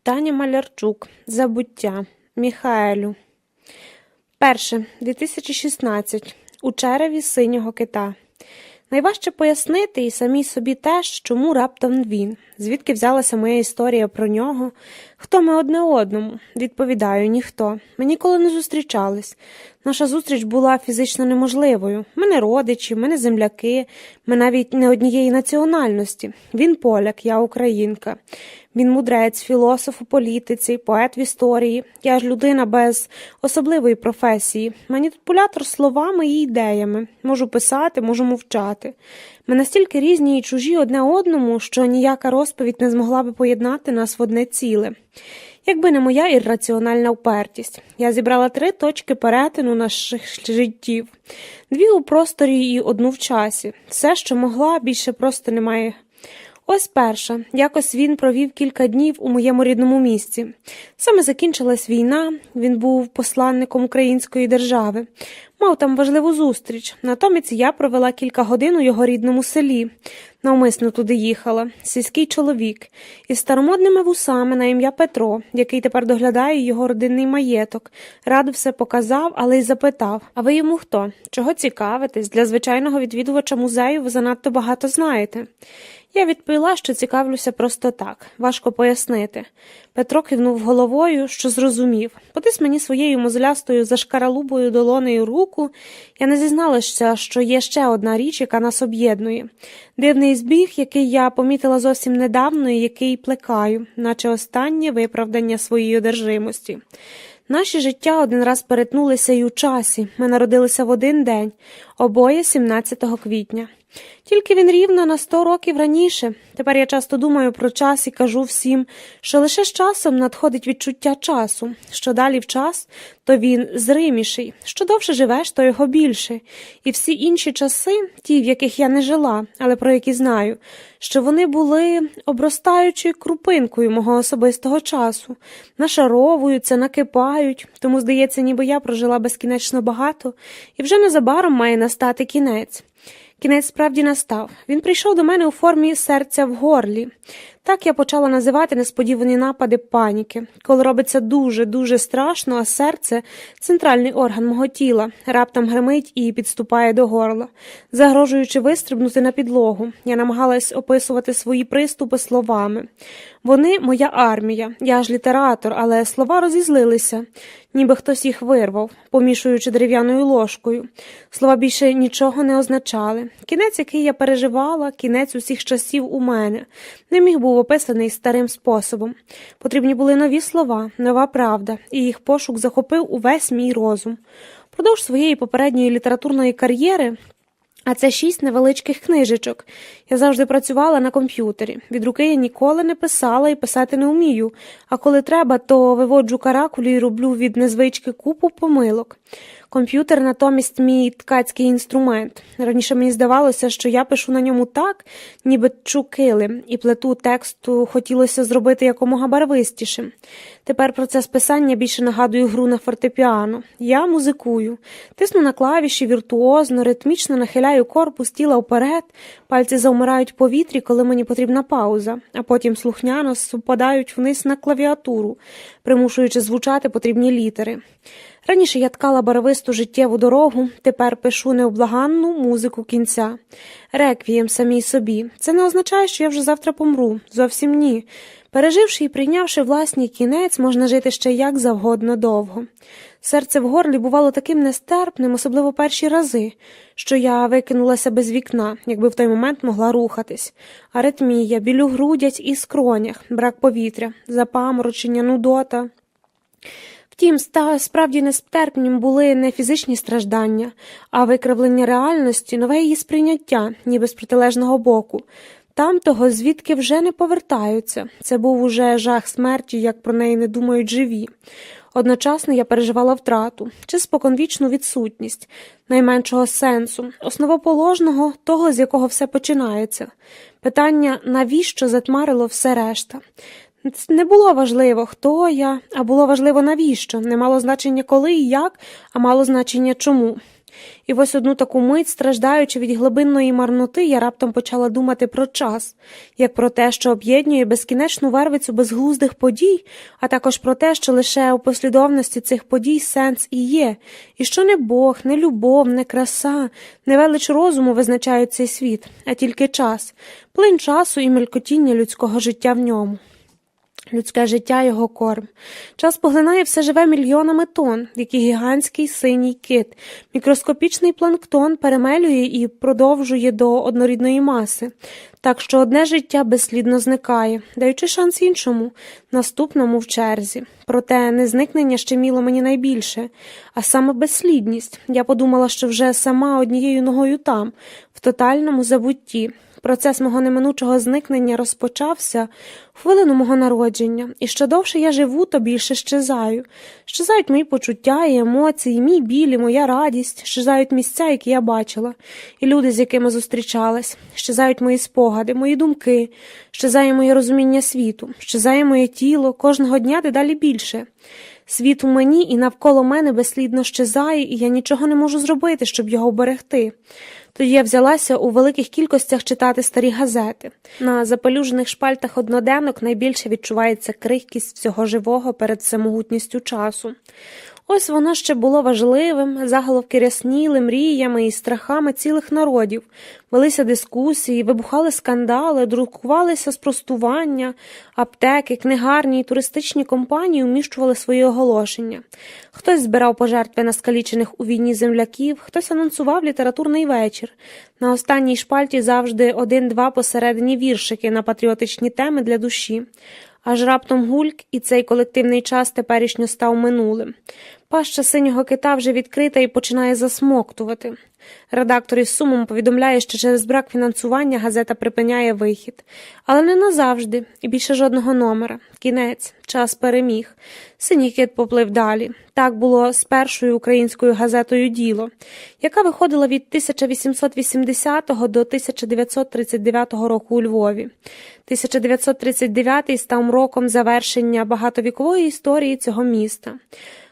Таня Малярчук. Забуття. Міхаелю. 2016. У череві синього кита. Найважче пояснити і самій собі те, чому раптом він. Звідки взялася моя історія про нього? Хто ми одне одному? Відповідаю, ніхто. Ми ніколи не зустрічались. Наша зустріч була фізично неможливою. Ми не родичі, ми не земляки, ми навіть не однієї національності. Він поляк, я українка. Він мудрець, філософ у політиці, поет в історії. Я ж людина без особливої професії. Маніпулятор словами і ідеями. Можу писати, можу мовчати. Ми настільки різні і чужі одне одному, що ніяка розповідь не змогла би поєднати нас в одне ціле. Якби не моя ірраціональна упертість. Я зібрала 3 точки перетину наших життів. 2 у просторі і 1 в часі. Все, що могла, більше просто немає. Ось перша. Якось він провів кілька днів у моєму рідному місті. Саме закінчилась війна, він був посланником української держави. Мав там важливу зустріч. Натомість я провела кілька годин у його рідному селі. Навмисно туди їхала. Сільський чоловік. Із старомодними вусами на ім'я Петро, який тепер доглядає його родинний маєток. Радо все показав, але й запитав: «А ви йому хто? Чого цікавитесь? Для звичайного відвідувача музею ви занадто багато знаєте». Я відповіла, що цікавлюся просто так. Важко пояснити. Петро кивнув головою, що зрозумів. Потис мені своєю мозолястою зашкаралубою долонею руку. Я не зізналася, що є ще одна річ, яка нас об'єднує. Дивний збіг, який я помітила зовсім недавно і який плекаю, наче останнє виправдання своєї одержимості. Наші життя один раз перетнулися і у часі. Ми народилися в один день, обоє 17 квітня. Тільки він рівно на 100 років раніше. Тепер я часто думаю про час і кажу всім, що лише з часом надходить відчуття часу. Що далі в час, то він зриміший. Що довше живеш, то його більше. І всі інші часи, ті, в яких я не жила, але про які знаю, що вони були обростаючою крупинкою мого особистого часу. Нашаровуються, накипають. Тому, здається, ніби я прожила безкінечно багато, і вже незабаром має настати кінець. Кінець справді настав. Він прийшов до мене у формі серця в горлі. Так я почала називати несподівані напади паніки, коли робиться дуже страшно, а серце – центральний орган мого тіла, раптом гримить і підступає до горла, загрожуючи вистрибнути на підлогу. Я намагалась описувати свої приступи словами. Вони – моя армія, я ж літератор, але слова розізлилися, ніби хтось їх вирвав, помішуючи дерев'яною ложкою. Слова більше нічого не означали. Кінець, який я переживала, кінець усіх часів у мене, не міг був описаний старим способом. Потрібні були нові слова, нова правда, і їх пошук захопив увесь мій розум. Продовж своєї попередньої літературної кар'єри, а це 6 невеличких книжечок, я завжди працювала на комп'ютері. Від руки я ніколи не писала і писати не вмію, а коли треба, то виводжу каракулі і роблю від незвички купу помилок. Комп'ютер натомість мій ткацький інструмент. Раніше мені здавалося, що я пишу на ньому так, ніби тчу килим, і плиту тексту хотілося зробити якомога барвистішим. Тепер процес писання більше нагадує гру на фортепіано. Я музикую. Тисну на клавіші віртуозно, ритмічно нахиляю корпус тіла вперед, пальці завмирають в повітрі, коли мені потрібна пауза, а потім слухняно спадають вниз на клавіатуру, примушуючи звучати потрібні літери. Раніше я ткала барвисту життєву дорогу, тепер пишу необлаганну музику кінця. Реквієм самій собі. Це не означає, що я вже завтра помру. Зовсім ні. Переживши і прийнявши власний кінець, можна жити ще як завгодно довго. Серце в горлі бувало таким нестерпним, особливо перші рази, що я викинулася без вікна, якби в той момент могла рухатись. Аритмія, біль у грудях і скронях, брак повітря, запаморочення, нудота. Втім, справді нестерпнім були не фізичні страждання, а викривлення реальності, нове її сприйняття, ніби з протилежного боку. Там того, звідки вже не повертаються. Це був уже жах смерті, як про неї не думають живі. Одночасно я переживала втрату, чи споконвічну відсутність, найменшого сенсу, основоположного, того, з якого все починається. Питання «навіщо?» затьмарило все решта. Не було важливо, хто я, а було важливо навіщо. Не мало значення коли і як, а мало значення чому. І ось одну таку мить, страждаючи від глибинної марноти, я раптом почала думати про час, як про те, що об'єднує безкінечну вервицю безглуздих подій, а також про те, що лише у послідовності цих подій сенс і є, і що не Бог, не любов, не краса, не велич розуму визначають цей світ, а тільки час, плин часу і мелькотіння людського життя в ньому. Людське життя – його корм. Час поглинає все живе мільйонами тонн, як і гігантський синій кит. Мікроскопічний планктон перемелює і продовжує до однорідної маси. Так що одне життя безслідно зникає, даючи шанс іншому, наступному в черзі. Проте не зникнення щеміло мені найбільше, а саме безслідність. Я подумала, що вже сама однією ногою там, в тотальному забутті. Процес мого неминучого зникнення розпочався в хвилину мого народження, і що довше я живу, то більше щезаю. Щезають мої почуття і емоції, мій біль і моя радість, щезають місця, які я бачила, і люди, з якими зустрічалась, щезають мої спогади, мої думки, щезає моє розуміння світу, щезає моє тіло, кожного дня дедалі більше. Світ у мені і навколо мене безслідно щезає, і я нічого не можу зробити, щоб його вберегти. Тоді я взялася у великих кількостях читати старі газети. На запелюжених шпальтах одноденок найбільше відчувається крихкість всього живого перед всемогутністю часу. Ось воно ще було важливим, заголовки рясніли мріями і страхами цілих народів, велися дискусії, вибухали скандали, друкувалися спростування, аптеки, книгарні і туристичні компанії уміщували свої оголошення. Хтось збирав пожертви на скалічених у війні земляків, хтось анонсував літературний вечір. На останній шпальті завжди 1-2 посередині віршики на патріотичні теми для душі. Аж раптом гульк, і цей колективний час теперішньо став минулим. Паща синього кита вже відкрита і починає засмоктувати. Редактор із сумом повідомляє, що через брак фінансування газета припиняє вихід. Але не назавжди, і більше жодного номера. Кінець, час переміг. Синій кит поплив далі. Так було з першою українською газетою «Діло», яка виходила від 1880 до 1939 року у Львові. 1939 став роком завершення багатовікової історії цього міста.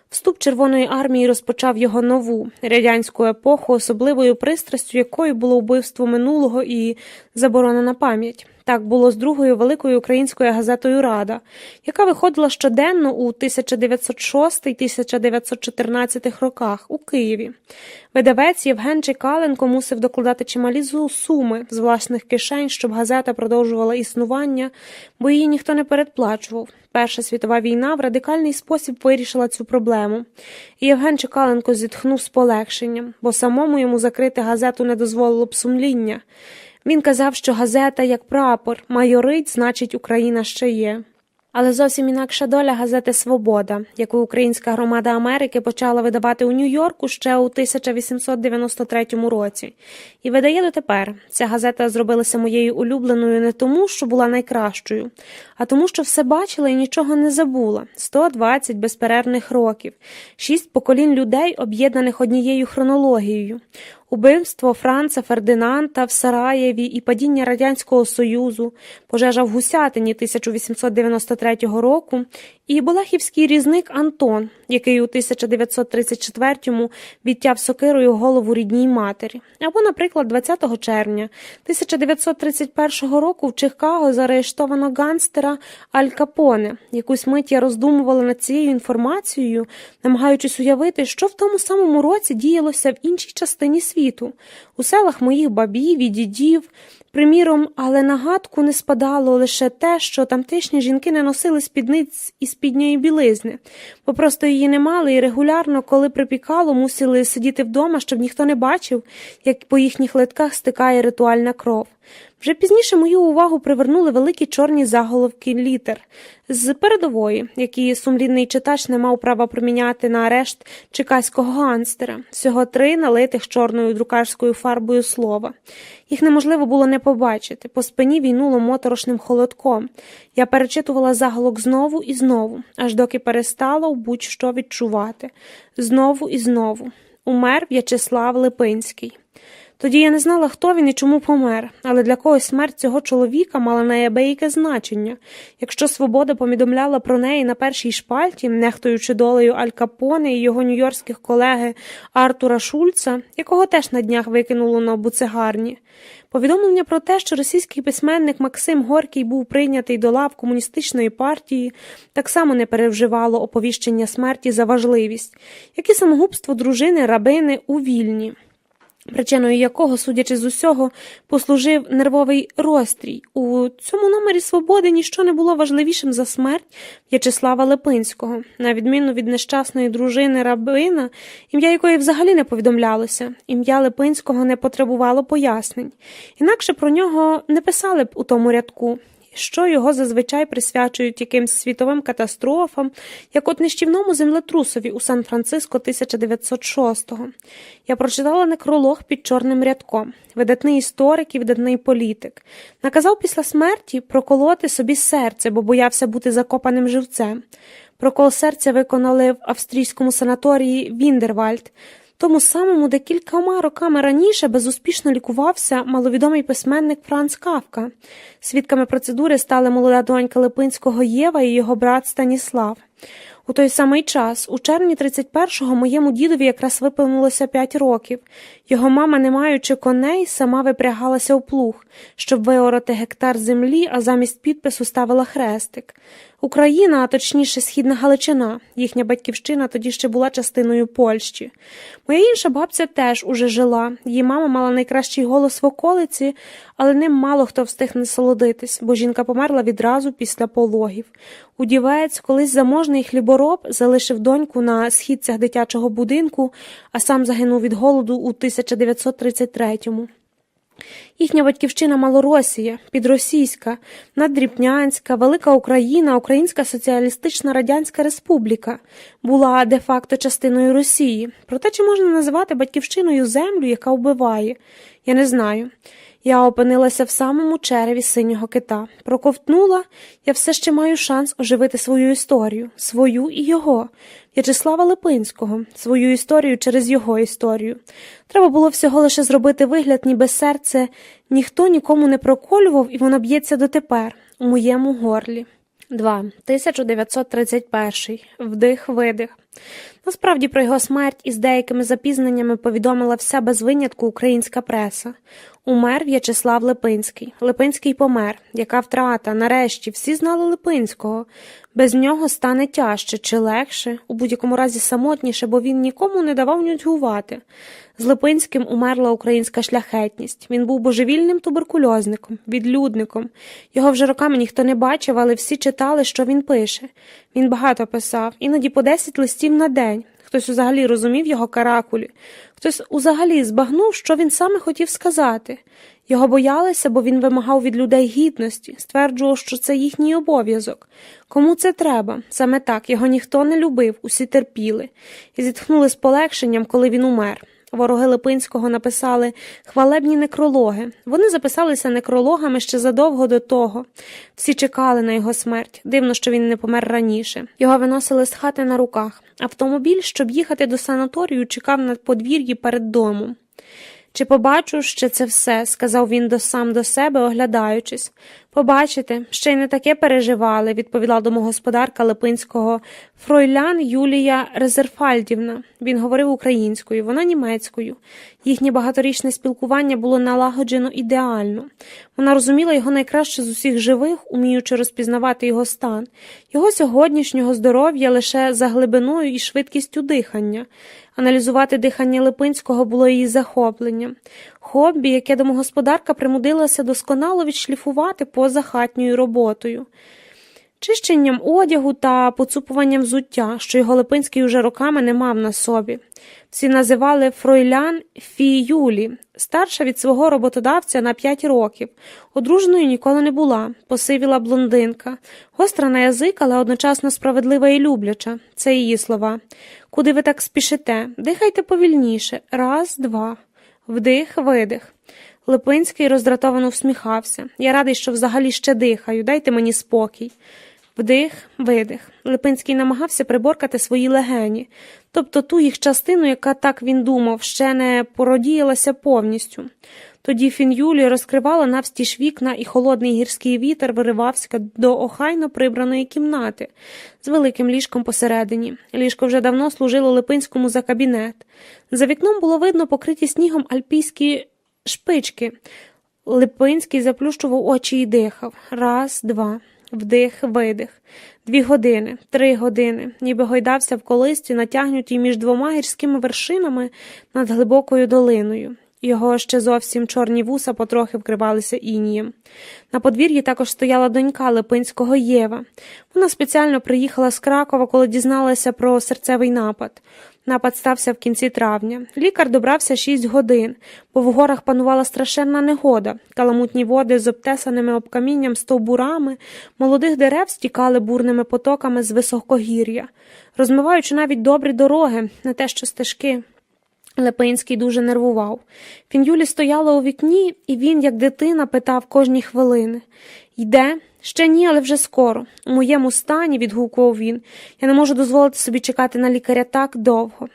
Вступ Червоної армії розпочав його нову, радянську епоху, особливою пристрастю якої було вбивство минулого і заборонена пам'ять. Так було з другою великою українською газетою «Рада», яка виходила щоденно у 1906-1914 роках у Києві. Видавець Євген Чекаленко мусив докладати чималі суми з власних кишень, щоб газета продовжувала існування, бо її ніхто не передплачував. Перша світова війна в радикальний спосіб вирішила цю проблему. І Євген Чекаленко зітхнув з полегшенням, бо самому йому закрити газету не дозволило б сумління. Він казав, що газета, як прапор, майорить, значить Україна ще є. Але зовсім інакша доля газети «Свобода», яку українська громада Америки почала видавати у Нью-Йорку ще у 1893 році. І видає дотепер. Ця газета зробилася моєю улюбленою не тому, що була найкращою, а тому, що все бачила і нічого не забула. 120 безперервних років. 6 поколінь людей, об'єднаних однією хронологією. Убивство Франца Фердинанда в Сараєві і падіння Радянського Союзу, пожежа в Гусятині 1893 року і болехівський різник Антон, який у 1934-му відтяв сокирою голову рідній матері. Або, наприклад, 20 червня 1931 року в Чикаго заарештовано ганстера Аль Капоне. Якусь мить я роздумувала над цією інформацією, намагаючись уявити, що в тому самому році діялося в іншій частині світу, у селах моїх бабів і дідів. Приміром, але на гадку не спадало лише те, що тамтешні жінки не носили спідниць і спідньої білизни, бо просто її не мали і регулярно, коли припікало, мусили сидіти вдома, щоб ніхто не бачив, як по їхніх литках стикає ритуальна кров. Вже пізніше мою увагу привернули великі чорні заголовки літер з передової, які сумлінний читач не мав права проміняти на арешт чекаського ганстера. Всього 3 налитих чорною друкарською фарбою слова. Їх неможливо було не побачити. По спині війнуло моторошним холодком. Я перечитувала заголовок знову і знову, аж доки перестала будь-що відчувати. Знову і знову. Умер В'ячеслав Липинський. Тоді я не знала, хто він і чому помер, але для когось смерть цього чоловіка мала неабияке значення. Якщо «Свобода» повідомляла про неї на першій шпальті, нехтуючи долею Аль Капоне і його нью-йоркських колеги Артура Шульца, якого теж на днях викинуло на буцегарні, повідомлення про те, що російський письменник Максим Горький був прийнятий до лав комуністичної партії, так само не перевживало оповіщення смерті за важливість, як і самогубство дружини Рабини у Вільні, причиною якого, судячи з усього, послужив нервовий розстрій. У цьому номері «Свободи» ніщо не було важливішим за смерть В'ячеслава Липинського. На відміну від нещасної дружини Рабина, ім'я якої взагалі не повідомлялося, ім'я Липинського не потребувало пояснень. Інакше про нього не писали б у тому рядку, що його зазвичай присвячують якимсь світовим катастрофам, як от нищівному землетрусові у Сан-Франциско 1906-го. Я прочитала некролог під чорним рядком. Видатний історик і видатний політик. Наказав після смерті проколоти собі серце, бо боявся бути закопаним живцем. Прокол серця виконали в австрійському санаторії Віндервальд, тому самому, де кількома роками раніше безуспішно лікувався маловідомий письменник Франц Кафка. Свідками процедури стали молода донька Липинського Єва і його брат Станіслав. У той самий час, у червні 31-го, моєму дідові якраз виповнилося 5 років. Його мама, не маючи коней, сама випрягалася у плуг, щоб виорати гектар землі, а замість підпису ставила хрестик. Україна, а точніше Східна Галичина, їхня батьківщина тоді ще була частиною Польщі. Моя інша бабця теж уже жила. Її мама мала найкращий голос в околиці, але ним мало хто встиг насолодитись, бо жінка померла відразу після пологів. Удівець, колись заможний хлібороб, залишив доньку на східцях дитячого будинку, а сам загинув від голоду у 1933-му. Їхня батьківщина Малоросія, Підросійська, Надріпнянська, Велика Україна, Українська Соціалістична Радянська Республіка була де-факто частиною Росії. Проте чи можна називати батьківщиною землю, яка вбиває? Я не знаю. Я опинилася в самому череві синього кита. Проковтнула, я все ще маю шанс оживити свою історію. Свою і його. В'ячеслава Липинського. Свою історію через його історію. Треба було всього лише зробити вигляд, ніби серце ніхто нікому не проколював, і воно б'ється дотепер, у моєму горлі. 2. 1931. Вдих-видих. Насправді про його смерть із деякими запізненнями повідомила вся без винятку українська преса. Умер В'ячеслав Липинський. Липинський помер. Яка втрата? Нарешті, всі знали Липинського. Без нього стане тяжче чи легше, у будь-якому разі самотніше, бо він нікому не давав нудьгувати. З Липинським умерла українська шляхетність. Він був божевільним туберкульозником, відлюдником. Його вже роками ніхто не бачив, але всі читали, що він пише. Він багато писав, іноді по 10 листів на день. Хтось взагалі розумів його каракулі. Хтось взагалі збагнув, що він саме хотів сказати. Його боялися, бо він вимагав від людей гідності, стверджував, що це їхній обов'язок. Кому це треба? Саме так, його ніхто не любив, усі терпіли. І зітхнули з полегшенням, коли він умер. Вороги Липинського написали хвалебні некрологи. Вони записалися некрологами ще задовго до того. Всі чекали на його смерть. Дивно, що він не помер раніше. Його виносили з хати на руках. Автомобіль, щоб їхати до санаторію, чекав на подвір'ї перед домом. «Чи побачу ще це все?» – сказав він сам до себе, оглядаючись. «Побачите, ще й не таке переживали», – відповіла домогосподарка Липинського фройлян Юлія Резерфальдівна. Він говорив українською, вона німецькою. Їхнє багаторічне спілкування було налагоджено ідеально. Вона розуміла його найкраще з усіх живих, уміючи розпізнавати його стан, його сьогоднішнього здоров'я лише за глибиною і швидкістю дихання. Аналізувати дихання Липинського було її захопленням. Хобі, яке домогосподарка примудилася досконало відшліфувати поза хатньою роботою. Чищенням одягу та поцупуванням взуття, що його Липинський уже роками не мав на собі. Всі називали фройлян Фі Юлі, старша від свого роботодавця на 5 років. Одруженою ніколи не була, посивіла блондинка. Гостра на язик, але одночасно справедлива і любляча. Це її слова. «Куди ви так спішите? Дихайте повільніше. Раз, два. Вдих, видих». Липинський роздратовано всміхався. «Я радий, що взагалі ще дихаю. Дайте мені спокій». Вдих, видих. Липинський намагався приборкати свої легені, тобто ту їх частину, яка, так він думав, ще не породіялася повністю. Тоді Фін'юлі розкривала навстіж вікна, і холодний гірський вітер виривався до охайно прибраної кімнати з великим ліжком посередині. Ліжко вже давно служило Липинському за кабінет. За вікном було видно покриті снігом альпійські шпички. Липинський заплющував очі і дихав. Раз, два. Вдих, видих. 2 години, 3 години, ніби гойдався в колисці, натягнутій між 2 гірськими вершинами над глибокою долиною. Його ще зовсім чорні вуса потрохи вкривалися інієм. На подвір'ї також стояла донька Липинського Єва. Вона спеціально приїхала з Кракова, коли дізналася про серцевий напад. Напад стався в кінці травня. Лікар добрався 6 годин, бо в горах панувала страшенна негода. Каламутні води з обтесаними об камінням стовбурами молодих дерев стікали бурними потоками з високогір'я, розмиваючи навіть добрі дороги, не те що стежки. Липинський дуже нервував. Фін'юлі стояла у вікні, і він, як дитина, питав кожні хвилини. «Йде?» «Ще ні, але вже скоро. У моєму стані», – відгукував він, – «я не можу дозволити собі чекати на лікаря так довго».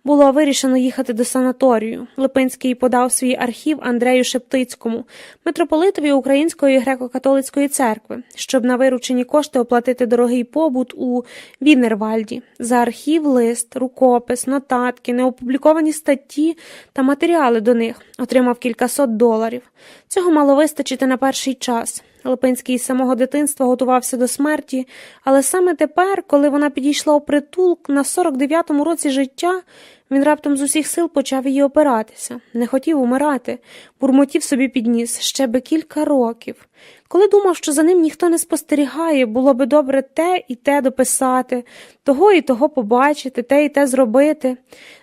Було вирішено їхати до санаторію. Липинський подав свій архів Андрею Шептицькому, митрополитові Української греко-католицької церкви, щоб на виручені кошти оплатити дорогий побут у Віннервальді. За архів лист, рукопис, нотатки, неопубліковані статті та матеріали до них отримав кількасот $. Цього мало вистачити на перший час. Липинський з самого дитинства готувався до смерті, але саме тепер, коли вона підійшла у притул на 49-му році життя, він раптом з усіх сил почав її опиратися. Не хотів умирати, бурмотів собі під ніс ще би кілька років. Коли думав, що за ним ніхто не спостерігає, було би добре те і те дописати, того і того побачити, те і те зробити,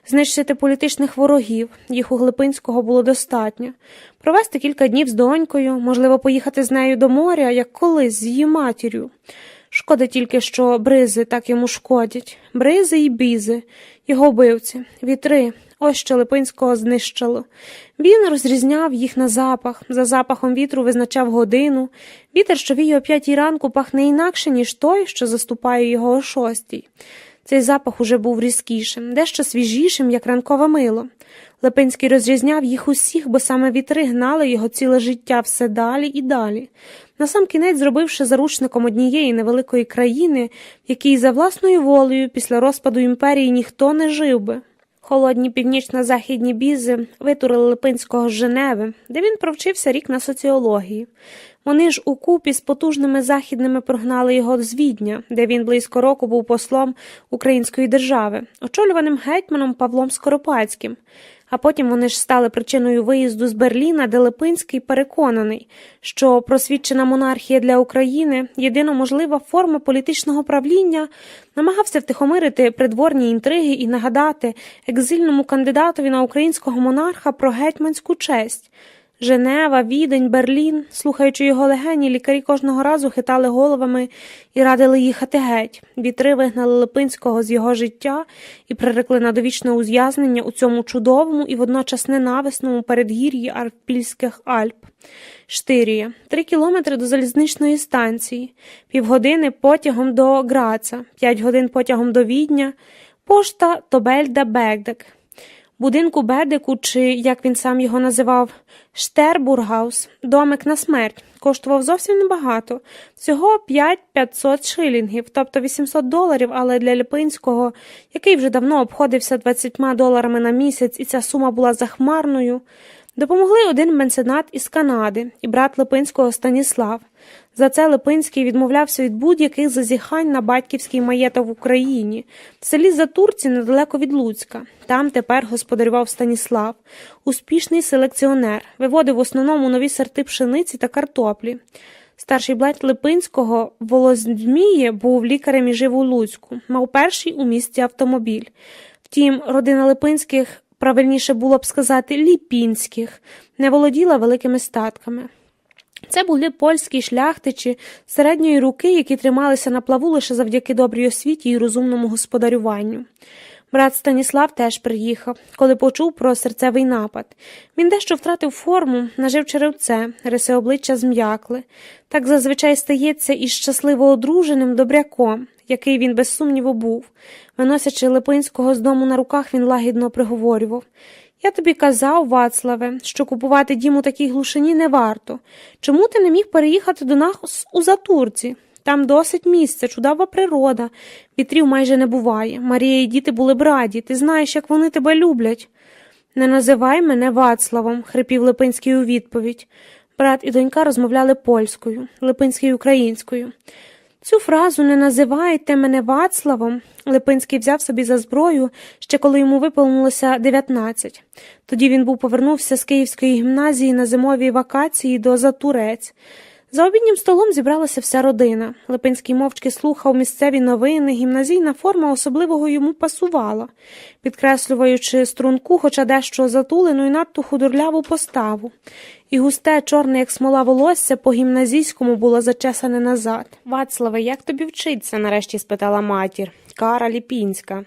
знищити політичних ворогів, їх у Липинського було достатньо, провести кілька днів з донькою, можливо, поїхати з нею до моря, як колись з її матір'ю. Шкода тільки, що бризи так йому шкодять. Бризи і бізи, його вбивці, вітри. Ось що Липинського знищило. Він розрізняв їх на запах, за запахом вітру визначав годину. Вітер, що віє о 5 ранку, пахне інакше, ніж той, що заступає його о 6. Цей запах уже був різкішим, дещо свіжішим, як ранкове мило. Липинський розрізняв їх усіх, бо саме вітри гнали його ціле життя все далі і далі. Насамкінець зробивши заручником однієї невеликої країни, в якій за власною волею після розпаду імперії ніхто не жив би. Холодні північно-західні бізи витурили Липинського з Женеви, де він провчився рік на соціології. Вони ж укупі з потужними західними прогнали його з Відня, де він близько року був послом Української держави, очолюваним гетьманом Павлом Скоропадським. А потім вони ж стали причиною виїзду з Берліна, де Липинський переконаний, що просвідчена монархія для України, єдино можлива форма політичного правління, намагався втихомирити придворні інтриги і нагадати екзильному кандидатові на українського монарха про гетьманську честь. Женева, Відень, Берлін, слухаючи його легені, лікарі кожного разу хитали головами і радили їхати геть. Вітри вигнали Липинського з його життя і прирекли на довічне ув'язнення у цьому чудовому і водночас ненависному передгір'ї Арпільських Альп. Штирія. 3 кілометри до залізничної станції, півгодини потягом до Граца, 5 годин потягом до Відня, пошта Тобельда-Бегдек. Будинку Бедику, чи, як він сам його називав, Штербургаус, домик на смерть, коштував зовсім небагато, всього 500 шилінгів, тобто $800, але для Липинського, який вже давно обходився $20 на місяць, і ця сума була захмарною, допомогли один меценат із Канади і брат Липинського Станіслав. За це Липинський відмовлявся від будь-яких зазіхань на батьківський маєток в Україні, в селі Затурці недалеко від Луцька. Там тепер господарював Станіслав, успішний селекціонер, виводив в основному нові сорти пшениці та картоплі. Старший брат Липинського, Володьміє, був лікарем і жив у Луцьку, мав перший у місті автомобіль. Втім, родина Липинських, правильніше було б сказати Ліпінських, не володіла великими статками. Це були польські шляхтичі середньої руки, які трималися на плаву лише завдяки добрій освіті і розумному господарюванню. Брат Станіслав теж приїхав, коли почув про серцевий напад. Він дещо втратив форму, нажив черевце, риси обличчя зм'якли. Так зазвичай стається із щасливо одруженим добряком, який він без сумніву був. Виносячи Липинського з дому на руках, він лагідно приговорював: «Я тобі казав, Вацлаве, що купувати дім у такій глушині не варто. Чому ти не міг переїхати до нас у Затурці? Там досить місця, чудова природа, вітрів майже не буває. Марія і діти були б раді, ти знаєш, як вони тебе люблять». «Не називай мене Вацлавом», – хрипів Липинський у відповідь. Брат і донька розмовляли польською, Липинський – українською. Цю фразу «не називайте мене Вацлавом» Липинський взяв собі за зброю, ще коли йому виповнилося 19. Тоді він повернувся з Київської гімназії на зимові вакації до Затурець. За обіднім столом зібралася вся родина. Липинський мовчки слухав місцеві новини, гімназійна форма особливого йому пасувала, підкреслюючи струнку, хоча дещо затулену і надто худорляву поставу. І густе, чорне, як смола, волосся по-гімназійському було зачесане назад. «Вацлаве, як тобі вчиться?» – нарешті спитала матір. Кара Ліпінська.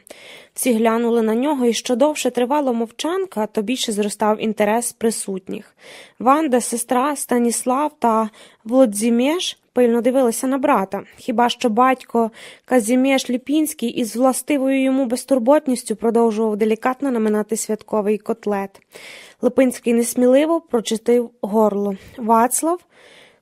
Всі глянули на нього, і що довше тривала мовчанка, то більше зростав інтерес присутніх. Ванда, сестра, Станіслав та Володзімєш пильно дивилися на брата. Хіба що батько Казімєш Ліпінський із властивою йому безтурботністю продовжував делікатно наминати святковий котлет. Липинський несміливо прочистив горло. «Вацлав?»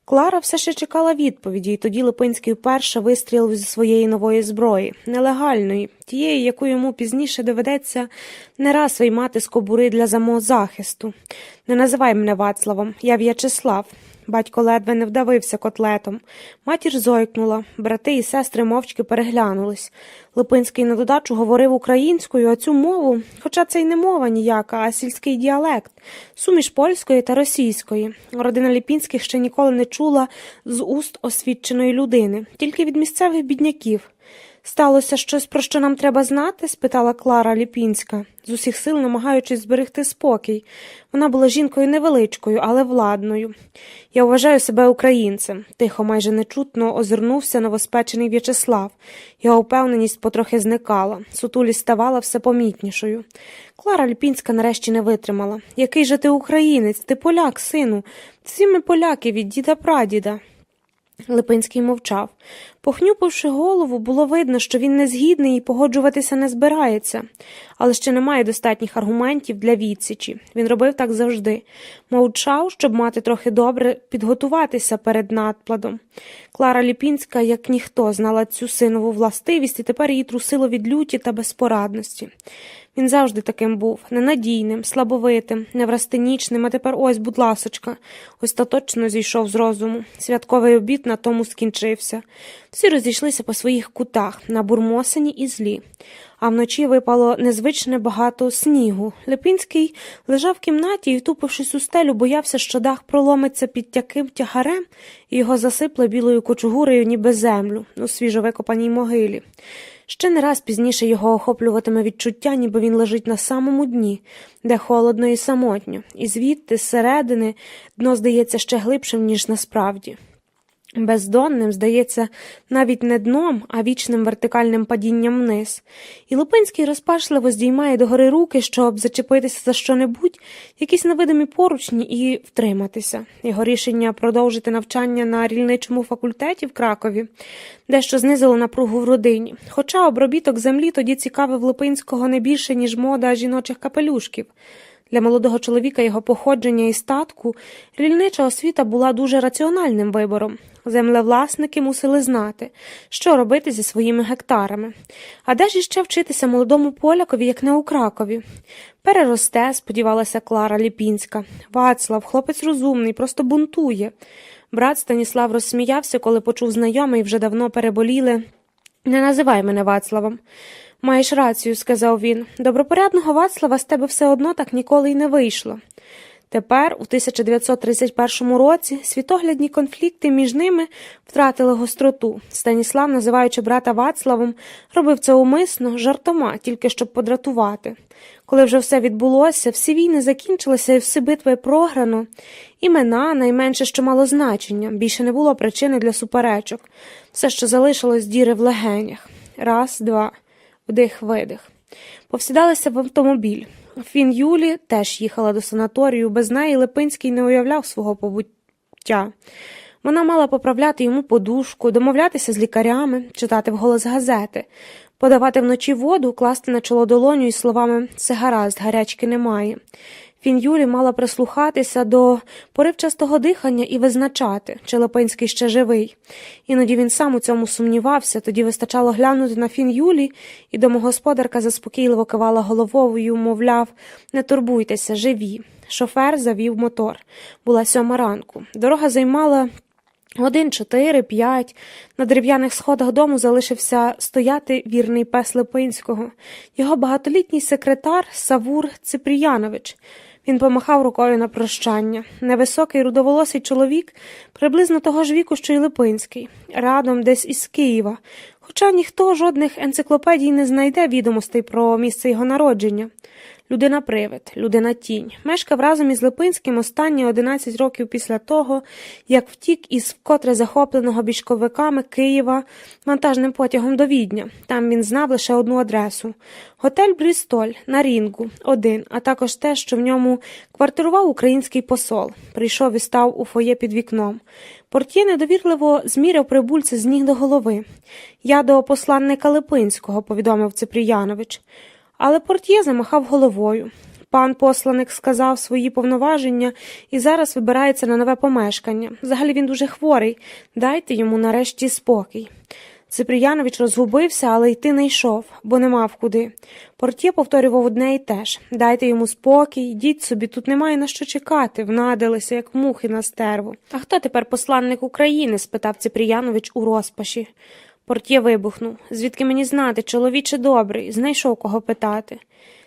Клара все ще чекала відповіді, і тоді Липинський вперше вистрілив зі своєї нової зброї, нелегальної, тієї, яку йому пізніше доведеться не раз виймати з кобури для самозахисту. «Не називай мене Вацлавом, я В'ячеслав». Батько ледве не вдавився котлетом. Матір зойкнула, брати і сестри мовчки переглянулись. Липинський на додачу говорив українською, а цю мову, хоча це й не мова ніяка, а сільський діалект, суміш польської та російської. Родина Ліпінських ще ніколи не чула з уст освіченої людини, тільки від місцевих бідняків. «Сталося щось, про що нам треба знати?» – спитала Клара Ліпінська, з усіх сил намагаючись зберегти спокій. Вона була жінкою невеличкою, але владною. «Я вважаю себе українцем», – тихо, майже нечутно озирнувся новоспечений В'ячеслав. Його впевненість потрохи зникала, сутулість ставала все помітнішою. Клара Ліпінська нарешті не витримала. «Який же ти українець? Ти поляк, сину. Всі ми поляки від діда-прадіда». Липинський мовчав. Похнюпивши голову, було видно, що він не згідний і погоджуватися не збирається. Але ще немає достатніх аргументів для відсічі. Він робив так завжди. Мовчав, щоб мати трохи добре підготуватися перед надпладом. Клара Ліпінська, як ніхто, знала цю синову властивість, і тепер її трусило від люті та безпорадності. Він завжди таким був, ненадійним, слабовитим, неврастенічним, а тепер ось, будь ласочка, остаточно зійшов з розуму. Святковий обід на тому скінчився. Всі розійшлися по своїх кутах, набурмосені і злі. А вночі випало незвичне багато снігу. Липінський лежав в кімнаті і, втупившись у стелю, боявся, що дах проломиться під тяким тягарем, і його засипле білою кучугурею, ніби землю, у свіжовикопаній могилі. Ще не раз пізніше його охоплюватиме відчуття, ніби він лежить на самому дні, де холодно і самотньо, і звідти, зсередини, дно здається ще глибшим, ніж насправді. Бездонним, здається, навіть не дном, а вічним вертикальним падінням вниз. І Липинський розпачливо здіймає догори руки, щоб зачепитися за що-небудь, якісь невидимі поручні і втриматися. Його рішення продовжити навчання на рільничому факультеті в Кракові дещо знизило напругу в родині. Хоча обробіток землі тоді цікавив Липинського не більше, ніж мода жіночих капелюшків. Для молодого чоловіка його походження і статку рільнича освіта була дуже раціональним вибором. Землевласники мусили знати, що робити зі своїми гектарами. А де ж іще вчитися молодому полякові, як не у Кракові? Переросте, сподівалася Клара Ліпінська. Вацлав, хлопець розумний, просто бунтує. Брат Станіслав розсміявся, коли почув знайомий, вже давно переболіли. «Не називай мене Вацлавом». «Маєш рацію», – сказав він. «Добропорядного Вацлава з тебе все одно так ніколи й не вийшло». Тепер, у 1931 році, світоглядні конфлікти між ними втратили гостроту. Станіслав, називаючи брата Вацлавом, робив це умисно, жартома, тільки щоб подратувати. Коли вже все відбулося, всі війни закінчилися і всі битви програно, імена, найменше, що мало значення, більше не було причини для суперечок. Все, що залишилось, діри в легенях. Раз, два. Вдих-видих. Повсідалися в автомобіль. Фін Юлі теж їхала до санаторію, без неї Липинський не уявляв свого побуття. Вона мала поправляти йому подушку, домовлятися з лікарями, читати вголос газети, подавати вночі воду, класти на чоло долоню із словами «Все гаразд, гарячки немає». Фін Юлі мала прислухатися до поривчастого дихання і визначати, чи Липинський ще живий. Іноді він сам у цьому сумнівався, тоді вистачало глянути на Фін Юлі, і домогосподарка заспокійливо кивала головою, мовляв, не турбуйтеся, живі. Шофер завів мотор. Була 7 ранку. Дорога займала 1, 4, 5. На дерев'яних сходах дому залишився стояти вірний пес Липинського, його багатолітній секретар Савур Ципріянович. Він помахав рукою на прощання. Невисокий рудоволосий чоловік, приблизно того ж віку, що й Липинський, радом десь із Києва, хоча ніхто жодних енциклопедій не знайде відомостей про місце його народження. Людина-привид, людина-тінь. Мешкав разом із Липинським останні 11 років після того, як втік із вкотре захопленого більшовиками Києва вантажним потягом до Відня. Там він знав лише одну адресу – готель «Брістоль» на Рінгу, 1, а також те, що в ньому квартирував український посол. Прийшов і став у фоє під вікном. Портьє недовірливо зміряв прибульця з ніг до голови. «Я до посланника Липинського», – повідомив Ципріянович. Але портьє замахав головою. Пан посланик сказав свої повноваження і зараз вибирається на нове помешкання. Взагалі він дуже хворий. Дайте йому нарешті спокій. Ципріянович розгубився, але йти не йшов, бо не мав куди. Портьє повторював одне і те ж. Дайте йому спокій, йдіть собі, тут немає на що чекати, внадилися, як мухи на стерву. А хто тепер посланник України? – спитав Ципріянович у розпачі. Портьє вибухнув. Звідки мені знати, чоловіче добрий, знайшов кого питати.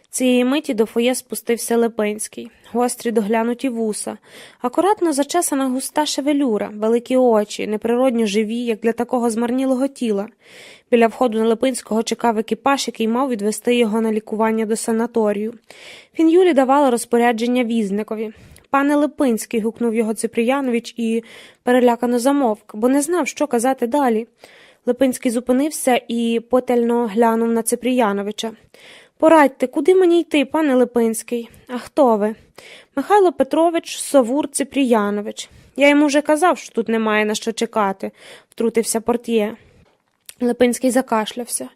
Цієї миті до фоє спустився Липинський. Гострі доглянуті вуса, акуратно зачесана густа шевелюра, великі очі, неприродньо живі, як для такого змарнілого тіла. Біля входу на Липинського чекав екіпаж, який мав відвести його на лікування до санаторію. Фін Юлі давала розпорядження візникові. «Пане Липинський», – гукнув його Ципріянович і перелякано замовк, бо не знав, що казати далі. Липинський зупинився і потельно глянув на Ципріяновича. «Порадьте, куди мені йти, пане Липинський?» «А хто ви?» «Михайло Петрович Савур Ципріянович». «Я йому вже казав, що тут немає на що чекати», – втрутився портьє. Липинський закашлявся.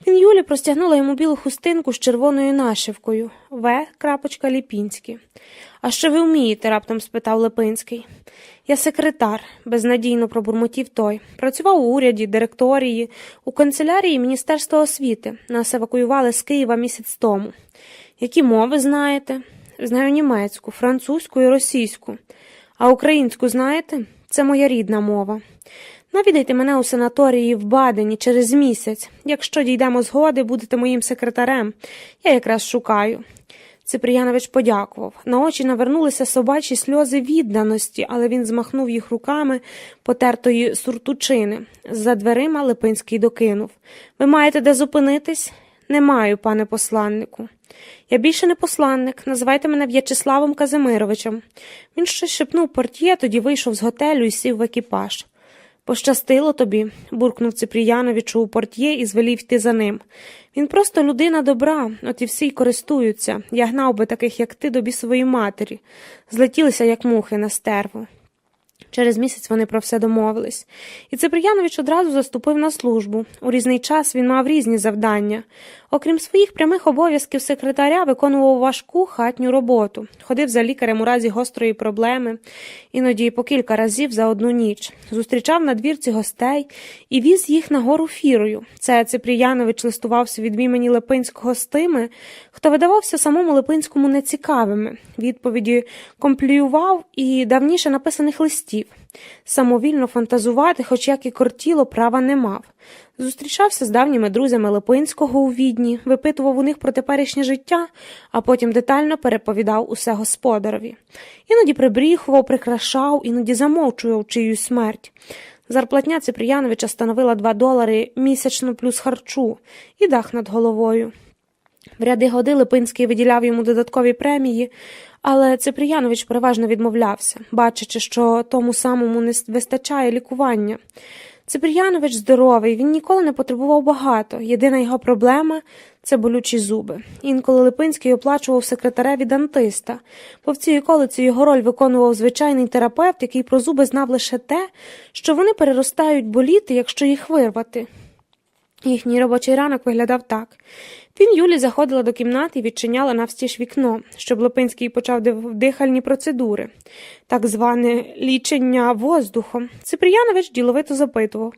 Фін Юлі простягнула йому білу хустинку з червоною нашивкою. В. Ліпінський. «А що ви вмієте?» – раптом спитав Липинський. «Я секретар», – безнадійно пробурмотів той. «Працював у уряді, директорії, у канцелярії Міністерства освіти. Нас евакуювали з Києва місяць тому». «Які мови знаєте?» «Знаю німецьку, французьку і російську». «А українську знаєте?» «Це моя рідна мова». «Навідайте мене у санаторії в Бадені через місяць. Якщо дійдемо згоди, будете моїм секретарем. Я якраз шукаю». Ципріянович подякував. На очі навернулися собачі сльози відданості, але він змахнув їх руками потертої суртучини. За дверима Липинський докинув. «Ви маєте де зупинитись?» «Не маю, пане посланнику». «Я більше не посланник. Називайте мене В'ячеславом Казимировичем». Він щось шепнув портьє, тоді вийшов з готелю і сів в екіпаж. «Пощастило тобі», – буркнув Ципріяновичу у портьє і звелів йти за ним. «Він просто людина добра, от і всі й користуються. Я гнав би таких, як ти, до бісової матері. Злетілися, як мухи на стерву». Через місяць вони про все домовились. І Ципріянович одразу заступив на службу. У різний час він мав різні завдання. Окрім своїх прямих обов'язків секретаря, виконував важку хатню роботу. Ходив за лікарем у разі гострої проблеми, іноді по кілька разів за одну ніч. Зустрічав на двірці гостей і віз їх на гору фірою. Це Ципріянович листувався від імені Липинського з тими, хто видавався самому Липинському нецікавими. Відповіді комплюював і давніше написаних листів. Самовільно фантазувати, хоч як і кортіло, права не мав. Зустрічався з давніми друзями Липинського у Відні, випитував у них про теперішнє життя, а потім детально переповідав усе господарові. Іноді прибріхував, прикрашав, іноді замовчував чиюсь смерть. Зарплатня Ципріяновича становила $2 місячно плюс харчу і дах над головою. В ряди годи Липинський виділяв йому додаткові премії, але Ципріянович переважно відмовлявся, бачачи, що тому самому не вистачає лікування. Ципріянович здоровий, він ніколи не потребував багато. Єдина його проблема – це болючі зуби. Інколи Липинський оплачував секретареві дантиста. Бо в цій околиці його роль виконував звичайний терапевт, який про зуби знав лише те, що вони переростають боліти, якщо їх вирвати. Їхній робочий ранок виглядав так. Він Юлі заходила до кімнати і відчиняла навстіж вікно, щоб Липинський почав дихальні процедури, так зване лічення воздухом. Ципріянович діловито запитував.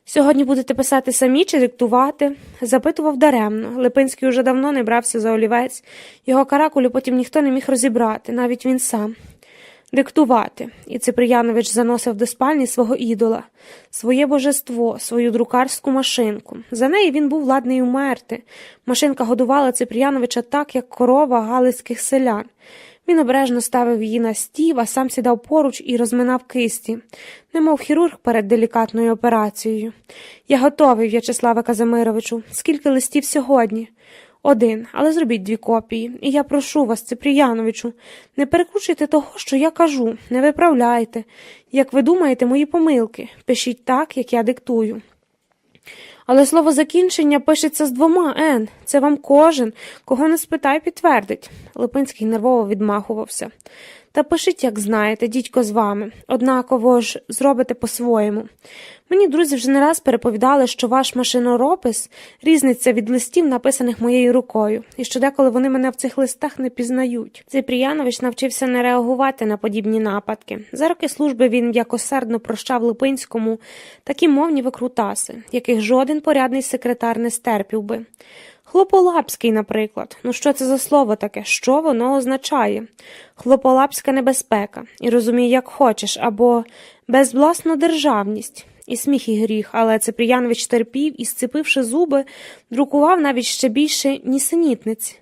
«Сьогодні будете писати самі чи диктувати?» Запитував даремно. Липинський уже давно не брався за олівець. Його каракулю потім ніхто не міг розібрати, навіть він сам. Диктувати. І Ципріянович заносив до спальні свого ідола, своє божество, свою друкарську машинку. За неї він був ладний умерти. Машинка годувала Ципріяновича так, як корова галицьких селян. Він обережно ставив її на стів, а сам сідав поруч і розминав кисті, немов хірург перед делікатною операцією. «Я готовий, В'ячеславе Казимировичу. Скільки листів сьогодні?» «1, але зробіть 2 копії. І я прошу вас, Ципріяновичу, не перекручуйте того, що я кажу, не виправляйте. Як ви думаєте, мої помилки. Пишіть так, як я диктую». «Але слово закінчення пишеться з 2, Н. Це вам кожен, кого не спитай, підтвердить». Липинський нервово відмахувався. «Та пишіть, як знаєте, дідько з вами. Однаково ж зробите по-своєму. Мені друзі вже не раз переповідали, що ваш машиноропис різниця від листів, написаних моєю рукою, і що деколи вони мене в цих листах не пізнають». Ципріянович навчився не реагувати на подібні нападки. За роки служби він якосердно прощав Липинському такі мовні викрутаси, яких жоден порядний секретар не стерпів би. Хлополапський, наприклад. Ну що це за слово таке? Що воно означає? Хлополапська небезпека. І розумій, як хочеш, або безвласнодержавність. І сміх, і гріх, але Ципріянович терпів і, сцепивши зуби, друкував навіть ще більше нісенітниць.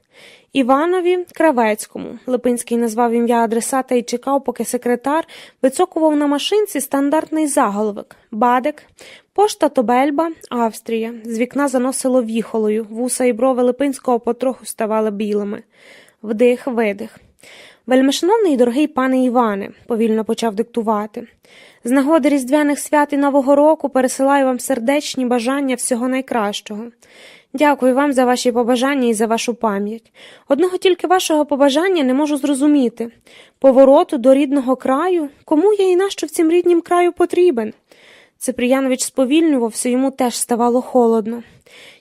Іванові Кравецькому. Липинський назвав ім'я адресата і чекав, поки секретар вицокував на машинці стандартний заголовок. Бадек. Пошта Тобельба, Австрія. З вікна заносило віхолою. Вуса і брови Липинського потроху ставали білими. Вдих, видих. «Вельмишановний і дорогий пане Іване», – повільно почав диктувати, – «з нагоди Різдвяних свят і Нового року пересилаю вам сердечні бажання всього найкращого. Дякую вам за ваші побажання і за вашу пам'ять. Одного тільки вашого побажання не можу зрозуміти. Повороту до рідного краю? Кому я і нащо в цім ріднім краю потрібен?» Ципріянович сповільнювався, йому теж ставало холодно.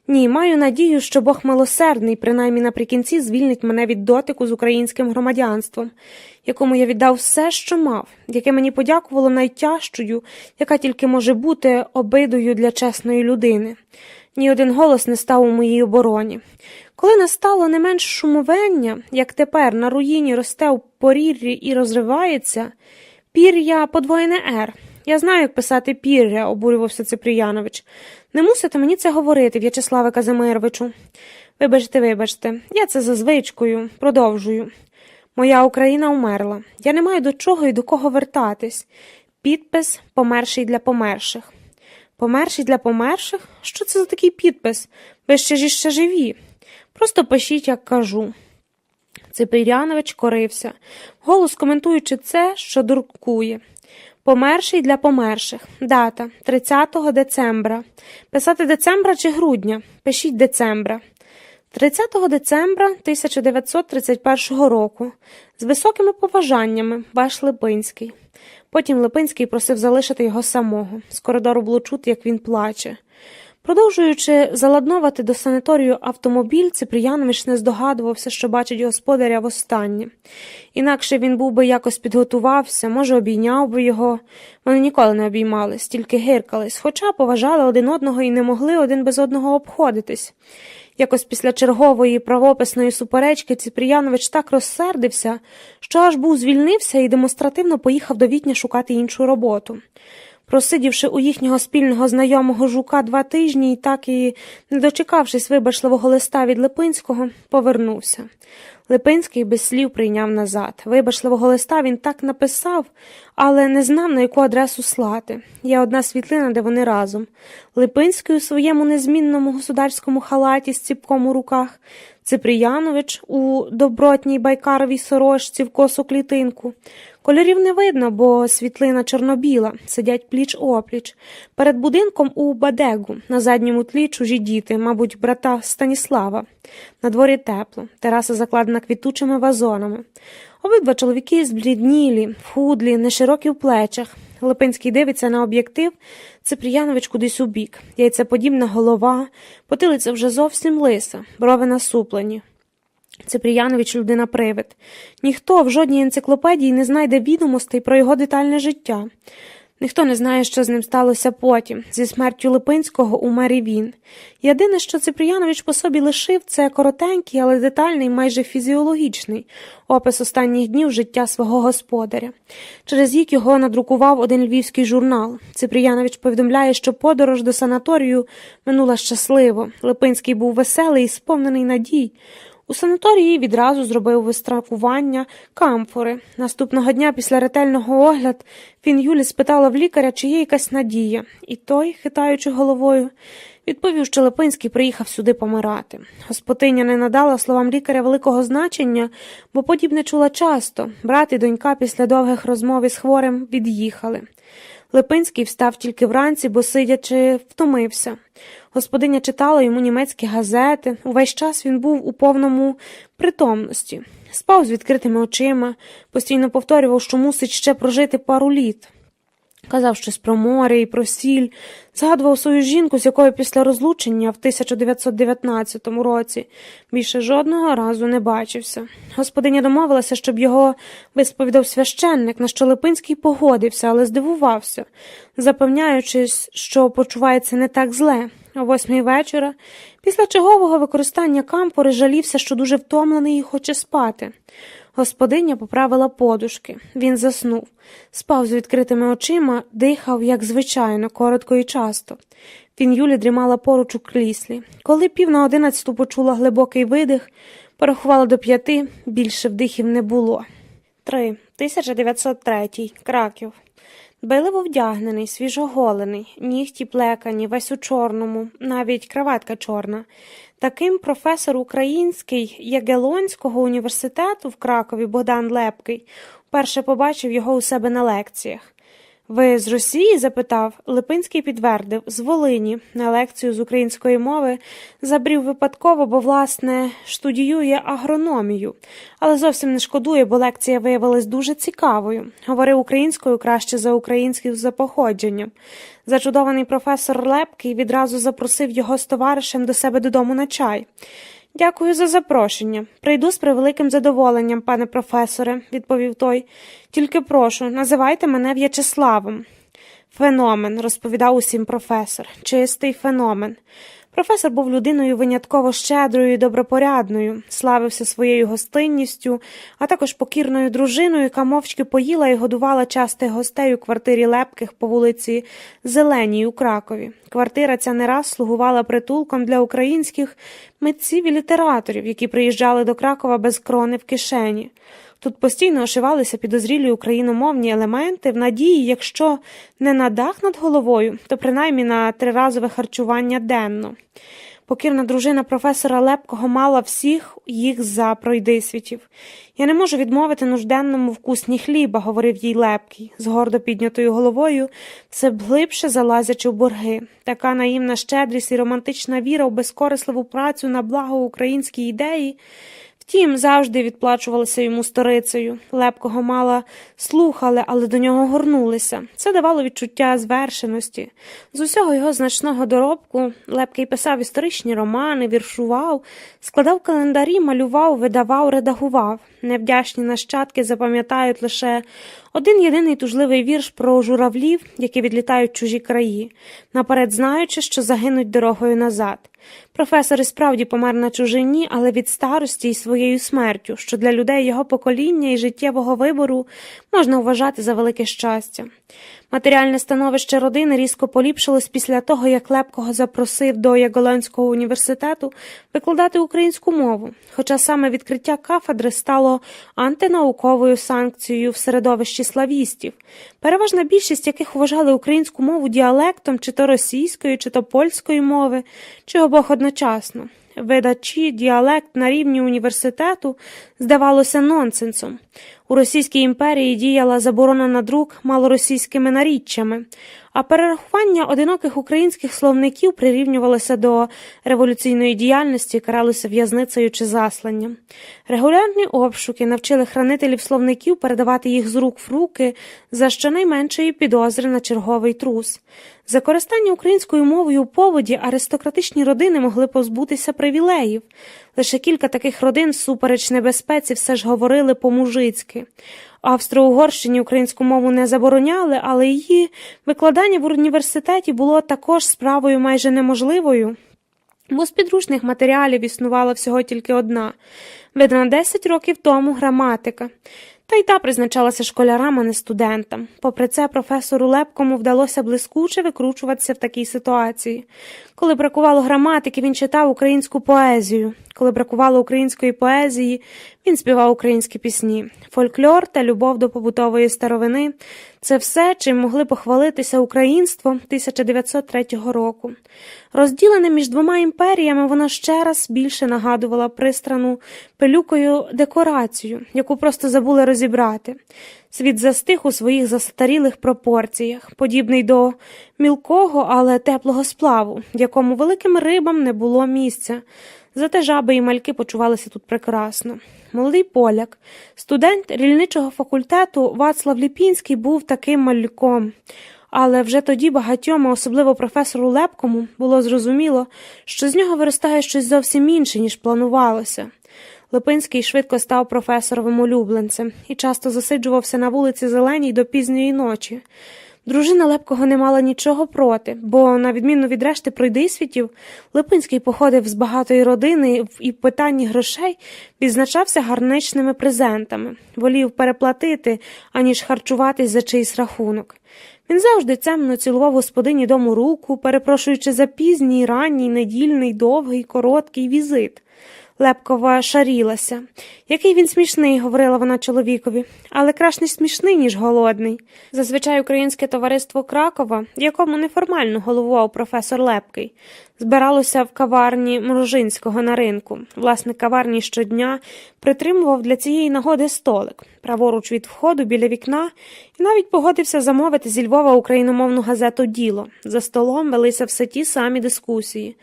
«Ні, маю надію, що Бог милосердний, принаймні наприкінці звільнить мене від дотику з українським громадянством, якому я віддав все, що мав, яке мені подякувало найтяжчою, яка тільки може бути обидою для чесної людини. Ні один голос не став у моїй обороні. Коли настало не менш шумовення, як тепер на руїні росте у порір'ї і розривається, пір'я подвоєне «Р». Я знаю, як писати пір'я, обурювався Ципріянович. Не мусите мені це говорити, В'ячеславе Казимировичу. Вибачте, я це за звичкою, продовжую. Моя Україна умерла. Я не маю до чого і до кого вертатись. Підпис «Померший для померших». Померший для померших? Що це за такий підпис? Ви ще живі. Просто пишіть, як кажу. Ципріянович корився, голос коментуючи це, що друкує. Померший для померших. Дата – 30 децембра. Писати децембра чи грудня? Пишіть децембра. 30 децембра 1931 року. З високими побажаннями. Ваш Липинський. Потім Липинський просив залишити його самого. З коридору було чути, як він плаче. Продовжуючи заладновати до санаторію автомобіль, Ципріянович не здогадувався, що бачить господаря востаннє. Інакше він був би якось підготувався, може, обійняв би його. Вони ніколи не обіймались, тільки гиркались, хоча поважали один одного і не могли один без одного обходитись. Якось після чергової правописної суперечки Ципріянович так розсердився, що аж був звільнився і демонстративно поїхав до Відня шукати іншу роботу. Просидівши у їхнього спільного знайомого Жука 2 тижні і так і, не дочекавшись вибачливого листа від Липинського, повернувся. Липинський без слів прийняв назад. Вибачливого листа він так написав, але не знав, на яку адресу слати. Є одна світлина, де вони разом. Липинський у своєму незмінному государському халаті з ціпком у руках, Ципріянович у добротній байкаровій сорочці в косу клітинку. Кольорів не видно, бо світлина чорно-біла, сидять пліч-опліч. Перед будинком у Бадегу, на задньому тлі чужі діти, мабуть, брата Станіслава. На дворі тепло, тераса закладена квітучими вазонами. Обидва чоловіки збліднілі, худлі, неширокі в плечах. Липинський дивиться на об'єктив, Ципріянович кудись у бік. Яйцеподібна голова, потилиця вже зовсім лиса, брови насуплені. Ципріянович – людина-привид. Ніхто в жодній енциклопедії не знайде відомостей про його детальне життя. Ніхто не знає, що з ним сталося потім, зі смертю Липинського умер і він. Єдине, що Ципріянович по собі лишив, це коротенький, але детальний, майже фізіологічний опис останніх днів життя свого господаря. Через рік його надрукував один львівський журнал. Ципріянович повідомляє, що подорож до санаторію минула щасливо. Липинський був веселий і сповнений надій. У санаторії відразу зробив вистрахування камфори. Наступного дня після ретельного огляду Фін-Юлі спитала в лікаря, чи є якась надія. І той, хитаючи головою, відповів, що Липинський приїхав сюди помирати. Господиня не надала словам лікаря великого значення, бо подібне чула часто. Брат і донька після довгих розмов із хворим від'їхали. Липинський встав тільки вранці, бо сидячи втомився. Господиня читала йому німецькі газети. Увесь час він був у повному притомності. Спав з відкритими очима, постійно повторював, що мусить ще прожити пару літ. Казав щось про море і про сіль, згадував свою жінку, з якою після розлучення в 1919 році більше жодного разу не бачився. Господиня домовилася, щоб його висповідав священник, на що Липинський погодився, але здивувався, запевняючись, що почувається не так зле. О 8 вечора, після чергового використання камфори, жалівся, що дуже втомлений і хоче спати. Господиня поправила подушки. Він заснув. Спав з відкритими очима, дихав, як звичайно, коротко і часто. Фін-Юлі дрімала поруч у кріслі. Коли 10:50 почула глибокий видих, порахувала до 5, більше вдихів не було. 3. 1903. Краків. Дбайливо вдягнений, свіжоголений, нігті плекані, весь у чорному, навіть краватка чорна. Таким професор український Ягелонського університету в Кракові Богдан Лепкий вперше побачив його у себе на лекціях. «Ви з Росії?» – запитав. Липинський підтвердив. «З Волині. На лекцію з української мови забрів випадково, бо, власне, студіює агрономію. Але зовсім не шкодує, бо лекція виявилась дуже цікавою. Говорив українською краще за українською за походженням». Зачудований професор Лепкий відразу запросив його з товаришем до себе додому на чай. «Дякую за запрошення. Прийду з превеликим задоволенням, пане професоре», – відповів той. «Тільки прошу, називайте мене В'ячеславом». «Феномен», – розповідав усім професор. «Чистий феномен». Професор був людиною винятково щедрою і добропорядною, славився своєю гостинністю, а також покірною дружиною, яка мовчки поїла і годувала частих гостей у квартирі Лепких по вулиці Зеленій у Кракові. Квартира ця не раз слугувала притулком для українських митців і літераторів, які приїжджали до Кракова без крони в кишені. Тут постійно ошивалися підозрілі україномовні елементи в надії, якщо не на дах над головою, то принаймні на триразове харчування денно. Покірна дружина професора Лепкого мала всіх їх за пройдисвітів. «Я не можу відмовити нужденному вкусні хліба», – говорив їй Лепкий, з гордо піднятою головою, все глибше залазячи в борги. Така наївна щедрість і романтична віра в безкорисливу працю на благо українській ідеї – втім, завжди відплачувалися йому сторицею. Лепкого мало слухали, але до нього горнулися. Це давало відчуття звершеності. З усього його значного доробку Лепкий писав історичні романи, віршував, складав календарі, малював, видавав, редагував. Невдячні нащадки запам'ятають лише один єдиний тужливий вірш про журавлів, які відлітають в чужі краї, наперед знаючи, що загинуть дорогою назад. Професор і справді помер на чужині, але від старості і своєю смертю, що для людей його покоління і життєвого вибору можна вважати за велике щастя. Матеріальне становище родини різко поліпшилось після того, як Лепкого запросив до Ягелонського університету викладати українську мову, хоча саме відкриття кафедри стало антинауковою санкцією в середовищі славістів, переважна більшість яких вважали українську мову діалектом чи то російської, чи то польської мови, чи обох одночасно. Видачі діалект на рівні університету здавалося нонсенсом. У Російській імперії діяла заборона на друк малоросійськими наріччями, а перерахування одиноких українських словників прирівнювалося до революційної діяльності і каралося в'язницею чи засланням. Регулярні обшуки навчили хранителів словників передавати їх з рук в руки за щонайменшої підозри на черговий трус. За користання українською мовою у поводі аристократичні родини могли позбутися привілеїв. Лише кілька таких родин всупереч небезпеці все ж говорили по-мужицьки. В Австро-Угорщині українську мову не забороняли, але її викладання в університеті було також справою майже неможливою, бо з підручних матеріалів існувала всього тільки одна, видана 10 років тому граматика. Та й та призначалася школярам, а не студентам. Попри це, професору Лепкому вдалося блискуче викручуватися в такій ситуації. Коли бракувало граматики, він читав українську поезію. Коли бракувало української поезії, він співав українські пісні. Фольклор та любов до побутової старовини – це все, чим могли похвалитися українство 1903 року. Розділене між двома імперіями, воно ще раз більше нагадувало пристрану пилюкою декорацію, яку просто забули розібрати. Світ застиг у своїх застарілих пропорціях, подібний до мілкого, але теплого сплаву, в якому великим рибам не було місця. Зате жаби і мальки почувалися тут прекрасно. Молодий поляк, студент рільничого факультету Вацлав Ліпінський був таким мальком. Але вже тоді багатьом, а особливо професору Лепкому, було зрозуміло, що з нього виростає щось зовсім інше, ніж планувалося. Липинський швидко став професоровим улюбленцем і часто засиджувався на вулиці Зеленій до пізньої ночі. Дружина Лепкого не мала нічого проти, бо, на відміну від решти пройдисвітів, Липинський походив з багатої родини і в питанні грошей відзначався гарничними презентами, волів переплатити, аніж харчуватись за чийсь рахунок. Він завжди цемно цілував господині дому руку, перепрошуючи за пізній, ранній, недільний, довгий, короткий візит. Лепкова шарілася. «Який він смішний», – говорила вона чоловікові, «але краще смішний, ніж голодний». Зазвичай українське товариство Кракова, якому неформально головував професор Лепкий, збиралося в каварні Мрожинського на ринку. Власник каварні щодня притримував для цієї нагоди столик, праворуч від входу біля вікна, і навіть погодився замовити зі Львова україномовну газету «Діло». За столом велися все ті самі дискусії.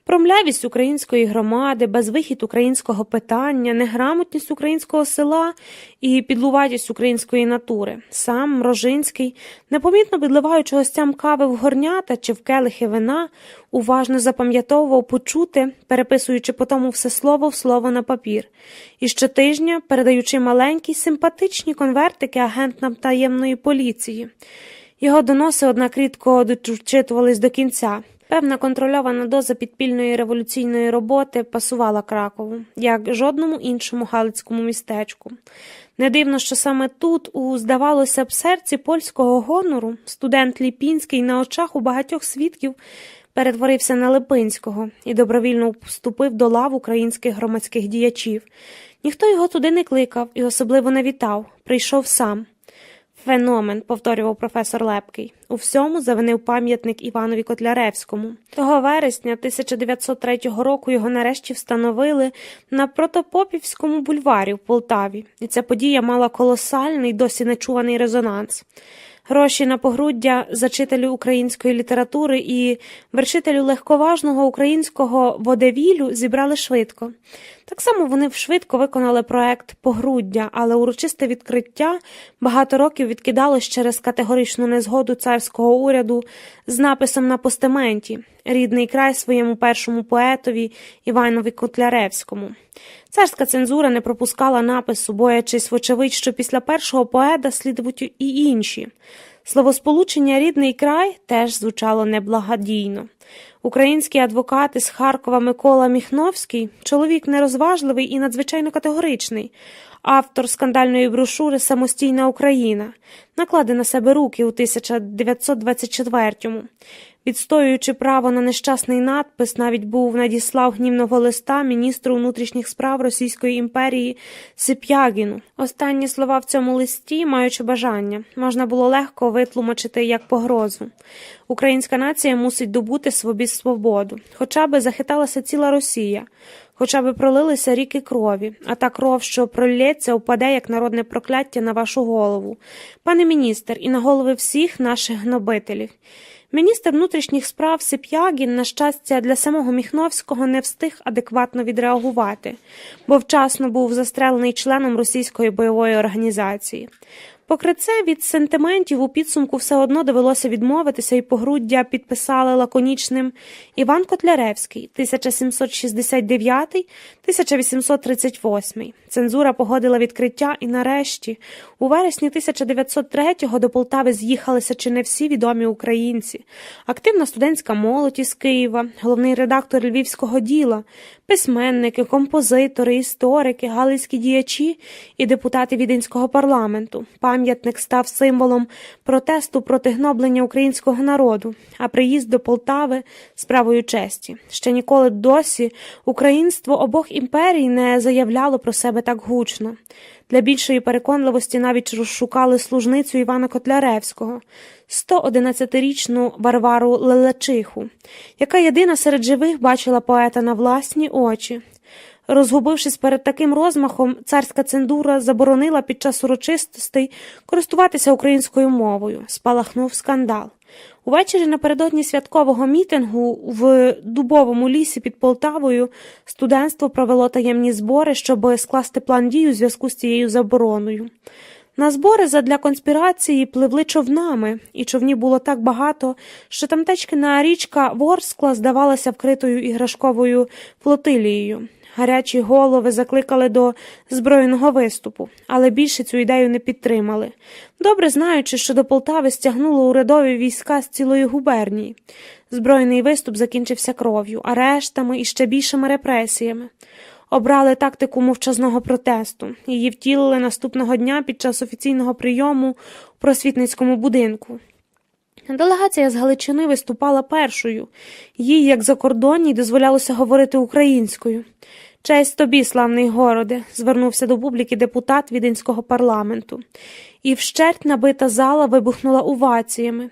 Про млявість української громади, безвихід українського питання, неграмотність українського села і підлуватість української натури. Сам Мрожинський, непомітно підливаючи гостям кави в горнята чи в келихи вина, уважно запам'ятовував почуте, переписуючи потому все слово в слово на папір. І щотижня передаючи маленькі, симпатичні конвертики агентам таємної поліції. Його доноси, однак, рідко дочитувались до кінця. Певна контрольована доза підпільної революційної роботи пасувала Кракову, як жодному іншому галицькому містечку. Не дивно, що саме тут, у, здавалося б, серці польського гонору, студент Ліпінський на очах у багатьох свідків перетворився на Липинського і добровільно вступив до лав українських громадських діячів. Ніхто його туди не кликав і особливо не вітав, прийшов сам. «Феномен», – повторював професор Лепкий. У всьому завинив пам'ятник Іванові Котляревському. Того вересня 1903 року його нарешті встановили на Протопопівському бульварі в Полтаві, і ця подія мала колосальний, досі нечуваний резонанс. Гроші на погруддя зачителю української літератури і вершителю легковажного українського водевілю зібрали швидко. Так само вони швидко виконали проект «Погруддя», але урочисте відкриття багато років відкидалось через категоричну незгоду царського уряду з написом на постаменті «Рідний край своєму першому поетові Іванові Котляревському». Царська цензура не пропускала напису, боячись, вочевидь, що після першого поета слідують і інші. Словосполучення «рідний край» теж звучало неблагодійно. Український адвокат із Харкова Микола Міхновський, чоловік нерозважливий і надзвичайно категоричний, автор скандальної брошури «Самостійна Україна», накладе на себе руки у 1924-му. Відстоюючи право на нещасний надпис, навіть був надіслав гнівного листа міністру внутрішніх справ Російської імперії Сип'ягіну. Останні слова в цьому листі, маючи бажання, можна було легко витлумачити як погрозу. Українська нація мусить добути собі свободу, хоча би захиталася ціла Росія, хоча би пролилися ріки крові, а та кров, що пролється, упаде як народне прокляття на вашу голову, пане міністр, і на голови всіх наших гнобителів. Міністр внутрішніх справ Сип'ягін, на щастя, для самого Міхновського не встиг адекватно відреагувати, бо вчасно був застрелений членом російської бойової організації. Попри це, від сентиментів у підсумку все одно довелося відмовитися і погруддя підписали лаконічним Іван Котляревський, 1769-1838. Цензура погодила відкриття і нарешті, у вересні 1903-го до Полтави з'їхалися чи не всі відомі українці. Активна студентська молодь із Києва, головний редактор Львівського діла, письменники, композитори, історики, галицькі діячі і депутати Віденського парламенту. Пам'ятник став символом протесту проти гноблення українського народу, а приїзд до Полтави – справою честі. Ще ніколи досі українство обох імперій не заявляло про себе так гучно. Для більшої переконливості навіть розшукали служницю Івана Котляревського, 111-річну Варвару Лелечиху, яка єдина серед живих бачила поета на власні очі. Розгубившись перед таким розмахом, царська цензура заборонила під час урочистостей користуватися українською мовою. Спалахнув скандал. Увечері напередодні святкового мітингу в Дубовому лісі під Полтавою студентство провело таємні збори, щоб скласти план дій у зв'язку з цією забороною. На збори задля конспірації пливли човнами, і човнів було так багато, що тамтечкина річка Ворскла здавалася вкритою іграшковою флотилією. Гарячі голови закликали до збройного виступу, але більше цю ідею не підтримали, добре знаючи, що до Полтави стягнуло урядові війська з цілої губернії. Збройний виступ закінчився кров'ю, арештами і ще більшими репресіями. Обрали тактику мовчазного протесту. Її втілили наступного дня під час офіційного прийому у просвітницькому будинку. Делегація з Галичини виступала першою. Їй, як закордонній, дозволялося говорити українською. «Честь тобі, славний городе», – звернувся до публіки депутат Віденського парламенту. І вщерть набита зала вибухнула оваціями.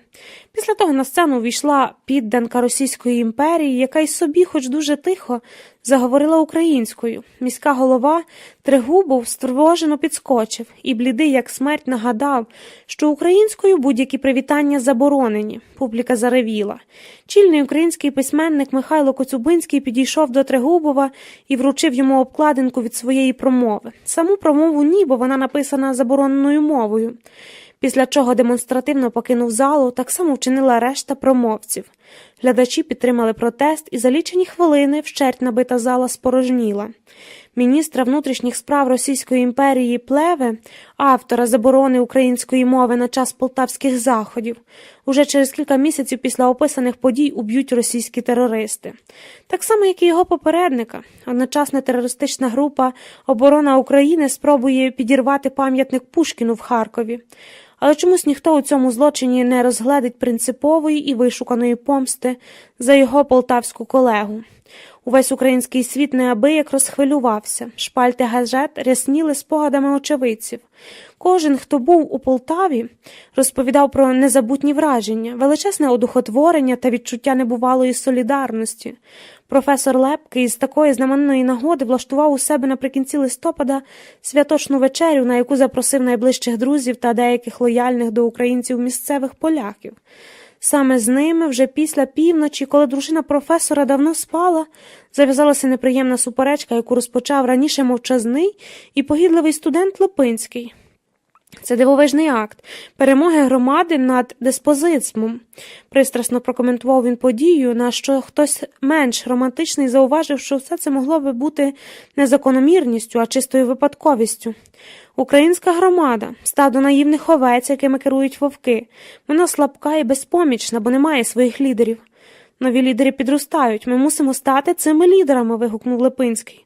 Після того на сцену увійшла підданка Російської імперії, яка й собі, хоч дуже тихо, заговорила українською. Міська голова Трегубов стривожено підскочив і, блідий як смерть, нагадав, що українською будь-які привітання заборонені. Публіка заревіла. Чільний український письменник Михайло Коцюбинський підійшов до Трегубова і вручив йому обкладинку від своєї промови. Саму промову ні, бо вона написана забороненою мовою. Після чого демонстративно покинув залу, так само вчинила решта промовців. Глядачі підтримали протест, і за лічені хвилини вщерть набита зала спорожніла. Міністра внутрішніх справ Російської імперії Плеве, автора заборони української мови на час полтавських заходів, уже через кілька місяців після описаних подій уб'ють російські терористи. Так само, як і його попередника. Одночасна терористична група «Оборона України» спробує підірвати пам'ятник Пушкіну в Харкові. Але чомусь ніхто у цьому злочині не розгледить принципової і вишуканої помсти за його полтавську колегу. Увесь український світ неабияк розхвилювався. Шпальти газет рясніли спогадами очевидців. Кожен, хто був у Полтаві, розповідав про незабутні враження, величезне одухотворення та відчуття небувалої солідарності. Професор Лепкий із такої знаменної нагоди влаштував у себе наприкінці листопада святочну вечерю, на яку запросив найближчих друзів та деяких лояльних до українців місцевих поляків. Саме з ними вже після півночі, коли дружина професора давно спала, зав'язалася неприємна суперечка, яку розпочав раніше мовчазний і погідливий студент Липинський. Це дивовижний акт перемоги громади над деспотизмом. Пристрасно прокоментував він подію, на що хтось менш романтичний зауважив, що все це могло би бути не закономірністю, а чистою випадковістю. Українська громада – стадо наївних овець, якими керують вовки. Вона слабка і безпомічна, бо не має своїх лідерів. Нові лідери підростають, ми мусимо стати цими лідерами, вигукнув Липинський.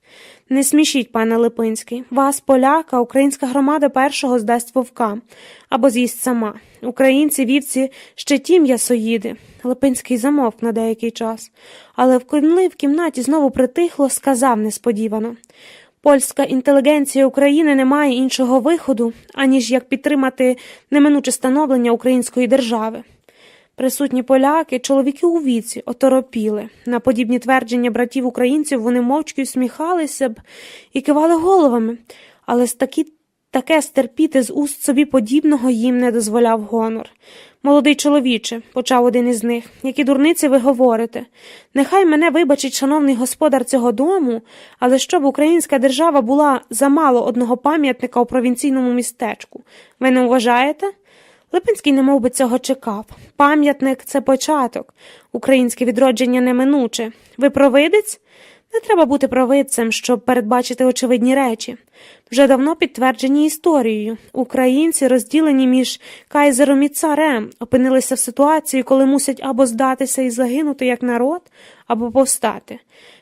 Не смішіть, пане Липинський. Вас, поляка, українська громада першого здасть вовка. Або з'їсть сама. Українці, вівці, ще ті м'ясоїди. Липинський замовк на деякий час. Але коли в кімнаті знову притихло, сказав несподівано. Польська інтелігенція України не має іншого виходу, аніж як підтримати неминуче становлення української держави. Присутні поляки, чоловіки у віці, оторопіли. На подібні твердження братів-українців вони мовчки усміхалися б і кивали головами, але таке стерпіти з уст собі подібного їм не дозволяв гонор. «Молодий чоловіче», – почав один із них, – «які дурниці ви говорите? Нехай мене вибачить шановний господар цього дому, але щоб українська держава була замало одного пам'ятника у провінційному містечку. Ви не вважаєте?» Липинський немов би цього чекав. Пам'ятник – це початок. Українське відродження неминуче. Ви провидець? Не треба бути провидцем, щоб передбачити очевидні речі. Вже давно підтверджені історією. Українці, розділені між кайзером і царем, опинилися в ситуації, коли мусять або здатися і загинути як народ, або повстати.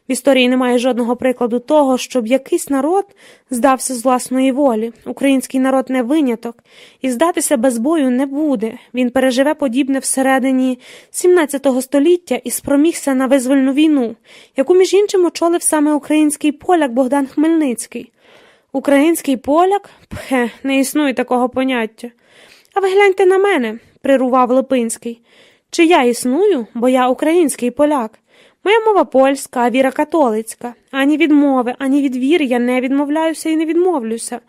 В історії немає жодного прикладу того, щоб якийсь народ здався з власної волі. Український народ не виняток, і здатися без бою не буде. Він переживе подібне всередині 17 століття і спромігся на визвольну війну, яку, між іншим, очолив саме український поляк Богдан Хмельницький. Український поляк? Пхе, не існує такого поняття. А ви гляньте на мене, прирував Липинський. Чи я існую, бо я український поляк? Моя мова польська, а віра католицька. Ані від мови, ані від віри я не відмовляюся і не відмовлюся.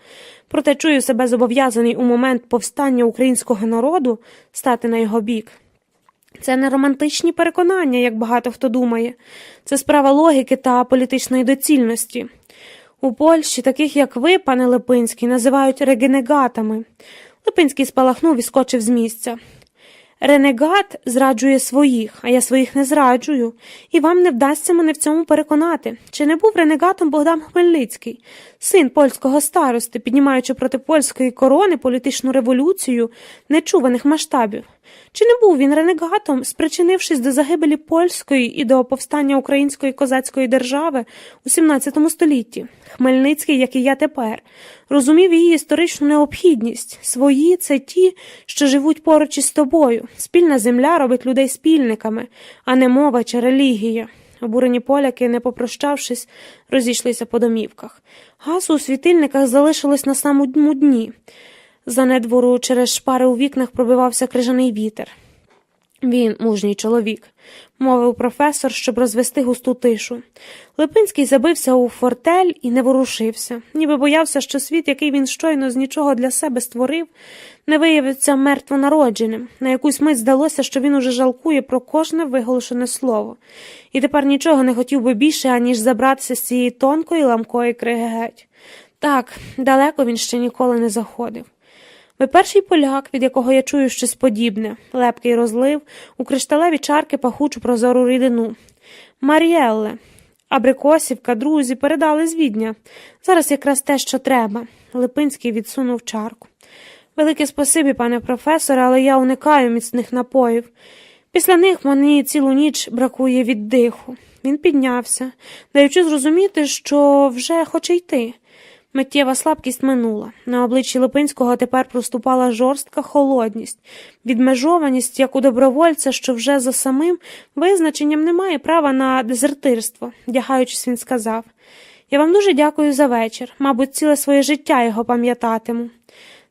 Проте чую себе зобов'язаний у момент повстання українського народу стати на його бік. Це не романтичні переконання, як багато хто думає. Це справа логіки та політичної доцільності. У Польщі таких, як ви, пане Липинський, називають регенегатами. Липинський спалахнув і скочив з місця. Ренегат зраджує своїх, а я своїх не зраджую, і вам не вдасться мене в цьому переконати. Чи не був ренегатом Богдан Хмельницький, син польського старости, піднімаючи проти польської корони політичну революцію нечуваних масштабів? Чи не був він ренегатом, спричинившись до загибелі польської і до повстання української козацької держави у 17 столітті? Хмельницький, як і я тепер, розумів її історичну необхідність. Свої – це ті, що живуть поруч із тобою. Спільна земля робить людей спільниками, а не мова чи релігія. Обурені поляки, не попрощавшись, розійшлися по домівках. Газу у світильниках залишилось на самому дні. За недвору через шпари у вікнах пробивався крижаний вітер. Він мужній чоловік, мовив професор, щоб розвести густу тишу. Липинський забився у фортель і не ворушився, ніби боявся, що світ, який він щойно з нічого для себе створив, не виявиться мертвонародженим. На якусь мить здалося, що він уже жалкує про кожне виголошене слово. І тепер нічого не хотів би більше, аніж забратися з цієї тонкої ламкої криги геть. Так, далеко він ще ніколи не заходив. Ви перший поляк, від якого я чую щось подібне. Лепкий розлив у кришталеві чарки пахучу прозору рідину. Маріелле, абрикосівка, друзі, передали з Відня. Зараз якраз те, що треба. Липинський відсунув чарку. Велике спасибі, пане професоре, але я уникаю міцних напоїв. Після них мені цілу ніч бракує віддиху. Він піднявся, даючи зрозуміти, що вже хоче йти. Миттєва слабкість минула. На обличчі Липинського тепер проступала жорстка холодність, відмежованість, як у добровольця, що вже за самим визначенням не має права на дезертирство. Вдягаючись, він сказав: «Я вам дуже дякую за вечір. Мабуть, ціле своє життя його пам'ятатиму.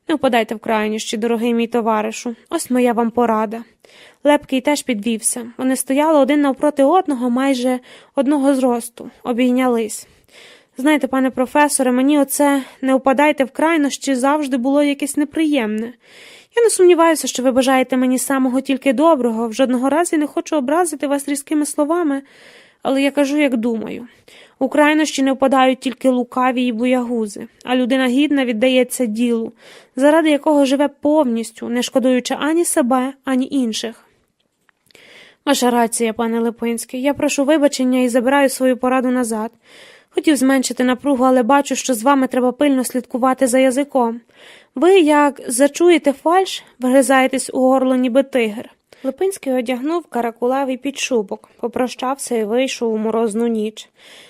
Не впадайте в крайнощі, дорогий мій товаришу. Ось моя вам порада». Лепкий теж підвівся. Вони стояли один навпроти одного, майже одного зросту. Обійнялись. Знаєте, пане професоре, мені оце «не впадайте в крайнощі» завжди було якесь неприємне. Я не сумніваюся, що ви бажаєте мені самого тільки доброго, в жодного разу не хочу образити вас різкими словами, але я кажу, як думаю. У крайнощі не впадають тільки лукаві і боягузи, а людина гідна віддається ділу, заради якого живе повністю, не шкодуючи ані себе, ані інших. Ваша рація, пане Липинський, я прошу вибачення і забираю свою пораду назад. Хотів зменшити напругу, але бачу, що з вами треба пильно слідкувати за язиком. Ви, як зачуєте фальш, вгризаєтесь у горло, ніби тигр. Липинський одягнув каракулевий підшубок, попрощався і вийшов у морозну ніч.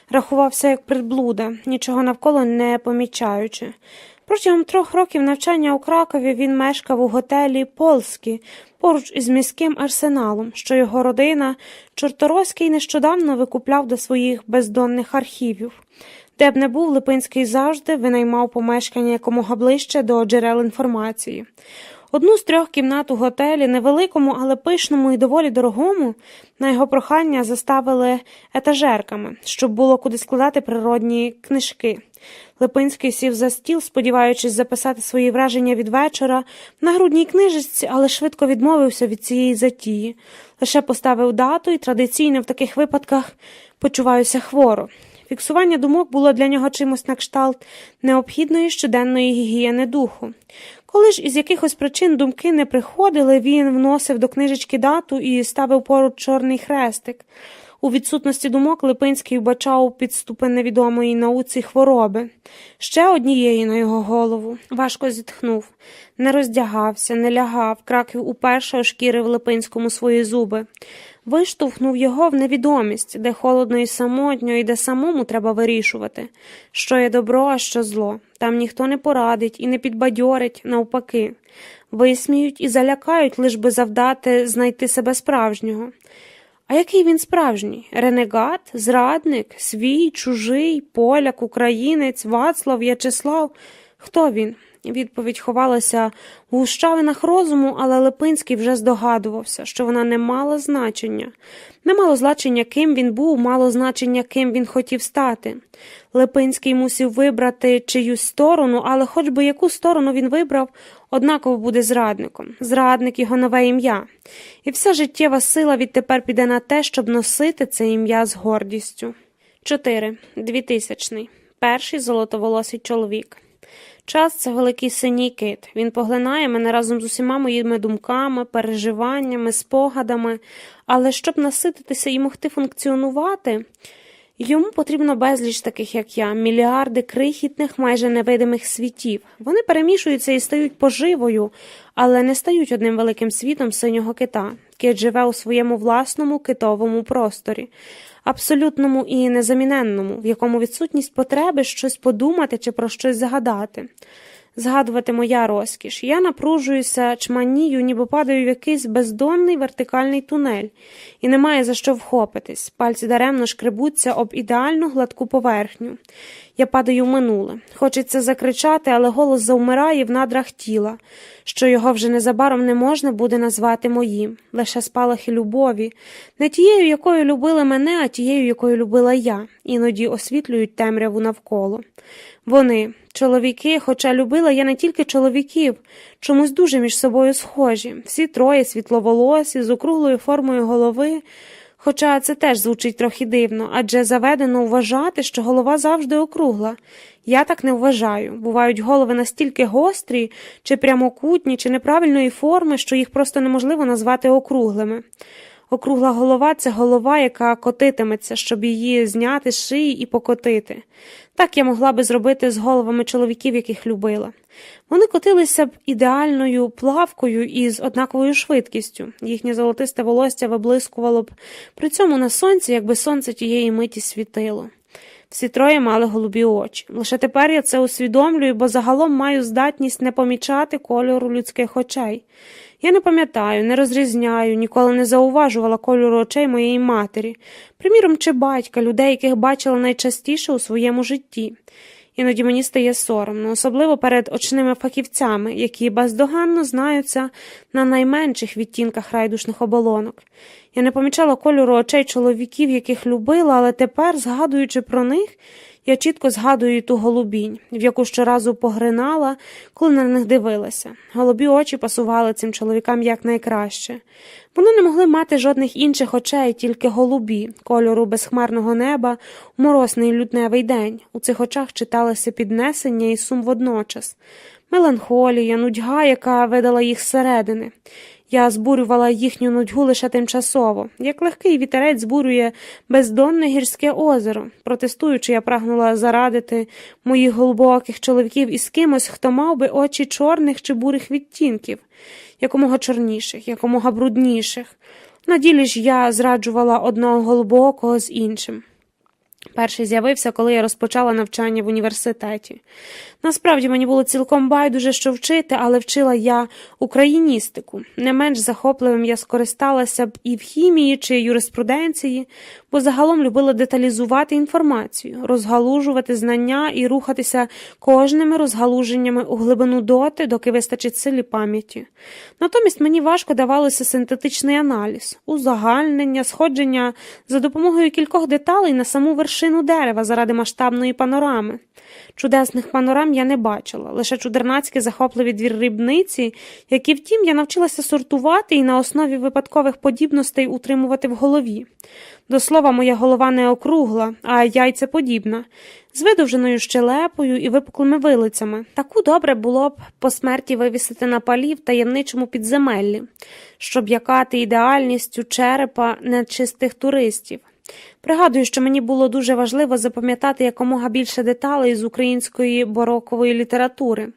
Рахувався як приблуда, нічого навколо не помічаючи. Протягом 3 років навчання у Кракові він мешкав у готелі «Полські», поруч із міським арсеналом, що його родина Чорторозький нещодавно викупляв до своїх бездонних архівів. Де б не був, Липинський завжди винаймав помешкання якомога ближче до джерел інформації. Одну з 3 кімнат у готелі, невеликому, але пишному і доволі дорогому, на його прохання заставили етажерками, щоб було куди складати природні книжки. Липинський сів за стіл, сподіваючись записати свої враження від вечора на грудній книжечці, але швидко відмовився від цієї затії. Лише поставив дату і традиційно в таких випадках «почуваюся хворо». Фіксування думок було для нього чимось на кшталт необхідної щоденної гігієни духу. Коли ж із якихось причин думки не приходили, він вносив до книжечки дату і ставив поруч чорний хрестик. У відсутності думок Липинський вбачав підступи невідомої науці хвороби. Ще однієї на його голову. Важко зітхнув. Не роздягався, не лягав. Краків уперше ошкірив Липинському свої зуби. Виштовхнув його в невідомість, де холодно і самотньо, і де самому треба вирішувати, що є добро, а що зло. Там ніхто не порадить і не підбадьорить, навпаки. Висміють і залякають, лиш би завдати знайти себе справжнього. А який він справжній? Ренегат? Зрадник? Свій? Чужий? Поляк? Українець? Вацлав? В'ячеслав? Хто він? Відповідь ховалася в гущавинах розуму, але Липинський вже здогадувався, що вона не мала значення. Не мало значення, ким він був, мало значення, ким він хотів стати. Липинський мусив вибрати чиюсь сторону, але хоч би яку сторону він вибрав, однаково буде зрадником. Зрадник – його нове ім'я. І вся життєва сила відтепер піде на те, щоб носити це ім'я з гордістю. 4. 2000. Перший золотоволосий чоловік. Час – це великий синій кит. Він поглинає мене разом з усіма моїми думками, переживаннями, спогадами. Але щоб насититися і могти функціонувати, йому потрібно безліч таких, як я, мільярди крихітних, майже невидимих світів. Вони перемішуються і стають поживою, але не стають одним великим світом синього кита. Кит живе у своєму власному китовому просторі, абсолютному і незаміненному, в якому відсутність потреби щось подумати чи про щось загадати. Згадувати моя розкіш. Я напружуюся, чманію, ніби падаю в якийсь бездонний вертикальний тунель. І немає за що вхопитись. Пальці даремно шкребуться об ідеальну гладку поверхню. Я падаю в минуле. Хочеться закричати, але голос завмирає в надрах тіла, що його вже незабаром не можна буде назвати моїм. Лише спалахи любові. Не тією, якою любили мене, а тією, якою любила я. Іноді освітлюють темряву навколо. Вони, чоловіки, хоча любила я не тільки чоловіків, чомусь дуже між собою схожі. Всі троє світловолосі, з округлою формою голови, хоча це теж звучить трохи дивно, адже заведено вважати, що голова завжди округла. Я так не вважаю. Бувають голови настільки гострі, чи прямокутні, чи неправильної форми, що їх просто неможливо назвати округлими. Округла голова – це голова, яка котитиметься, щоб її зняти з шиї і покотити. Так я могла би зробити з головами чоловіків, яких любила. Вони котилися б ідеальною плавкою і з однаковою швидкістю. Їхнє золотисте волосся виблискувало б при цьому на сонці, якби сонце тієї миті світило. Всі троє мали голубі очі. Лише тепер я це усвідомлюю, бо загалом маю здатність не помічати кольору людських очей. Я не пам'ятаю, не розрізняю, ніколи не зауважувала кольору очей моєї матері, приміром, чи батька, людей, яких бачила найчастіше у своєму житті. Іноді мені стає соромно, особливо перед очними фахівцями, які бездоганно знаються на найменших відтінках райдушних оболонок. Я не помічала кольору очей чоловіків, яких любила, але тепер, згадуючи про них, я чітко згадую ту голубінь, в яку щоразу погринала, коли на них дивилася. Голубі очі пасували цим чоловікам якнайкраще. Вони не могли мати жодних інших очей, тільки голубі, кольору безхмарного неба у морозний лютневий день. У цих очах читалося піднесення і сум водночас. Меланхолія, нудьга, яка видала їх зсередини. Я збурювала їхню нудьгу лише тимчасово, як легкий вітерець збурює бездонне гірське озеро. Протестуючи, я прагнула зарадити моїх глибоких чоловіків із кимось, хто мав би очі чорних чи бурих відтінків. якомога чорніших, якомога брудніших. На ділі ж я зраджувала одного голубоокого з іншим. Перший з'явився, коли я розпочала навчання в університеті. Насправді мені було цілком байдуже, що вчити, але вчила я україністику. Не менш захопливим я скористалася б і в хімії чи юриспруденції, бо загалом любила деталізувати інформацію, розгалужувати знання і рухатися кожними розгалуженнями у глибину доти, доки вистачить силі пам'яті. Натомість мені важко давалося синтетичний аналіз, узагальнення, сходження за допомогою кількох деталей на саму вершину дерева заради масштабної панорами. Чудесних панорам я не бачила, лише чудернацькі захопливі дрібниці, які, втім, я навчилася сортувати і на основі випадкових подібностей утримувати в голові. До слова, моя голова не округла, а яйцеподібна, з видовженою щелепою і випуклими вилицями. Таку добре було б по смерті вивісити на палі в таємничому підземеллі, щоб якати ідеальністю черепа нечистих туристів. Пригадую, що мені було дуже важливо запам'ятати якомога більше деталей з української барокової літератури.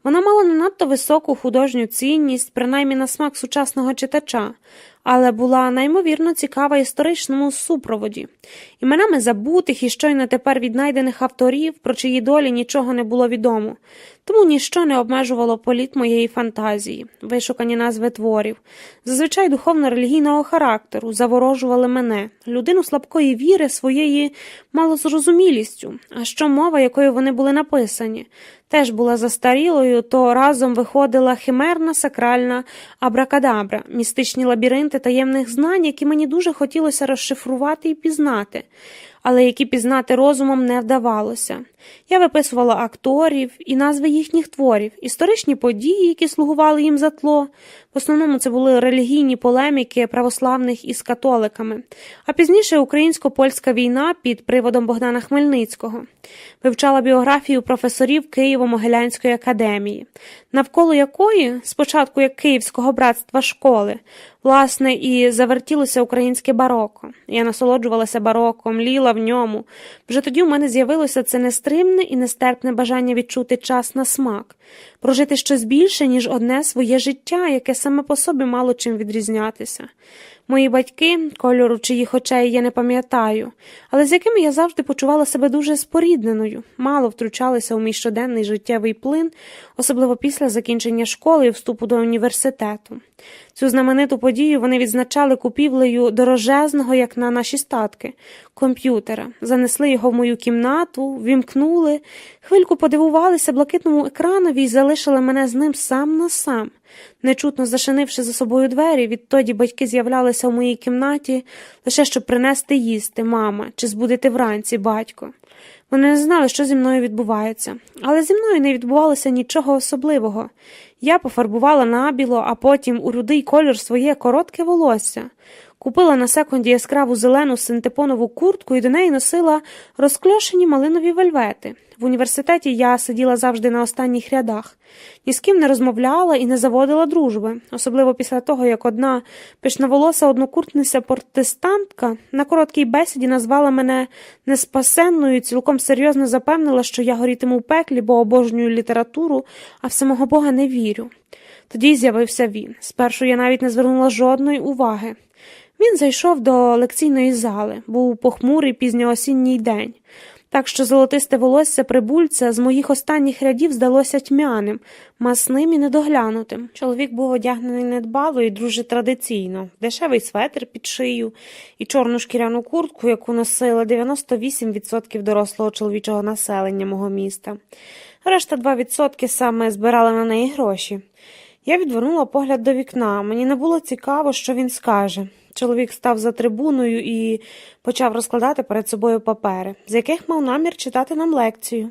Вона мала не надто високу художню цінність, принаймні на смак сучасного читача, але була неймовірно цікава історичному супроводі. Іменами забутих і щойно тепер віднайдених авторів, про чиї долі нічого не було відомо. Тому ніщо не обмежувало політ моєї фантазії, вишукані назви творів. Зазвичай духовно-релігійного характеру заворожували мене, людину слабкої віри своєю малозрозумілістю, а що мова, якою вони були написані, теж була застарілою, то разом виходила химерна сакральна абракадабра, містичні лабіринти таємних знань, які мені дуже хотілося розшифрувати і пізнати, але які пізнати розумом не вдавалося. Я виписувала акторів і назви їхніх творів, історичні події, які слугували їм за тло. В основному це були релігійні полеміки православних із католиками, а пізніше українсько-польська війна під приводом Богдана Хмельницького. Вивчала біографію професорів Києво-Могилянської академії, навколо якої, спочатку як Київського братства школи, власне, і завертілося українське бароко. Я насолоджувалася бароком, ліла в ньому. Вже тоді у мене з'явилося це нестримне і нестерпне бажання відчути час на смак, прожити щось більше, ніж одне своє життя, яке саме по собі мало чим відрізнятися. Мої батьки, кольору чиїх очей я не пам'ятаю, але з якими я завжди почувала себе дуже спорідненою, мало втручалися у мій щоденний життєвий плин, особливо після закінчення школи і вступу до університету. Цю знамениту подію вони відзначали купівлею дорожезного, як на наші статки, комп'ютера. Занесли його в мою кімнату, вімкнули, хвильку подивувалися блакитному екранові і залишили мене з ним сам на сам. Нечутно зачинивши за собою двері, відтоді батьки з'являлися в моїй кімнаті лише щоб принести їсти, мама, чи збудити вранці, батько. Вони не знали, що зі мною відбувається. Але зі мною не відбувалося нічого особливого. Я пофарбувала набіло, а потім у рудий колір своє коротке волосся. Купила на секунді яскраву зелену синтепонову куртку і до неї носила розкльошені малинові вельвети. В університеті я сиділа завжди на останніх рядах. Ні з ким не розмовляла і не заводила дружби. Особливо після того, як одна пишноволоса однокурсниця протестантка на короткій бесіді назвала мене неспасенною і цілком серйозно запевнила, що я горітиму в пеклі, бо обожнюю літературу, а в самого Бога не вірю. Тоді з'явився він. Спершу я навіть не звернула жодної уваги. Він зайшов до лекційної зали. Був похмурий пізньоосінній день. Так що золотисте волосся прибульця з моїх останніх рядів здалося тьмяним, масним і недоглянутим. Чоловік був одягнений недбало і дуже традиційно. Дешевий светр під шию і чорну шкіряну куртку, яку носили 98% дорослого чоловічого населення мого міста. Решта 2% саме збирали на неї гроші. Я відвернула погляд до вікна. Мені не було цікаво, що він скаже. Чоловік став за трибуною і почав розкладати перед собою папери, з яких мав намір читати нам лекцію.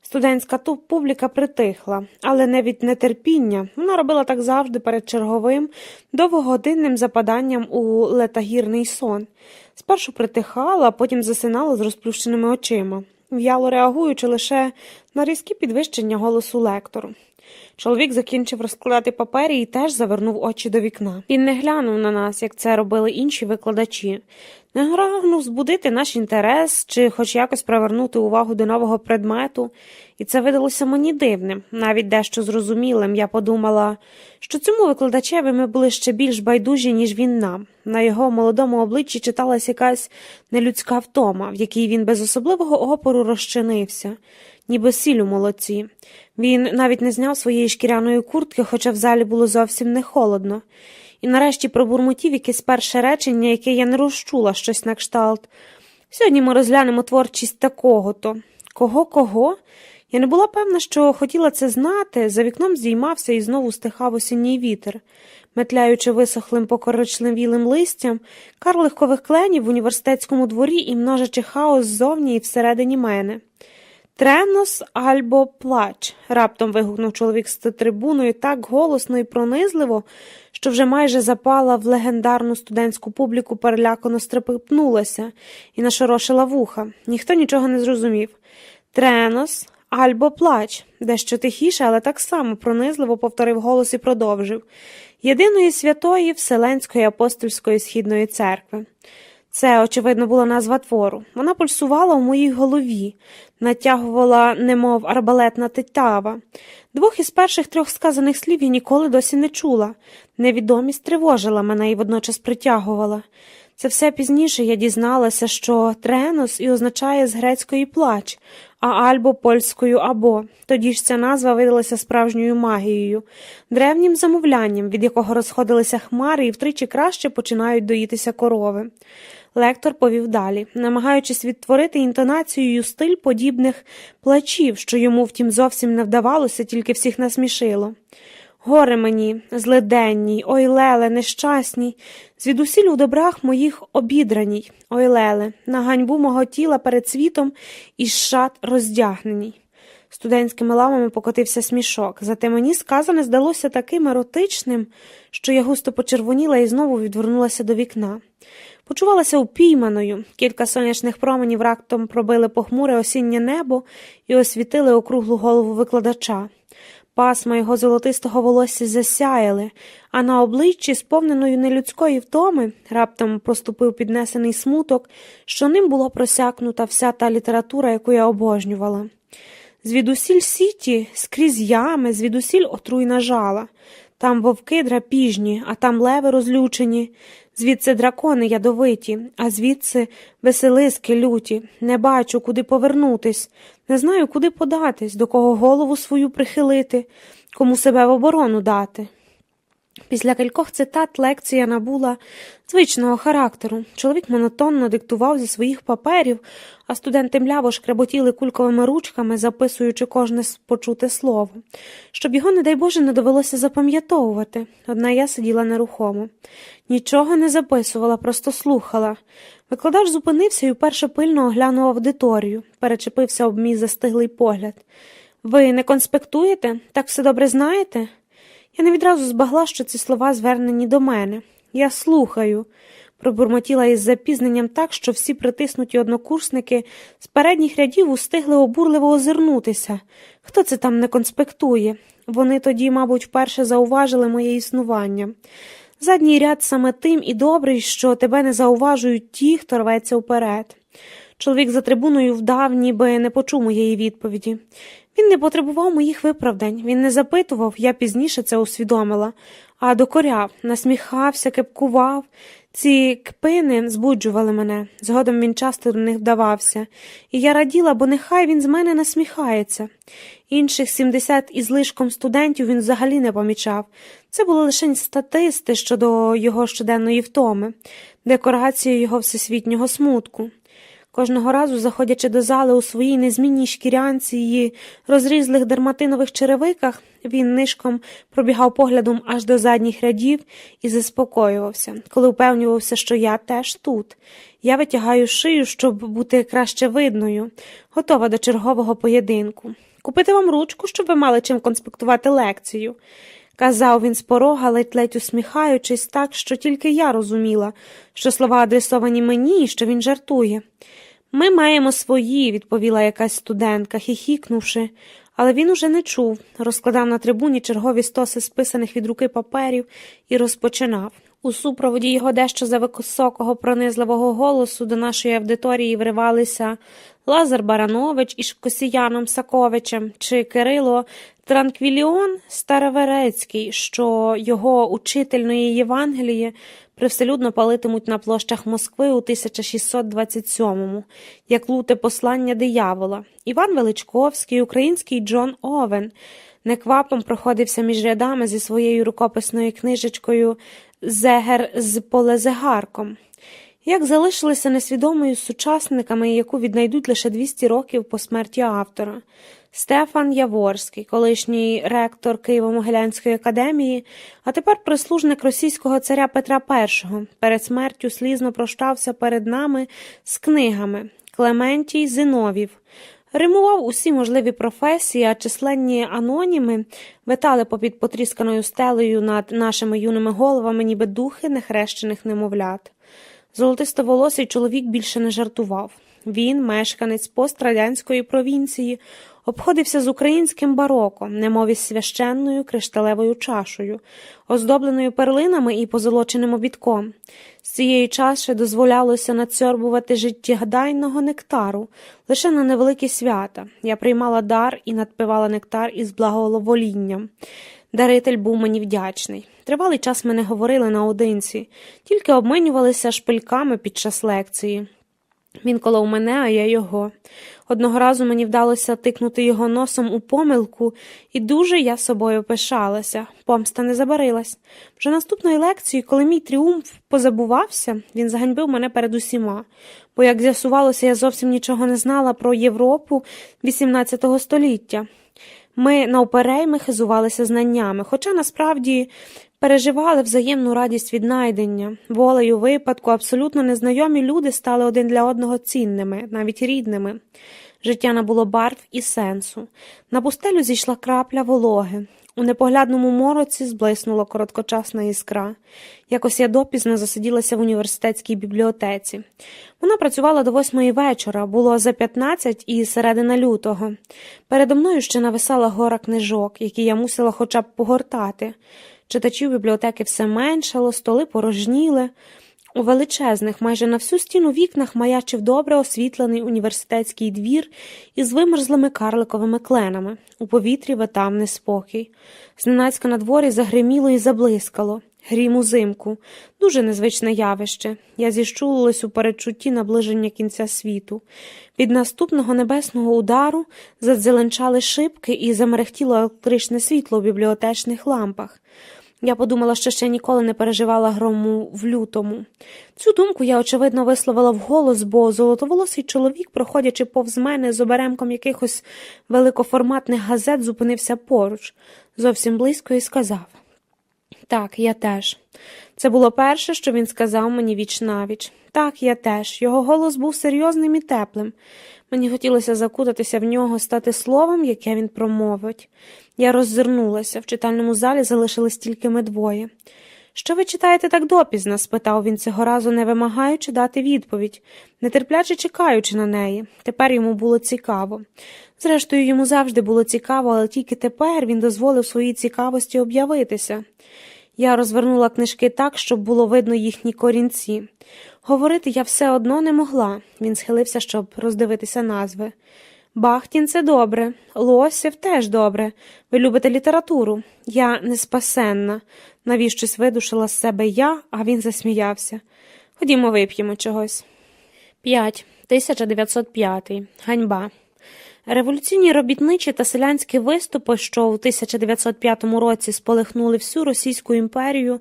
Студентська публіка притихла, але не від нетерпіння. Вона робила так завжди перед черговим, довгогодинним западанням у летагірний сон. Спершу притихала, а потім засинала з розплющеними очима, в'яло реагуючи лише на різкі підвищення голосу лектору. Чоловік закінчив розкладати папері і теж завернув очі до вікна. Він не глянув на нас, як це робили інші викладачі. Не прагнув збудити наш інтерес чи хоч якось привернути увагу до нового предмету, і це видалося мені дивним, навіть дещо зрозумілим. Я подумала, що цьому викладачеві ми були ще більш байдужі, ніж він нам. На його молодому обличчі читалась якась нелюдська втома, в якій він без особливого опору розчинився, ніби сіль у молоці. Він навіть не зняв своєї шкіряної куртки, хоча в залі було зовсім не холодно. І нарешті пробурмотів якесь перше речення, яке я не розчула, щось на кшталт. Сьогодні ми розглянемо творчість такого-то. Кого-кого? Я не була певна, що хотіла це знати. За вікном здіймався і знову стихав осінній вітер. Метляючи висохлим покоричневілим листям, карликових кленів в університетському дворі і множачи хаос ззовні і всередині мене. «Тренос альбо плач», – раптом вигукнув чоловік з трибуною так голосно і пронизливо, що вже майже запала в легендарну студентську публіку, перелякано стрепетнулася і нашорошила вуха. Ніхто нічого не зрозумів. «Тренос альбо плач», – дещо тихіше, але так само пронизливо повторив голос і продовжив. «Єдиної святої Вселенської апостольської східної церкви». Це, очевидно, була назва твору. Вона пульсувала у моїй голові, натягувала, немов арбалетна тетява. Двох із перших 3 сказаних слів я ніколи досі не чула. Невідомість тривожила мене і водночас притягувала. Це все пізніше я дізналася, що «тренос» і означає з грецької «плач», а «альбо» польською «або». Тоді ж ця назва видалася справжньою магією, древнім замовлянням, від якого розходилися хмари і втричі краще починають доїтися корови. Лектор повів далі, намагаючись відтворити інтонацією стиль подібних плачів, що йому, втім, зовсім не вдавалося, тільки всіх насмішило. Горе мені, злиденній, ой леле, нещасній, звідусіль у добрах моїх обідраній, ой леле, на ганьбу мого тіла перед світом і шат роздягненій. Студентськими лавами покотився смішок, зате мені сказане здалося таким еротичним, що я густо почервоніла і знову відвернулася до вікна. Почувалася упійманою. Кілька сонячних променів раптом пробили похмуре осіннє небо і освітили округлу голову викладача. Пасма його золотистого волосся засяяли, а на обличчі, сповненою нелюдської втоми, раптом проступив піднесений смуток, що ним була просякнута вся та література, яку я обожнювала. Звідусіль сіті, скрізь ями, звідусіль отруйна жала. Там вовки драпіжні, а там леви розлючені. Звідси дракони ядовиті, а звідси веселиски люті. Не бачу, куди повернутись, не знаю, куди податись, до кого голову свою прихилити, кому себе в оборону дати. Після кількох цитат лекція набула звичного характеру. Чоловік монотонно диктував зі своїх паперів, а студенти мляво шкреботіли кульковими ручками, записуючи кожне почуте слово. Щоб його, не дай Боже, не довелося запам'ятовувати. Одна я сиділа нерухомо. Нічого не записувала, просто слухала. Викладач зупинився і вперше пильно оглянув аудиторію, перечепився об мій застиглий погляд. «Ви не конспектуєте? Так все добре знаєте?» Я не відразу збагла, що ці слова звернені до мене. «Я слухаю», – пробурмотіла із запізненням так, що всі притиснуті однокурсники з передніх рядів устигли обурливо озирнутися. Хто це там не конспектує? Вони тоді, мабуть, вперше зауважили моє існування. Задній ряд саме тим і добрий, що тебе не зауважують ті, хто рветься вперед. Чоловік за трибуною вдав, ніби не почув моєї відповіді. Він не потребував моїх виправдань, він не запитував, я пізніше це усвідомила, а докоряв, насміхався, кепкував. Ці кпини збуджували мене, згодом він часто до них вдавався, і я раділа, бо нехай він з мене насміхається. Інших 70 із лишком студентів він взагалі не помічав. Це були лише статисти щодо його щоденної втоми, декорація його всесвітнього смутку. Кожного разу, заходячи до зали у своїй незмінній шкірянці і розрізлих дерматинових черевиках, він нишком пробігав поглядом аж до задніх рядів і заспокоювався, коли впевнювався, що я теж тут. Я витягаю шию, щоб бути краще видною, готова до чергового поєдинку. «Купити вам ручку, щоб ви мали чим конспектувати лекцію», – казав він з порога, ледь-ледь усміхаючись так, що тільки я розуміла, що слова адресовані мені і що він жартує. «Ми маємо свої», – відповіла якась студентка, хіхікнувши. Але він уже не чув, розкладав на трибуні чергові стоси списаних від руки паперів і розпочинав. У супроводі його дещо зависокого пронизливого голосу до нашої аудиторії вривалися Лазар Баранович із Косіяном Саковичем чи Кирило Транквіліон Староверецький, що його учительної Євангелії привселюдно палитимуть на площах Москви у 1627-му, як луте послання диявола. Іван Величковський, український Джон Овен, неквапом проходився між рядами зі своєю рукописною книжечкою «Зегер з полезегарком». Як залишилися несвідомою сучасниками, яку віднайдуть лише 200 років по смерті автора. Стефан Яворський, колишній ректор Києво-Могилянської академії, а тепер прислужник російського царя Петра І, перед смертю слізно прощався перед нами з книгами Клементій Зиновів. Римував усі можливі професії, а численні аноніми витали попід потрісканою стелею над нашими юними головами, ніби духи нехрещених немовлят. Золотистоволосий чоловік більше не жартував. Він, мешканець пострадянської провінції, обходився з українським бароком, немов із священною кришталевою чашею, оздобленою перлинами і позолоченим обідком. З цієї чаші дозволялося надсьорбувати життєдайного нектару лише на невеликі свята. Я приймала дар і надпивала нектар із благоволінням. Даритель був мені вдячний. Тривалий час ми не говорили наодинці, тільки обмінювалися шпильками під час лекції. Він колов мене, а я його. Одного разу мені вдалося тикнути його носом у помилку, і дуже я собою пишалася. Помста не забарилась. Вже наступної лекції, коли мій тріумф позабувався, він заганьбив мене перед усіма. Бо, як з'ясувалося, я зовсім нічого не знала про Європу XVIII століття. Ми навперейми хизувалися знаннями, хоча насправді переживали взаємну радість віднайдення. Волею випадку абсолютно незнайомі люди стали один для одного цінними, навіть рідними. Життя набуло барв і сенсу. На пустелю зійшла крапля вологи. У непоглядному мороці зблиснула короткочасна іскра. Якось я допізно засиділася в університетській бібліотеці. Вона працювала до 8-ї вечора, було за 15 і середина лютого. Передо мною ще нависала гора книжок, які я мусила хоча б погортати. Читачів бібліотеки все меншало, столи порожніли. У величезних, майже на всю стіну вікнах маячив добре освітлений університетський двір із вимерзлими карликовими кленами. У повітрі витав неспокій. Зненацька на дворі загриміло і заблискало. Грім узимку. Дуже незвичне явище. Я зіщулилась у передчутті наближення кінця світу. Від наступного небесного удару задзеленчали шибки і замерехтіло електричне світло у бібліотечних лампах. Я подумала, що ще ніколи не переживала грому в лютому. Цю думку я, очевидно, висловила вголос, бо золотоволосий чоловік, проходячи повз мене з оберемком якихось великоформатних газет, зупинився поруч, зовсім близько, і сказав: «Так, я теж». Це було перше, що він сказав мені віч-навіч. «Так, я теж». Його голос був серйозним і теплим. Мені хотілося закутатися в нього, стати словом, яке він промовить. Я роззирнулася. В читальному залі залишились тільки ми двоє. «Що ви читаєте так допізно?» – спитав він цього разу, не вимагаючи дати відповідь, нетерпляче чекаючи на неї. Тепер йому було цікаво. Зрештою, йому завжди було цікаво, але тільки тепер він дозволив своїй цікавості об'явитися. Я розвернула книжки так, щоб було видно їхні корінці. Говорити я все одно не могла. Він схилився, щоб роздивитися назви. «Бахтін – це добре. Лосєв – теж добре. Ви любите літературу. Я не спасенна». Навіщось видушила з себе я, а він засміявся. «Ходімо, вип'ємо чогось». 5. 1905. Ганьба. Революційні робітничі та селянські виступи, що у 1905 році сполихнули всю Російську імперію,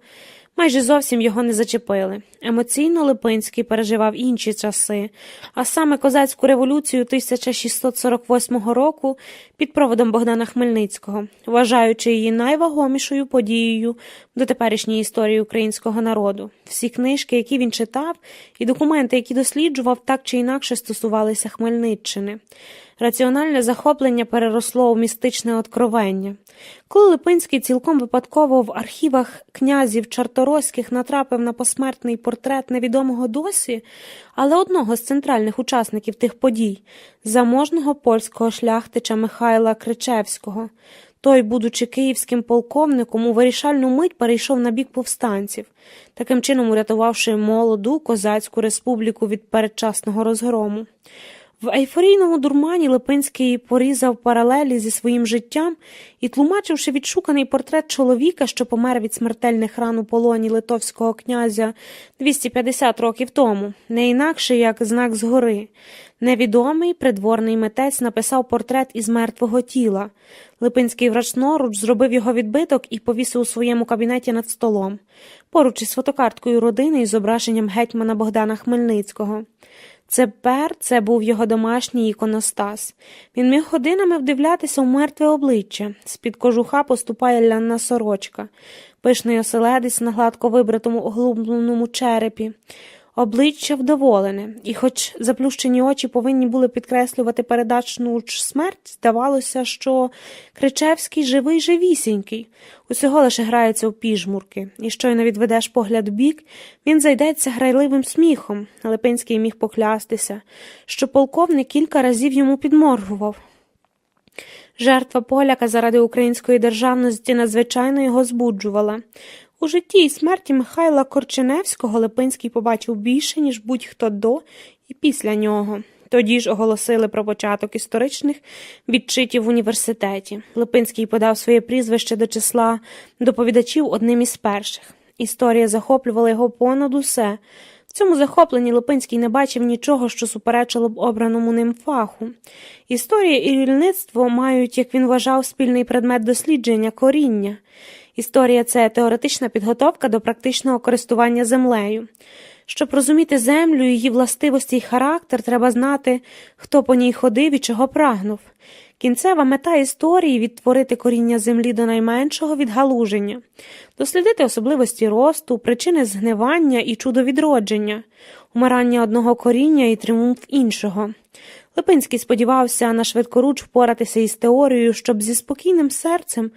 майже зовсім його не зачепили. Емоційно Липинський переживав інші часи, а саме козацьку революцію 1648 року під проводом Богдана Хмельницького, вважаючи її найвагомішою подією в дотеперішній історії українського народу. Всі книжки, які він читав, і документи, які досліджував, так чи інакше стосувалися Хмельниччини. Раціональне захоплення переросло у містичне откровення. Коли Липинський цілком випадково в архівах князів Чарторозьких натрапив на посмертний портрет невідомого досі, але одного з центральних учасників тих подій – заможного польського шляхтича Михайла Кричевського, той, будучи київським полковником, у вирішальну мить перейшов на бік повстанців, таким чином урятувавши молоду козацьку республіку від передчасного розгрому. В ейфорійному дурмані Липинський порізав паралелі зі своїм життям і, тлумачивши відшуканий портрет чоловіка, що помер від смертельних ран у полоні литовського князя 250 років тому, не інакше, як знак згори, невідомий придворний митець написав портрет із мертвого тіла. Липинський вручноруч зробив його відбиток і повісив у своєму кабінеті над столом, поруч із фотокарткою родини і зображенням гетьмана Богдана Хмельницького. Тепер це був його домашній іконостас. Він міг годинами вдивлятися у мертве обличчя. З-під кожуха поступає ляна сорочка, пишний оселедець на гладко вибритому оглубленому черепі. Обличчя вдоволене, і хоч заплющені очі повинні були підкреслювати передачну смерть, здавалося, що Кричевський живий-живісінький, усього лише грається у піжмурки, і щойно відведеш погляд бік, він зайдеться грайливим сміхом. Липинський міг поклястися, що полковник кілька разів йому підморгував. Жертва поляка заради української державності надзвичайно його збуджувала. У житті і смерті Михайла Корченевського Липинський побачив більше, ніж будь-хто до і після нього. Тоді ж оголосили про початок історичних відчитів в університеті. Липинський подав своє прізвище до числа доповідачів одним із перших. Історія захоплювала його понад усе. В цьому захопленні Липинський не бачив нічого, що суперечило б обраному ним фаху. Історія і рільництво мають, як він вважав, спільний предмет дослідження – коріння. Історія – це теоретична підготовка до практичного користування землею. Щоб розуміти землю, її властивості і характер, треба знати, хто по ній ходив і чого прагнув. Кінцева мета історії – відтворити коріння землі до найменшого відгалуження, дослідити особливості росту, причини згнивання і чудо відродження, умирання одного коріння і тріумф іншого. Липинський сподівався на швидкоруч впоратися із теорією, щоб зі спокійним серцем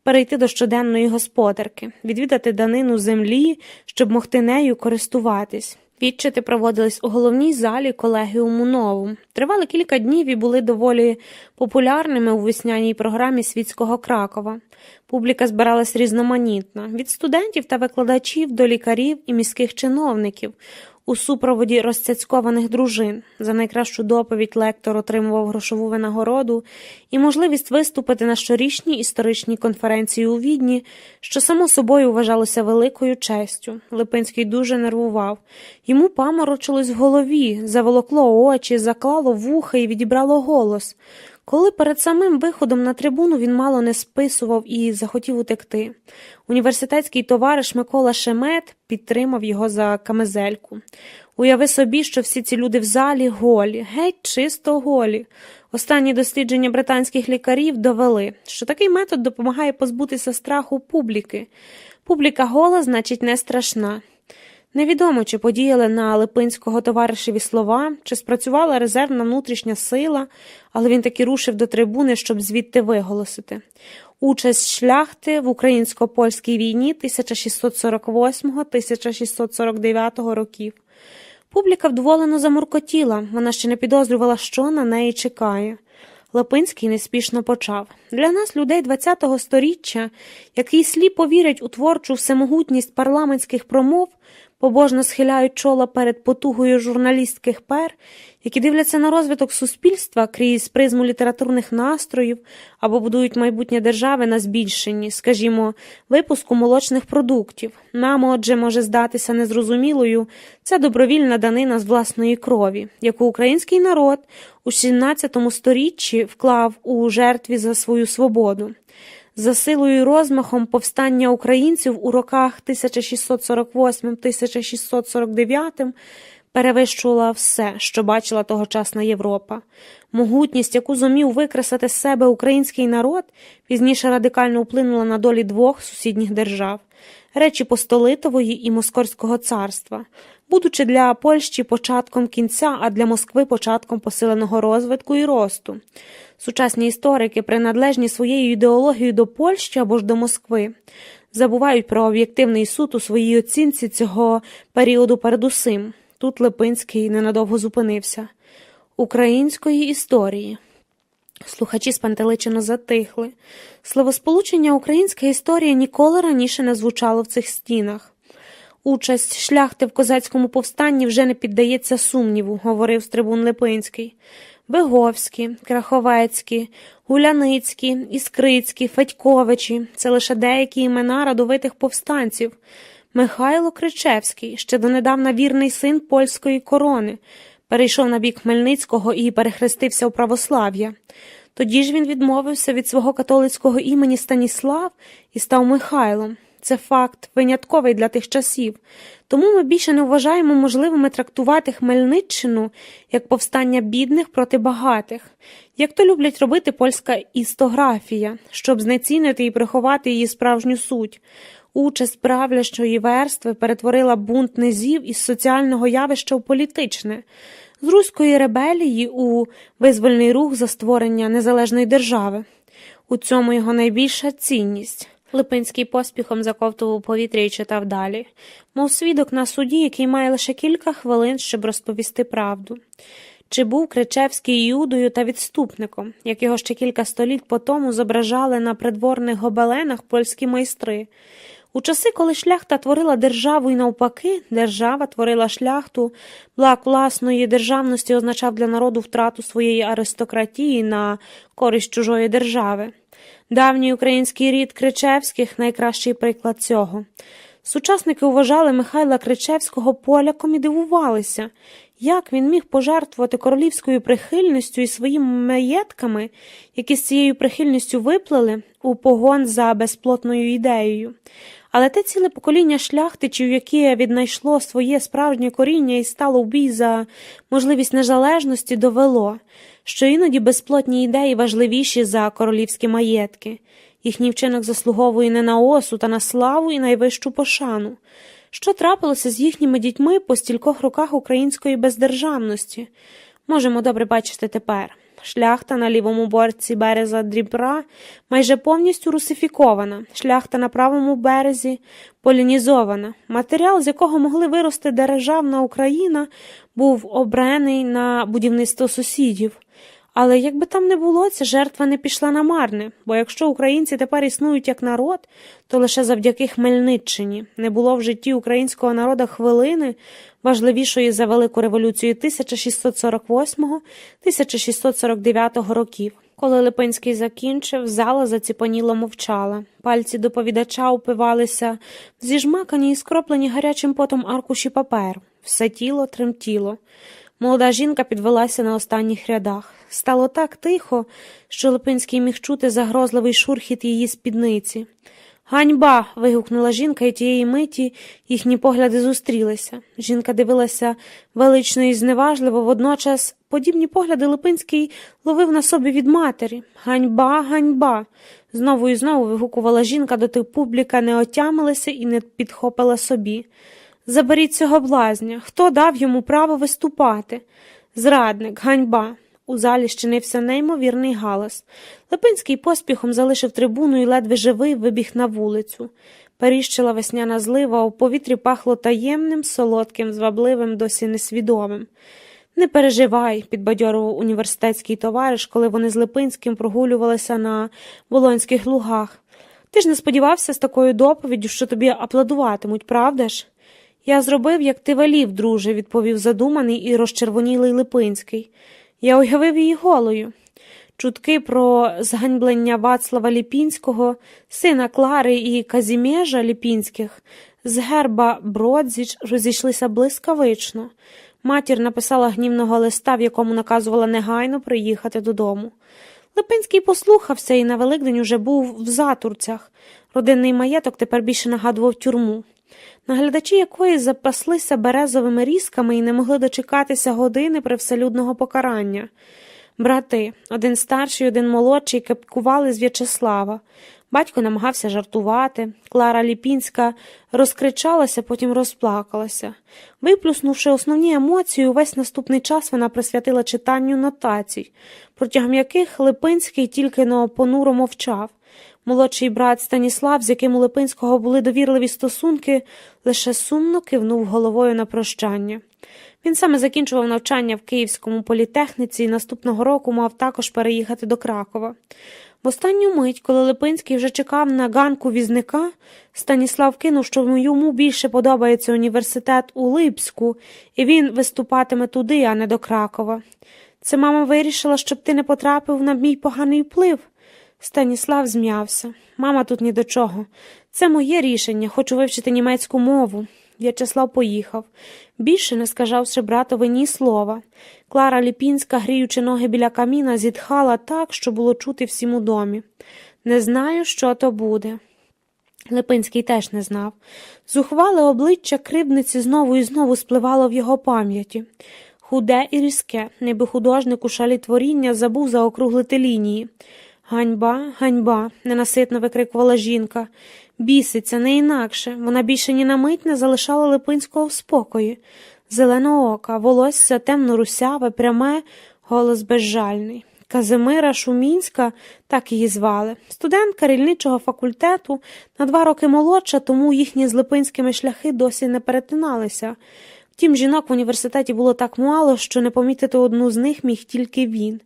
перейти до щоденної господарки, відвідати данину землі, щоб могти нею користуватись. Відчити проводились у головній залі колегіуму Новум. Тривали кілька днів і були доволі популярними у весняній програмі світського Кракова. Публіка збиралась різноманітна – від студентів та викладачів до лікарів і міських чиновників у супроводі розцяцькованих дружин. За найкращу доповідь лектор отримував грошову винагороду і можливість виступити на щорічній історичній конференції у Відні, що само собою вважалося великою честю. Липинський дуже нервував. Йому паморочилось в голові, заволокло очі, заклало вуха і відібрало голос. Коли перед самим виходом на трибуну він мало не списував і захотів утекти. Університетський товариш Микола Шемет підтримав його за камизельку. Уяви собі, що всі ці люди в залі голі, геть чисто голі. Останні дослідження британських лікарів довели, що такий метод допомагає позбутися страху публіки. Публіка гола, значить, не страшна. Невідомо, чи подіяли на Липинського товаришеві слова, чи спрацювала резервна внутрішня сила, але він таки рушив до трибуни, щоб звідти виголосити. Участь шляхти в українсько-польській війні 1648-1649 років. Публіка вдоволено замуркотіла, вона ще не підозрювала, що на неї чекає. Липинський неспішно почав. Для нас, людей ХХ століття, які сліпо вірять у творчу всемогутність парламентських промов, побожно схиляють чола перед потугою журналістських пер, які дивляться на розвиток суспільства крізь призму літературних настроїв або будують майбутнє держави на збільшенні, скажімо, випуску молочних продуктів. Нам, отже, може здатися незрозумілою ця добровільна данина з власної крові, яку український народ у XVII сторіччі вклав у жертві за свою свободу. За силою і розмахом повстання українців у роках 1648-1649 перевищувала все, що бачила тогочасна Європа. Могутність, яку зумів викреслити з себе український народ, пізніше радикально вплинула на долі двох сусідніх держав – Речі Посполитової і Московського царства. будучи для Польщі початком кінця, а для Москви початком посиленого розвитку і росту. Сучасні історики, приналежні своєю ідеологією до Польщі або ж до Москви, забувають про об'єктивний суд у своїй оцінці цього періоду передусім. Тут Липинський ненадовго зупинився. Української історії. Слухачі спантеличено затихли. Словосполучення «українська історія» ніколи раніше не звучало в цих стінах. Участь шляхти в козацькому повстанні вже не піддається сумніву, говорив з трибун Липинський. Виговські, Краховецькі, Гуляницькі, Іскрицькі, Федьковичі – це лише деякі імена родовитих повстанців. Михайло Кричевський, ще донедавна вірний син польської корони, перейшов на бік Хмельницького і перехрестився у православ'я. Тоді ж він відмовився від свого католицького імені Станіслав і став Михайлом. Це факт винятковий для тих часів. Тому ми більше не вважаємо можливими трактувати Хмельниччину як повстання бідних проти багатих, як то люблять робити польська істографія, щоб знецінити і приховати її справжню суть. Участь правлящої верстви перетворила бунт низів із соціального явища у політичне, з руської ребелії у визвольний рух за створення незалежної держави. У цьому його найбільша цінність. Липинський поспіхом заковтував повітря і читав далі, мов свідок на суді, який має лише кілька хвилин, щоб розповісти правду. Чи був Кричевський Іудою та відступником, як його ще кілька століть по тому зображали на придворних гобеленах польські майстри? У часи, коли шляхта творила державу і навпаки, держава творила шляхту, блак власної державності означав для народу втрату своєї аристократії на користь чужої держави. Давній український рід Кричевських – найкращий приклад цього. Сучасники вважали Михайла Кричевського поляком і дивувалися, як він міг пожертвувати королівською прихильністю і своїми маєтками, які з цією прихильністю виплили, у погон за безплотною ідеєю. Але те ціле покоління шляхтичів, яке віднайшло своє справжнє коріння і стало в бій за можливість незалежності, довело, що іноді безплотні ідеї важливіші за королівські маєтки. Їхній вчинок заслуговує не на осуд, а на славу і найвищу пошану. Що трапилося з їхніми дітьми по стількох роках української бездержавності? Можемо добре бачити тепер. Шляхта на лівому борці береза Дніпра майже повністю русифікована, шляхта на правому березі полінізована. Матеріал, з якого могли вирости державна Україна, був обраний на будівництво сусідів. Але якби там не було, ця жертва не пішла на марне, бо якщо українці тепер існують як народ, то лише завдяки Хмельниччині. Не було в житті українського народу хвилини, важливішої за Велику революцію 1648-1649 років. Коли Липинський закінчив, зала заціпаніло мовчала. Пальці доповідача упивалися в зіжмакані і скроплені гарячим потом аркуші паперу. Все тіло тремтіло. Молода жінка підвелася на останніх рядах. Стало так тихо, що Липинський міг чути загрозливий шурхіт її спідниці. «Ганьба!» – вигукнула жінка, і тієї миті їхні погляди зустрілися. Жінка дивилася велично і зневажливо, водночас подібні погляди Липинський ловив на собі від матері. «Ганьба! Ганьба!» – знову і знову вигукувала жінка, доти публіка не отямилася і не підхопила собі. «Заберіть цього блазня! Хто дав йому право виступати? Зрадник! Ганьба!» У залі щинився неймовірний галас. Липинський поспіхом залишив трибуну і ледве живий вибіг на вулицю. Періщила весняна злива, а у повітрі пахло таємним, солодким, звабливим, досі несвідомим. «Не переживай», – підбадьорував університетський товариш, коли вони з Липинським прогулювалися на Волонських лугах. «Ти ж не сподівався з такою доповіддю, що тобі аплодуватимуть, правда ж?» «Я зробив, як ти велів, друже», – відповів задуманий і розчервонілий Липинський. «Я уявив її голою». Чутки про зганьблення Вацлава Ліпінського, сина Клари і Казімежа Ліпінських, з герба Бродзіч розійшлися блискавично. Матір написала гнівного листа, в якому наказувала негайно приїхати додому. Липинський послухався і на Великдень уже був в Затурцях. Родинний маєток тепер більше нагадував тюрму, наглядачі якої запаслися березовими різками і не могли дочекатися години привселюдного покарання. Брати, один старший, один молодший, кепкували з В'ячеслава. Батько намагався жартувати. Клара Ліпінська розкричалася, потім розплакалася. Виплюснувши основні емоції, увесь наступний час вона присвятила читанню нотацій, протягом яких Липинський тільки понуро мовчав. Молодший брат Станіслав, з яким у Липинського були довірливі стосунки, лише сумно кивнув головою на прощання. Він саме закінчував навчання в Київському політехніці і наступного року мав також переїхати до Кракова. В останню мить, коли Липинський вже чекав на ганку візника, Станіслав кинув, що йому більше подобається університет у Липську, і він виступатиме туди, а не до Кракова. «Це мама вирішила, щоб ти не потрапив на мій поганий вплив?» Станіслав зм'явся. «Мама тут ні до чого. Це моє рішення, хочу вивчити німецьку мову». В'ячеслав поїхав, більше не сказавши братові ні слова. Клара Ліпінська, гріючи ноги біля каміна, зітхала так, що було чути всім у домі. «Не знаю, що то буде». Липинський теж не знав. Зухвале обличчя кривдниці знову і знову спливало в його пам'яті. Худе і різке, ніби художник у шалі творіння забув заокруглити лінії. «Ганьба, ганьба!» – ненаситно викрикувала жінка. Біситься, не інакше. Вона більше ні на мить не залишала Липинського в спокої. Зеленоока, волосся темно-русяве, пряме, голос безжальний. Казимира Шумінська, так її звали, студентка рільничого факультету, на 2 роки молодша, тому їхні з Липинськими шляхи досі не перетиналися. Втім, жінок в університеті було так мало, що не помітити одну з них міг тільки він.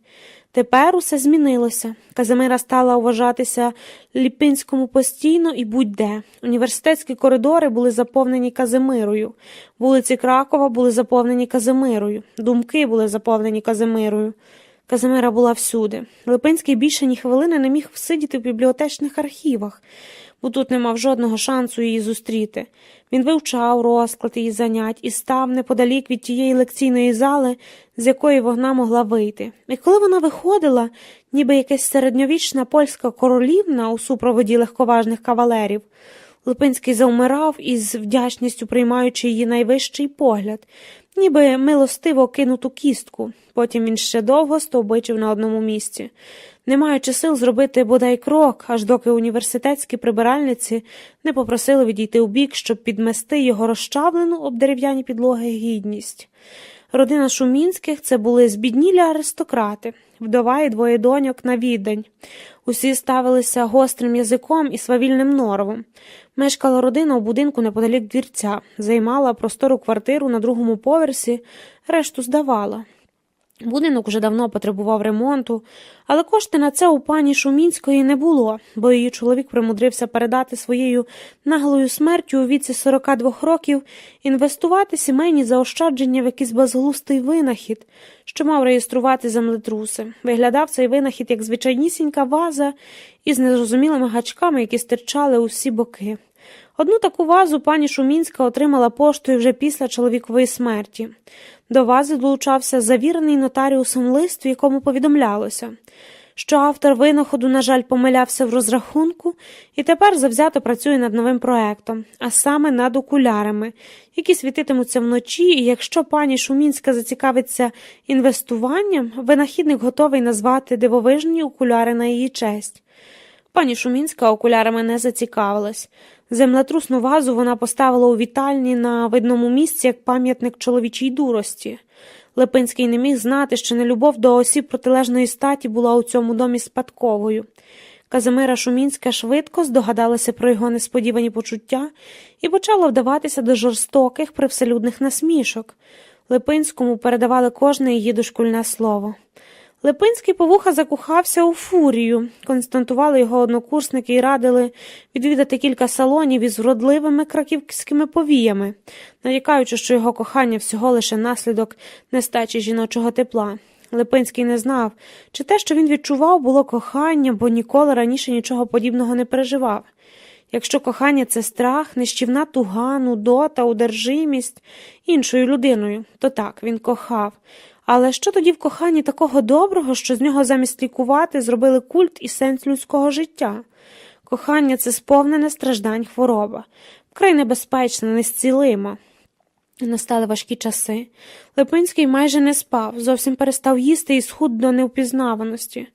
Тепер усе змінилося. Казимира стала вважатися Ліпинському постійно і будь-де. Університетські коридори були заповнені Казимирою. Вулиці Кракова були заповнені Казимирою. Думки були заповнені Казимирою. Казимира була всюди. Липинський більше ні хвилини не міг всидіти в бібліотечних архівах, бо тут не мав жодного шансу її зустріти. Він вивчав розклад її занять і став неподалік від тієї лекційної зали, з якої вона могла вийти. І коли вона виходила, ніби якась середньовічна польська королівна у супроводі легковажних кавалерів, Липинський завмирав із вдячністю приймаючи її найвищий погляд, ніби милостиво кинуту кістку. Потім він ще довго стовбичив на одному місці, не маючи сил зробити бодай крок, аж доки університетські прибиральниці не попросили відійти убік, щоб підмести його розчавлену об дерев'яні підлоги гідність. Родина Шумінських – це були збіднілі аристократи, вдова і 2 доньок на віддань. Усі ставилися гострим язиком і свавільним норовом. Мешкала родина у будинку неподалік двірця, займала простору квартиру на 2-му поверсі, решту здавала. Будинок уже давно потребував ремонту, але кошти на це у пані Шумінської не було, бо її чоловік примудрився передати своєю наглою смертю у віці 42 років інвестувати сімейні заощадження в якийсь безглустий винахід, що мав реєструвати землетруси. Виглядав цей винахід як звичайнісінька ваза із незрозумілими гачками, які стирчали у всі боки. Одну таку вазу пані Шумінська отримала поштою вже після чоловікової смерті. До вази долучався завірений нотаріусом лист, в якому повідомлялося, що автор винаходу, на жаль, помилявся в розрахунку і тепер завзято працює над новим проектом, а саме над окулярами, які світитимуться вночі, і якщо пані Шумінська зацікавиться інвестуванням, винахідник готовий назвати дивовижні окуляри на її честь. Пані Шумінська окулярами не зацікавилась. Землетрусну вазу вона поставила у вітальні на видному місці як пам'ятник чоловічій дурості. Липинський не міг знати, що нелюбов до осіб протилежної статі була у цьому домі спадковою. Казимира Шумінська швидко здогадалася про його несподівані почуття і почала вдаватися до жорстоких привселюдних насмішок. Липинському передавали кожне її дошкульне слово. Липинський по вуха закохався у фурію, констатували його однокурсники і радили відвідати кілька салонів із вродливими краківськими повіями, нарікаючи, що його кохання всього лише наслідок нестачі жіночого тепла. Липинський не знав, чи те, що він відчував, було кохання, бо ніколи раніше нічого подібного не переживав. Якщо кохання – це страх, нищівна туга, нудота, одержимість іншою людиною, то так, він кохав. Але що тоді в коханні такого доброго, що з нього замість лікувати зробили культ і сенс людського життя? Кохання – це сповнене страждань хвороба, вкрай небезпечна, незцілима. Настали важкі часи. Липинський майже не спав, зовсім перестав їсти і схуд до невпізнаваності.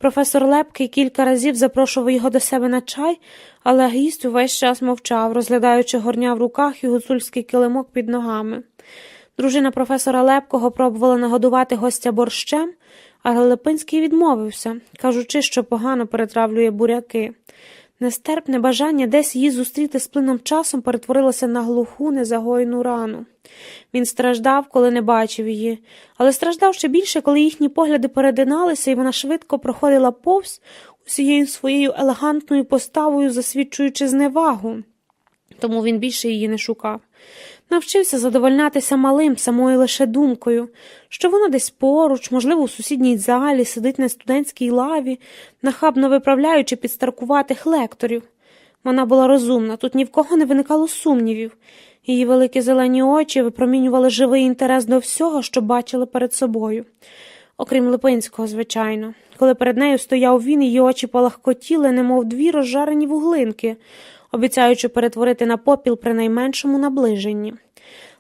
Професор Лепкий кілька разів запрошував його до себе на чай, але гість увесь час мовчав, розглядаючи горня в руках і гуцульський килимок під ногами. Дружина професора Лепкого пробувала нагодувати гостя борщем, але Липинський відмовився, кажучи, що погано перетравлює буряки. Нестерпне бажання десь її зустріти з плином часом перетворилося на глуху, незагоєну рану. Він страждав, коли не бачив її, але страждав ще більше, коли їхні погляди перетиналися, і вона швидко проходила повз, усією своєю елегантною поставою засвідчуючи зневагу. Тому він більше її не шукав. Навчився задовольнятися малим, самою лише думкою, що вона десь поруч, можливо, у сусідній залі, сидить на студентській лаві, нахабно виправляючи підстаркуватих лекторів. Вона була розумна, тут ні в кого не виникало сумнівів. Її великі зелені очі випромінювали живий інтерес до всього, що бачили перед собою. Окрім Липинського, звичайно. Коли перед нею стояв він, її очі палахкотіли, немов дві розжарені вуглинки, обіцяючи перетворити на попіл при найменшому наближенні.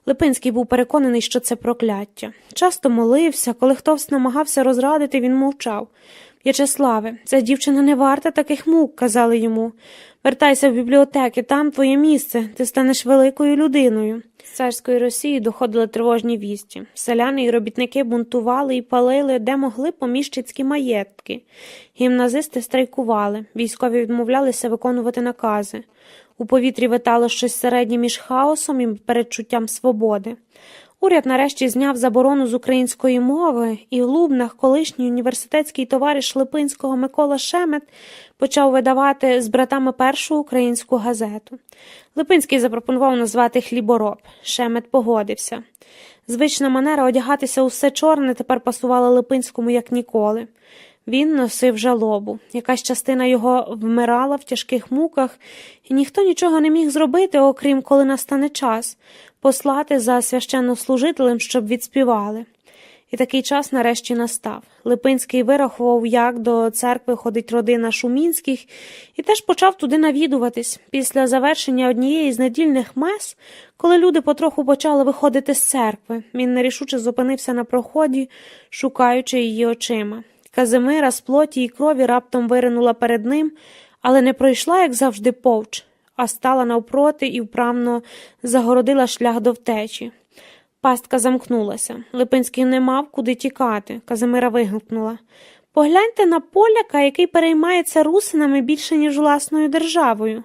Липинський був переконаний, що це прокляття. Часто молився, коли хтось намагався розрадити, він мовчав. «В'ячеславе, ця дівчина не варта таких мук», – казали йому. «Вертайся в бібліотеки, там твоє місце, ти станеш великою людиною». З царської Росії доходили тривожні вісті. Селяни і робітники бунтували і палили, де могли, поміщицькі маєтки. Гімназисти страйкували, військові відмовлялися виконувати накази. У повітрі витало щось середнє між хаосом і передчуттям свободи. Уряд нарешті зняв заборону з української мови, і в Лубнах колишній університетський товариш Липинського Микола Шемет почав видавати з братами першу українську газету. Липинський запропонував назвати «Хлібороб». Шемет погодився. Звична манера одягатися у все чорне тепер пасувала Липинському як ніколи. Він носив жалобу. Якась частина його вмирала в тяжких муках, і ніхто нічого не міг зробити, окрім коли настане час, послати за священнослужителем, щоб відспівали. І такий час нарешті настав. Липинський вирахував, як до церкви ходить родина Шумінських, і теж почав туди навідуватись. Після завершення однієї з недільних мес, коли люди потроху почали виходити з церкви, він нерішуче зупинився на проході, шукаючи її очима. Казимира з плоті і крові раптом виринула перед ним, але не пройшла, як завжди, повч, а стала навпроти і вправно загородила шлях до втечі. Пастка замкнулася. Липинський не мав куди тікати. Казимира вигукнула. «Погляньте на поляка, який переймається русинами більше, ніж власною державою».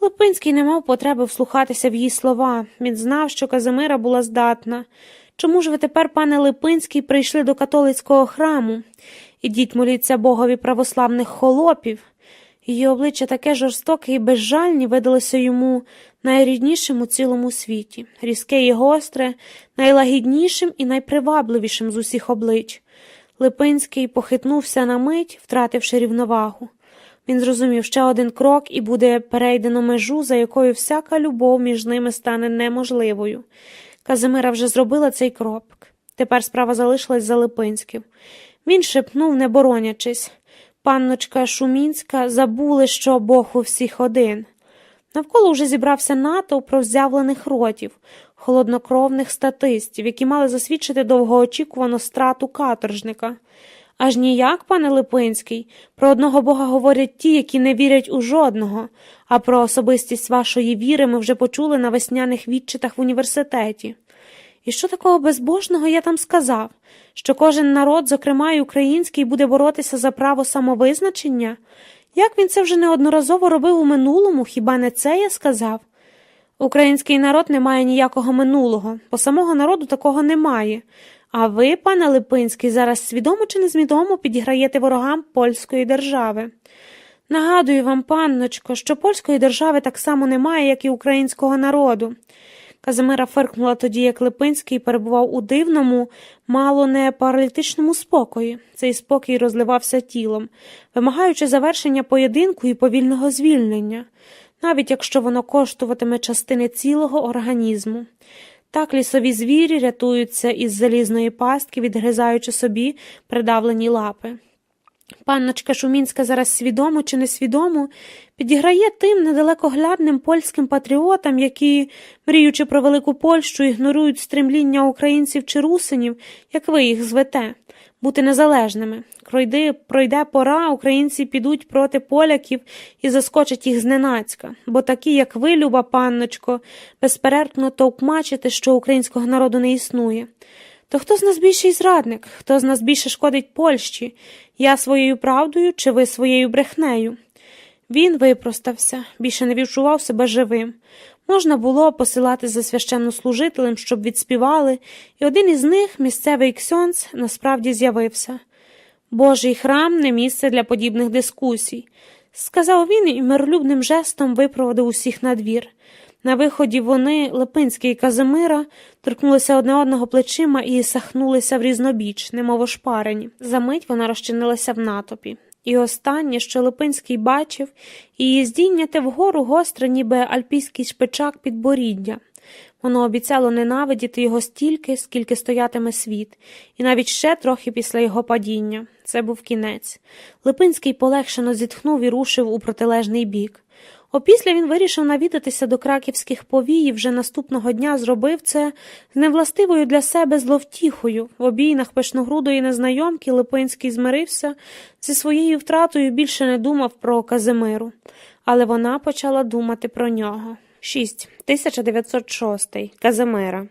Липинський не мав потреби вслухатися в її слова. Він знав, що Казимира була здатна. «Чому ж ви тепер, пане Липинський, прийшли до католицького храму? Ідіть моліться Богові православних холопів». Її обличчя таке жорстоке і безжальне видалося йому найріднішим у цілому світі, різке і гостре, найлагіднішим і найпривабливішим з усіх облич. Липинський похитнувся на мить, втративши рівновагу. Він зрозумів, ще один крок і буде перейдено межу, за якою всяка любов між ними стане неможливою. Казимира вже зробила цей крок. Тепер справа залишилась за Липинським. Він шепнув, не боронячись. Панночка Шумінська забули, що Бог у всіх один. Навколо вже зібрався натовп роззявлених ротів, холоднокровних статистів, які мали засвідчити довгоочікувану страту каторжника. Аж ніяк, пане Липинський, про одного Бога говорять ті, які не вірять у жодного, а про особистість вашої віри ми вже почули на весняних відчитах в університеті. І що такого безбожного я там сказав? Що кожен народ, зокрема і український, буде боротися за право самовизначення? Як він це вже неодноразово робив у минулому, хіба не це я сказав? Український народ не має ніякого минулого, бо самого народу такого немає. А ви, пане Липинський, зараз свідомо чи несвідомо підіграєте ворогам польської держави. Нагадую вам, панночко, що польської держави так само немає, як і українського народу. Казимира фиркнула тоді, як Липинський перебував у дивному, мало не паралітичному спокої. Цей спокій розливався тілом, вимагаючи завершення поєдинку і повільного звільнення, навіть якщо воно коштуватиме частини цілого організму. Так лісові звірі рятуються із залізної пастки, відгризаючи собі придавлені лапи. Панночка Шумінська зараз свідомо чи несвідомо підіграє тим недалекоглядним польським патріотам, які, мріючи про велику Польщу, ігнорують стремління українців чи русинів, як ви їх звете. бути незалежними. Пройде пора, українці підуть проти поляків і заскочать їх зненацька, бо такі, як ви, люба панночко, безперервно товкмачите, що українського народу не існує. То хто з нас більший зрадник? Хто з нас більше шкодить Польщі? Я своєю правдою чи ви своєю брехнею? Він випростався, більше не відчував себе живим. Можна було посилати за священнослужителем, щоб відспівали, і один із них, місцевий ксьондз, насправді з'явився. «Божий храм – не місце для подібних дискусій», – сказав він і миролюбним жестом випроводив усіх на двір. На виході вони, Липинський і Казимира, торкнулися одне одного плечима і сахнулися в різнобіч, немов ошпарені. Замить вона розчинилася в натовпі. І останнє, що Липинський бачив, її здійняте вгору гостре, ніби альпійський шпичак підборіддя. Воно обіцяло ненавидіти його стільки, скільки стоятиме світ, і навіть ще трохи після його падіння. Це був кінець. Липинський полегшено зітхнув і рушив у протилежний бік. Опісля він вирішив навідатися до краківських повій і вже наступного дня зробив це з невластивою для себе зловтіхою. В обійнах пишногрудої незнайомки Липинський змирився зі своєю втратою і більше не думав про Казимиру. Але вона почала думати про нього. 6. 1906. Казимира.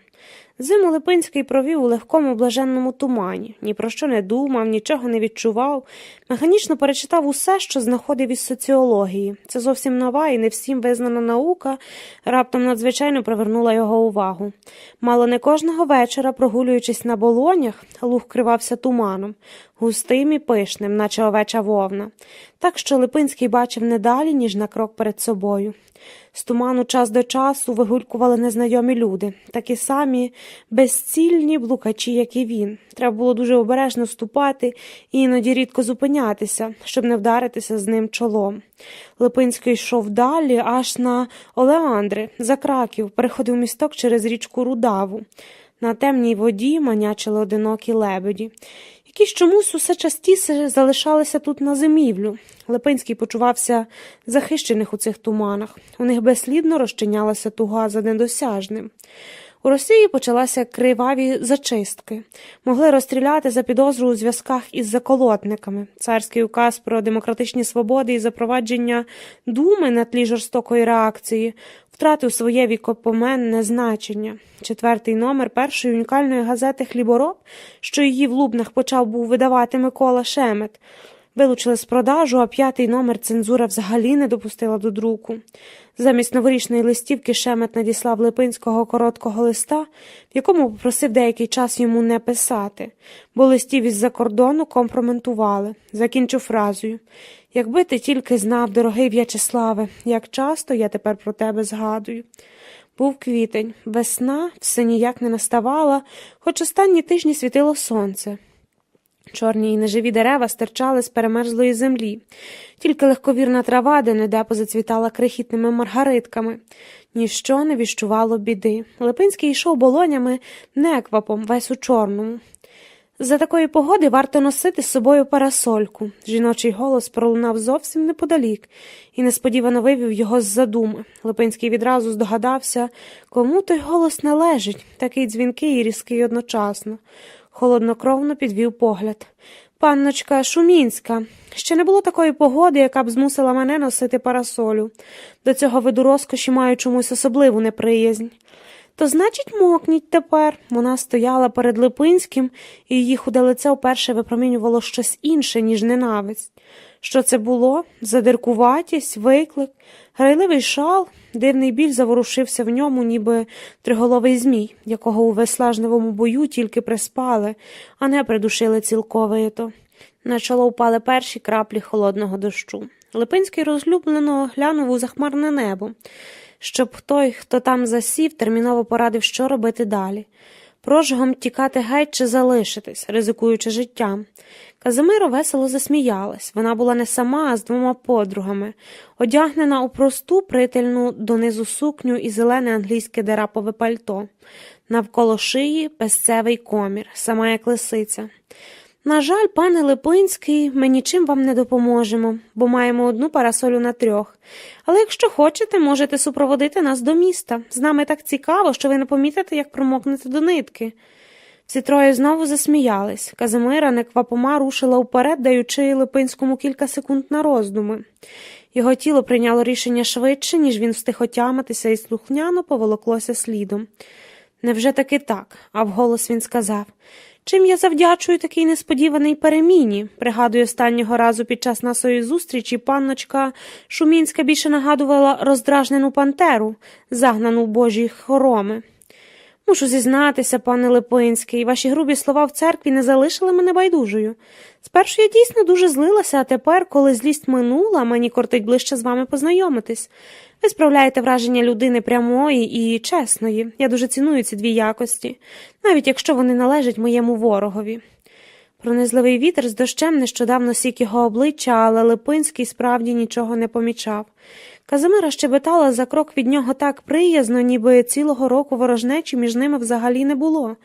Зиму Липинський провів у легкому блаженному тумані. Ні про що не думав, нічого не відчував. Механічно перечитав усе, що знаходив із соціології. Це зовсім нова і не всім визнана наука, раптом надзвичайно привернула його увагу. Мало не кожного вечора, прогулюючись на болонях, луг кривався туманом, густим і пишним, наче овеча вовна. Так що Липинський бачив не далі, ніж на крок перед собою. З туману час до часу вигулькували незнайомі люди, такі самі безцільні блукачі, як і він. Треба було дуже обережно ступати і іноді рідко зупинятися, щоб не вдаритися з ним чолом. Липинський йшов далі, аж на Олеандри, за Краків, переходив місток через річку Рудаву. На темній воді манячили одинокі лебеді, які чомусь усе частіше залишалися тут на зимівлю. Липинський почувався захищених у цих туманах. У них безслідно розчинялася туга за недосяжним. У Росії почалися криваві зачистки. Могли розстріляти за підозру у зв'язках із заколотниками. Царський указ про демократичні свободи і запровадження думи на тлі жорстокої реакції втратив своє вікопоменне значення. 4-й номер першої унікальної газети «Хлібороб», що її в Лубнах почав був видавати Микола Шемет, вилучили з продажу, а 5-й номер цензура взагалі не допустила до друку. Замість новорічної листівки Шемет надіслав Липинського короткого листа, в якому попросив деякий час йому не писати, бо листів із-за кордону компрометували. Закінчив фразою: «Якби ти тільки знав, дорогий В'ячеславе, як часто я тепер про тебе згадую». Був квітень, весна все ніяк не наставала, хоч останні тижні світило сонце. Чорні й неживі дерева стирчали з перемерзлої землі. Тільки легковірна трава де-не-де позацвітала крихітними маргаритками. Ніщо не віщувало біди. Липинський йшов болонями неквапом, весь у чорному. За такої погоди варто носити з собою парасольку. Жіночий голос пролунав зовсім неподалік і несподівано вивів його з задуми. Липинський відразу здогадався, кому той голос належить, такий дзвінкий і різкий одночасно. Холоднокровно підвів погляд. «Панночка Шумінська. Ще не було такої погоди, яка б змусила мене носити парасолю. До цього виду розкоші маю чомусь особливу неприязнь». «То значить, мокніть тепер». Вона стояла перед Липинським, і її худе лице вперше випромінювало щось інше, ніж ненависть. Що це було? Задиркуватість, виклик, грайливий шал? Дивний біль заворушився в ньому, ніби триголовий змій, якого у виснажливому бою тільки приспали, а не придушили цілковито. На чоло впали перші краплі холодного дощу. Липинський розлюблено глянув у захмарне небо, щоб той, хто там засів, терміново порадив, що робити далі. Прожигом тікати геть чи залишитись, ризикуючи життям. Казимира весело засміялась. Вона була не сама, а з 2 подругами, одягнена у просту, прительну донизу сукню і зелене англійське дерапове пальто. Навколо шиї песцевий комір, сама як лисиця. «На жаль, пане Липинський, ми нічим вам не допоможемо, бо маємо 1 парасолю на 3. Але якщо хочете, можете супроводити нас до міста. З нами так цікаво, що ви не помітите, як промокнете до нитки». Всі троє знову засміялись. Казимира неквапома рушила вперед, даючи Липинському кілька секунд на роздуми. Його тіло прийняло рішення швидше, ніж він встиг отямитися, і слухняно поволоклося слідом. Невже таки так? А вголос він сказав: «Чим я завдячую такій несподіваній переміні?» Пригадую, останнього разу під час нашої зустрічі панночка Шумінська більше нагадувала роздражнену пантеру, загнану в божі хороми. Мушу зізнатися, пане Липинський, ваші грубі слова в церкві не залишили мене байдужою. Спершу я дійсно дуже злилася, а тепер, коли злість минула, мені кортить ближче з вами познайомитись. Ви справляєте враження людини прямої і чесної. Я дуже ціную ці дві якості, навіть якщо вони належать моєму ворогові». Пронизливий вітер з дощем нещодавно сік його обличчя, але Липинський справді нічого не помічав. Казимира щебетала за крок від нього так приязно, ніби цілого року ворожнечі між ними взагалі не було.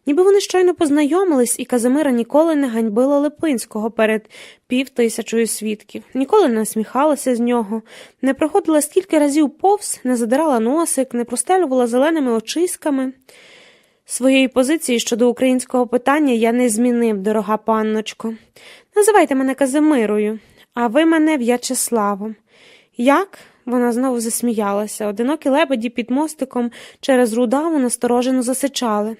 Ніби вони щойно познайомились, і Казимира ніколи не ганьбила Липинського перед 5000 свідків, ніколи не насміхалася з нього, не проходила стільки разів повз, не задирала носик, не простелювала зеленими очиськами. Своєї позиції щодо українського питання я не змінив, дорога панночко. Називайте мене Казимирою, а ви мене В'ячеславом. Як? Вона знову засміялася. Одинокі лебеді під мостиком через Рудаву насторожено засичали.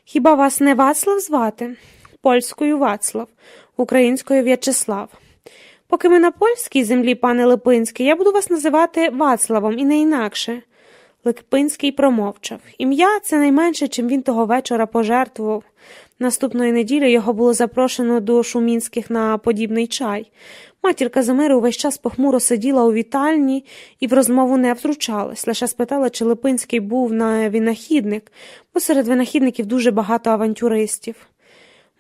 Хіба вас не Вацлав звати? Польською Вацлав, українською В'ячеслав. Поки ми на польській землі, пане Липинський, я буду вас називати Вацлавом і не інакше. Липинський промовчав. Ім'я – це найменше, чим він того вечора пожертвував. Наступної неділі його було запрошено до Шумінських на подібний чай. Матір Казимири увесь час похмуро сиділа у вітальні і в розмову не втручалась, лише спитала, чи Липинський був на винахідник, бо серед винахідників дуже багато авантюристів.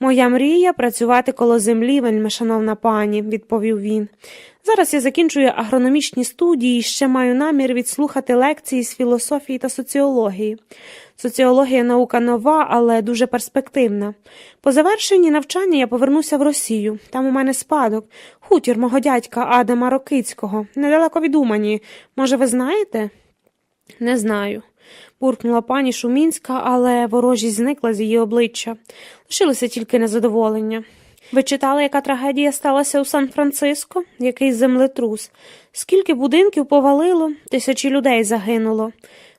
«Моя мрія – працювати коло землі, вельмишановна пані», – відповів він. «Зараз я закінчую агрономічні студії і ще маю намір відслухати лекції з філософії та соціології. Соціологія – наука нова, але дуже перспективна. По завершенні навчання я повернуся в Росію. Там у мене спадок, хутір мого дядька Адама Рокицького, недалеко від Умані. Може, ви знаєте?» «Не знаю», – буркнула пані Шумінська, але ворожість зникла з її обличчя. Лишилося тільки незадоволення. «Ви читали, яка трагедія сталася у Сан-Франциско? Який землетрус? Скільки будинків повалило? 1000 людей загинуло.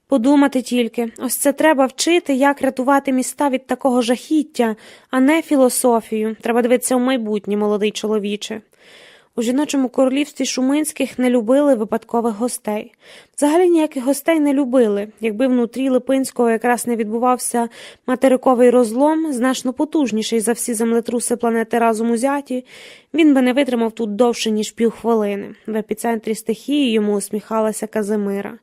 Подумати тільки, ось це треба вчити, як рятувати міста від такого жахіття, а не філософію. Треба дивитися в майбутнє, молодий чоловіче». У жіночому королівстві Шуминських не любили випадкових гостей. Взагалі ніяких гостей не любили. Якби внутрі Липинського якраз не відбувався материковий розлом, значно потужніший за всі землетруси планети разом узяті, він би не витримав тут довше, ніж півхвилини. В епіцентрі стихії йому усміхалася Казимира.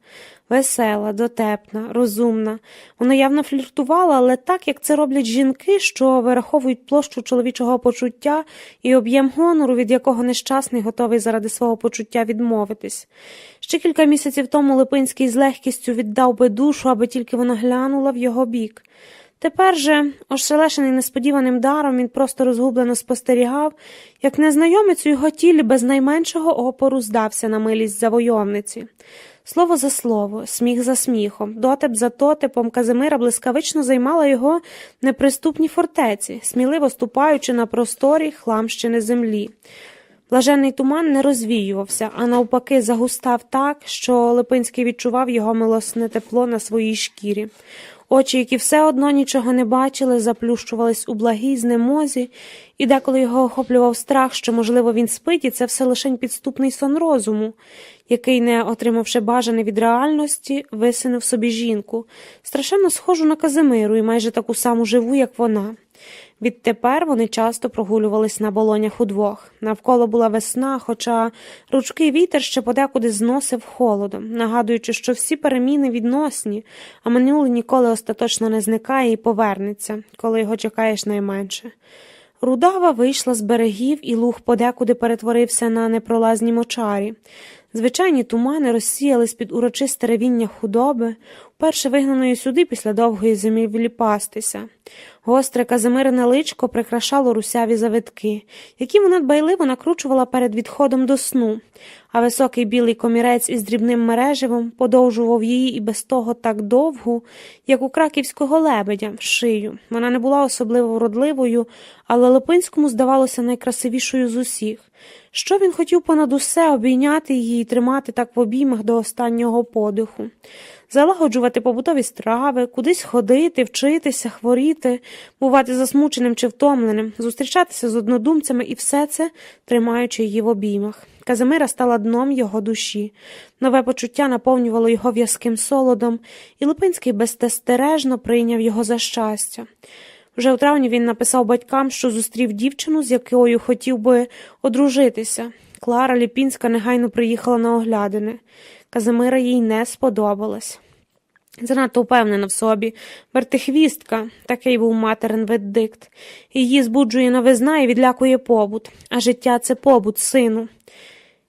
Весела, дотепна, розумна. Вона явно фліртувала, але так, як це роблять жінки, що вираховують площу чоловічого почуття і об'єм гонору, від якого нещасний готовий заради свого почуття відмовитись. Ще кілька місяців тому Липинський з легкістю віддав би душу, аби тільки вона глянула в його бік. Тепер же, ошелешений несподіваним даром, він просто розгублено спостерігав, як незнайомець у його тілі без найменшого опору здався на милість завойовниці. Слово за слово, сміх за сміхом, дотип за дотипом Казимира блискавично займала його неприступні фортеці, сміливо ступаючи на просторі хламщини землі. Блаженний туман не розвіювався, а навпаки загустав так, що Липинський відчував його милосне тепло на своїй шкірі. Очі, які все одно нічого не бачили, заплющувались у благій знемозі, і деколи його охоплював страх, що, можливо, він спить, і це все лишень підступний сон розуму, який, не отримавши бажане від реальності, висинув собі жінку, страшенно схожу на Казимиру і майже таку саму живу, як вона. Відтепер вони часто прогулювались на болонях удвох. Навколо була весна, хоча ручкий вітер ще подекуди зносив холодом, нагадуючи, що всі переміни відносні, а минуле ніколи остаточно не зникає і повернеться, коли його чекаєш найменше. Рудава вийшла з берегів, і луг подекуди перетворився на непролазні мочарі. Звичайні тумани розсіялись під урочисте ревіння худоби, вперше вигнаної сюди після довгої зимівлі пастися. Гостре Казимирине личко прикрашало русяві завитки, які вона дбайливо накручувала перед відходом до сну, а високий білий комірець із дрібним мереживом подовжував її і без того так довгу, як у краківського лебедя, шию. Вона не була особливо вродливою, але Липинському здавалося найкрасивішою з усіх. Що він хотів понад усе обійняти її і тримати так в обіймах до останнього подиху. Залагоджувати побутові страви, кудись ходити, вчитися, хворіти, бувати засмученим чи втомленим, зустрічатися з однодумцями і все це, тримаючи її в обіймах. Казимира стала дном його душі. Нове почуття наповнювало його в'язким солодом, і Липинський беззастережно прийняв його за щастя. Вже у травні він написав батькам, що зустрів дівчину, з якою хотів би одружитися. Клара Ліпінська негайно приїхала на оглядини. Казимира їй не сподобалась. Занадто впевнена в собі, вертихвістка, такий був материн вердикт. Її збуджує новизна і відлякує побут, а життя – це побут, сину.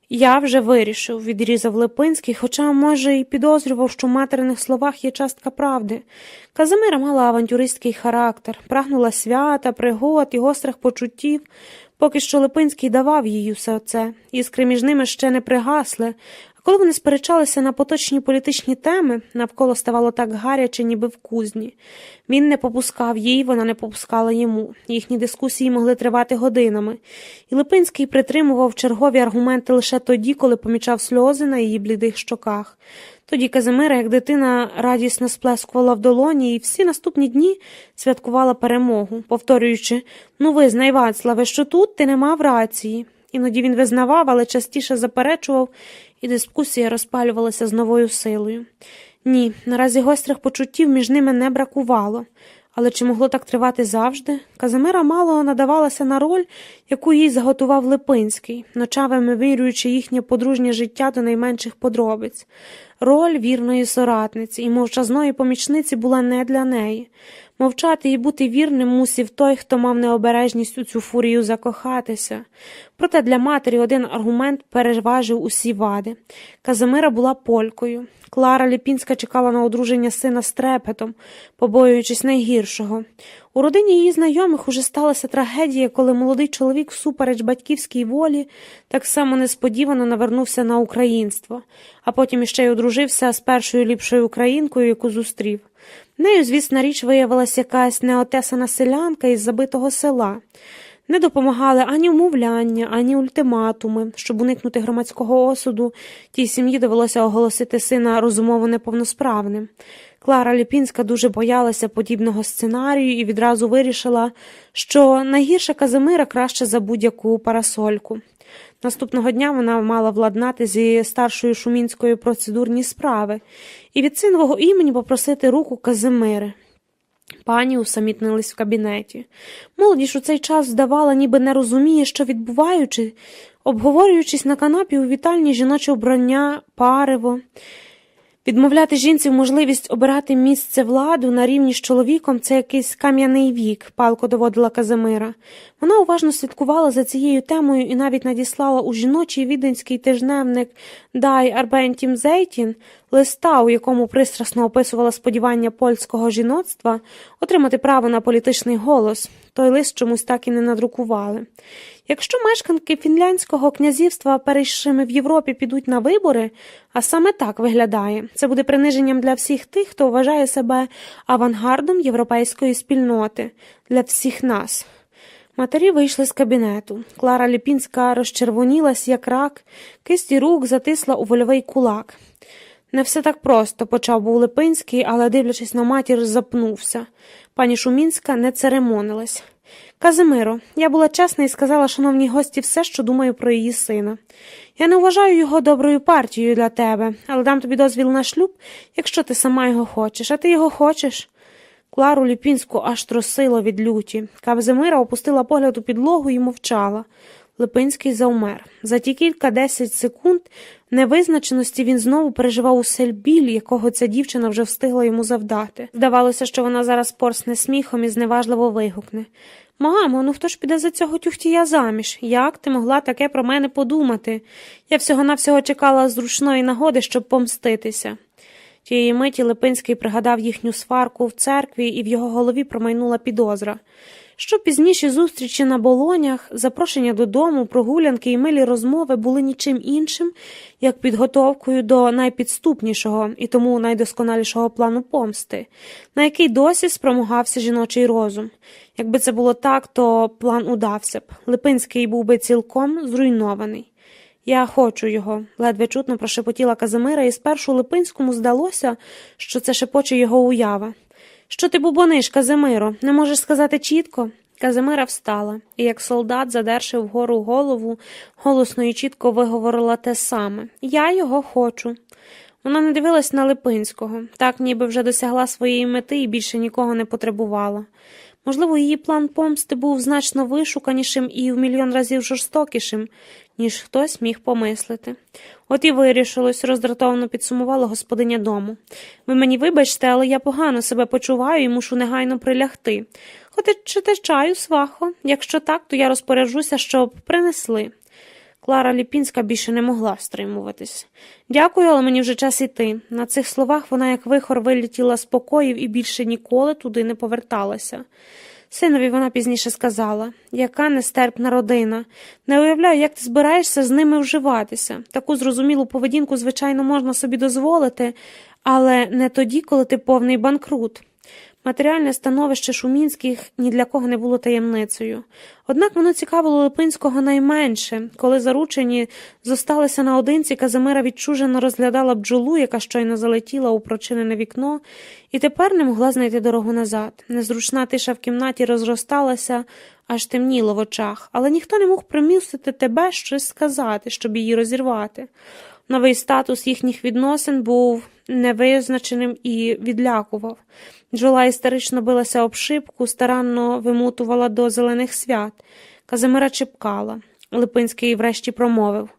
Я вже вирішив, відрізав Липинський, хоча, може, і підозрював, що в материних словах є частка правди. Казимира мала авантюристський характер, прагнула свята, пригод і гострих почуттів. Поки що Липинський давав їй усе це, іскри між ними ще не пригасли, а коли вони сперечалися на поточні політичні теми, навколо ставало так гаряче, ніби в кузні. Він не попускав їй, вона не попускала йому. Їхні дискусії могли тривати годинами. І Липинський притримував чергові аргументи лише тоді, коли помічав сльози на її блідих щоках. Тоді Казимира, як дитина, радісно сплескувала в долоні і всі наступні дні святкувала перемогу, повторюючи: «Ну визнай, Вацлаве, що тут ти не мав рації». Іноді він визнавав, але частіше заперечував, і дискусія розпалювалася з новою силою. Ні, наразі гострих почуттів між ними не бракувало. Але чи могло так тривати завжди? Казимира мало надавалася на роль, яку їй заготував Липинський, ночами вимірюючи їхнє подружнє життя до найменших подробиць. Роль вірної соратниці і мовчазної помічниці була не для неї. Мовчати і бути вірним мусив той, хто мав необережність у цю фурію закохатися. Проте для матері один аргумент переважив усі вади. Казимира була полькою. Клара Ліпінська чекала на одруження сина з трепетом, побоюючись найгіршого. У родині її знайомих уже сталася трагедія, коли молодий чоловік всупереч батьківській волі так само несподівано навернувся на українство, а потім іще й одружився з першою ліпшою українкою, яку зустрів. Нею, звісна річ, виявилася якась неотесана селянка із забитого села. Не допомагали ані вмовляння, ані ультиматуми. Щоб уникнути громадського осуду, тій сім'ї довелося оголосити сина розумово неповносправним. Клара Ліпінська дуже боялася подібного сценарію і відразу вирішила, що найгірша Казимира краще за будь-яку парасольку. Наступного дня вона мала владнати зі старшою Шумінською процедурні справи і від синового імені попросити руку Казимири. Пані усамітнились в кабінеті. Молодіж у цей час здавала, ніби не розуміє, що відбуваючи, обговорюючись на канапі у вітальні жіноче вбрання, париво. Відмовляти жінці в можливість обирати місце владу на рівні з чоловіком – це якийсь кам'яний вік, палко доводила Казимира. Вона уважно слідкувала за цією темою і навіть надіслала у жіночий віденський тижневник «Дай Арбентім Зейтін» листа, у якому пристрасно описувала сподівання польського жіноцтва отримати право на політичний голос. Той лист чомусь так і не надрукували. Якщо мешканки фінляндського князівства, перейшими в Європі, підуть на вибори, а саме так виглядає, це буде приниженням для всіх тих, хто вважає себе авангардом європейської спільноти, для всіх нас. Матері вийшли з кабінету. Клара Ліпінська розчервонілась, як рак, кисті рук затисла у вольовий кулак. Не все так просто, почав був Липинський, але, дивлячись на матір, запнувся. Пані Шумінська не церемонилась. «Казимиро, я була чесна і сказала шановній гості все, що думаю про її сина. Я не вважаю його доброю партією для тебе, але дам тобі дозвіл на шлюб, якщо ти сама його хочеш. А ти його хочеш?» Клару Ліпінську аж трусило від люті. Казимира опустила погляд у підлогу і мовчала. Липинський завмер. За ті кілька-десять секунд невизначеності він знову переживав усе біль, якого ця дівчина вже встигла йому завдати. Здавалося, що вона зараз порсне сміхом і зневажливо вигукне: «Мамо, ну хто ж піде за цього тюхтія заміж? Як ти могла таке про мене подумати? Я всього-навсього чекала зручної нагоди, щоб помститися». Тієї миті Липинський пригадав їхню сварку в церкві, і в його голові промайнула підозра. Що пізніші зустрічі на болонях, запрошення додому, прогулянки і милі розмови були нічим іншим, як підготовкою до найпідступнішого і тому найдосконалішого плану помсти, на який досі спромагався жіночий розум. Якби це було так, то план удався б. Липинський був би цілком зруйнований. «Я хочу його», – ледве чутно прошепотіла Казимира, і спершу Липинському здалося, що це шепоче його уява. «Що ти бубониш, Казимиро? Не можеш сказати чітко?» Казимира встала, і як солдат, задерши вгору голову, голосно і чітко виговорила те саме. «Я його хочу». Вона не дивилась на Липинського, так ніби вже досягла своєї мети і більше нікого не потребувала. Можливо, її план помсти був значно вишуканішим і в мільйон разів жорстокішим, ніж хтось міг помислити. От і вирішилось, роздратовано підсумувала господиня дому. Ви мені вибачте, але я погано себе почуваю і мушу негайно прилягти. Хочете чаю, свахо? Якщо так, то я розпоряджуся, щоб принесли. Клара Ліпінська більше не могла стримуватись. «Дякую, але мені вже час іти». На цих словах вона як вихор вилетіла з покоїв і більше ніколи туди не поверталася. Синові вона пізніше сказала: «Яка нестерпна родина. Не уявляю, як ти збираєшся з ними вживатися. Таку зрозумілу поведінку, звичайно, можна собі дозволити, але не тоді, коли ти повний банкрут». Матеріальне становище Шумінських ні для кого не було таємницею. Однак воно цікавило Липинського найменше. Коли заручені зосталися наодинці, Казимира відчужено розглядала бджолу, яка щойно залетіла у прочинене вікно, і тепер не могла знайти дорогу назад. Незручна тиша в кімнаті розросталася, аж темніло в очах, але ніхто не міг примусити тебе щось сказати, щоб її розірвати. Новий статус їхніх відносин був невизначеним і відлякував. Бджола істерично билася об шибку, старанно вимутувала до зелених свят. Казимира чепкала. Липинський врешті промовив: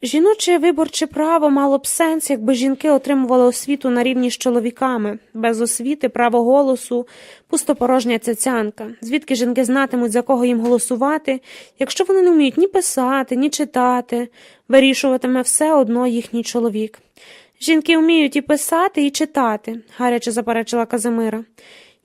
«Жіноче виборче право мало б сенс, якби жінки отримували освіту на рівні з чоловіками. Без освіти, право голосу – пустопорожня цяцянка. Звідки жінки знатимуть, за кого їм голосувати, якщо вони не вміють ні писати, ні читати? Вирішуватиме все одно їхній чоловік». «Жінки вміють і писати, і читати», – гаряче заперечила Казимира.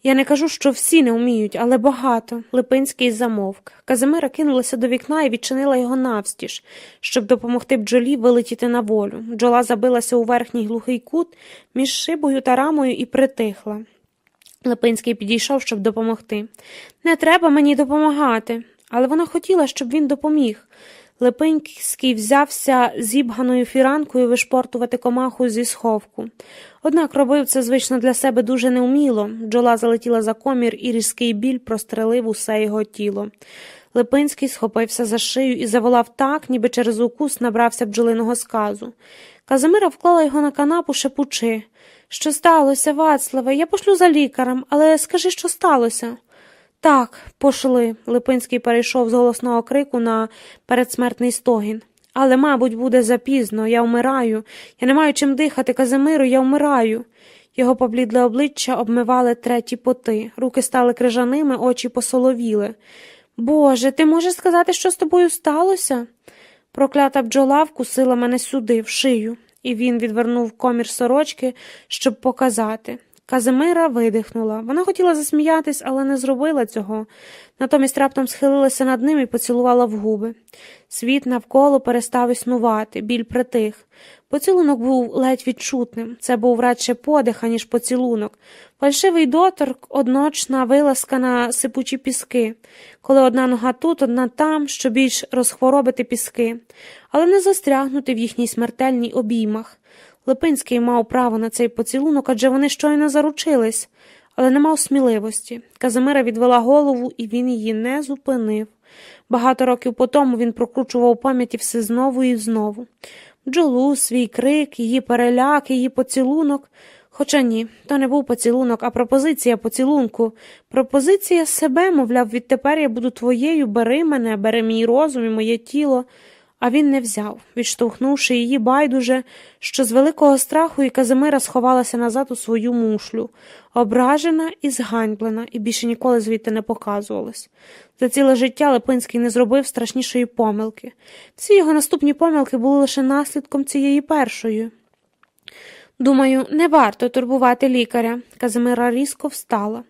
«Я не кажу, що всі не вміють, але багато». Липинський замовк. Казимира кинулася до вікна і відчинила його навстіж, щоб допомогти бджолі вилетіти на волю. Бджола забилася у верхній глухий кут між шибою та рамою і притихла. Липинський підійшов, щоб допомогти. «Не треба мені допомагати». Але вона хотіла, щоб він допоміг. Липинський взявся зібганою фіранкою вишпортувати комаху зі сховку. Однак робив це, звично, для себе дуже неуміло. Бджола залетіла за комір, і різкий біль прострелив усе його тіло. Липинський схопився за шию і заволав так, ніби через укус набрався бджолиного сказу. Казимира вклала його на канапу, шепучи: «Що сталося, Вацлаве? Я пошлю за лікарем, але скажи, що сталося?» «Так, пошли», – Липинський перейшов з голосного крику на передсмертний стогін. «Але, мабуть, буде запізно. Я вмираю. Я не маю чим дихати, Казимиру, я вмираю». Його поблідле обличчя обмивали треті поти. Руки стали крижаними, очі посоловіли. «Боже, ти можеш сказати, що з тобою сталося?» «Проклята бджола вкусила мене сюди, в шию». І він відвернув комір сорочки, щоб показати. Казимира видихнула. Вона хотіла засміятись, але не зробила цього. Натомість раптом схилилася над ним і поцілувала в губи. Світ навколо перестав існувати, біль притих. Поцілунок був ледь відчутним. Це був радше подих, аніж поцілунок. Фальшивий доторк, одночна вилазка на сипучі піски. Коли одна нога тут, одна там, що більш розхворобити піски. Але не застрягнути в їхній смертельній обіймах. Липинський мав право на цей поцілунок, адже вони щойно заручились, але не мав сміливості. Казимира відвела голову, і він її не зупинив. Багато років потому він прокручував у пам'яті все знову і знову. Бджолу, свій крик, її переляк, її поцілунок. Хоча ні, то не був поцілунок, а пропозиція поцілунку. Пропозиція себе, мовляв, відтепер я буду твоєю, бери мене, бери мій розум і моє тіло. А він не взяв, відштовхнувши її байдуже, що з великого страху і Казимира сховалася назад у свою мушлю, ображена і зганьблена, і більше ніколи звідти не показувалась. За ціле життя Липинський не зробив страшнішої помилки. Всі його наступні помилки були лише наслідком цієї першої. Думаю, не варто турбувати лікаря. Казимира різко встала.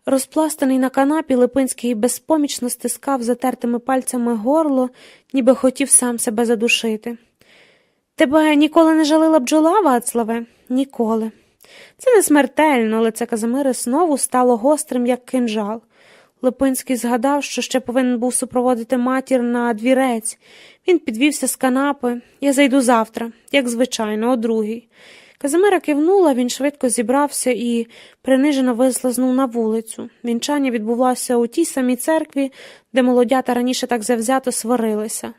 Розпластаний на канапі, Липинський безпомічно стискав затертими пальцями горло, ніби хотів сам себе задушити. Тебе ніколи не жалила бджола, Вацлаве? Ніколи. Це не смертельно, лице Казимири знову стало гострим, як кинджал. Липинський згадав, що ще повинен був супроводити матір на двірець. Він підвівся з канапи. Я зайду завтра, як звичайно, о 2:00. Казимира кивнула, він швидко зібрався і принижено вислизнув на вулицю. Вінчання відбувалося у тій самій церкві, де молодята раніше так завзято сварилися.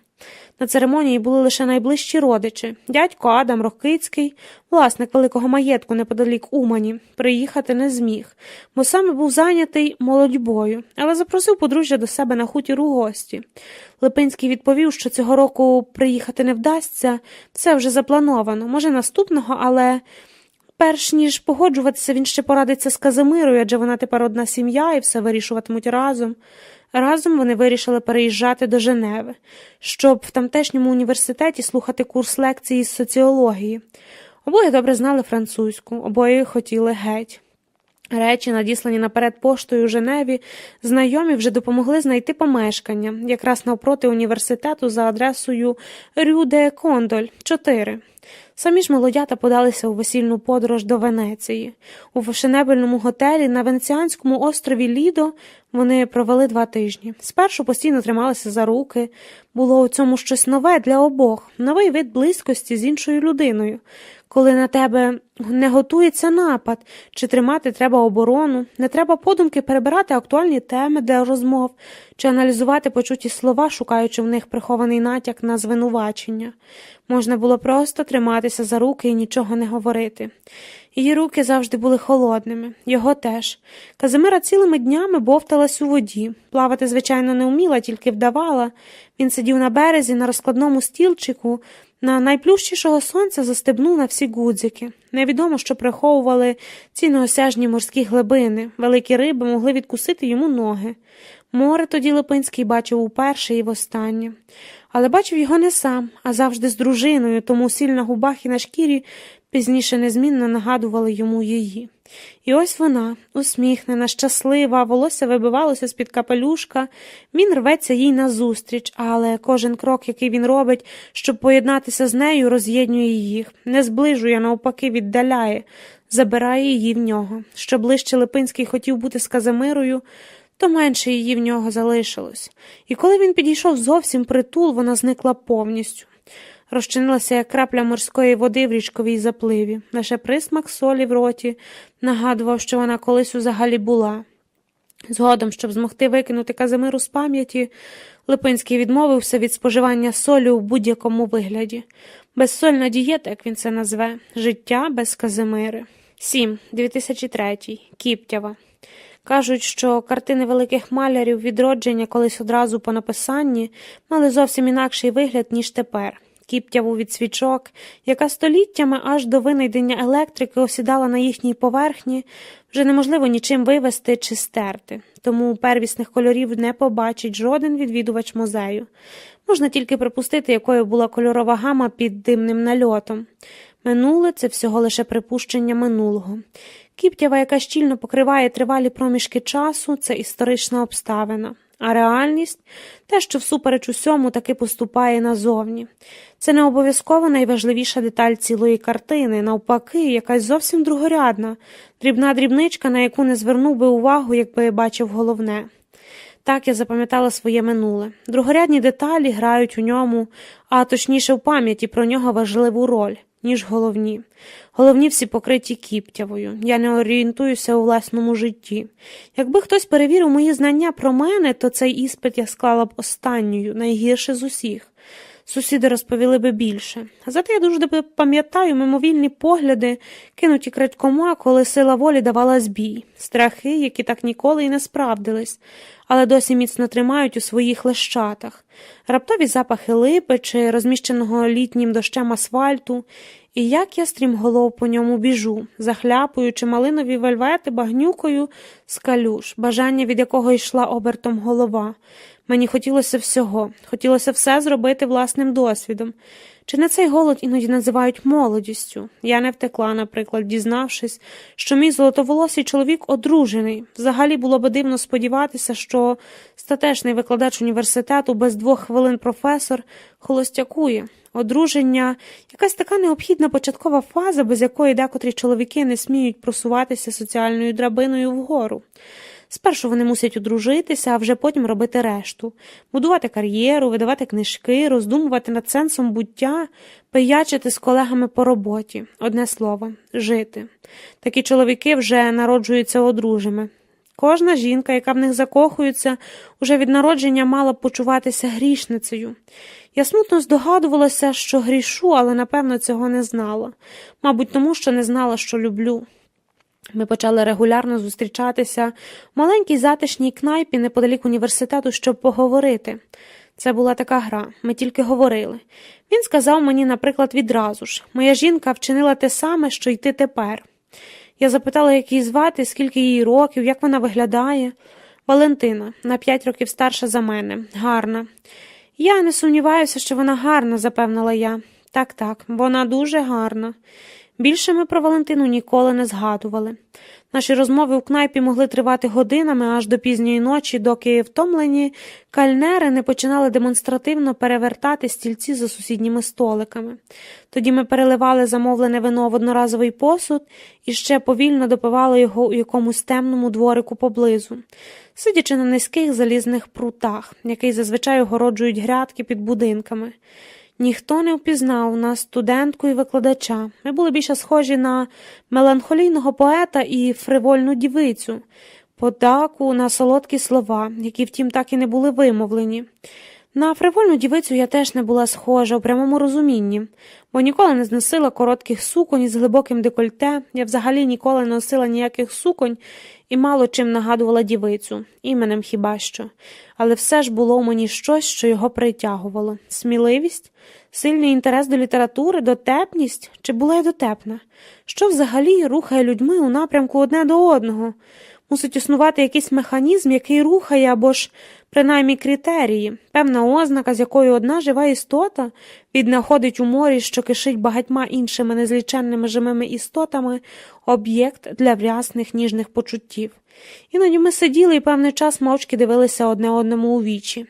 На церемонії були лише найближчі родичі. Дядько Адам Рокицький, власник великого маєтку неподалік Умані, приїхати не зміг, бо саме був зайнятий молодьбою, але запросив подружжя до себе на хутір у гості. Липинський відповів, що цього року приїхати не вдасться, все вже заплановано, може наступного, але перш ніж погоджуватися, він ще порадиться з Казимирою, адже вона тепер одна сім'я і все вирішуватимуть разом. Разом вони вирішили переїжджати до Женеви, щоб в тамтешньому університеті слухати курс лекцій із соціології. Обоє добре знали французьку, обоє хотіли геть. Речі, надіслані наперед поштою у Женеві, знайомі вже допомогли знайти помешкання, якраз навпроти університету за адресою Рю де Кондоль, 4. Самі ж молодята подалися у весільну подорож до Венеції. У фешенебельному готелі на венеціанському острові Лідо вони провели 2 тижні. Спершу постійно трималися за руки. Було у цьому щось нове для обох, новий вид близькості з іншою людиною. Коли на тебе не готується напад, чи тримати треба оборону, не треба подумки перебирати актуальні теми для розмов, чи аналізувати почуті слова, шукаючи в них прихований натяк на звинувачення. Можна було просто триматися за руки і нічого не говорити. Її руки завжди були холодними, його теж. Казимира цілими днями бовталась у воді. Плавати, звичайно, не вміла, тільки вдавала. Він сидів на березі, на розкладному стільчику, на найплющішого сонця застебнув на всі гудзики. Невідомо, що приховували ці неосяжні морські глибини. Великі риби могли відкусити йому ноги. Море тоді Липинський бачив уперше і востаннє. Але бачив його не сам, а завжди з дружиною, тому сіль на губах і на шкірі пізніше незмінно нагадували йому її. І ось вона, усміхнена, щаслива, волосся вибивалося з-під капелюшка, він рветься їй назустріч, але кожен крок, який він робить, щоб поєднатися з нею, роз'єднує їх, не зближує, навпаки, віддаляє, забирає її в нього. Що ближче Липинський хотів бути з Казимирою, то менше її в нього залишилось. І коли він підійшов зовсім притул, вона зникла повністю. Розчинилася, як крапля морської води в річковій запливі. Лише присмак солі в роті нагадував, що вона колись взагалі була. Згодом, щоб змогти викинути Казимиру з пам'яті, Липинський відмовився від споживання солі у будь-якому вигляді. Безсольна дієта, як він це назве. Життя без Казимири. 7. 2003. Кіптява. Кажуть, що картини великих малярів відродження колись одразу по написанні мали зовсім інакший вигляд, ніж тепер. Кіптяву від свічок, яка століттями аж до винайдення електрики осідала на їхній поверхні, вже неможливо нічим вивести чи стерти. Тому первісних кольорів не побачить жоден відвідувач музею. Можна тільки припустити, якою була кольорова гама під димним нальотом. Минуле – це всього лише припущення минулого. Кіптява, яка щільно покриває тривалі проміжки часу – це історична обставина. А реальність – те, що всупереч усьому таки поступає назовні. Це не обов'язково найважливіша деталь цілої картини, навпаки, якась зовсім другорядна, дрібна дрібничка, на яку не звернув би увагу, якби бачив головне. Так я запам'ятала своє минуле. Другорядні деталі грають у ньому, а точніше в пам'яті про нього важливу роль, ніж головні. Головні всі покриті кіптявою. Я не орієнтуюся у власному житті. Якби хтось перевірив мої знання про мене, то цей іспит я склала б останньою, найгірше з усіх. Сусіди розповіли би більше. Зате я дуже добре пам'ятаю мимовільні погляди, кинуті крадькома, коли сила волі давала збій. Страхи, які так ніколи і не справдились, але досі міцно тримають у своїх лещатах. Раптові запахи липи чи розміщеного літнім дощем асфальту. І як я стрімголов по ньому біжу, захляпуючи малинові вельвети багнюкою з калюж, бажання від якого йшла обертом голова. Мені хотілося всього, хотілося все зробити власним досвідом. Чи не цей голод іноді називають молодістю? Я не втекла, наприклад, дізнавшись, що мій золотоволосий чоловік одружений. Взагалі було би дивно сподіватися, що статечний викладач університету без 2 хвилин професор холостякує. Одруження – якась така необхідна початкова фаза, без якої декотрі чоловіки не сміють просуватися соціальною драбиною вгору. Спершу вони мусять одружитися, а вже потім робити решту. Будувати кар'єру, видавати книжки, роздумувати над сенсом буття, пиячити з колегами по роботі. Одне слово – жити. Такі чоловіки вже народжуються одружими. Кожна жінка, яка в них закохується, уже від народження мала б почуватися грішницею. Я смутно здогадувалася, що грішу, але, напевно, цього не знала. Мабуть, тому, що не знала, що люблю. Ми почали регулярно зустрічатися в маленькій затишній кнайпі неподалік університету, щоб поговорити. Це була така гра, ми тільки говорили. Він сказав мені, наприклад, відразу ж: «Моя жінка вчинила те саме, що й ти тепер». Я запитала, як її звати, скільки їй років, як вона виглядає. «Валентина, на 5 років старша за мене. Гарна». «Я не сумніваюся, що вона гарна», – запевнила я. «Так, вона дуже гарна». Більше ми про Валентину ніколи не згадували. Наші розмови у кнайпі могли тривати годинами аж до пізньої ночі, доки втомлені кальнери не починали демонстративно перевертати стільці за сусідніми столиками. Тоді ми переливали замовлене вино в одноразовий посуд і ще повільно допивали його у якомусь темному дворику поблизу, сидячи на низьких залізних прутах, який зазвичай огороджують грядки під будинками. Ніхто не впізнав нас, студентку і викладача. Ми були більше схожі на меланхолійного поета і фривольну дівицю, подаку на солодкі слова, які, втім, так і не були вимовлені. На фривольну дівицю я теж не була схожа у прямому розумінні, бо ніколи не зносила коротких суконь із глибоким декольте, я взагалі ніколи не носила ніяких суконь і мало чим нагадувала дівицю, іменем хіба що. Але все ж було у мені щось, що його притягувало. Сміливість? Сильний інтерес до літератури? Дотепність? Чи була я дотепна? Що взагалі рухає людьми у напрямку одне до одного? Мусить існувати якийсь механізм, який рухає, або ж, принаймні, критерії, певна ознака, з якою одна жива істота віднаходить у морі, що кишить багатьма іншими незліченними живими істотами, об'єкт для врясних ніжних почуттів. Іноді ми сиділи і певний час мовчки дивилися одне одному у вічі.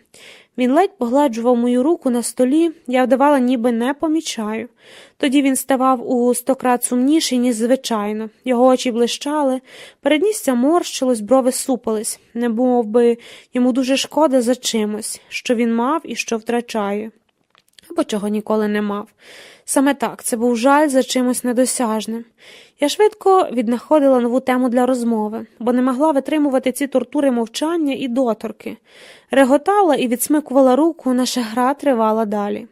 Він ледь погладжував мою руку на столі, я вдавала, ніби не помічаю. Тоді він ставав у 100 крат сумніший, ніж звичайно. Його очі блищали, передністя морщилось, брови супались, немов би йому дуже шкода за чимось, що він мав і що втрачає. Або чого ніколи не мав. Саме так, це був жаль за чимось недосяжним. Я швидко віднаходила нову тему для розмови, бо не могла витримувати ці тортури мовчання і доторки. Реготала і відсмикувала руку, наша гра тривала далі.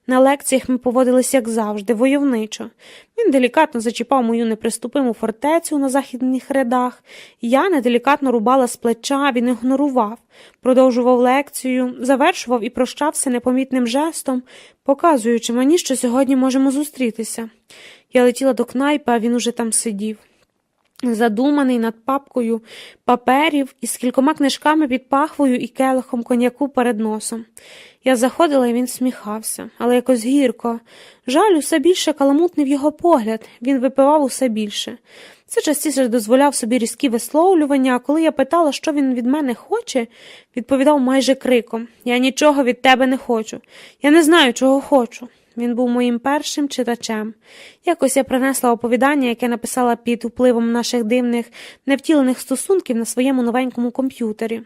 На лекціях ми поводились, як завжди, войовничо. Він делікатно зачіпав мою неприступиму фортецю на західних рядах, я неделікатно рубала з плеча, він ігнорував, продовжував лекцію, завершував і прощався непомітним жестом, показуючи мені, що сьогодні можемо зустрітися. Я летіла до кнайпи, а він уже там сидів. Задуманий над папкою паперів із кількома книжками під пахвою і келихом коньяку перед носом. Я заходила, і він сміхався, але якось гірко. Жаль, усе більше каламутнив його погляд, він випивав усе більше. Це частіше дозволяв собі різкі висловлювання, а коли я питала, що він від мене хоче, відповідав майже криком: «Я нічого від тебе не хочу. Я не знаю, чого хочу». Він був моїм першим читачем. Якось я принесла оповідання, яке написала під впливом наших дивних, невтілених стосунків на своєму новенькому комп'ютері.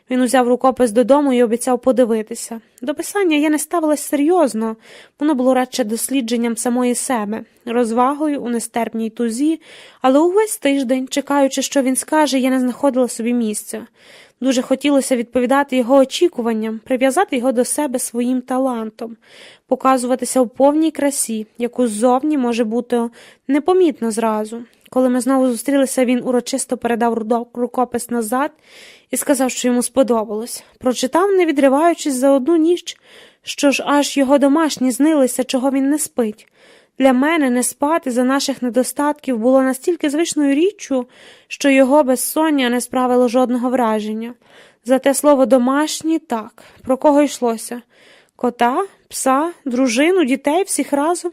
Він узяв рукопис додому і обіцяв подивитися. До писання я не ставилась серйозно, воно було радше дослідженням самої себе, розвагою у нестерпній тузі, але увесь тиждень, чекаючи, що він скаже, я не знаходила собі місця. Дуже хотілося відповідати його очікуванням, прив'язати його до себе своїм талантом, показуватися у повній красі, яку ззовні може бути непомітно зразу. Коли ми знову зустрілися, він урочисто передав рукопис назад і сказав, що йому сподобалось. Прочитав, не відриваючись, за одну ніч, що ж аж його домашні знилися, чого він не спить. Для мене не спати за наших недостатків було настільки звичною річчю, що його безсоння не справило жодного враження. Зате слово «домашні» – так. Про кого йшлося? Кота, пса, дружину, дітей, всіх разом?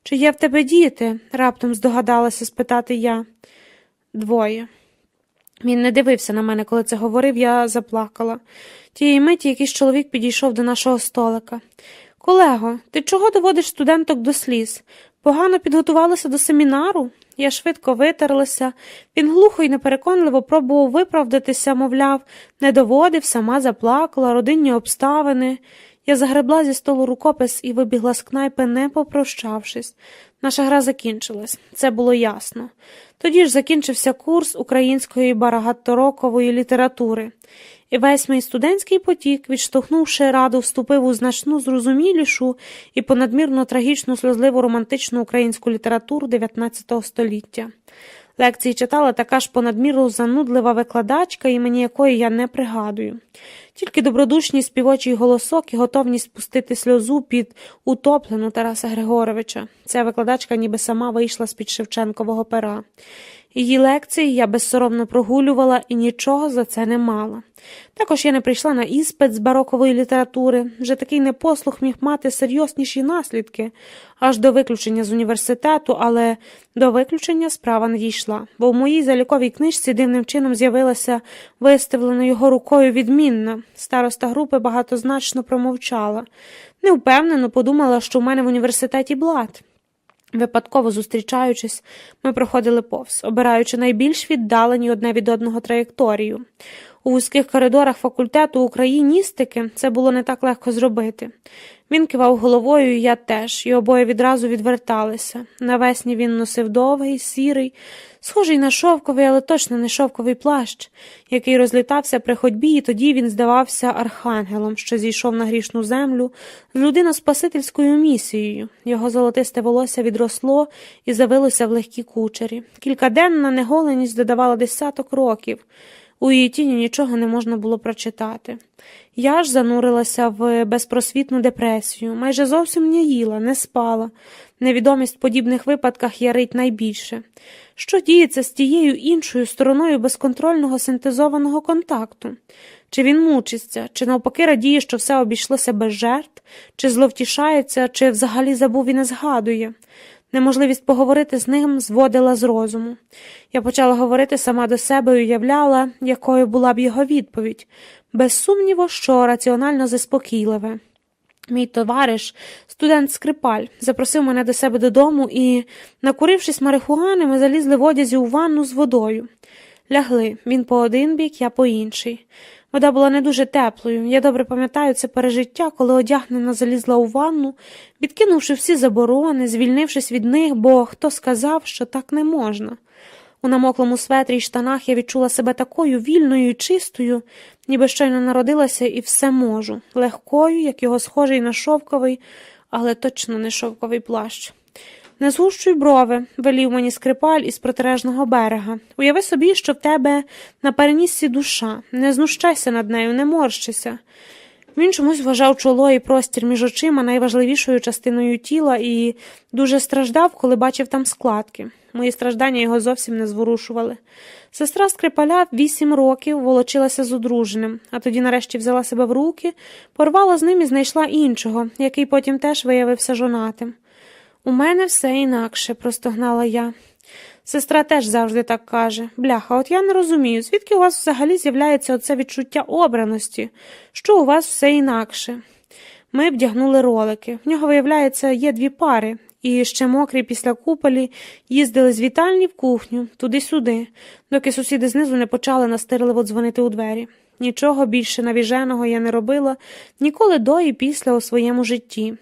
Чи є в тебе діти? Раптом здогадалася спитати я. 2. Він не дивився на мене, коли це говорив, я заплакала. Тієї миті якийсь чоловік підійшов до нашого столика. «Колего, ти чого доводиш студенток до сліз? Погано підготувалася до семінару?» Я швидко витерлася. Він глухо й непереконливо пробував виправдатися, мовляв, не доводив, сама заплакала, родинні обставини. Я загребла зі столу рукопис і вибігла з кнайпи, не попрощавшись. Наша гра закінчилась. Це було ясно. Тоді ж закінчився курс української багаторокової літератури. І весь мій студентський потік, відштовхнувши раду, вступив у значну, зрозумілішу і понадмірно трагічну, сльозливу романтичну українську літературу XIX століття. Лекції читала така ж понадміру занудлива викладачка, імені якої я не пригадую. Тільки добродушний співочий голосок і готовність пустити сльозу під утоплену Тараса Григоровича. Ця викладачка ніби сама вийшла з-під Шевченкового пера. Її лекції я безсоромно прогулювала і нічого за це не мала. Також я не прийшла на іспит з барокової літератури, вже такий непослух міг мати серйозніші наслідки, аж до виключення з університету, але до виключення справа не дійшла, бо в моїй заліковій книжці дивним чином з'явилася виставлена його рукою відмінна. Староста групи багатозначно промовчала. Невпевнено подумала, що в мене в університеті блат. Випадково зустрічаючись, ми проходили повз, обираючи найбільш віддалені одне від одного траєкторію. У вузьких коридорах факультету україністики це було не так легко зробити. Він кивав головою, і я теж, і обоє відразу відверталися. Навесні він носив довгий, сірий, схожий на шовковий, але точно не шовковий плащ, який розлітався при ходьбі, і тоді він здавався архангелом, що зійшов на грішну землю з людино-спасительською місією. Його золотисте волосся відросло і завилося в легкі кучері. Кількаденна неголеність додавала десяток років. У її тіні нічого не можна було прочитати. Я ж занурилася в безпросвітну депресію, майже зовсім не їла, не спала. Невідомість в подібних випадках ярить найбільше. Що діється з тією іншою стороною безконтрольного синтезованого контакту? Чи він мучиться, чи навпаки радіє, що все обійшлося без жертв, чи зловтішається, чи взагалі забув і не згадує? Неможливість поговорити з ним зводила з розуму. Я почала говорити сама до себе і уявляла, якою була б його відповідь. Без сумніву, що раціонально заспокійливе. Мій товариш, студент Скрипаль, запросив мене до себе додому і, накурившись марихуани, ми залізли в одязі у ванну з водою. Лягли, він по один бік, я по інший. Вода була не дуже теплою. Я добре пам'ятаю це пережиття, коли одягнена залізла у ванну, відкинувши всі заборони, звільнившись від них, бо хто сказав, що так не можна. У намоклому светрі й штанах я відчула себе такою вільною і чистою, ніби щойно народилася і все можу, легкою, як його схожий на шовковий, але точно не шовковий плащ. «Не згущуй брови», – велів мені Скрипаль із протилежного берега. «Уяви собі, що в тебе на переніссі душа. Не знущайся над нею, не морщися». Він чомусь вважав чоло і простір між очима найважливішою частиною тіла і дуже страждав, коли бачив там складки. Мої страждання його зовсім не зворушували. Сестра Скрипаля 8 років волочилася з одруженим, а тоді нарешті взяла себе в руки, порвала з ним і знайшла іншого, який потім теж виявився жонатим. «У мене все інакше», – простогнала я. Сестра теж завжди так каже. «Бляха, от я не розумію, звідки у вас взагалі з'являється оце відчуття обраності? Що у вас все інакше?» Ми вдягнули ролики. В нього, виявляється, є 2 пари. І ще мокрі після куполі їздили з вітальні в кухню, туди-сюди, доки сусіди знизу не почали настирливо дзвонити у двері. Нічого більше навіженого я не робила ніколи до і після у своєму житті.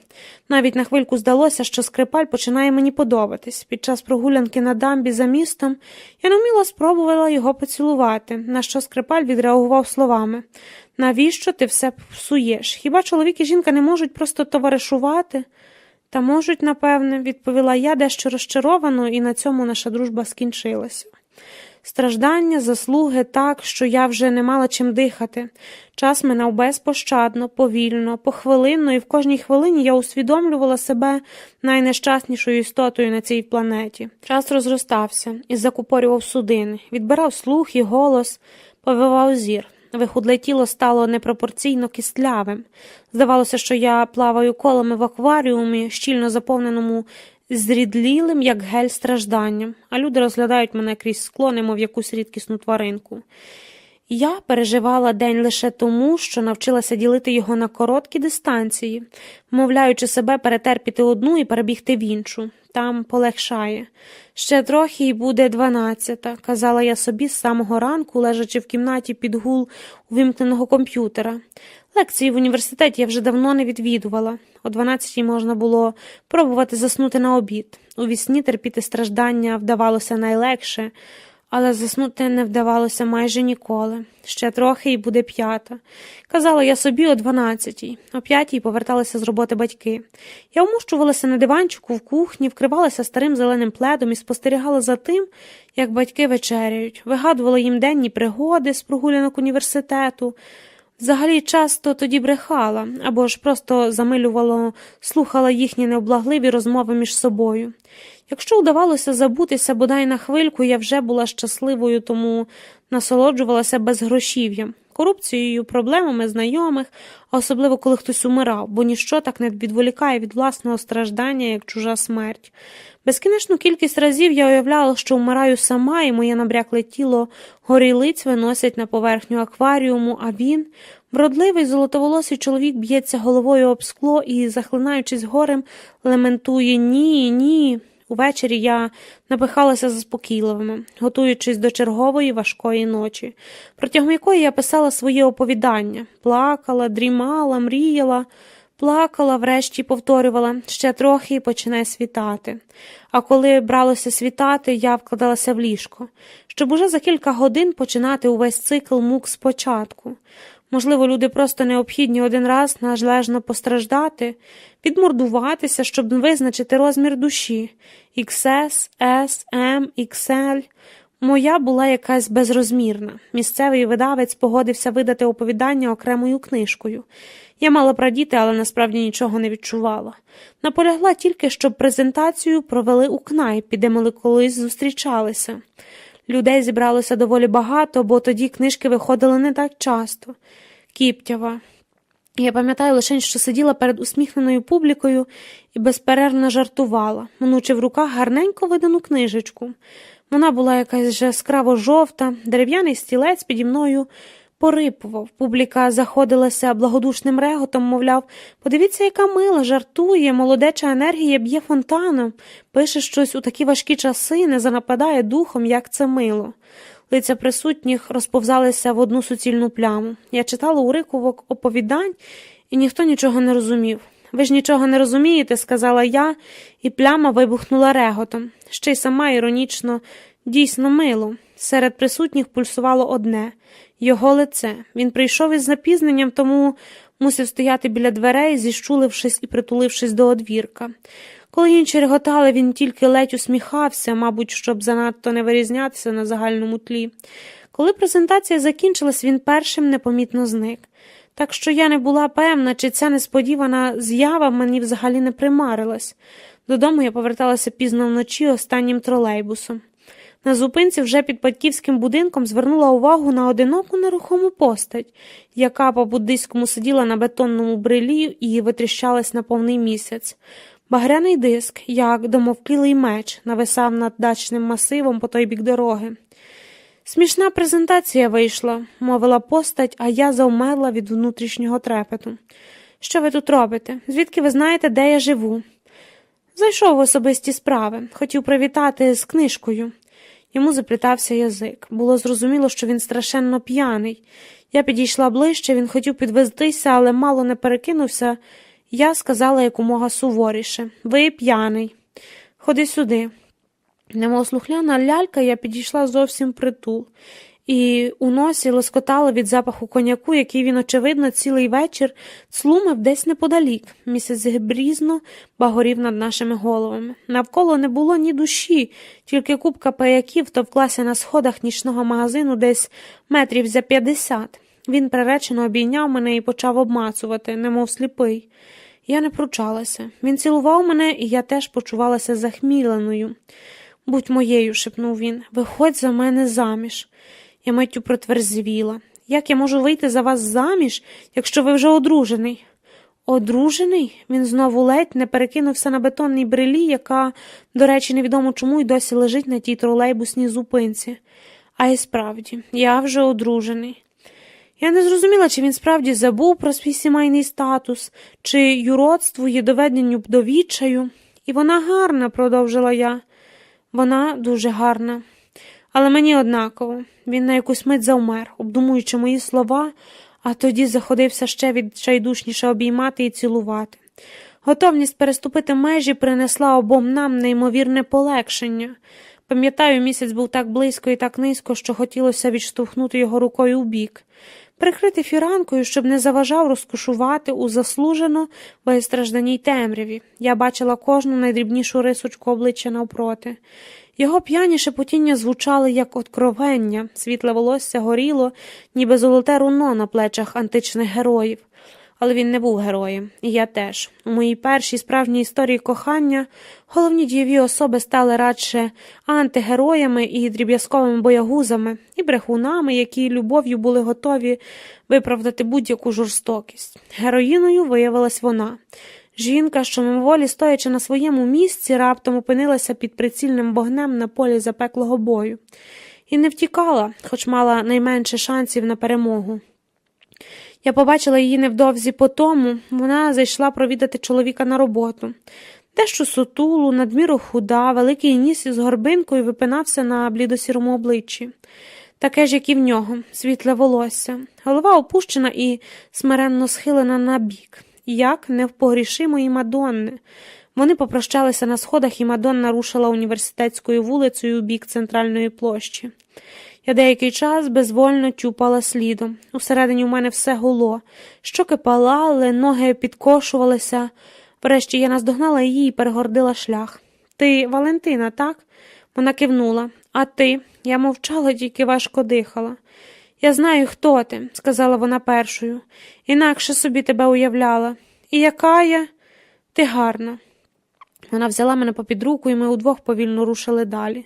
Навіть на хвильку здалося, що Скрипаль починає мені подобатись. Під час прогулянки на дамбі за містом я невміло спробувала його поцілувати, на що Скрипаль відреагував словами: «Навіщо ти все псуєш? Хіба чоловік і жінка не можуть просто товаришувати?» «Та можуть, напевне», – відповіла я дещо розчаровано, і на цьому наша дружба скінчилася. Страждання, заслуги так, що я вже не мала чим дихати. Час минав безпощадно, повільно, похвилинно, і в кожній хвилині я усвідомлювала себе найнещаснішою істотою на цій планеті. Час розростався і закупорював судини, відбирав слух і голос, повивав зір. Вихудле тіло стало непропорційно кістлявим. Здавалося, що я плаваю колами в акваріумі, щільно заповненому зрідлілим, як гель, стражданням, а люди розглядають мене крізь скло, немов якусь рідкісну тваринку. Я переживала день лише тому, що навчилася ділити його на короткі дистанції, вмовляючи себе перетерпіти одну і перебігти в іншу. Там полегшає. Ще трохи і буде 12-та, казала я собі з самого ранку, лежачи в кімнаті під гул увімкненого комп'ютера. Лекції в університеті я вже давно не відвідувала. О 12-й можна було пробувати заснути на обід. У вісні терпіти страждання вдавалося найлегше, але заснути не вдавалося майже ніколи. Ще трохи і буде 5-та. Казала я собі о 12-й. О 5-й поверталися з роботи батьки. Я вмощувалася на диванчику в кухні, вкривалася старим зеленим пледом і спостерігала за тим, як батьки вечеряють. Вигадувала їм денні пригоди з прогулянок університету. Взагалі часто тоді брехала, або ж просто замилювало, слухала їхні необлагливі розмови між собою. Якщо вдавалося забутися бодай на хвильку, я вже була щасливою, тому насолоджувалася безгрошів'ям, корупцією, проблемами знайомих, а особливо коли хтось умирав, бо ніщо так не відволікає від власного страждання, як чужа смерть. Безкінечну кількість разів я уявляла, що вмираю сама, і моє набрякле тіло горілиць виносять на поверхню акваріуму, а він, вродливий золотоволосий чоловік, б'ється головою об скло і, захлинаючись горем, лементує «Ні, ні». Увечері я напихалася заспокійливими, готуючись до чергової важкої ночі, протягом якої я писала свої оповідання, плакала, дрімала, мріяла, плакала, врешті повторювала «ще трохи і почне світати». А коли бралося світати, я вкладалася в ліжко, щоб уже за кілька годин починати увесь цикл мук спочатку. Можливо, люди просто необхідні один раз належно постраждати, підмордуватися, щоб визначити розмір душі. XS, S, M, XL. Моя була якась безрозмірна. Місцевий видавець погодився видати оповідання окремою книжкою. Я мала б радіти, але насправді нічого не відчувала. Наполягла тільки, щоб презентацію провели у кнайпі, де ми колись зустрічалися. Людей зібралося доволі багато, бо тоді книжки виходили не так часто. Кіптява. Я пам'ятаю лише, що сиділа перед усміхненою публікою і безперервно жартувала, мнучи в руках гарненько видану книжечку. Вона була якась яскраво-жовта, дерев'яний стілець піді мною порипував. Публіка заходилася благодушним реготом, мовляв, подивіться, яка мила, жартує, молодеча енергія б'є фонтаном, пише щось у такі важкі часи, не занападає духом, як це мило. Лиця присутніх розповзалися в одну суцільну пляму. Я читала уривок оповідань, і ніхто нічого не розумів. «Ви ж нічого не розумієте», – сказала я, і пляма вибухнула реготом. Ще й сама іронічно, дійсно мило. Серед присутніх пульсувало одне – його лице. Він прийшов із запізненням, тому мусив стояти біля дверей, зіщулившись і притулившись до одвірка. Коли інші реготали, він тільки ледь усміхався, мабуть, щоб занадто не вирізнятися на загальному тлі. Коли презентація закінчилась, він першим непомітно зник. Так що я не була певна, чи ця несподівана з'ява мені взагалі не примарилась. Додому я поверталася пізно вночі останнім тролейбусом. На зупинці вже під батьківським будинком звернула увагу на одиноку нерухому постать, яка по-буддийському сиділа на бетонному брилі і витріщалась на повний місяць. Багряний диск, як домовклілий меч, нависав над дачним масивом по той бік дороги. «Смішна презентація вийшла», – мовила постать, а я завмерла від внутрішнього трепету. «Що ви тут робите? Звідки ви знаєте, де я живу?» «Зайшов в особисті справи. Хотів привітати з книжкою». Йому заплітався язик. Було зрозуміло, що він страшенно п'яний. Я підійшла ближче, він хотів підвестися, але мало не перекинувся. Я сказала якомога суворіше: «Ви п'яний. Ходи сюди». Немов слухняна лялька, я підійшла зовсім притул. І у носі лоскотало від запаху коньяку, який він, очевидно, цілий вечір цлумив десь неподалік. Місяць грізно багорів над нашими головами. Навколо не було ні душі, тільки купка паяків товклася на сходах нічного магазину десь метрів за 50. Він приречено обійняв мене і почав обмацувати, немов сліпий. Я не пручалася. Він цілував мене, і я теж почувалася захміленою. «Будь моєю», – шепнув він, – «виходь за мене заміж». Я миттю протверзвіла. Як я можу вийти за вас заміж, якщо ви вже одружений? Одружений? Він знову ледь не перекинувся на бетонній брилі, яка, до речі, невідомо чому й досі лежить на тій тролейбусній зупинці. А й справді, я вже одружений. Я не зрозуміла, чи він справді забув про свій сімейний статус, чи юродству є доведенню до відчаю. І вона гарна, продовжила я. Вона дуже гарна. Але мені однаково. Він на якусь мить завмер, обдумуючи мої слова, а тоді заходився ще відчайдушніше обіймати і цілувати. Готовність переступити межі принесла обом нам неймовірне полегшення. Пам'ятаю, місяць був так близько і так низько, що хотілося відштовхнути його рукою вбік. Прикрити фіранкою, щоб не заважав розкошувати у заслужено вистражданій темряві. Я бачила кожну найдрібнішу рисочку обличчя навпроти. Його п'яні шепотіння звучали, як откровення, світле волосся горіло, ніби золоте руно на плечах античних героїв. Але він не був героєм, і я теж. У моїй першій справжній історії кохання головні дієві особи стали радше антигероями і дріб'язковими боягузами, і брехунами, які любов'ю були готові виправдати будь-яку жорстокість. Героїною виявилась вона. Жінка, що мимоволі, стоячи на своєму місці, раптом опинилася під прицільним вогнем на полі запеклого бою. І не втікала, хоч мала найменше шансів на перемогу. Я побачила її невдовзі по тому, вона зайшла провідати чоловіка на роботу. Дещо сутулу, надміру худа, великий ніс із горбинкою випинався на блідосірому обличчі. Таке ж, як і в нього, світле волосся, голова опущена і смиренно схилена на бік. Як невпогрішимої Мадонни. Вони попрощалися на сходах, і Мадонна рушила університетською вулицею у бік центральної площі. Я деякий час безвольно тюпала слідом. Усередині у мене все гуло. Щоки палали, ноги підкошувалися. Врешті я наздогнала її і перегордила шлях. «Ти Валентина, так?» Вона кивнула. «А ти?» Я мовчала, тільки важко дихала. «Я знаю, хто ти», – сказала вона першою. «Інакше собі тебе уявляла. І яка я? Ти гарна». Вона взяла мене попід руку, і ми удвох повільно рушили далі.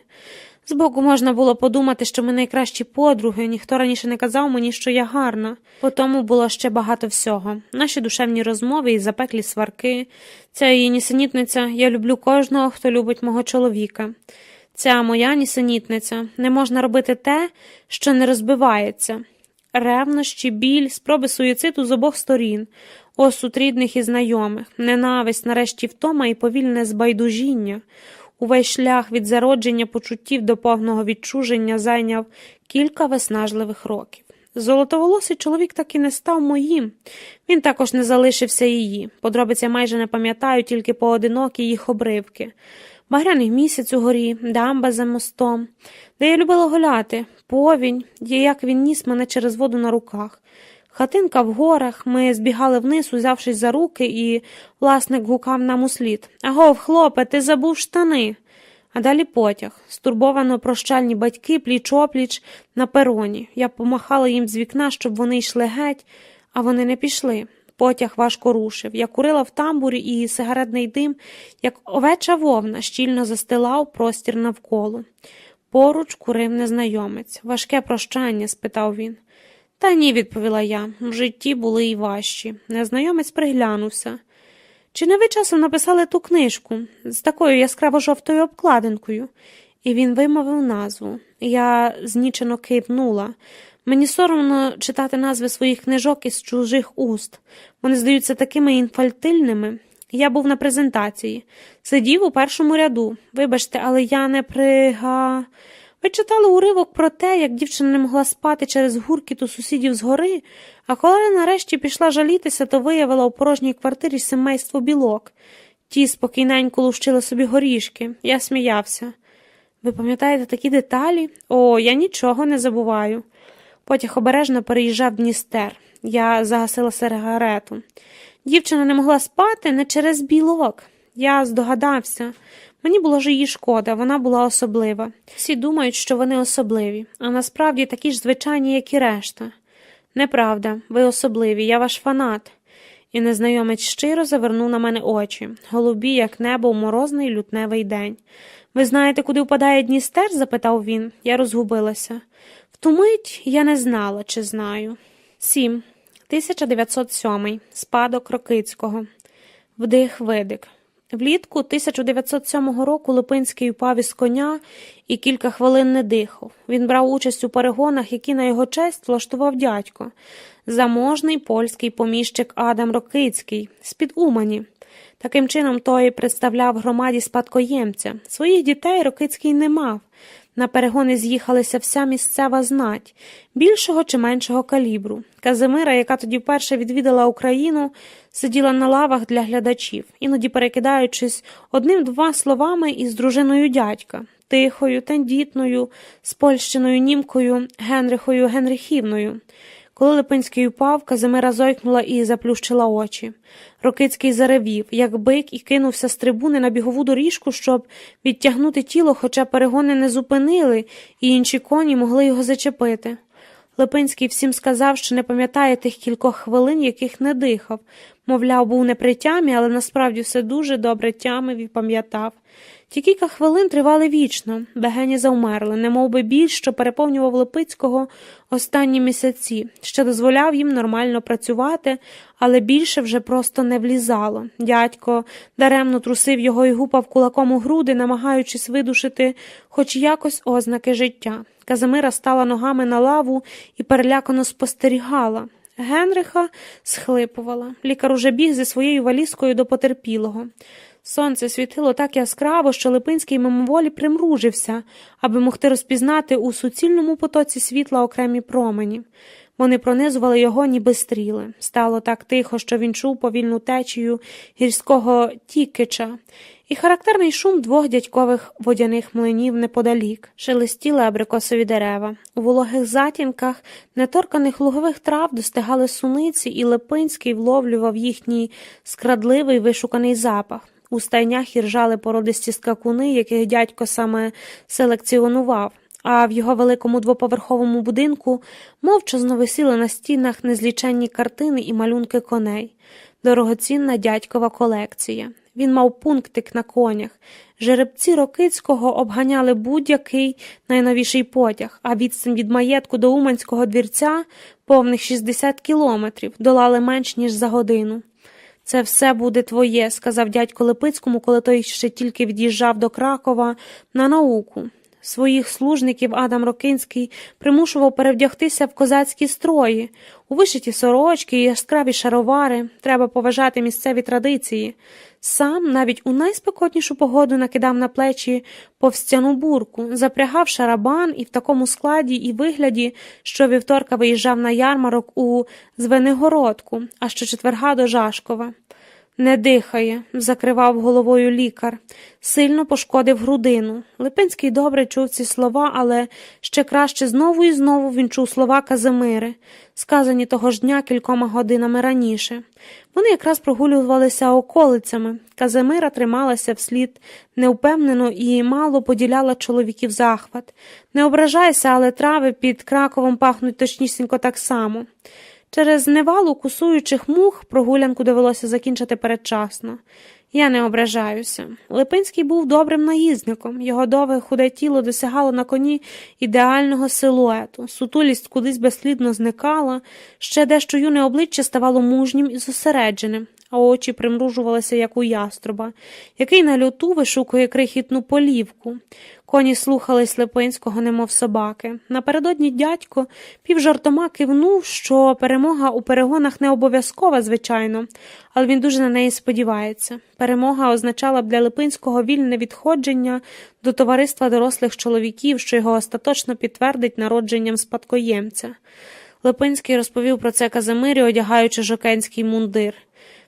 Збоку можна було подумати, що ми найкращі подруги, ніхто раніше не казав мені, що я гарна. По тому було ще багато всього. Наші душевні розмови і запеклі сварки. Ця її нісенітниця «я люблю кожного, хто любить мого чоловіка». Ця моя нісенітниця «не можна робити те, що не розбивається». Ревнощі, біль, спроби суїциду з обох сторін, осуд рідних і знайомих, ненависть, нарешті втома і повільне збайдужіння. Увесь шлях від зародження почуттів до повного відчуження зайняв кілька виснажливих років. Золотоволосий чоловік так і не став моїм. Він також не залишився її. Подробиці майже не пам'ятаю, тільки поодинокі їх обривки. Багряний місяць угорі, дамба за мостом, де я любила гуляти, повінь, як він ніс мене через воду на руках. Хатинка в горах, ми збігали вниз, узявшись за руки, і власник гукав нам услід. «Агов, хлопе, ти забув штани!» А далі потяг. Стурбовано прощальні батьки пліч-опліч на пероні. Я помахала їм з вікна, щоб вони йшли геть, а вони не пішли. Потяг важко рушив. Я курила в тамбурі, і сигаретний дим, як овеча вовна, щільно застилав простір навколо. Поруч курив незнайомець. «Важке прощання?» – спитав він. «Та ні», – відповіла я, – «в житті були й важчі». Незнайомець приглянувся. «Чи не ви часом написали ту книжку з такою яскраво-жовтою обкладинкою?» І він вимовив назву. Я знічено кивнула. Мені соромно читати назви своїх книжок із чужих уст. Вони здаються такими інфантильними. Я був на презентації. Сидів у першому ряду. Вибачте, але я не Ви читали уривок про те, як дівчина не могла спати через гуркіт у сусідів згори, а коли нарешті пішла жалітися, то виявила у порожній квартирі сімейство білок. Ті спокійненько лущили собі горішки. Я сміявся. Ви пам'ятаєте такі деталі? О, я нічого не забуваю. Потяг обережно переїжджав Дністер. Я загасила сигарету. Дівчина не могла спати не через білок. Я здогадався. Мені було ж її шкода, вона була особлива. Всі думають, що вони особливі, а насправді такі ж звичайні, як і решта. Неправда, ви особливі, я ваш фанат. І незнайомець щиро завернув на мене очі, голубі, як небо у морозний лютневий день. «Ви знаєте, куди впадає Дністер?» – запитав він. Я розгубилася. В ту мить я не знала, чи знаю. 7. 1907. Спадок Рокицького. Вдих-видих. Влітку 1907 року Липинський упав із коня і кілька хвилин не дихав. Він брав участь у перегонах, які на його честь влаштував дядько. Заможний польський поміщик Адам Рокицький з-під Умані. Таким чином той представляв громаді спадкоємця. Своїх дітей Рокицький не мав. На перегони з'їхалися вся місцева знать, більшого чи меншого калібру. Казимира, яка тоді вперше відвідала Україну, сиділа на лавах для глядачів, іноді перекидаючись одним-два словами із дружиною дядька, тихою, тендітною, спольщеною німкою Генрихою Генрихівною. Коли Липинський упав, Казимира зойкнула і заплющила очі. Рокицький заревів, як бик, і кинувся з трибуни на бігову доріжку, щоб відтягнути тіло, хоча перегони не зупинили, і інші коні могли його зачепити. Липинський всім сказав, що не пам'ятає тих кількох хвилин, яких не дихав. Мовляв, був не при тямі, але насправді все дуже добре тямив і пам'ятав. Ті кілька хвилин тривали вічно, легені завмерли, немовби біль, що переповнював Липицького останні місяці, що дозволяв їм нормально працювати, але більше вже просто не влізало. Дядько даремно трусив його і гупав кулаком у груди, намагаючись видушити хоч якось ознаки життя. Казимира стала ногами на лаву і перелякано спостерігала. Генриха схлипувала. Лікар уже біг зі своєю валізкою до потерпілого. Сонце світило так яскраво, що Липинський мимоволі примружився, аби могти розпізнати у суцільному потоці світла окремі промені. Вони пронизували його, ніби стріли. Стало так тихо, що він чув повільну течію гірського Тікича і характерний шум двох дядькових водяних млинів неподалік. Шелестіли абрикосові дерева. У вологих затінках неторканих лугових трав достигали суниці, і Липинський вловлював їхній скрадливий вишуканий запах. У стайнях іржали породисті скакуни, яких дядько саме селекціонував, а в його великому двоповерховому будинку мовчазно висіли на стінах незліченні картини і малюнки коней. Дорогоцінна дядькова колекція. Він мав пунктик на конях. Жеребці Рокицького обганяли будь-який найновіший потяг, а відстань від маєтку до Уманського двірця, повних 60 кілометрів, долали менш ніж за годину. «Це все буде твоє», – сказав дядько Липицькому, коли той ще тільки від'їжджав до Кракова на науку. Своїх служників Адам Рокицький примушував перевдягтися в козацькі строї, у вишиті сорочки і яскраві шаровари. Треба поважати місцеві традиції. Сам навіть у найспекотнішу погоду накидав на плечі повстяну бурку, запрягав шарабан і в такому складі і вигляді, що вівторка виїжджав на ярмарок у Звенигородку, а щочетверга до Жашкова. «Не дихає», – закривав головою лікар. Сильно пошкодив грудину. Липинський добре чув ці слова, але ще краще знову і знову він чув слова Казимири, сказані того ж дня кількома годинами раніше. Вони якраз прогулювалися околицями. Казимира трималася вслід невпевнено і мало поділяла чоловіків захват. «Не ображайся, але трави під Краковом пахнуть точнісінько так само». Через невалу кусуючих мух прогулянку довелося закінчити передчасно. Я не ображаюся. Липинський був добрим наїзником. Його довге худе тіло досягало на коні ідеального силуету. Сутулість кудись безслідно зникала, ще дещо юне обличчя ставало мужнім і зосередженим, а очі примружувалися, як у яструба, який на люту вишукує крихітну полівку. Коні слухались Липинського, немов собаки. Напередодні дядько півжартома кивнув, що перемога у перегонах не обов'язкова, звичайно, але він дуже на неї сподівається. Перемога означала б для Липинського вільне відходження до товариства дорослих чоловіків, що його остаточно підтвердить народженням спадкоємця. Липинський розповів про це Казимирі, одягаючи жокейський мундир.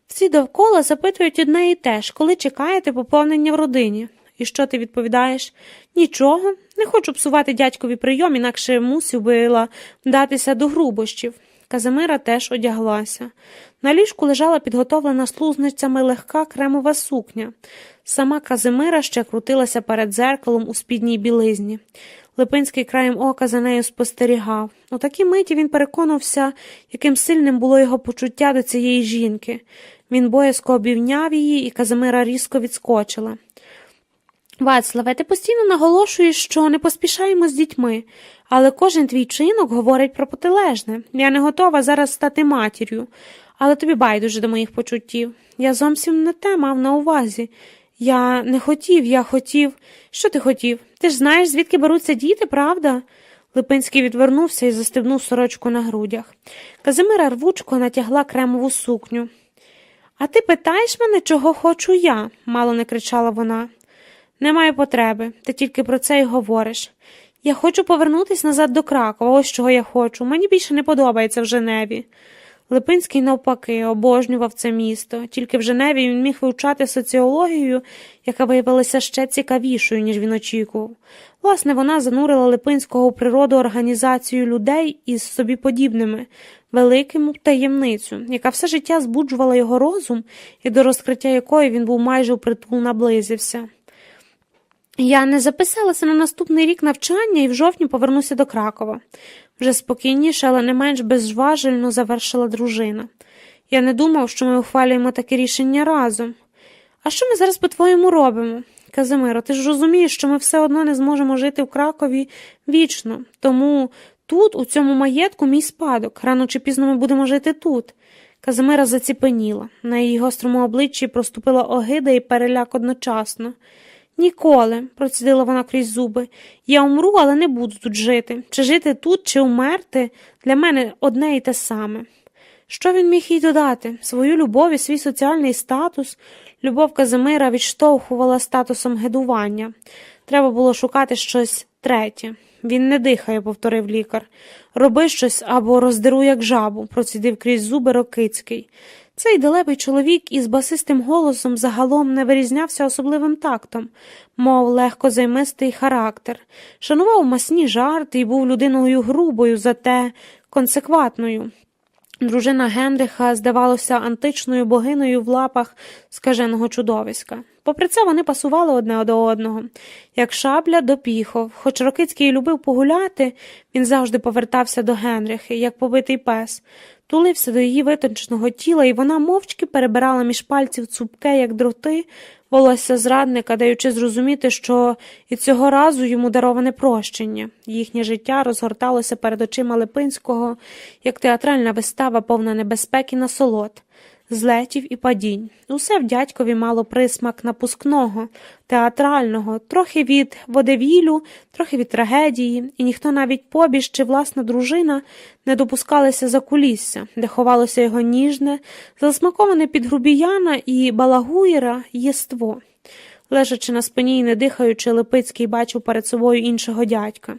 Всі довкола запитують одне і те ж, коли чекаєте поповнення в родині. І що ти відповідаєш? Нічого, не хочу псувати дядькові прийом, інакше мусив би датися до грубощів. Казимира теж одяглася. На ліжку лежала підготовлена слузницями легка кремова сукня. Сама Казимира ще крутилася перед дзеркалом у спідній білизні. Липинський краєм ока за нею спостерігав. У такій миті він переконався, яким сильним було його почуття до цієї жінки. Він боязко обійняв її, і Казимира різко відскочила. «Вацлаве, ти постійно наголошуєш, що не поспішаємо з дітьми, але кожен твій чинок говорить про протилежне. Я не готова зараз стати матір'ю, але тобі байдуже до моїх почуттів. Я зовсім не те мав на увазі. Я не хотів, я хотів... Що ти хотів? Ти ж знаєш, звідки беруться діти, правда?» Липинський відвернувся і застебнув сорочку на грудях. Казимира рвучко натягла кремову сукню. «А ти питаєш мене, чого хочу я?» – мало не кричала вона. «Немає потреби, ти тільки про це й говориш. Я хочу повернутися назад до Кракова, ось чого я хочу. Мені більше не подобається в Женеві». Липинський, навпаки, обожнював це місто. Тільки в Женеві він міг вивчати соціологію, яка виявилася ще цікавішою, ніж він очікував. Власне, вона занурила Липинського у природу організацію людей із собі подібними, великому таємницю, яка все життя збуджувала його розум і до розкриття якої він був майже впритул наблизився. «Я не записалася на наступний рік навчання і в жовтні повернуся до Кракова», вже спокійніше, але не менш безжважельно завершила дружина. «Я не думав, що ми ухвалюємо таке рішення разом. А що ми зараз, по-твоєму, робимо? Казимиро, ти ж розумієш, що ми все одно не зможемо жити в Кракові вічно, тому тут, у цьому маєтку, мій спадок. Рано чи пізно ми будемо жити тут». Казимира заціпеніла. На її гострому обличчі проступила огида і переляк одночасно. «Ніколи», – процідила вона крізь зуби, – «я умру, але не буду тут жити. Чи жити тут, чи умерти – для мене одне і те саме». Що він міг їй додати? Свою любов і свій соціальний статус? Любов Казимира відштовхувала статусом гидування. Треба було шукати щось третє. «Він не дихає», – повторив лікар. «Роби щось або роздеру, як жабу», – процідив крізь зуби Рокицький. Цей далебий чоловік із басистим голосом загалом не вирізнявся особливим тактом, мов легко займистий характер, шанував масні жарти і був людиною грубою, зате консекватною. Дружина Генриха здавалося античною богинею в лапах скаженого чудовиська. Попри це вони пасували одне до одного, як шабля до піхов. Хоч Рокицький любив погуляти, він завжди повертався до Генрихи, як побитий пес. Тулився до її витонченого тіла, і вона мовчки перебирала між пальців цупке, як дроти, волосся зрадника, даючи зрозуміти, що і цього разу йому дароване прощення. Їхнє життя розгорталося перед очима Липинського, як театральна вистава, повна небезпек і насолод, злетів і падінь. Усе в дядькові мало присмак напускного, театрального, трохи від водевілю, трохи від трагедії, і ніхто, навіть побіж чи власна дружина, не допускалися за кулісся, де ховалося його ніжне, засмаковане під грубіяна і балагуєра єство. Лежачи на спині і не дихаючи, Липицький бачив перед собою іншого дядька.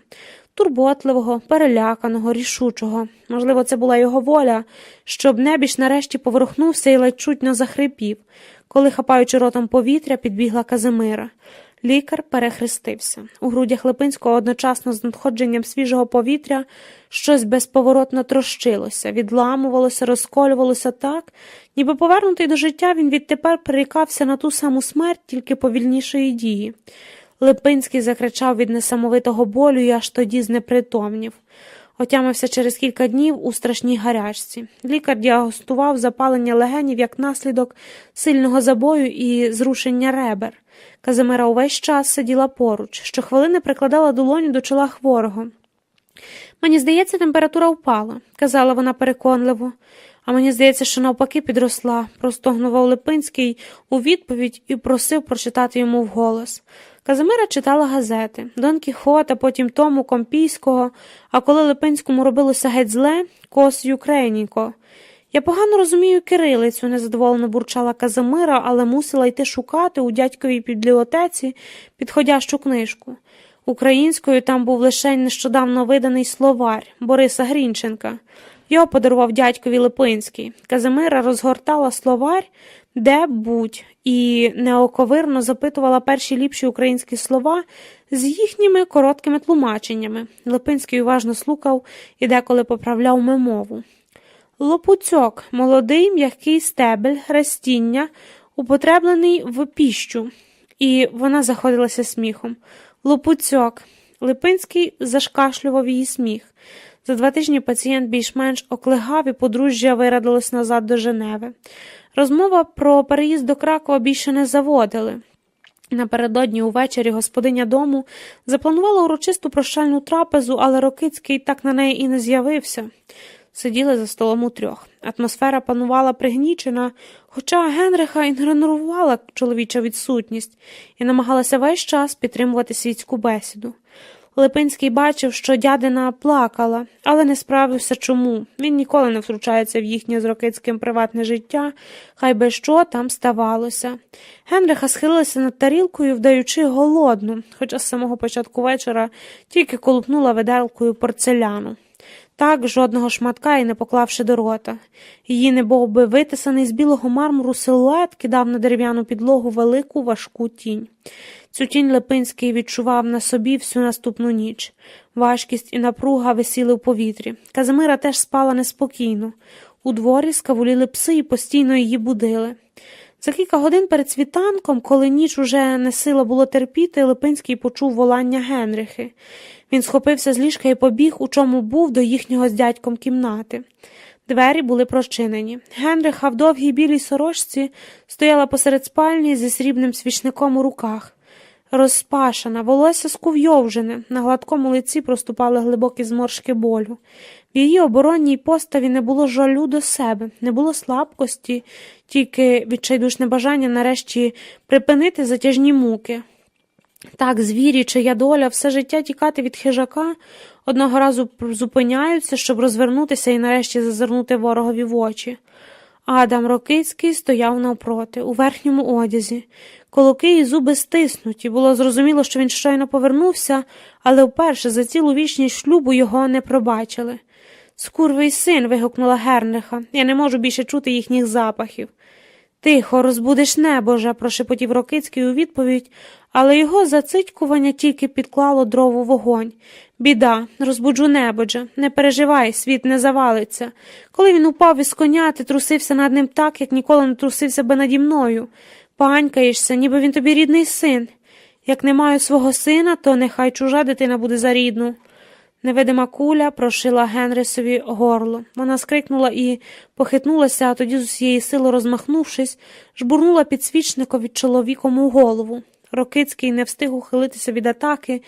Турботливого, переляканого, рішучого. Можливо, це була його воля, щоб небіж нарешті поворухнувся і ледь чутно захрипів, коли, хапаючи ротом повітря, підбігла Казимира. Лікар перехрестився. У грудях Липинського одночасно з надходженням свіжого повітря щось безповоротно трощилося, відламувалося, розколювалося так, ніби повернутий до життя він відтепер прирікався на ту саму смерть, тільки повільнішої дії. Липинський закричав від несамовитого болю і аж тоді знепритомнів. Отямився через кілька днів у страшній гарячці. Лікар діагностував запалення легенів як наслідок сильного забою і зрушення ребер. Казимира увесь час сиділа поруч, щохвилини прикладала долоню до чола хворого. «Мені здається, температура впала», – казала вона переконливо. «А мені здається, що навпаки підросла», – простогнував Липинський у відповідь і просив прочитати йому вголос. Казимира читала газети, Дон Кіхота, потім Тому Компійського, а коли Липинському робилося геть зле, Кос Юкрейніко. «Я погано розумію кирилицю», – незадоволено бурчала Казимира, але мусила йти шукати у дядьковій бібліотеці підходящу книжку. Українською там був лише нещодавно виданий словарь Бориса Грінченка. Його подарував дядькові Липинський. Казимира розгортала словарь де-будь і неоковирно запитувала перші ліпші українські слова з їхніми короткими тлумаченнями. Липинський уважно слухав і деколи поправляв мимову. Лопуцьок – молодий м'який стебель, растіння, употреблений в піщу. І вона заходилася сміхом. Лопуцьок. Липинський зашкашлював її сміх. За 2 тижні пацієнт більш-менш оклигав і подружжя вирадилось назад до Женеви. Розмова про переїзд до Кракова більше не заводили. Напередодні увечері господиня дому запланувала урочисту прощальну трапезу, але Рокицький так на неї і не з'явився. Сиділи за столом утрьох. Атмосфера панувала пригнічена, хоча Генриха ігнорувала чоловіча відсутність і намагалася весь час підтримувати світську бесіду. Липинський бачив, що дядина плакала, але не справився чому. Він ніколи не втручається в їхнє з Рокицьким приватне життя, хай би що там ставалося. Генриха схилилася над тарілкою, вдаючи голодну, хоча з самого початку вечора тільки колупнула виделкою порцеляну. Так, жодного шматка і не поклавши до рота. Її небовби витисаний з білого мармуру силует кидав на дерев'яну підлогу велику важку тінь. Цю тінь Липинський відчував на собі всю наступну ніч. Важкість і напруга висіли в повітрі. Казимира теж спала неспокійно. У дворі скавуліли пси і постійно її будили. За кілька годин перед світанком, коли ніч уже не сила було терпіти, Липинський почув волання Генрихи. Він схопився з ліжка і побіг, у чому був, до їхнього з дядьком кімнати. Двері були прочинені. Генриха в довгій білій сорочці стояла посеред спальні зі срібним свічником у руках. Розпашана, волосся скувйовжене, на гладкому лиці проступали глибокі зморшки болю. В її оборонній поставі не було жалю до себе, не було слабкості, тільки відчайдушне бажання нарешті припинити затяжні муки. Так звірі, чия доля все життя тікати від хижака, одного разу зупиняються, щоб розвернутися і нарешті зазирнути ворогові в очі. Адам Рокицький стояв навпроти, у верхньому одязі. Кулаки і зуби стиснуті. Було зрозуміло, що він щойно повернувся, але вперше за цілу вічність шлюбу його не пробачили. «Скурвий син!» – вигукнула Генриха. «Я не можу більше чути їхніх запахів». «Тихо, розбудиш небожа!» – прошепотів Рокицький у відповідь, але його зацитькування тільки підклало дров у вогонь. «Біда, розбуджу небоджа. Не переживай, світ не завалиться. Коли він упав із коня, ти трусився над ним так, як ніколи не трусився би наді мною. Панькаєшся, ніби він тобі рідний син. Як не маю свого сина, то нехай чужа дитина буде за рідну». Невидима куля прошила Генрисові горло. Вона скрикнула і похитнулася, а тоді з усієї сили розмахнувшись, жбурнула підсвічникові чоловіком у голову. Рокицький не встиг ухилитися від атаки,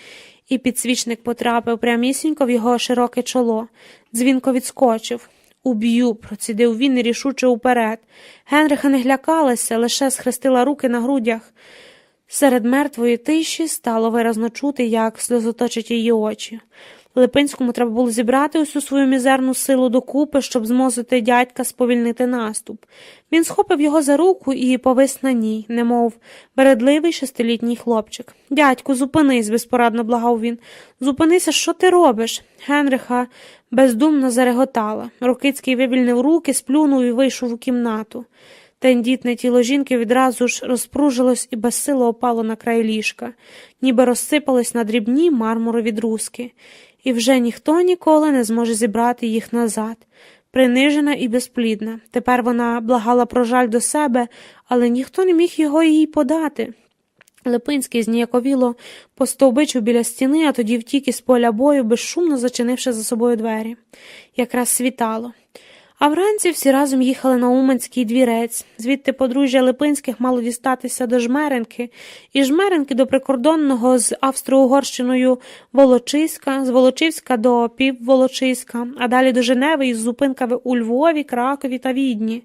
і підсвічник потрапив прямісінько в його широке чоло. Дзвінко відскочив. «Уб'ю», – процідив він рішуче уперед. Генриха не глякалася, лише схрестила руки на грудях. Серед мертвої тиші стало виразно чути, як сльозоточать її очі. Липинському треба було зібрати усю свою мізерну силу докупи, щоб змусити дядька сповільнити наступ. Він схопив його за руку і повис на ній, немов бередливий 6-літній хлопчик. «Дядьку, зупинись!» – безпорадно благав він. «Зупинися, що ти робиш?» Генриха бездумно зареготала. Рокицький вивільнив руки, сплюнув і вийшов у кімнату. Тендітне тіло жінки відразу ж розпружилось і безсило опало на край ліжка, ніби розсипалось на дрібні мармурові друзки. І вже ніхто ніколи не зможе зібрати їх назад. Принижена і безплідна. Тепер вона благала про жаль до себе, але ніхто не міг його їй подати. Липинський зніяковіло постовбичив біля стіни, а тоді втік із поля бою, безшумно зачинивши за собою двері. Якраз світало. А вранці всі разом їхали на Уманський двірець. Звідти подружжя Липинських мало дістатися до Жмеринки, і Жмеринки до прикордонного з Австро-Угорщиною Волочиська, з Волочиська до Півволочиська, а далі до Женеви із зупинками у Львові, Кракові та Відні.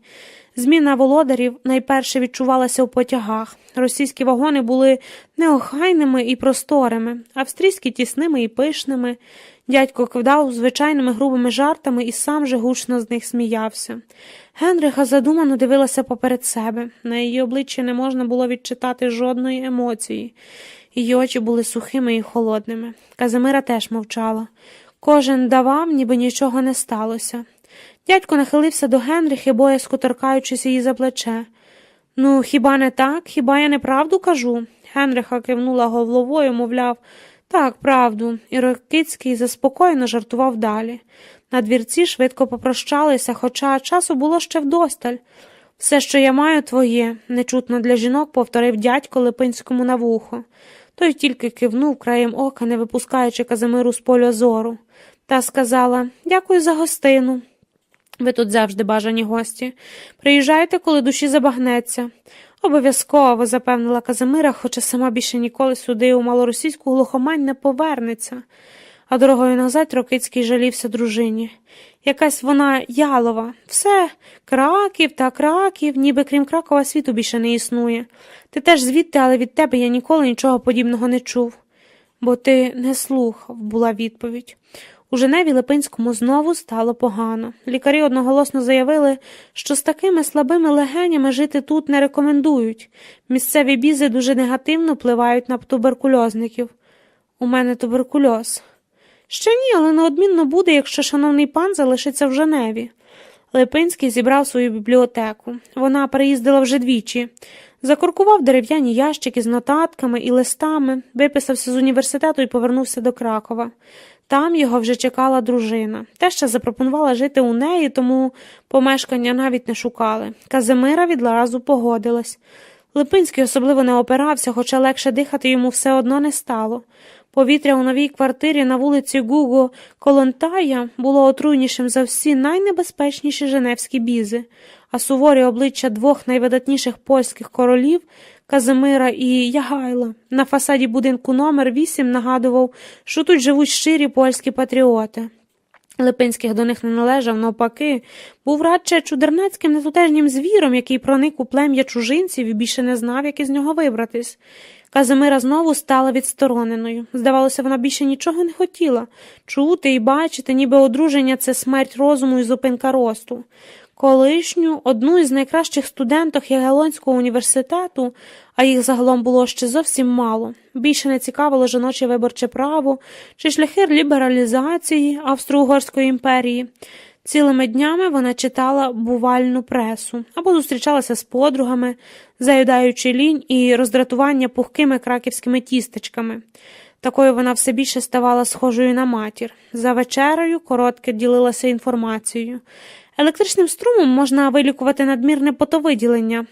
Зміна володарів найперше відчувалася у потягах. Російські вагони були неохайними і просторими, австрійські – тісними і пишними. Дядько кидав звичайними грубими жартами і сам же гучно з них сміявся. Генриха задумано дивилася поперед себе. На її обличчі не можна було відчитати жодної емоції. Її очі були сухими і холодними. Казимира теж мовчала. Кожен давав, ніби нічого не сталося. Дядько нахилився до Генрихи, боязко торкаючись її за плече. «Ну, хіба не так? Хіба я неправду кажу?» Генриха кивнула головою, мовляв, Так, правду. І Рокицький заспокоєно жартував далі. На двірці швидко попрощалися, хоча часу було ще вдосталь. Все, що я маю, твоє, нечутно для жінок повторив дядько Липинському на вухо. Той тільки кивнув краєм ока, не випускаючи Казимиру з поля зору. Та сказала: «Дякую за гостину. Ви тут завжди бажані гості. Приїжджайте, коли душі забагнеться». «Обов'язково», – запевнила Казимира, хоча сама більше ніколи сюди у малоросійську глухомань не повернеться. А дорогою назад Рокицький жалівся дружині. Якась вона ялова. Все Краків та Краків, ніби крім Кракова світу більше не існує. Ти теж звідти, але від тебе я ніколи нічого подібного не чув. Бо ти не слухав, була відповідь. У Женеві Липинському знову стало погано. Лікарі одноголосно заявили, що з такими слабими легенями жити тут не рекомендують. Місцеві бізи дуже негативно впливають на туберкульозників. У мене туберкульоз. Ще ні, але неодмінно буде, якщо шановний пан залишиться в Женеві. Липинський зібрав свою бібліотеку. Вона переїздила вже двічі. Закоркував дерев'яні ящики з нотатками і листами, виписався з університету і повернувся до Кракова. Там його вже чекала дружина. Теща запропонувала жити у неї, тому помешкання навіть не шукали. Казимира відразу погодилась. Липинський особливо не опирався, хоча легше дихати йому все одно не стало. Повітря у новій квартирі на вулиці Гуго Колонтая було отруйнішим за всі найнебезпечніші женевські бізи, а суворі обличчя двох найвидатніших польських королів Казимира і Ягайла на фасаді будинку номер 8 нагадував, що тут живуть щирі польські патріоти. Липинських до них не належав, навпаки, був радше чудернацьким нетутежнім звіром, який проник у плем'я чужинців і більше не знав, як із нього вибратись. Казимира знову стала відстороненою. Здавалося, вона більше нічого не хотіла. Чути і бачити, ніби одруження – це смерть розуму і зупинка росту. Колишню, одну із найкращих студенток Ягелонського університету, а їх загалом було ще зовсім мало, більше не цікавило жіноче виборче право чи шляхи лібералізації Австро-Угорської імперії. Цілими днями вона читала бувальну пресу або зустрічалася з подругами, заїдаючи лінь і роздратування пухкими краківськими тістечками. Такою вона все більше ставала схожою на матір. За вечерею коротке ділилася інформацією. Електричним струмом можна вилікувати надмірне потовиділення.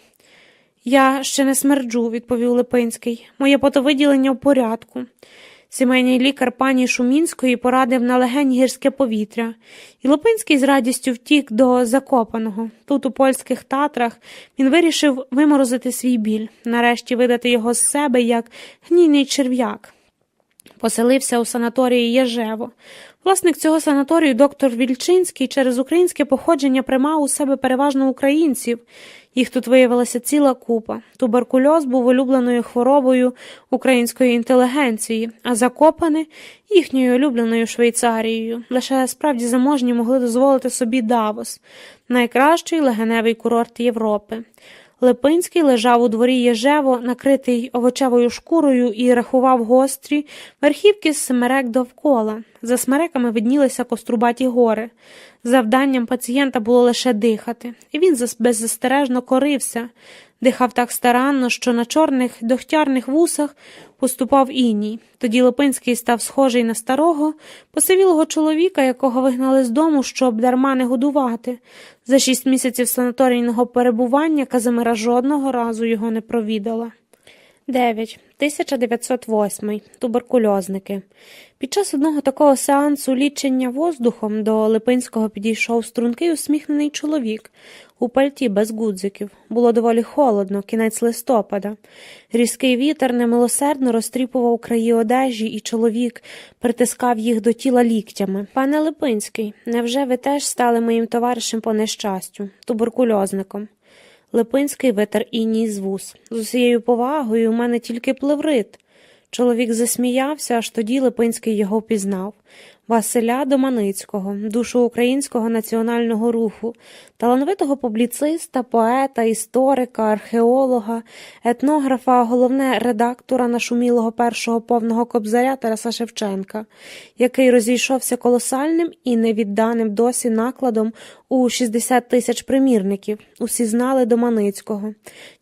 «Я ще не смерджу», – відповів Липинський. «Моє потовиділення в порядку». Сімейний лікар пані Шумінської порадив на легень гірське повітря, і Липинський з радістю втік до Закопаного. Тут, у польських Татрах, він вирішив виморозити свій біль, нарешті видати його з себе, як гнійний черв'як. Поселився у санаторії Єжево. Власник цього санаторію, доктор Вільчинський, через українське походження приймав у себе переважно українців. Їх тут виявилася ціла купа. Туберкульоз був улюбленою хворобою української інтелігенції, а Закопане – їхньою улюбленою Швейцарією. Лише справді заможні могли дозволити собі Давос – найкращий легеневий курорт Європи. Липинський лежав у дворі Єжево, накритий овочевою шкурою, і рахував гострі верхівки з смерек довкола. За смереками виднілися кострубаті гори. Завданням пацієнта було лише дихати, і він беззастережно корився. Дихав так старанно, що на чорних догтярних вусах поступав іній. Тоді Липинський став схожий на старого, посивілого чоловіка, якого вигнали з дому, щоб дарма не годувати. За 6 місяців санаторійного перебування Казимира жодного разу його не провідала. 9. 1908. Туберкульозники. Під час одного такого сеансу лічення воздухом до Липинського підійшов стрункий усміхнений чоловік у пальті без гудзиків. Було доволі холодно, кінець листопада. Різкий вітер немилосердно розтріпував краї одежі, і чоловік притискав їх до тіла ліктями. «Пане Липинський, невже ви теж стали моїм товаришем по нещастю, туберкульозником?» Липинський витер іній з вус. «З усією повагою, у мене тільки плеврит». Чоловік засміявся, аж тоді Липинський його впізнав. Василя Доманицького, душу українського національного руху, талановитого публіциста, поета, історика, археолога, етнографа, а головне редактора нашумілого першого повного кобзаря Тараса Шевченка, який розійшовся колосальним і невідданим досі накладом у 60 тисяч примірників. Усі знали Доманицького.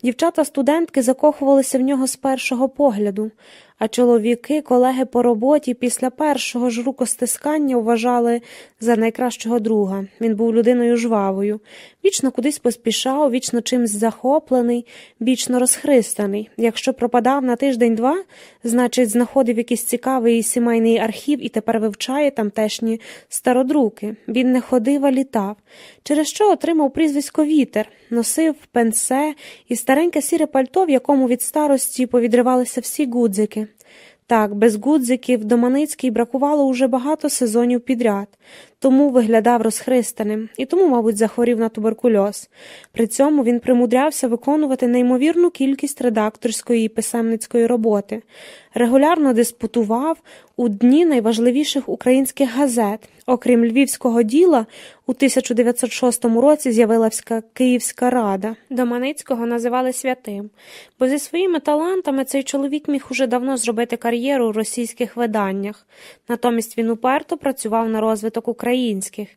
Дівчата-студентки закохувалися в нього з першого погляду, а чоловіки, колеги по роботі після першого ж рукостискання вважали за найкращого друга. Він був людиною жвавою, вічно кудись поспішав, вічно чимсь захоплений, вічно розхристаний. Якщо пропадав на тиждень-два, значить знаходив якийсь цікавий сімейний архів і тепер вивчає тамтешні стародруки. Він не ходив, а літав, через що отримав прізвисько «Вітер», носив пенсе і стареньке сіре пальто, в якому від старості повідривалися всі гудзики. Так, без гудзиків Доманицький бракувало уже багато сезонів підряд, тому виглядав розхристаним, і тому, мабуть, захворів на туберкульоз. При цьому він примудрявся виконувати неймовірну кількість редакторської і писемницької роботи, регулярно диспутував у дні найважливіших українських газет. Окрім «Львівського діла», у 1906 році з'явилася Київська рада. Доманицького називали святим, бо зі своїми талантами цей чоловік міг уже давно зробити кар'єру у російських виданнях. Натомість він уперто працював на розвиток українських,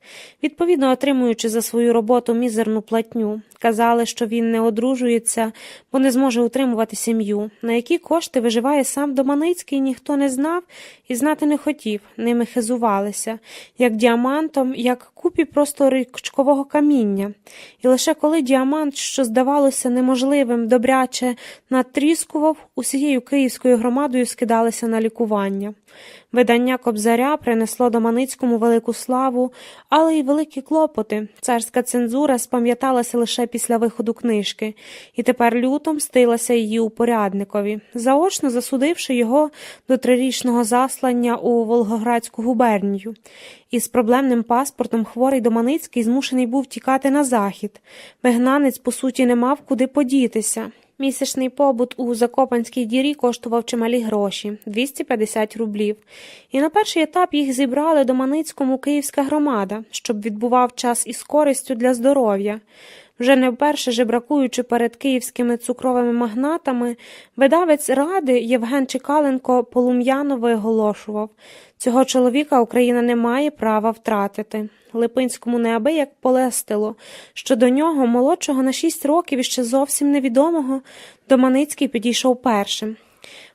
відповідно отримуючи за свою роботу мізерну платню. Казали, що він не одружується, бо не зможе утримувати сім'ю. На які кошти виживає сам Доманицький, ніхто не знав і знати не хотів. Ними хизувалися, як діамантом, як купі просто річкового каміння. І лише коли діамант, що здавалося неможливим, добряче натріскував, усією київською громадою скидалися на лікування. Видання «Кобзаря» принесло Доманицькому велику славу, але й великі клопоти. Царська цензура спам'яталася лише після виходу книжки, і тепер люто мстилася її упорядникові, заочно засудивши його до 3-річного заслання у Волгоградську губернію. Із проблемним паспортом хворий Доманицький змушений був тікати на захід. Вигнанець, по суті, не мав куди подітися. Місячний побут у Закопанській дірі коштував чималі гроші – 250 рублів. І на перший етап їх зібрали Доманицькому київська громада, щоб відбував час із користю для здоров'я. Вже не вперше жебракуючи перед київськими цукровими магнатами, видавець ради Євген Чекаленко полум'яно виголошував: «Цього чоловіка Україна не має права втратити». Липинському неабияк полестило, що до нього, молодшого на 6 років і ще зовсім невідомого, Доманицький підійшов першим.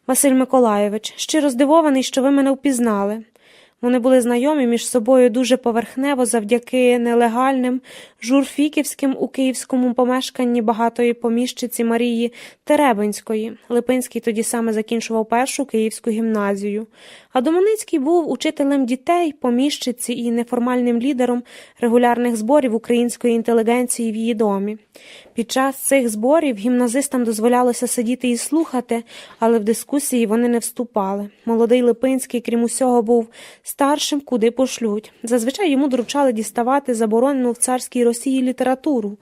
«Василь Миколайович, щиро здивований, що ви мене впізнали». Вони були знайомі між собою дуже поверхнево завдяки нелегальним журфіківським у київському помешканні багатої поміщиці Марії Теребинської. Липинський тоді саме закінчував першу київську гімназію. А Доманицький був учителем дітей, поміщиці і неформальним лідером регулярних зборів української інтелігенції в її домі. Під час цих зборів гімназистам дозволялося сидіти і слухати, але в дискусії вони не вступали. Молодий Липинський, крім усього, був старшим, куди пошлють. Зазвичай йому доручали діставати заборонену в царській Росії літературу.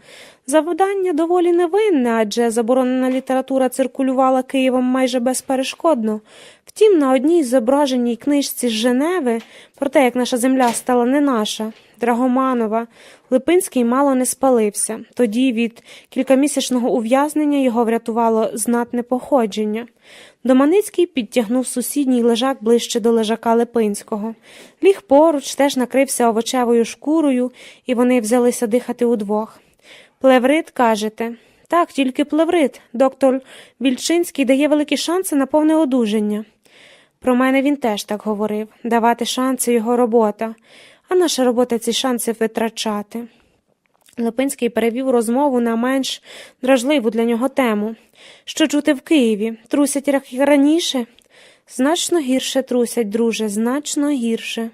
Завдання доволі невинне, адже заборонена література циркулювала Києвом майже безперешкодно. Втім, на одній зображеній книжці з Женеви про те, як наша земля стала не наша, Драгоманова, Липинський мало не спалився. Тоді від кількамісячного ув'язнення його врятувало знатне походження. Доманицький підтягнув сусідній лежак ближче до лежака Липинського. Ліг поруч, теж накрився овочевою шкурою, і вони взялися дихати удвох. «Плеврит, кажете?» «Так, тільки плеврит. Доктор Вільчинський дає великі шанси на повне одужання». «Про мене він теж так говорив. Давати шанси – його робота. А наша робота – ці шанси витрачати». Липинський перевів розмову на менш дражливу для нього тему. «Що чути в Києві? Трусять, як і раніше?» «Значно гірше трусять, друже, значно гірше».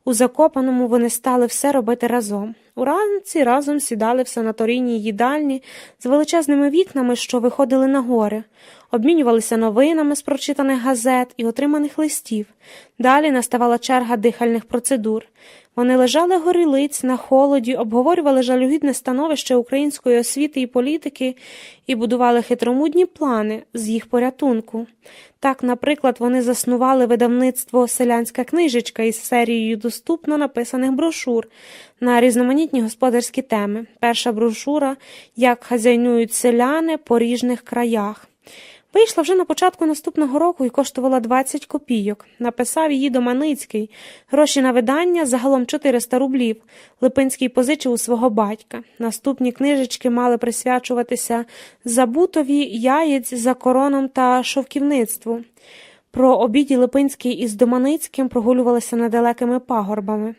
У Закопаному вони стали все робити разом. Уранці разом сідали в санаторійній їдальні з величезними вікнами, що виходили на гори. Обмінювалися новинами з прочитаних газет і отриманих листів. Далі наставала черга дихальних процедур. Вони лежали горілиць на холоді, обговорювали жалюгідне становище української освіти і політики і будували хитромудні плани з їх порятунку. Так, наприклад, вони заснували видавництво «Селянська книжечка» із серією доступно написаних брошур на різноманітні господарські теми. Перша брошура «Як хазяйнують селяни по ріжних краях». Вийшла вже на початку наступного року і коштувала 20 копійок. Написав її Доманицький. Гроші на видання загалом 400 рублів. Липинський позичив у свого батька. Наступні книжечки мали присвячуватися забутові, яєць за короном та шовківництву. Про обіді Липинський із Доманицьким прогулювалися недалекими пагорбами,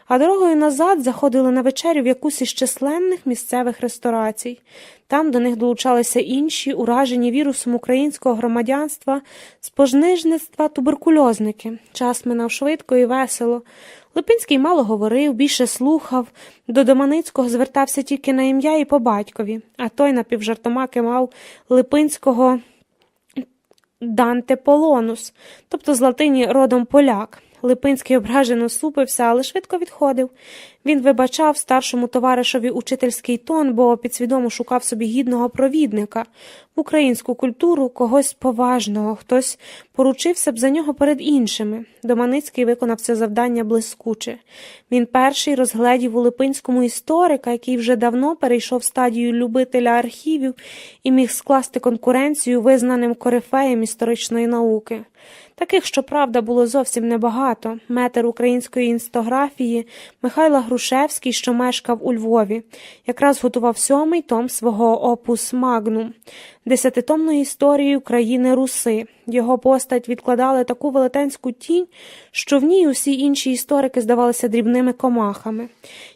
а дорогою назад заходили на вечерю в якусь із численних місцевих ресторацій. Там до них долучалися інші, уражені вірусом українського громадянства, спожнижництва туберкульозники. Час минав швидко і весело. Липинський мало говорив, більше слухав, до Доманицького звертався тільки на ім'я і по батькові, а той напівжартома кимав Липинського Данте Полонус, тобто з латині родом поляк. Липинський ображено супився, але швидко відходив. Він вибачав старшому товаришові учительський тон, бо підсвідомо шукав собі гідного провідника в українську культуру, когось поважного, хтось поручився б за нього перед іншими. Доманицький виконав це завдання блискуче. Він перший розгледів у Липинському історика, який вже давно перейшов стадію любителя архівів і міг скласти конкуренцію визнаним корифеєм історичної науки. Таких, щоправда, було зовсім небагато. Метр української інстографії Михайло Грушевський, що мешкав у Львові, якраз готував 7-й том свого опус магнум – 10-томної історії України Руси. Його постать відкладали таку велетенську тінь, що в ній усі інші історики здавалися дрібними комахами,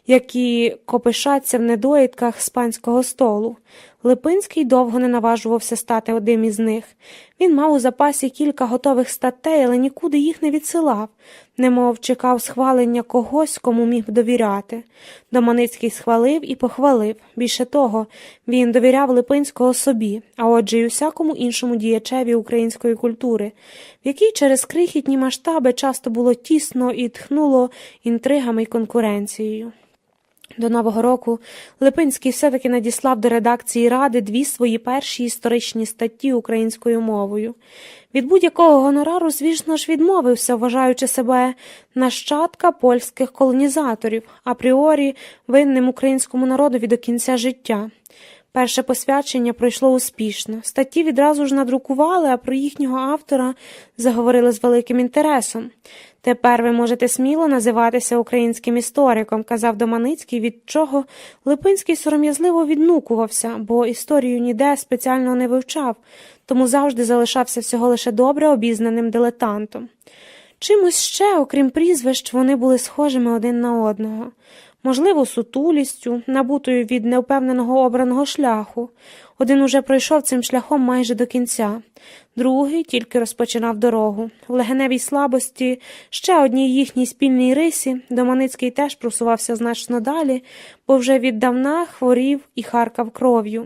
які копишаться в недоїдках з панського столу. Липинський довго не наважувався стати одним із них. Він мав у запасі кілька готових статей, але нікуди їх не відсилав, немов чекав схвалення когось, кому міг довіряти. Доманицький схвалив і похвалив. Більше того, він довіряв Липинського собі, а отже й усякому іншому діячеві української культури, в якій через крихітні масштаби часто було тісно і тхнуло інтригами й конкуренцією. До Нового року Липинський все-таки надіслав до редакції Ради 2 свої перші історичні статті українською мовою. Від будь-якого гонорару, звісно ж, відмовився, вважаючи себе нащадка польських колонізаторів, апріорі винним українському народові до кінця життя. Перше посвячення пройшло успішно. Статті відразу ж надрукували, а про їхнього автора заговорили з великим інтересом. «Тепер ви можете сміло називатися українським істориком», – казав Доманицький, від чого Липинський сором'язливо віднукувався, бо історію ніде спеціально не вивчав, тому завжди залишався всього лише добре обізнаним дилетантом. Чимось ще, окрім прізвищ, вони були схожими один на одного. Можливо, сутулістю, набутою від невпевненого обраного шляху. Один уже пройшов цим шляхом майже до кінця, другий тільки розпочинав дорогу. В легеневій слабості, ще одній їхній спільній рисі, Доманицький теж просувався значно далі, бо вже віддавна хворів і харкав кров'ю.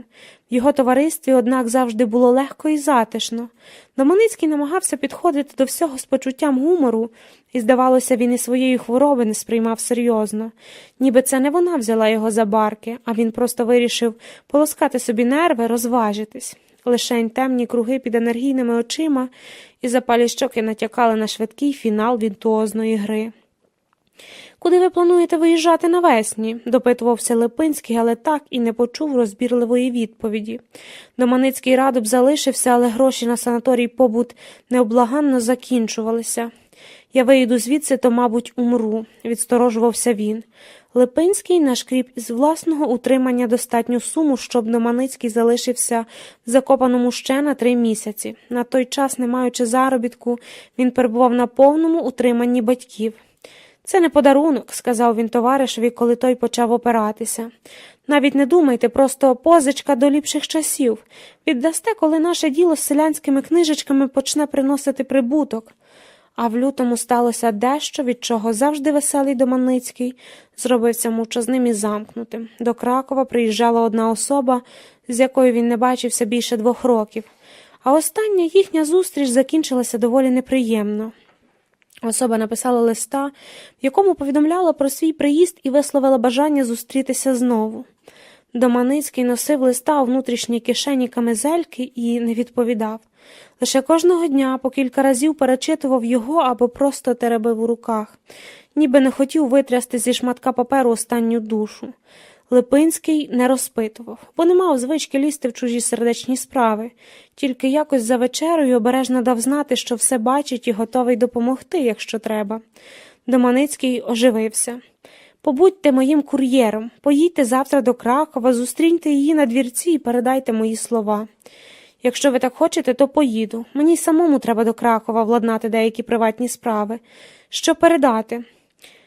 В його товаристві, однак, завжди було легко і затишно. Доманицький намагався підходити до всього з почуттям гумору, і, здавалося, він і своєї хвороби не сприймав серйозно. Ніби це не вона взяла його за барки, а він просто вирішив полоскати собі нерви, розважитись. Лишень темні круги під енергійними очима і запалі щоки натякали на швидкий фінал віртуозної гри. «Куди ви плануєте виїжджати навесні?» – допитувався Липинський, але так і не почув розбірливої відповіді. Доманицький радо б залишився, але гроші на санаторій побут необлаганно закінчувалися. «Я виїду звідси, то, мабуть, умру», – відсторожувався він. Липинський нашкріб із власного утримання достатню суму, щоб Доманицький залишився в Закопаному ще на 3 місяці. На той час, не маючи заробітку, він перебував на повному утриманні батьків. «Це не подарунок», – сказав він товаришеві, коли той почав опиратися. «Навіть не думайте, просто позичка до ліпших часів. Віддасте, коли наше діло з селянськими книжечками почне приносити прибуток». А в лютому сталося дещо, від чого завжди веселий Доманицький зробився мовчазним і замкнутим. До Кракова приїжджала одна особа, з якою він не бачився більше 2 років. А остання їхня зустріч закінчилася доволі неприємно. Особа написала листа, в якому повідомляла про свій приїзд і висловила бажання зустрітися знову. Доманицький носив листа у внутрішній кишені камизельки і не відповідав. Лише кожного дня по кілька разів перечитував його або просто теребив у руках, ніби не хотів витрясти зі шматка паперу останню душу. Липинський не розпитував, бо не мав звички лізти в чужі сердечні справи, тільки якось за вечерою обережно дав знати, що все бачить і готовий допомогти, якщо треба. Доманицький оживився. «Побудьте моїм кур'єром, поїдьте завтра до Кракова, зустріньте її на двірці і передайте мої слова. Якщо ви так хочете, то поїду. Мені й самому треба до Кракова владнати деякі приватні справи. Що передати?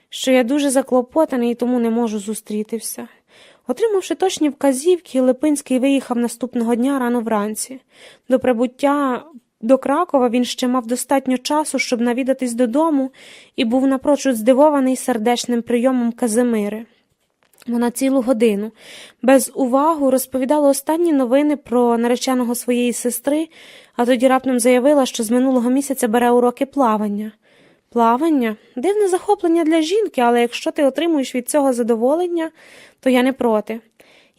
Що я дуже заклопотаний і тому не можу зустрітися». Отримавши точні вказівки, Липинський виїхав наступного дня рано вранці. До прибуття до Кракова він ще мав достатньо часу, щоб навідатись додому, і був напрочуд здивований сердечним прийомом Казимири. Вона цілу годину, без уваги, розповідала останні новини про нареченого своєї сестри, а тоді раптом заявила, що з минулого місяця бере уроки плавання. Плавання? Дивне захоплення для жінки, але якщо ти отримуєш від цього задоволення, то я не проти.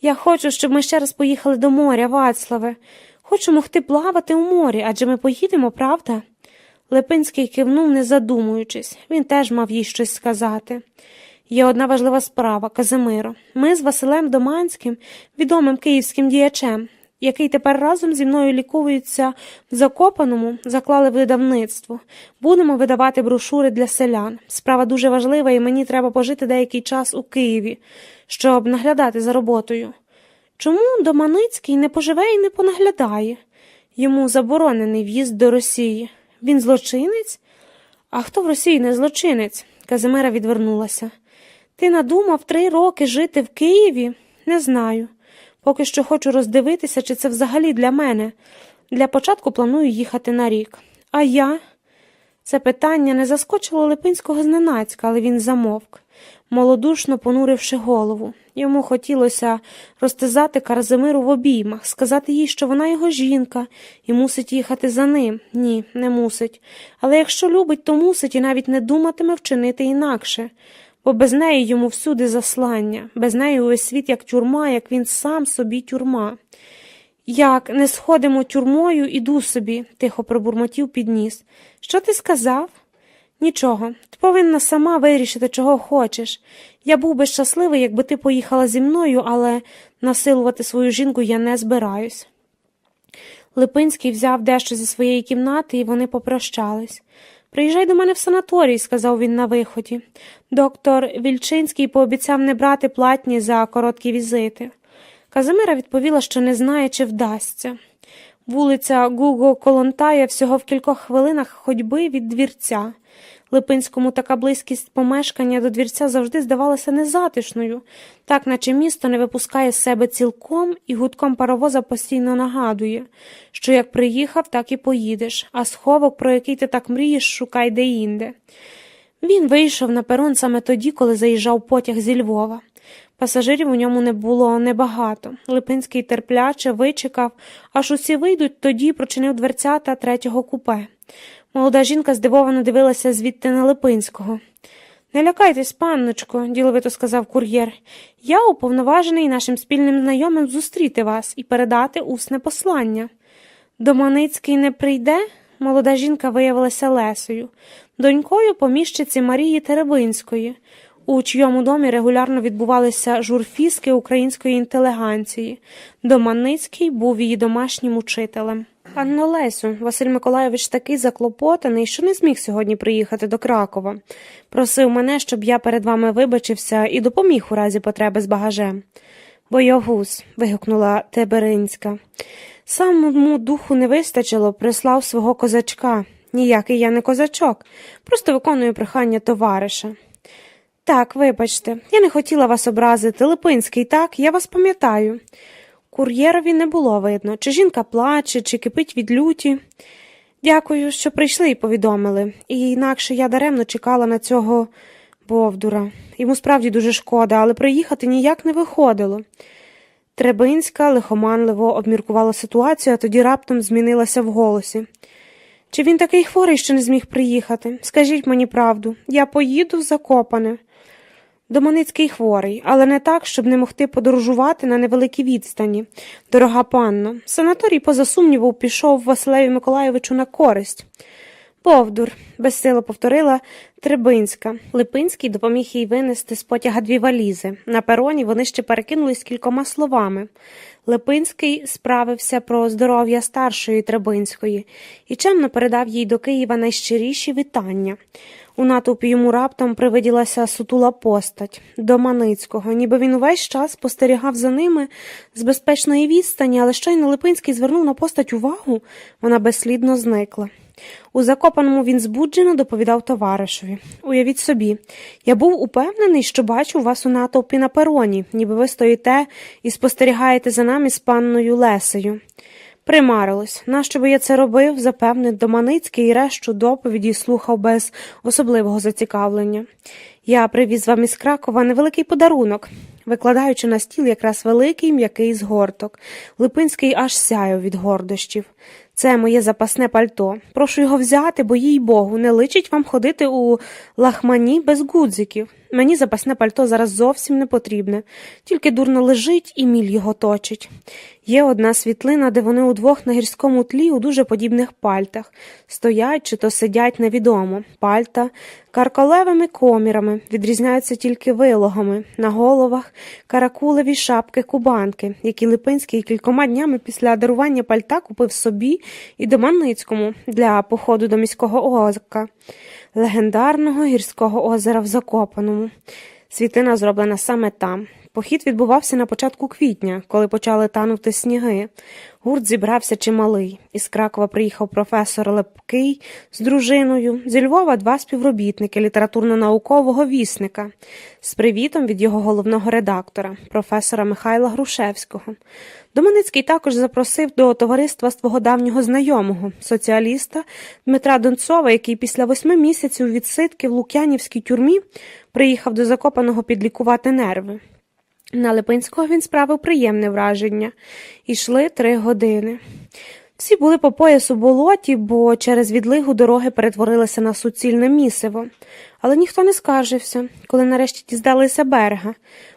Я хочу, щоб ми ще раз поїхали до моря, Вацлаве. Хочу могти плавати у морі, адже ми поїдемо, правда? Липинський кивнув, не задумуючись. Він теж мав їй щось сказати. Є одна важлива справа, Казимиро. Ми з Василем Доманським, відомим київським діячем, який тепер разом зі мною лікується в Закопаному, заклали видавництво. Будемо видавати брошури для селян. Справа дуже важлива, і мені треба пожити деякий час у Києві, щоб наглядати за роботою. Чому Доманицький не поживе і не понаглядає? Йому заборонений в'їзд до Росії. Він злочинець? А хто в Росії не злочинець? Казимира відвернулася. Ти надумав 3 роки жити в Києві? Не знаю. Поки що хочу роздивитися, чи це взагалі для мене. Для початку планую їхати на рік. А я? Це питання не заскочило Липинського зненацька, але він замовк, малодушно понуривши голову. Йому хотілося розтизати Казимиру в обіймах, сказати їй, що вона його жінка, і мусить їхати за ним. Ні, не мусить. Але якщо любить, то мусить і навіть не думатиме вчинити інакше. Бо без неї йому всюди заслання, без неї увесь світ як тюрма, як він сам собі тюрма. «Як не сходимо тюрмою, іду собі», – тихо пробурмотів під ніс. «Що ти сказав?» «Нічого. Ти повинна сама вирішити, чого хочеш. Я був би щасливий, якби ти поїхала зі мною, але насилувати свою жінку я не збираюсь». Липинський взяв дещо зі своєї кімнати, і вони попрощались. «Приїжджай до мене в санаторій», – сказав він на виході. Доктор Вільчинський пообіцяв не брати платні за короткі візити. Казимира відповіла, що не знає, чи вдасться. Вулиця Гуго Колонтая всього в кількох хвилинах ходьби від двірця. Липинському така близькість помешкання до двірця завжди здавалася незатишною, так наче місто не випускає з себе цілком і гудком паровоза постійно нагадує, що як приїхав, так і поїдеш, а сховок, про який ти так мрієш, шукай де-інде. Він вийшов на перон саме тоді, коли заїжджав потяг зі Львова. Пасажирів у ньому не було небагато. Липинський терпляче вичекав, аж усі вийдуть, тоді прочинив дверцята 3-го купе. Молода жінка здивовано дивилася звідти на Липинського. «Не лякайтесь, панночко», – діловито сказав кур'єр. «Я уповноважений нашим спільним знайомим зустріти вас і передати усне послання». «Доманицький не прийде?» – молода жінка виявилася Лесею, донькою поміщиці Марії Теребинської, у чийому домі регулярно відбувалися журфістки української інтелігенції. Доманицький був її домашнім учителем. «Панно Лесю, Василь Миколайович такий заклопотаний, що не зміг сьогодні приїхати до Кракова. Просив мене, щоб я перед вами вибачився і допоміг у разі потреби з багажем». «Боягуз», – вигукнула Теберинська. «Самому духу не вистачило, прислав свого козачка. Ніякий я не козачок, просто виконую прохання товариша». «Так, вибачте, я не хотіла вас образити. Липинський, так? Я вас пам'ятаю». Кур'єрові не було видно, чи жінка плаче, чи кипить від люті. Дякую, що прийшли і повідомили. І інакше я даремно чекала на цього Бовдура. Йому справді дуже шкода, але приїхати ніяк не виходило. Требинська лихоманливо обміркувала ситуацію, а тоді раптом змінилася в голосі. Чи він такий хворий, що не зміг приїхати? Скажіть мені правду, я поїду в Закопане. Доманицький хворий, але не так, щоб не могти подорожувати на невеликій відстані. Дорога панно, санаторій, поза сумнівом, пішов Василеві Миколайовичу на користь. Бовдур, безсило повторила Требинська. Липинський допоміг їй винести з потяга 2 валізи. На пероні вони ще перекинулись кількома словами. Липинський справився про здоров'я старшої Требинської і чемно передав їй до Києва найщиріші вітання. У натовпі йому раптом привиділася сутула постать Доманицького, ніби він увесь час спостерігав за ними з безпечної відстані, але щойно Липинський звернув на постать увагу, вона безслідно зникла. У Закопаному він збуджено доповідав товаришеві. Уявіть собі, я був упевнений, що бачу вас у натовпі на пероні, ніби ви стоїте і спостерігаєте за нами з панною Лесею. Примарилось. Нащо би я це робив, запевнив Доманицький і решту доповіді слухав без особливого зацікавлення. Я привіз вам із Кракова невеликий подарунок, викладаючи на стіл якраз великий м'який згорток. Липинський аж сяяв від гордощів. Це моє запасне пальто. Прошу його взяти, бо, їй-богу, не личить вам ходити у лахмані без гудзиків. Мені запасне пальто зараз зовсім не потрібне. Тільки дурно лежить і міль його точить. Є одна світлина, де вони удвох на гірському тлі у дуже подібних пальтах. Стоять чи то сидять невідомо. Пальта каркалевими комірами, відрізняються тільки вилогами. На головах каракулеві шапки-кубанки, які Липинський кількома днями після дарування пальта купив собі і Доманицькому для походу до міського озера, легендарного гірського озера в Закопаному. Світлина зроблена саме там. Похід відбувався на початку квітня, коли почали танути сніги. Гурт зібрався чималий. Із Кракова приїхав професор Лепкий з дружиною, зі Львова 2 співробітники літературно-наукового вісника з привітом від його головного редактора, професора Михайла Грушевського. Доманицький також запросив до товариства свого давнього знайомого, соціаліста Дмитра Донцова, який після 8 місяців відсидки в Лук'янівській тюрмі приїхав до Закопаного підлікувати нерви. На Липинського він справив приємне враження. Ішли 3 години. Всі були по пояс у болоті, бо через відлигу дороги перетворилися на суцільне місиво. Але ніхто не скаржився, коли нарешті діздалися берега.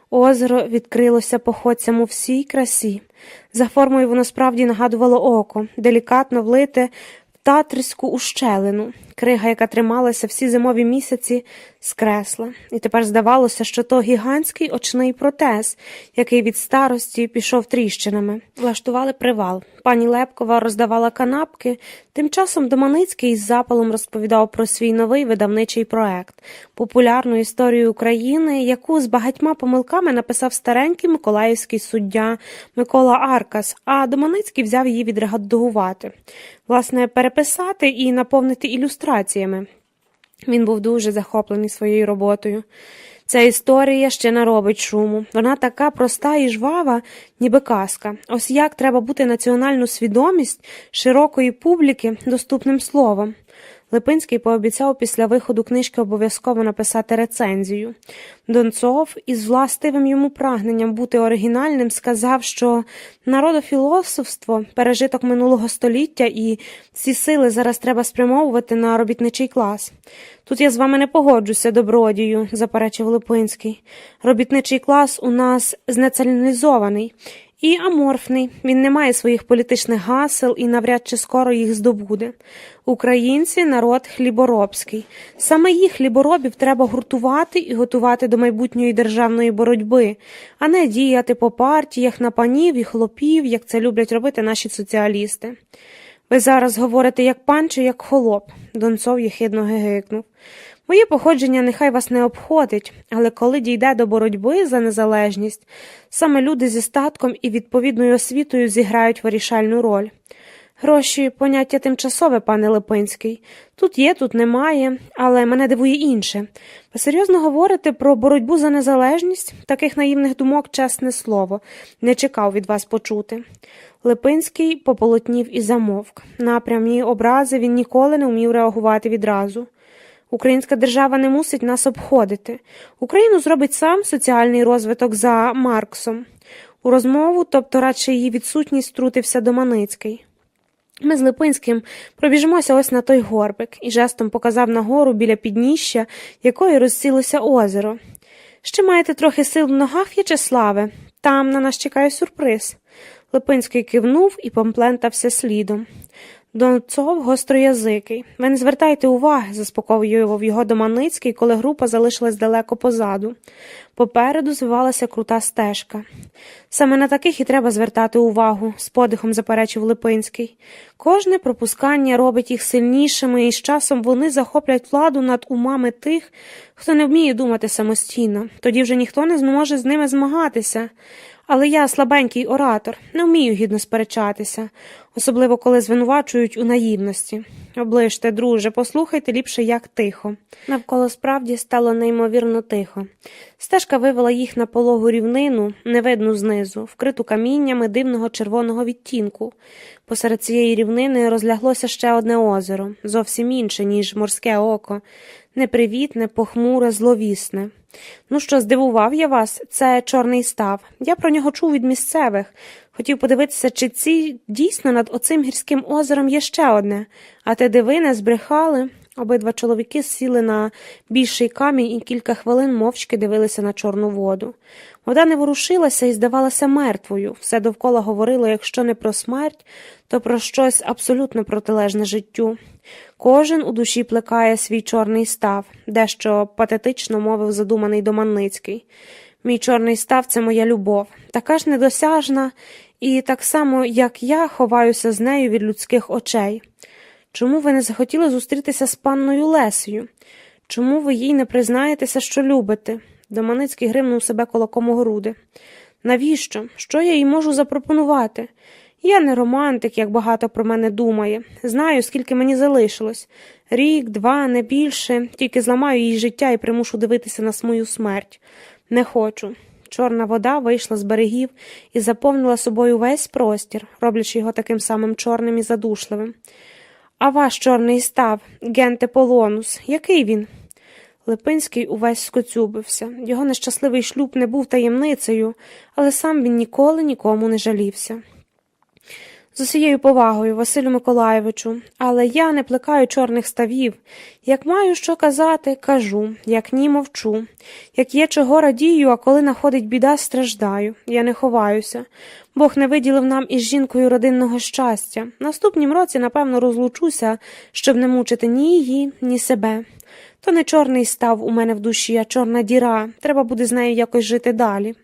Озеро відкрилося походцям у всій красі. За формою воно справді нагадувало око, делікатно влите в татрську ущелину. Крига, яка трималася всі зимові місяці, скресла. І тепер здавалося, що то гігантський очний протез, який від старості пішов тріщинами. Влаштували привал. Пані Лепкова роздавала канапки. Тим часом Доманицький із запалом розповідав про свій новий видавничий проект – популярну історію України, яку з багатьма помилками написав старенький миколаївський суддя Микола Аркас, а Доманицький взяв її відредагувати. Власне, переписати і наповнити ілюстраціями. Він був дуже захоплений своєю роботою. Ця історія ще наробить шуму. Вона така проста і жвава, ніби казка. Ось як треба бути національну свідомість широкої публіки доступним словом. Липинський пообіцяв після виходу книжки обов'язково написати рецензію. Донцов із властивим йому прагненням бути оригінальним сказав, що народофілософство – пережиток минулого століття і всі сили зараз треба спрямовувати на робітничий клас. Тут я з вами не погоджуся, добродію, заперечив Липинський. Робітничий клас у нас знеціоналізований і аморфний, він не має своїх політичних гасел і навряд чи скоро їх здобуде. Українці – народ хліборобський. Саме їх, хліборобів, треба гуртувати і готувати до майбутньої державної боротьби, а не діяти по партіях на панів і хлопів, як це люблять робити наші соціалісти. Ви зараз говорите як пан чи як холоп? Донцов єхидно гигикнув. Моє походження нехай вас не обходить, але коли дійде до боротьби за незалежність, саме люди зі статком і відповідною освітою зіграють вирішальну роль. Гроші – поняття тимчасове, пане Липинський. Тут є, тут немає, але мене дивує інше. Ви серйозно говорите про боротьбу за незалежність? Таких наївних думок, чесне слово, не чекав від вас почути. Липинський пополотнів і замовк. На прямі образи він ніколи не вмів реагувати відразу. Українська держава не мусить нас обходити. Україну зробить сам соціальний розвиток за Марксом. У розмову, тобто радше її відсутність, втрутився Доманицький. Ми з Липинським пробіжимося ось на той горбик, і жестом показав на гору біля підніжжя, якої розцілося озеро. Ще маєте трохи сил в ногах, В'ячеславе? Там на нас чекає сюрприз. Липинський кивнув і помплентався слідом. Донцов гостроязикий. Ви не звертайте уваги, заспокоював його Доманицький, коли група залишилась далеко позаду. Попереду звивалася крута стежка. Саме на таких і треба звертати увагу, з подихом заперечив Липинський. Кожне пропускання робить їх сильнішими, і з часом вони захоплять владу над умами тих, хто не вміє думати самостійно. Тоді вже ніхто не зможе з ними змагатися. Але я слабенький оратор, не вмію гідно сперечатися, особливо коли звинувачують у наївності. Оближте, друже, послухайте ліпше, як тихо. Навколо справді стало неймовірно тихо. Стежка вивела їх на пологу рівнину, невидну знизу, вкриту каміннями дивного червоного відтінку. Посеред цієї рівнини розляглося ще одне озеро, зовсім інше, ніж морське око, непривітне, похмуре, зловісне. Ну що, здивував я вас? Це Чорний став. Я про нього чув від місцевих. Хотів подивитися, чи дійсно над оцим гірським озером є ще одне. А те дивине збрехали. Обидва чоловіки сіли на більший камінь і кілька хвилин мовчки дивилися на чорну воду. Вода не ворушилася і здавалася мертвою. Все довкола говорило, якщо не про смерть, то про щось абсолютно протилежне життю. Кожен у душі плекає свій чорний став, дещо патетично мовив задуманий Доманицький. Мій чорний став – це моя любов, така ж недосяжна, і так само, як я, ховаюся з нею від людських очей. Чому ви не захотіли зустрітися з панною Лесею? Чому ви їй не признаєтеся, що любите? Доманицький гримнув себе кулаком у груди. Навіщо? Що я їй можу запропонувати? Я не романтик, як багато про мене думає. Знаю, скільки мені залишилось. Рік, два, не більше. Тільки зламаю їй життя і примушу дивитися на свою смерть. Не хочу. Чорна вода вийшла з берегів і заповнила собою весь простір, роблячи його таким самим чорним і задушливим. А ваш чорний став, Генте Полонус, який він? Липинський увесь скоцюбився. Його нещасливий шлюб не був таємницею, але сам він ніколи нікому не жалівся. З усією повагою, Василю Миколайовичу, але я не плекаю чорних ставів. Як маю що казати, кажу, як ні, мовчу. Як є чого радію, а коли находить біда, страждаю. Я не ховаюся. Бог не виділив нам із жінкою родинного щастя. Наступнім році, напевно, розлучуся, щоб не мучити ні її, ні себе. То не чорний став у мене в душі, а чорна діра. Треба буде з нею якось жити далі.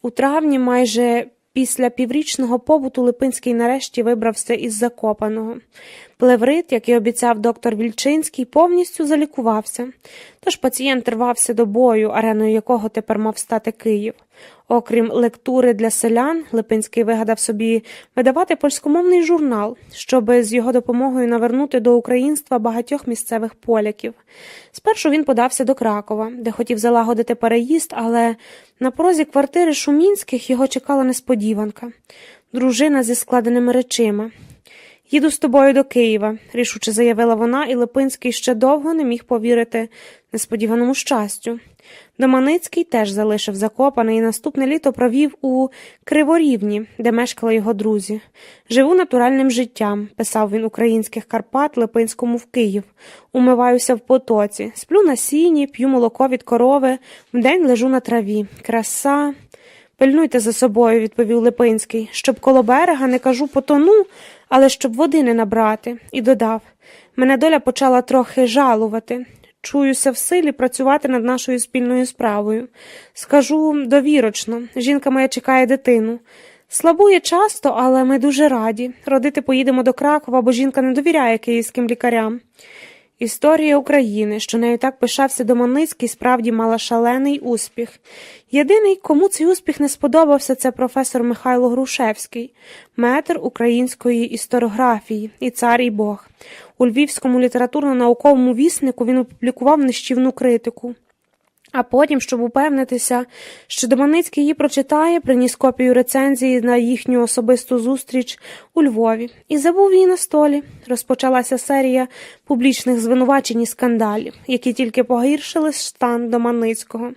У травні, майже після піврічного побуту, Липинський нарешті вибрався із Закопаного. Плеврит, як і обіцяв доктор Вільчинський, повністю залікувався. Тож пацієнт рвався до бою, ареною якого тепер мав стати Київ. Окрім лектури для селян, Липинський вигадав собі видавати польськомовний журнал, щоб з його допомогою навернути до українства багатьох місцевих поляків. Спершу він подався до Кракова, де хотів залагодити переїзд, але на порозі квартири Шумінських його чекала несподіванка. Дружина зі складеними речима. «Їду з тобою до Києва», – рішуче заявила вона, і Липинський ще довго не міг повірити несподіваному щастю. Доманицький теж залишив Закопане і наступне літо провів у Криворівні, де мешкали його друзі. «Живу натуральним життям», – писав він українських Карпат Липинському в Київ. «Умиваюся в потоці, сплю на сіні, п'ю молоко від корови, вдень лежу на траві. Краса...» «Пильнуйте за собою», – відповів Липинський, «щоб коло берега, не кажу потону, але щоб води не набрати». І додав, «Мене доля почала трохи жалувати. Чуюся в силі працювати над нашою спільною справою. Скажу довірочно, жінка моя чекає дитину. Слабує часто, але ми дуже раді. Родити поїдемо до Кракова, бо жінка не довіряє київським лікарям». Історія України, що нею так пишався Доманицький, справді мала шалений успіх. Єдиний, кому цей успіх не сподобався, це професор Михайло Грушевський, метр української історіографії і цар і Бог. У Львівському літературно-науковому віснику він опублікував нищівну критику. А потім, щоб упевнитися, що Доманицький її прочитає, приніс копію рецензії на їхню особисту зустріч у Львові. І забув її на столі. Розпочалася серія публічних звинувачень і скандалів, які тільки погіршили стан Доманицького.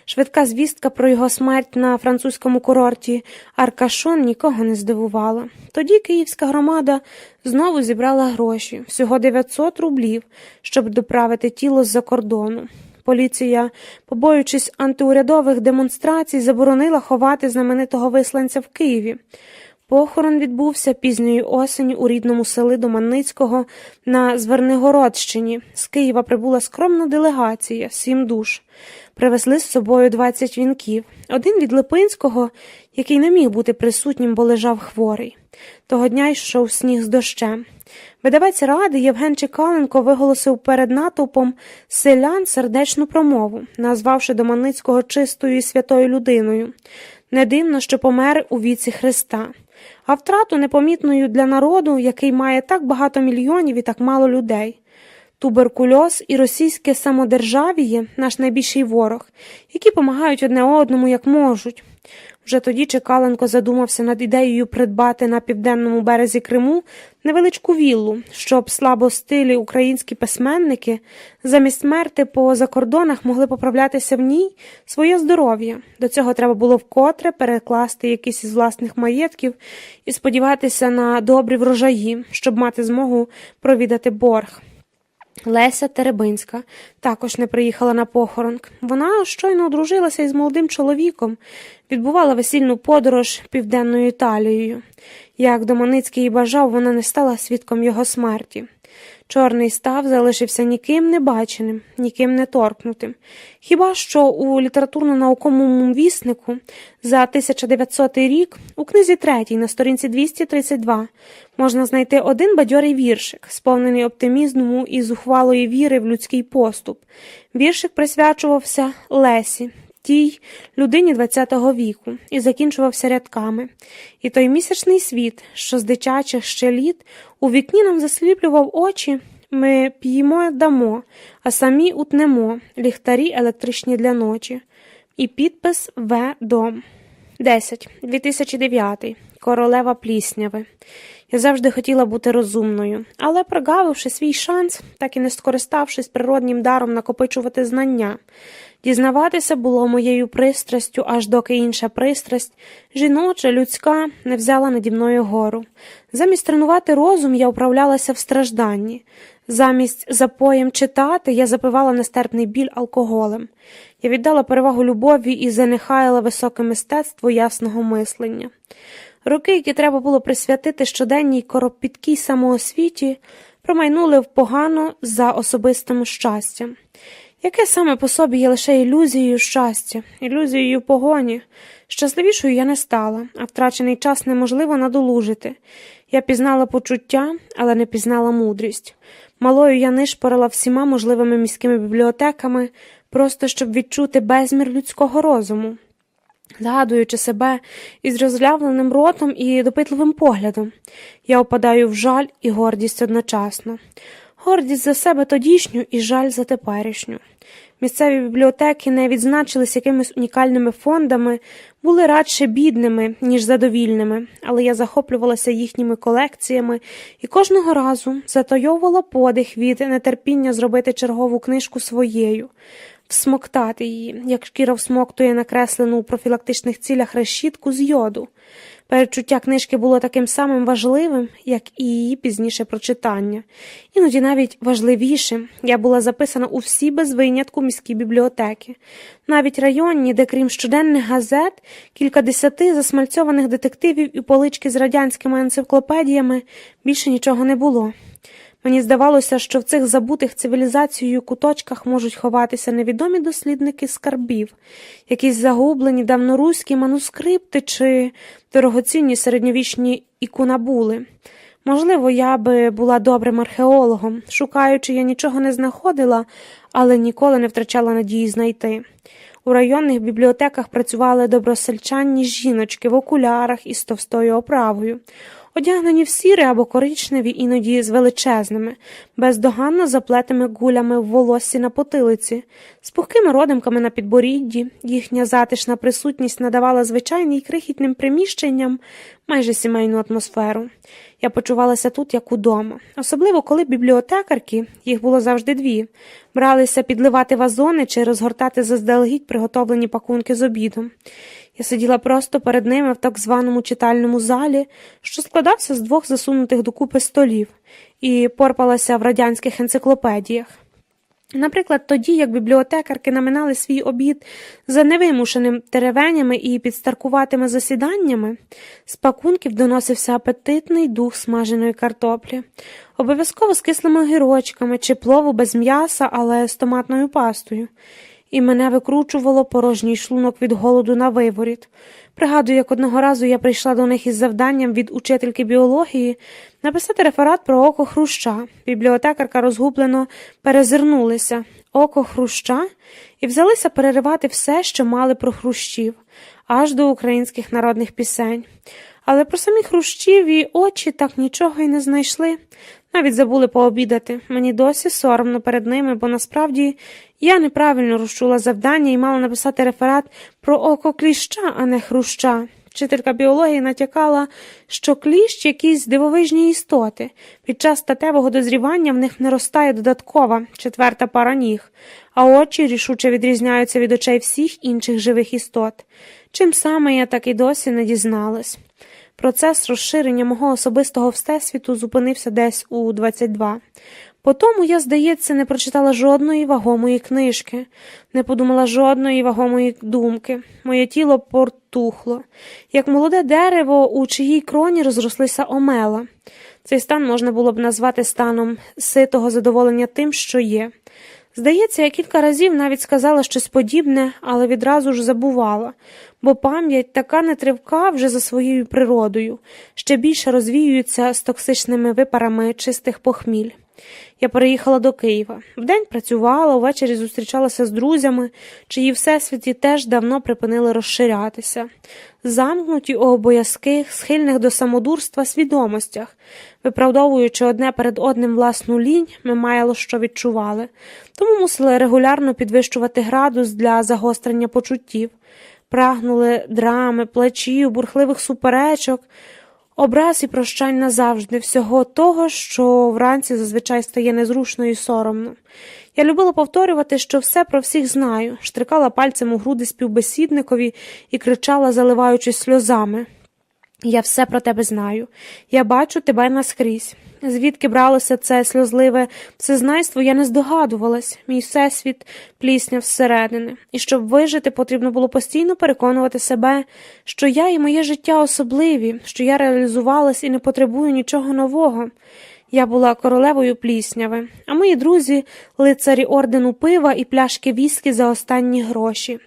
Швидка звістка про його смерть на французькому курорті Аркашон нікого не здивувала. Тоді київська громада знову зібрала гроші, всього 900 рублів, щоб доправити тіло з-за кордону. Поліція, побоюючись антиурядових демонстрацій, заборонила ховати знаменитого висланця в Києві. Похорон відбувся пізньої осені у рідному селі Доманицького на Звернигородщині. З Києва прибула скромна делегація, 7 душ. Привезли з собою 20 вінків. Один від Липинського, який не міг бути присутнім, бо лежав хворий. Того дня йшов сніг з дощем. Видавець ради Євген Чекаленко виголосив перед натовпом селян сердечну промову, назвавши Доманицького чистою і святою людиною. Не дивно, що помер у віці Христа. А втрату непомітною для народу, який має так багато мільйонів і так мало людей. Туберкульоз і російське самодержавіє – наш найбільший ворог, які помагають одне одному як можуть. Вже тоді Чекаленко задумався над ідеєю придбати на південному березі Криму невеличку віллу, щоб слабостилі українські письменники замість смерти по закордонах могли поправлятися в ній своє здоров'я. До цього треба було вкотре перекласти якісь із власних маєтків і сподіватися на добрі врожаї, щоб мати змогу провідати борг. Леся Теребинська також не приїхала на похорон. Вона щойно одружилася із молодим чоловіком, відбувала весільну подорож південною Італією. Як Доманицький і бажав, вона не стала свідком його смерті. Чорний став залишився ніким не баченим, ніким не торкнутим. Хіба що у літературно-науковому віснику за 1900 рік у книзі 3 на сторінці 232 можна знайти один бадьорий віршик, сповнений оптимізму і зухвалої віри в людський поступ. Віршик присвячувався Лесі, тій людині ХХ віку, і закінчувався рядками. І той місячний світ, що з дитячих ще літ у вікні нам засліплював очі, ми п'ємо дамо, а самі утнемо, ліхтарі електричні для ночі. І підпис В. Дом. 10. 2009. Королева Плісняви. Я завжди хотіла бути розумною, але, прогавивши свій шанс, так і не скориставшись природнім даром накопичувати знання, дізнаватися було моєю пристрастю, аж доки інша пристрасть, жіноча, людська, не взяла наді мною гору. Замість тренувати розум, я управлялася в стражданні. Замість запоєм читати, я запивала нестерпний біль алкоголем. Я віддала перевагу любові і занехаяла високе мистецтво ясного мислення. Роки, які треба було присвятити щоденній коропіткій самоосвіті, промайнули впогано за особистим щастям. Яке саме по собі є лише ілюзією щастя, ілюзією погоні. Щасливішою я не стала, а втрачений час неможливо надолужити. Я пізнала почуття, але не пізнала мудрість. Малою я нишпорила всіма можливими міськими бібліотеками, просто щоб відчути безмір людського розуму. Згадуючи себе із роззявленим ротом і допитливим поглядом, я опадаю в жаль і гордість одночасно. Гордість за себе тодішню і жаль за теперішню. Місцеві бібліотеки не відзначились якимись унікальними фондами, були радше бідними, ніж задовільними, але я захоплювалася їхніми колекціями і кожного разу затойовувала подих від нетерпіння зробити чергову книжку своєю, всмоктати її, як шкіра всмоктує накреслену у профілактичних цілях решітку з йоду. Передчуття книжки було таким самим важливим, як і її пізніше прочитання. Іноді навіть важливішим. Я була записана у всі без винятку міські бібліотеки. Навіть районні, де крім щоденних газет, кількадесяти засмальцьованих детективів і полички з радянськими енциклопедіями, більше нічого не було. Мені здавалося, що в цих забутих цивілізацією куточках можуть ховатися невідомі дослідники скарбів, якісь загублені давноруські манускрипти чи дорогоцінні середньовічні ікунабули. Можливо, я би була добрим археологом. Шукаючи, я нічого не знаходила, але ніколи не втрачала надії знайти. У районних бібліотеках працювали добросельчанні жіночки в окулярах із товстою оправою, одягнені в сіре або коричневі, іноді з величезними, бездоганно заплетими гулями в волоссі на потилиці, з пухкими родимками на підборідді. Їхня затишна присутність надавала звичайним крихітним приміщенням майже сімейну атмосферу. Я почувалася тут, як удома. Особливо, коли бібліотекарки, їх було завжди дві, бралися підливати вазони чи розгортати заздалегідь приготовлені пакунки з обідом. Я сиділа просто перед ними в так званому читальному залі, що складався з двох засунутих докупи столів, і порпалася в радянських енциклопедіях. Наприклад, тоді, як бібліотекарки наминали свій обід за невимушеним теревенями і підстаркуватими засіданнями, з пакунків доносився апетитний дух смаженої картоплі, обов'язково з кислими огірочками чи плову без м'яса, але з томатною пастою. І мене викручувало порожній шлунок від голоду на виворіт. Пригадую, як одного разу я прийшла до них із завданням від учительки біології написати реферат про око хруща. Бібліотекарка розгублено перезирнулися. Око хруща? І взялися переривати все, що мали про хрущів, аж до українських народних пісень. Але про самі хрущіві очі так нічого й не знайшли. Навіть забули пообідати. Мені досі соромно перед ними, бо насправді я неправильно розчула завдання і мала написати реферат про око кліща, а не хруща. Вчителька біології натякала, що кліщ – якісь дивовижні істоти. Під час статевого дозрівання в них не ростає додаткова, четверта пара ніг, а очі рішуче відрізняються від очей всіх інших живих істот. Чим саме я так і досі не дізналась. Процес розширення мого особистого всесвіту зупинився десь у 22. Потому я, здається, не прочитала жодної вагомої книжки, не подумала жодної вагомої думки. Моє тіло потухло, як молоде дерево, у чиїй кроні розрослися омела. Цей стан можна було б назвати станом ситого задоволення тим, що є. Здається, я кілька разів навіть сказала щось подібне, але відразу ж забувала, бо пам'ять така нетривка вже за своєю природою, ще більше розвіюється з токсичними випарами чистих похміль. Я переїхала до Києва. Вдень працювала, увечері зустрічалася з друзями, чиї всесвіті теж давно припинили розширятися. Замкнуті у обов'язких, схильних до самодурства свідомостях, виправдовуючи одне перед одним власну лінь, ми мало що відчували. Тому мусили регулярно підвищувати градус для загострення почуттів. Прагнули драми, плачів, бурхливих суперечок, образ і прощань назавжди, всього того, що вранці зазвичай стає незручно і соромно. Я любила повторювати, що все про всіх знаю, штрикала пальцем у груди співбесідникові і кричала, заливаючись сльозами. «Я все про тебе знаю. Я бачу тебе наскрізь». Звідки бралося це сльозливе всезнайство, я не здогадувалась. Мій всесвіт плісняв зсередини. І щоб вижити, потрібно було постійно переконувати себе, що я і моє життя особливі, що я реалізувалась і не потребую нічого нового. Я була королевою плісняви, а мої друзі – лицарі ордену пива і пляшки віскі за останні гроші.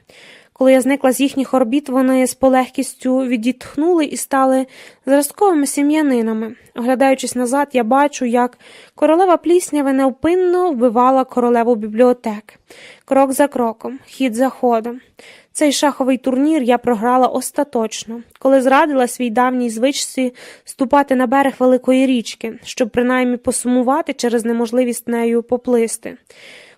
Коли я зникла з їхніх орбіт, вони з полегкістю відітхнули і стали зразковими сім'янинами. Оглядаючись назад, я бачу, як королева плісняви невпинно вбивала королеву бібліотек. Крок за кроком, хід за ходом. Цей шаховий турнір я програла остаточно, коли зрадила свій давній звичці ступати на берег великої річки, щоб принаймні посумувати через неможливість нею поплисти.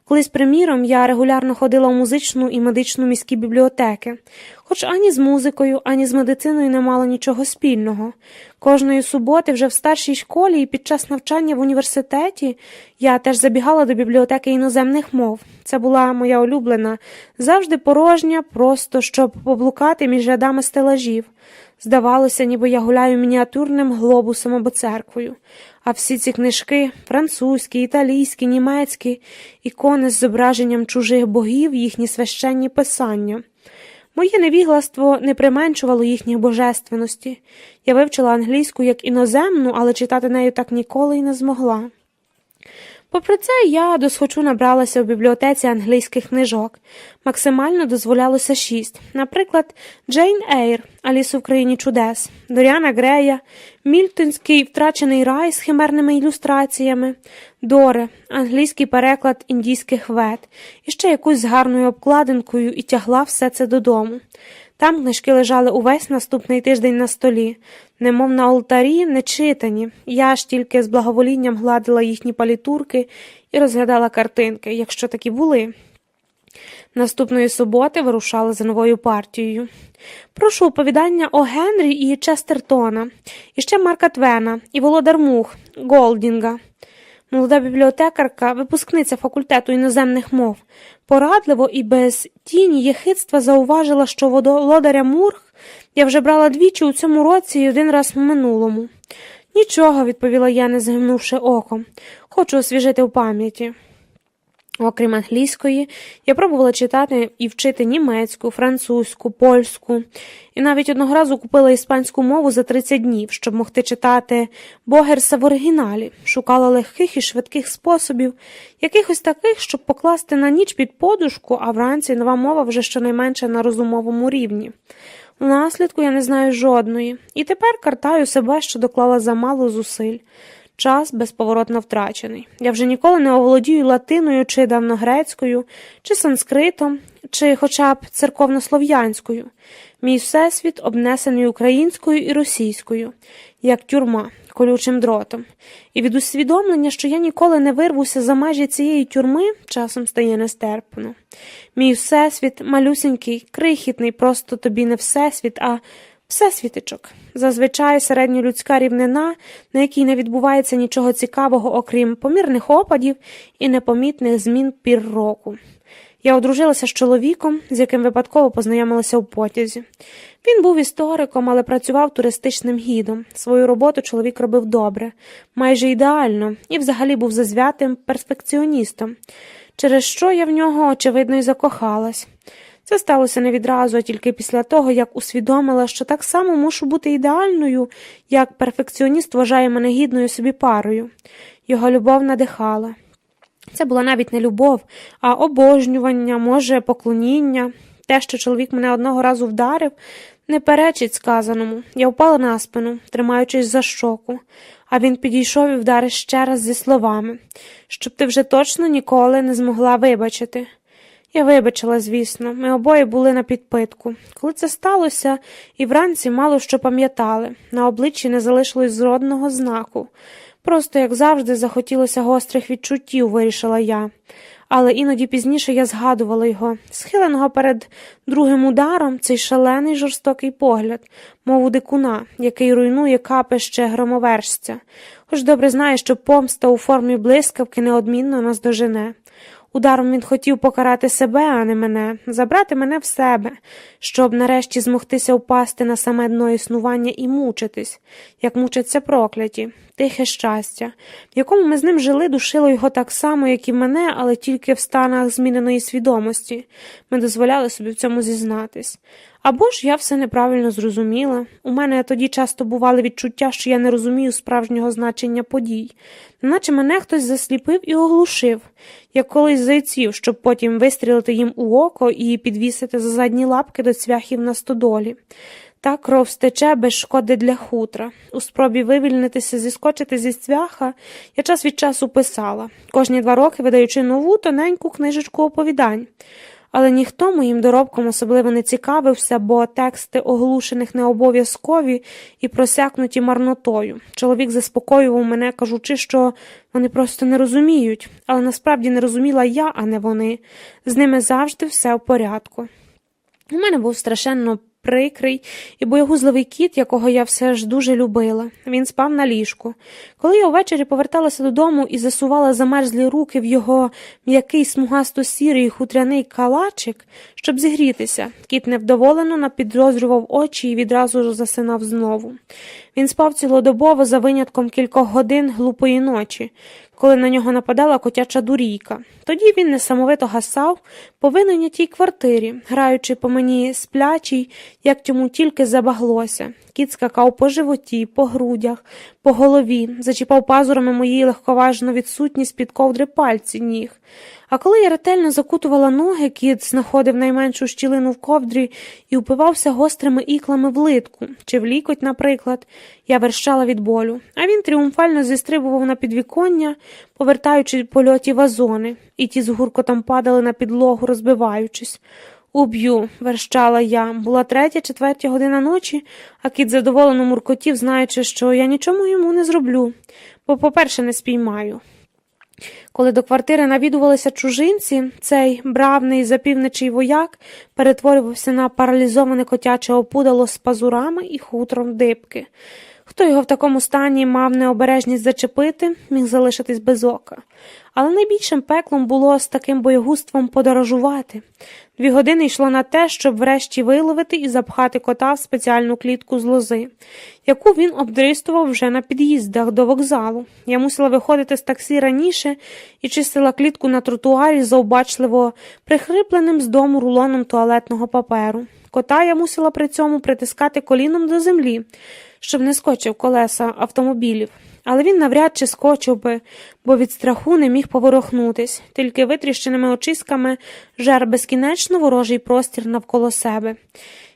Колись, приміром, я регулярно ходила у музичну і медичну міські бібліотеки, хоч ані з музикою, ані з медициною не мала нічого спільного. Кожної суботи вже в старшій школі і під час навчання в університеті я теж забігала до бібліотеки іноземних мов. Це була моя улюблена, завжди порожня, просто щоб поблукати між рядами стелажів. Здавалося, ніби я гуляю мініатюрним глобусом або церквою. А всі ці книжки – французькі, італійські, німецькі, ікони з зображенням чужих богів, їхні священні писання. Моє невігластво не применшувало їхніх божественності. Я вивчила англійську як іноземну, але читати нею так ніколи й не змогла. Попри це, я досхочу набралася в бібліотеці англійських книжок. Максимально дозволялося 6. Наприклад, Джейн Ейр, Алісу в країні чудес, Доріана Грея, Мільтонський «Втрачений рай» з химерними ілюстраціями, Доре, англійський переклад індійських вед, і ще якусь з гарною обкладинкою, і тягла все це додому. Там книжки лежали увесь наступний тиждень на столі, немов на алтарі, нечитані. Я ж тільки з благоволінням гладила їхні палітурки і розглядала картинки, якщо такі були. Наступної суботи вирушали за новою партією. Прошу оповідання о Генрі і Честертона, і ще Марка Твена, і Володар Мух, Голдінга. Молода бібліотекарка, випускниця факультету іноземних мов, порадливо і без тіні єхидства зауважила, що Володаря Мурх я вже брала двічі у цьому році і один раз в минулому. «Нічого», – відповіла я, не згимнувши оком, – «хочу освіжити в пам'яті». Окрім англійської, я пробувала читати і вчити німецьку, французьку, польську, і навіть одного разу купила іспанську мову за 30 днів, щоб могти читати Богерса в оригіналі, шукала легких і швидких способів, якихось таких, щоб покласти на ніч під подушку, а вранці нова мова вже щонайменше на розумовому рівні. У наслідку я не знаю жодної, і тепер картаю себе, що доклала замало зусиль. Час безповоротно втрачений. Я вже ніколи не оволодію латиною чи давногрецькою, чи санскритом, чи хоча б церковнослов'янською. Мій всесвіт обнесений українською і російською, як тюрма, колючим дротом. І від усвідомлення, що я ніколи не вирвуся за межі цієї тюрми, часом стає нестерпно. Мій всесвіт малюсенький, крихітний, просто тобі не всесвіт, а всесвітичок. Зазвичай середньолюдська рівнина, на якій не відбувається нічого цікавого, окрім помірних опадів і непомітних змін пір року. Я одружилася з чоловіком, з яким випадково познайомилася у потязі. Він був істориком, але працював туристичним гідом. Свою роботу чоловік робив добре, майже ідеально, і взагалі був зазвятим перфекціоністом, через що я в нього, очевидно, і закохалась. Це сталося не відразу, а тільки після того, як усвідомила, що так само мушу бути ідеальною, як перфекціоніст вважає мене гідною собі парою. Його любов надихала. Це була навіть не любов, а обожнювання, може, поклоніння. Те, що чоловік мене одного разу вдарив, не перечить сказаному. Я впала на спину, тримаючись за щоку, а він підійшов і вдарив ще раз зі словами, щоб ти вже точно ніколи не змогла вибачити. Я вибачила, звісно, ми обоє були на підпитку. Коли це сталося, і вранці мало що пам'ятали, на обличчі не залишилось жодного знаку. Просто, як завжди, захотілося гострих відчуттів, вирішила я. Але іноді пізніше я згадувала його, схиленого перед другим ударом, цей шалений жорстокий погляд, мов у дикуна, який руйнує капище громовержця. Хоч добре знає, що помста у формі блискавки неодмінно нас дожене. Ударом він хотів покарати себе, а не мене, забрати мене в себе, щоб нарешті змогтися впасти на саме дно існування і мучитись, як мучаться прокляті, тихе щастя, в якому ми з ним жили, душило його так само, як і мене, але тільки в станах зміненої свідомості. Ми дозволяли собі в цьому зізнатись. Або ж я все неправильно зрозуміла. У мене тоді часто бували відчуття, що я не розумію справжнього значення подій. Наче мене хтось засліпив і оглушив, як колись зайців, щоб потім вистрілити їм у око і підвісити за задні лапки до цвяхів на стодолі. Та кров стече без шкоди для хутра. У спробі вивільнитися, зіскочити зі цвяха, я час від часу писала, кожні 2 роки видаючи нову тоненьку книжечку оповідань. Але ніхто моїм доробком особливо не цікавився, бо тексти оглушених не обов'язкові і просякнуті марнотою. Чоловік заспокоював мене, кажучи, що вони просто не розуміють, але насправді не розуміла я, а не вони. З ними завжди все в порядку. У мене був страшенно прикрий і боягузливий кіт, якого я все ж дуже любила. Він спав на ліжку. Коли я увечері поверталася додому і засувала замерзлі руки в його м'який смугасто-сірий хутряний калачик, щоб зігрітися, кіт невдоволено напідрозрював очі і відразу ж засинав знову. Він спав цілодобово за винятком кількох годин глупої ночі, коли на нього нападала котяча дурійка. Тоді він несамовито гасав по винайнятій квартирі, граючи по мені сплячий, як йому тільки забаглося. Кіт скакав по животі, по грудях, по голові, зачіпав пазурами мої легковажно відсутні з-під ковдри пальці ніг. А коли я ретельно закутувала ноги, кіт знаходив найменшу щілину в ковдрі і упивався гострими іклами в литку, чи в лікоть, наприклад, я верщала від болю, а він тріумфально зістрибував на підвіконня, повертаючи в польоті вазони, і ті з гуркотом падали на підлогу, розбиваючись. «Уб'ю», – верщала я. Була 3-4 година ночі, а кіт задоволено муркотів, знаючи, що я нічому йому не зроблю, бо, по-перше, не спіймаю. Коли до квартири навідувалися чужинці, цей бравний запівничий вояк перетворювався на паралізоване котяче опудало з пазурами і хутром дибки. Хто його в такому стані мав необережність зачепити, міг залишитись без ока. Але найбільшим пеклом було з таким боєгузтвом подорожувати. 2 години йшло на те, щоб врешті виловити і запхати кота в спеціальну клітку з лози, яку він обдристував вже на під'їздах до вокзалу. Я мусила виходити з таксі раніше і чистила клітку на тротуарі завбачливо прихрипленим з дому рулоном туалетного паперу. Кота я мусила при цьому притискати коліном до землі, щоб не скочив колеса автомобілів. Але він навряд чи скочив би, бо від страху не міг поворухнутись, тільки витріщеними очиськами жер безкінечно ворожий простір навколо себе.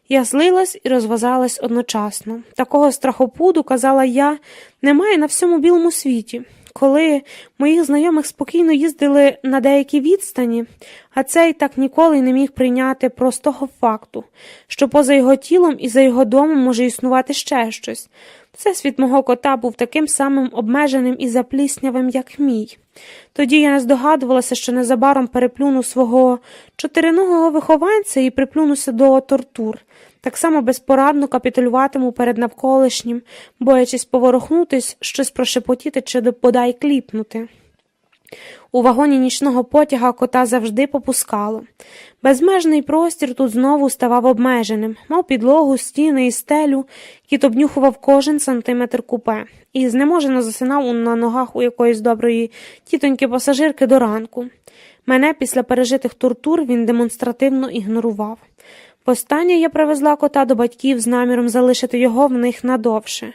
Я злилась і розважалась одночасно. Такого страхопуду, казала я, немає на всьому білому світі. Коли моїх знайомих спокійно їздили на деякі відстані, а цей так ніколи й не міг прийняти простого факту, що поза його тілом і за його домом може існувати ще щось. Всесвіт мого кота був таким самим обмеженим і запліснявим, як мій. Тоді я не здогадувалася, що незабаром переплюну свого 4-ногого вихованця і приплюнуся до тортур. Так само безпорадно капітулюватиму перед навколишнім, боячись поворухнутись, щось прошепотіти чи бодай кліпнути. У вагоні нічного потяга кота завжди попускало. Безмежний простір тут знову ставав обмеженим, мав підлогу, стіни і стелю, кіт обнюхував кожен сантиметр купе і знеможено засинав на ногах у якоїсь доброї тітоньки-пасажирки до ранку. Мене після пережитих тортур він демонстративно ігнорував. Востаннє я привезла кота до батьків з наміром залишити його в них надовше.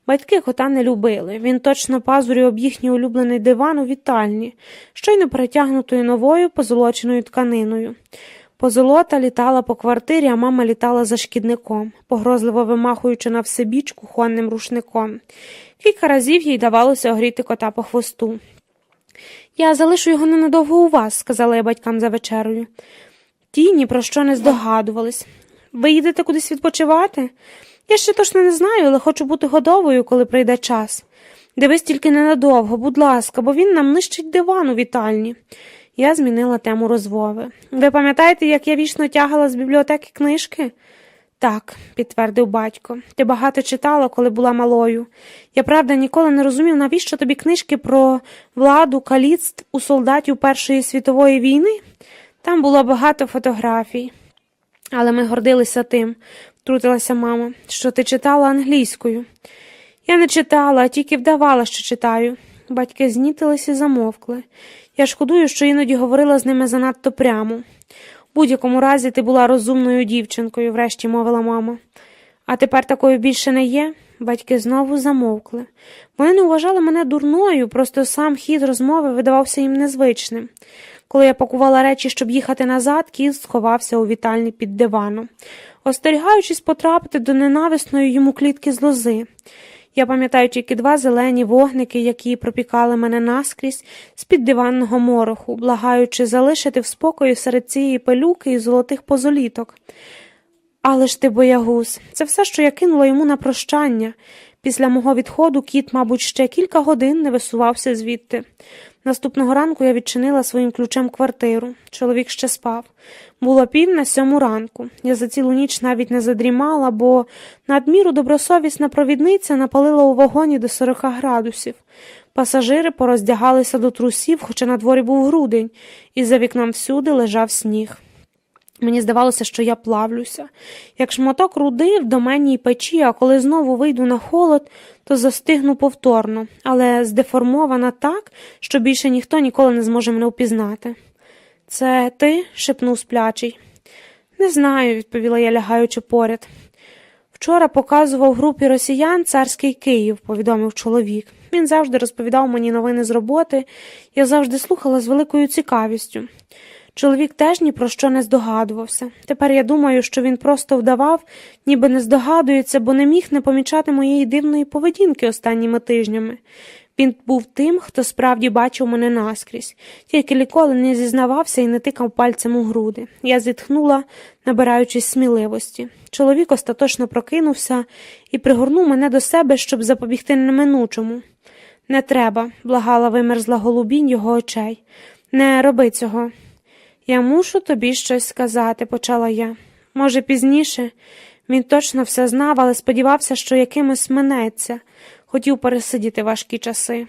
Батьки кота не любили. Він точно пазурів їхній улюблений диван у вітальні, щойно перетягнутою новою позолоченою тканиною. Позолота літала по квартирі, а мама літала за шкідником, погрозливо вимахуючи на всебіч кухонним рушником. Кілька разів їй давалося огріти кота по хвосту. «Я залишу його ненадовго у вас», – сказала я батькам за вечерою. Ті ні про що не здогадувались. «Ви їдете кудись відпочивати?» «Я ще точно не знаю, але хочу бути готовою, коли прийде час. Дивись тільки ненадовго, будь ласка, бо він нам нищить диван у вітальні». Я змінила тему розмови. «Ви пам'ятаєте, як я вічно тягала з бібліотеки книжки?» «Так», – підтвердив батько. «Ти багато читала, коли була малою. Я, правда, ніколи не розумів, навіщо тобі книжки про владу, каліцтв у солдатів Першої світової війни? Там було багато фотографій. Але ми гордилися тим, втрутилася мама, що ти читала англійською». «Я не читала, а тільки вдавала, що читаю». Батьки знітились і замовкли. Я шкодую, що іноді говорила з ними занадто прямо. «У будь-якому разі ти була розумною дівчинкою», – врешті мовила мама. «А тепер такою більше не є?» Батьки знову замовкли. Вони не вважали мене дурною, просто сам хід розмови видавався їм незвичним. Коли я пакувала речі, щоб їхати назад, кіт сховався у вітальні під диваном, остерігаючись потрапити до ненависної йому клітки з лози. Я пам'ятаю тільки 2 зелені вогники, які пропікали мене наскрізь з-під диванного мороху, благаючи залишити в спокої серед цієї пилюки і золотих позоліток. Але ж ти боягуз, це все, що я кинула йому на прощання. Після мого відходу кіт, мабуть, ще кілька годин не висувався звідти. Наступного ранку я відчинила своїм ключем квартиру. Чоловік ще спав. Було 6:45 ранку. Я за цілу ніч навіть не задрімала, бо надміру добросовісна провідниця напалила у вагоні до 40 градусів. Пасажири пороздягалися до трусів, хоча на дворі був грудень, і за вікном всюди лежав сніг. Мені здавалося, що я плавлюся, як шматок руди в доменній печі, а коли знову вийду на холод, то застигну повторно, але здеформована так, що більше ніхто ніколи не зможе мене впізнати. «Це ти?» – шепнув сплячий. «Не знаю», – відповіла я, лягаючи поряд. «Вчора показував групі росіян царський Київ», – повідомив чоловік. Він завжди розповідав мені новини з роботи, я завжди слухала з великою цікавістю. Чоловік теж ні про що не здогадувався. Тепер я думаю, що він просто вдавав, ніби не здогадується, бо не міг не помічати моєї дивної поведінки останніми тижнями. Він був тим, хто справді бачив мене наскрізь, тільки ніколи не зізнавався і не тикав пальцем у груди. Я зітхнула, набираючись сміливості. Чоловік остаточно прокинувся і пригорнув мене до себе, щоб запобігти неминучому. «Не треба», – благала вимерзла голубінь його очей. «Не роби цього». «Я мушу тобі щось сказати», – почала я. «Може, пізніше?» Він точно все знав, але сподівався, що якимось минеться. Хотів пересидіти важкі часи.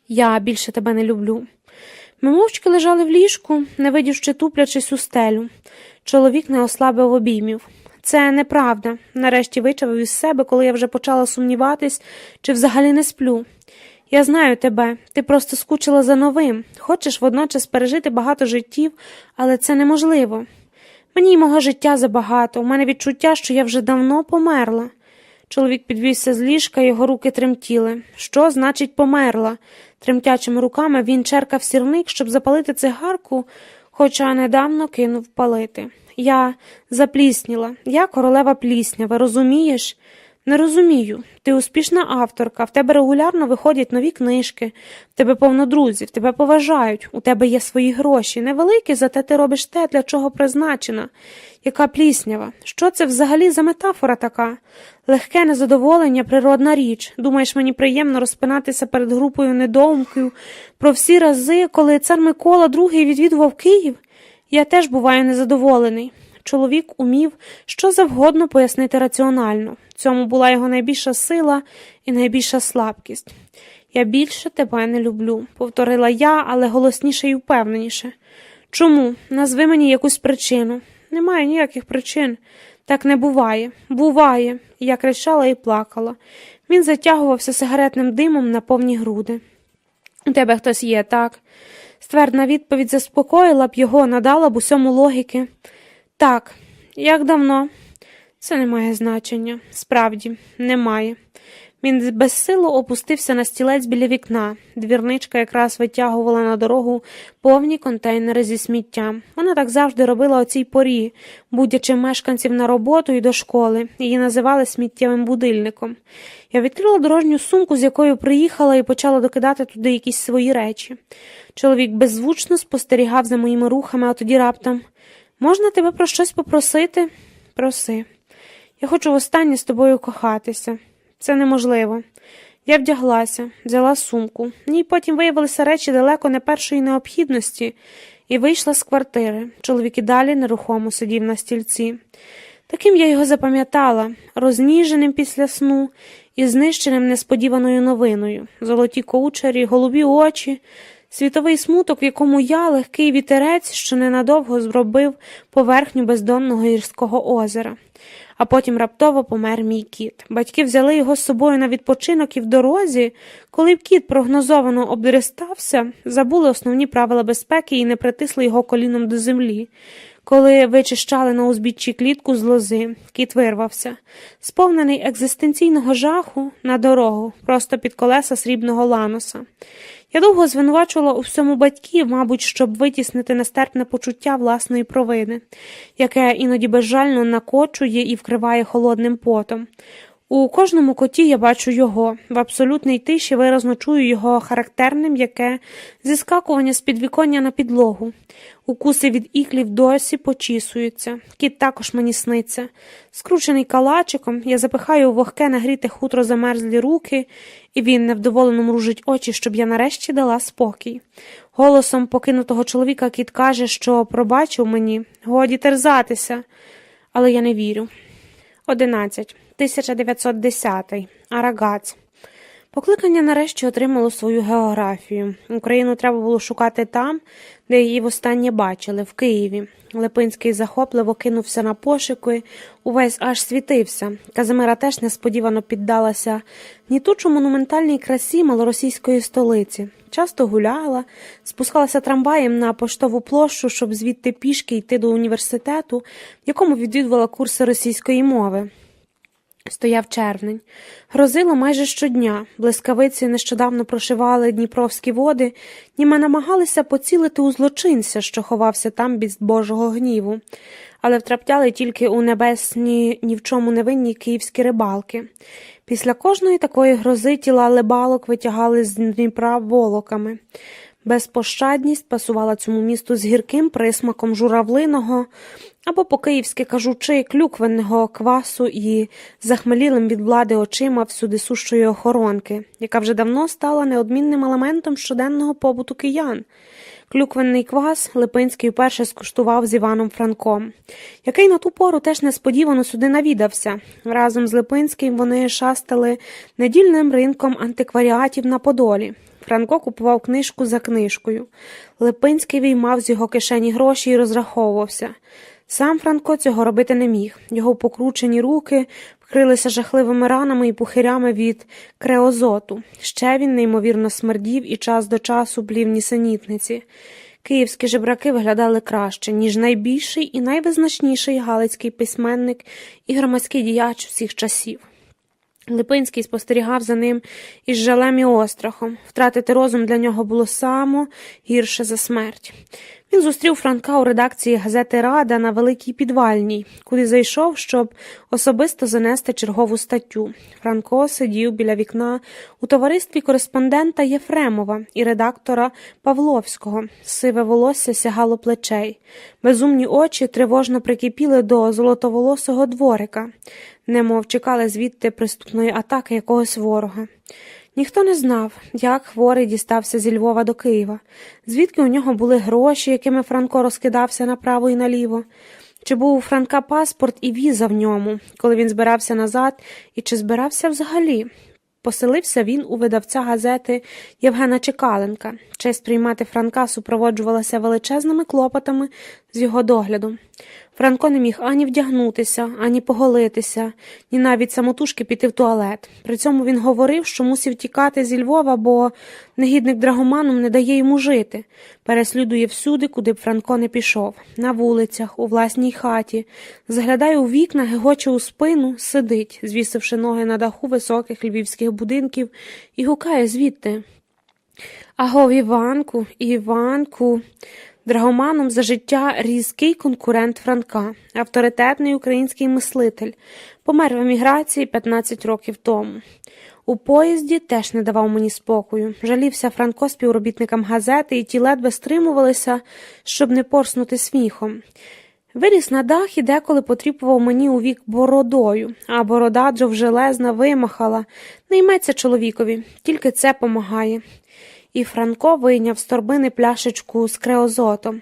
«Я більше тебе не люблю». Ми мовчки лежали в ліжку, не видівши, туплячись у стелю. Чоловік не ослабив обіймів. «Це неправда», – нарешті вичавив із себе, коли я вже почала сумніватись, чи взагалі не сплю. «Я знаю тебе, ти просто скучила за новим. Хочеш водночас пережити багато життів, але це неможливо. Мені й мого життя забагато, у мене відчуття, що я вже давно померла». Чоловік підвівся з ліжка, його руки тремтіли. «Що значить померла?» Тремтячими руками він черкав сірник, щоб запалити цигарку, хоча недавно кинув палити. «Я заплісніла. Я королева пліснява, розумієш?» «Не розумію. Ти успішна авторка, в тебе регулярно виходять нові книжки, в тебе повно друзів, тебе поважають, у тебе є свої гроші, невеликі, зате ти робиш те, для чого призначена. Яка пліснява? Що це взагалі за метафора така? Легке незадоволення – природна річ. Думаєш, мені приємно розпинатися перед групою недоумків про всі рази, коли цар Микола II відвідував Київ? Я теж буваю незадоволений». Чоловік умів що завгодно пояснити раціонально. В цьому була його найбільша сила і найбільша слабкість. «Я більше тебе не люблю», – повторила я, але голосніше і впевненіше. «Чому? Назви мені якусь причину». «Немає ніяких причин. Так не буває». «Буває». Я кричала і плакала. Він затягувався сигаретним димом на повні груди. «У тебе хтось є, так?» Ствердна відповідь заспокоїла б його, надала б усьому логіки. «Так. Як давно?» «Це не має значення. Справді, немає». Він безсило опустився на стілець біля вікна. Двірничка якраз витягувала на дорогу повні контейнери зі сміттям. Вона так завжди робила о цій порі, будячи мешканців на роботу і до школи. Її називали сміттєвим будильником. Я відкрила дорожню сумку, з якою приїхала, і почала докидати туди якісь свої речі. Чоловік беззвучно спостерігав за моїми рухами, а тоді раптом: «Можна тебе про щось попросити?» «Проси. Я хочу востаннє з тобою кохатися». «Це неможливо». Я вдяглася, взяла сумку. В ній потім виявилися речі далеко не першої необхідності і вийшла з квартири. Чоловік і далі нерухомо сидів на стільці. Таким я його запам'ятала, розніженим після сну і знищеним несподіваною новиною. Золоті кучері, голубі очі, світовий смуток, в якому я, легкий вітерець, що ненадовго зробив поверхню бездонного гірського озера. А потім раптово помер мій кіт. Батьки взяли його з собою на відпочинок і в дорозі, коли б кіт прогнозовано обдристався, забули основні правила безпеки і не притисли його коліном до землі. Коли вичищали на узбіччі клітку з лози, кіт вирвався, сповнений екзистенційного жаху, на дорогу, просто під колеса срібного ланоса. Я довго звинувачувала у всьому батьків, мабуть, щоб витіснити нестерпне почуття власної провини, яке іноді безжально накочує і вкриває холодним потом. У кожному коті я бачу його. В абсолютній тиші виразно чую його характерне м'яке зіскакування з підвіконня на підлогу. Укуси від іклів досі почісуються. Кіт також мені сниться. Скручений калачиком, я запихаю у вогке нагріте хутро замерзлі руки, і він невдоволено мружить очі, щоб я нарешті дала спокій. Голосом покинутого чоловіка кіт каже, що пробачив мені, годі терзатися. Але я не вірю. 11. 1910. Арагац. Покликання нарешті отримало свою географію. Україну треба було шукати там, де її востаннє бачили, в Києві. Липинський захопливо кинувся на пошуки, увесь аж світився. Казимира теж несподівано піддалася гнітучо монументальній красі малоросійської столиці. Часто гуляла, спускалася трамваєм на Поштову площу, щоб звідти пішки йти до університету, в якому відвідувала курси російської мови. Стояв червень. Грозило майже щодня. Блискавиці нещодавно прошивали дніпровські води, ніби намагалися поцілити у злочинця, що ховався там від Божого гніву. Але втраптяли тільки у небесні, ні в чому невинні київські рибалки. Після кожної такої грози тіла лебалок витягали з Дніпра волоками. Безпощадність пасувала цьому місту з гірким присмаком журавлиного, або по-київськи кажучи, клюквенного квасу і захмелілим від влади очима всюдисущої охоронки, яка вже давно стала неодмінним елементом щоденного побуту киян. Клюквенний квас Липинський вперше скуштував з Іваном Франком, який на ту пору теж несподівано сюди навідався. Разом з Липинським вони шастали недільним ринком антикваріатів на Подолі. Франко купував книжку за книжкою. Липинський виймав з його кишені гроші і розраховувався. Сам Франко цього робити не міг. Його покручені руки вкрилися жахливими ранами і пухирями від креозоту. Ще він неймовірно смердів і час до часу блів нісенітниці. Київські жебраки виглядали краще, ніж найбільший і найвизначніший галицький письменник і громадський діяч всіх часів. Липинський спостерігав за ним із жалем і острахом. Втратити розум для нього було само гірше за смерть. Він зустрів Франка у редакції газети «Рада» на Великій Підвальній, куди зайшов, щоб особисто занести чергову статтю. Франко сидів біля вікна у товаристві кореспондента Єфремова і редактора Павловського. Сиве волосся сягало плечей. Безумні очі тривожно прикипіли до золотоволосого дворика, немов чекали звідти приступної атаки якогось ворога. Ніхто не знав, як хворий дістався зі Львова до Києва, звідки у нього були гроші, якими Франко розкидався направо і наліво, чи був у Франка паспорт і віза в ньому, коли він збирався назад, і чи збирався взагалі. Поселився він у видавця газети Євгена Чекаленка. Честь приймати Франка супроводжувалася величезними клопотами з його доглядом. Франко не міг ані вдягнутися, ані поголитися, ні навіть самотужки піти в туалет. При цьому він говорив, що мусив тікати зі Львова, бо негідник Драгоманов не дає йому жити. Переслідує всюди, куди б Франко не пішов. На вулицях, у власній хаті. Заглядає у вікна, гегоче у спину, сидить, звісивши ноги на даху високих львівських будинків, і гукає звідти: «Агов, Іванку, Іванку!» Драгоманом за життя різкий конкурент Франка, авторитетний український мислитель, помер в еміграції 15 років тому. У поїзді теж не давав мені спокою. Жалівся Франко співробітникам газети, і ті ледве стримувалися, щоб не порснути сміхом. Виліз на дах і деколи потріпував мені у вік бородою, а борода джовжелезна вимахала. Не йметься чоловікові, тільки це помагає. І Франко вийняв з торбини пляшечку з креозотом,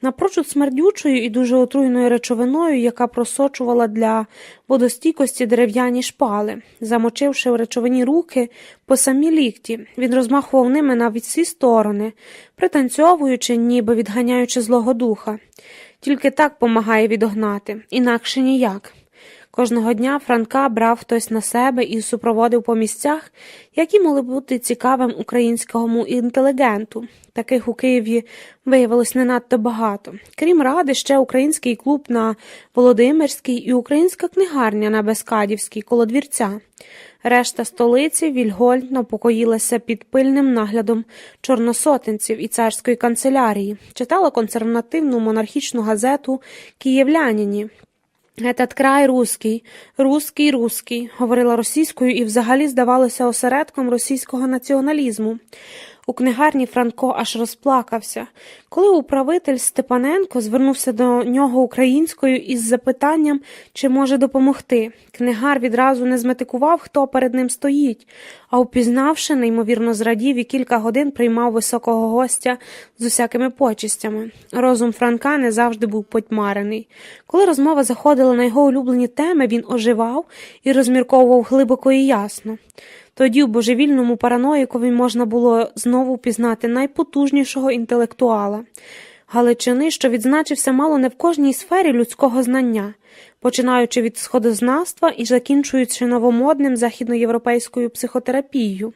напрочуд смердючою і дуже отруйною речовиною, яка просочувала для водостійкості дерев'яні шпали. Замочивши в речовині руки по самі лікті, він розмахував ними на всі сторони, пританцьовуючи, ніби відганяючи злого духа. Тільки так помагає відогнати, інакше ніяк. Кожного дня Франка брав хтось на себе і супроводив по місцях, які могли бути цікавим українському інтелігенту. Таких у Києві виявилось не надто багато. Крім Ради, ще український клуб на Володимирській і українська книгарня на Бескадівській коло Двірця. Решта столиці вільгольно покоїлася під пильним наглядом чорносотенців і царської канцелярії. Читала консервативну монархічну газету «Київляніні». «Этот край русский, русский», говорила російською і взагалі здавалося осередком російського націоналізму. У книгарні Франко аж розплакався. Коли управитель Степаненко звернувся до нього українською із запитанням, чи може допомогти, книгар відразу не зметикував, хто перед ним стоїть, а упізнавши, неймовірно зрадів і кілька годин приймав високого гостя з усякими почестями. Розум Франка не завжди був потьмарений. Коли розмова заходила на його улюблені теми, він оживав і розмірковував глибоко і ясно. Тоді у божевільному параноїкові можна було знову пізнати найпотужнішого інтелектуала Галичини, що відзначився мало не в кожній сфері людського знання, починаючи від сходознавства і закінчуючи новомодним західноєвропейською психотерапією.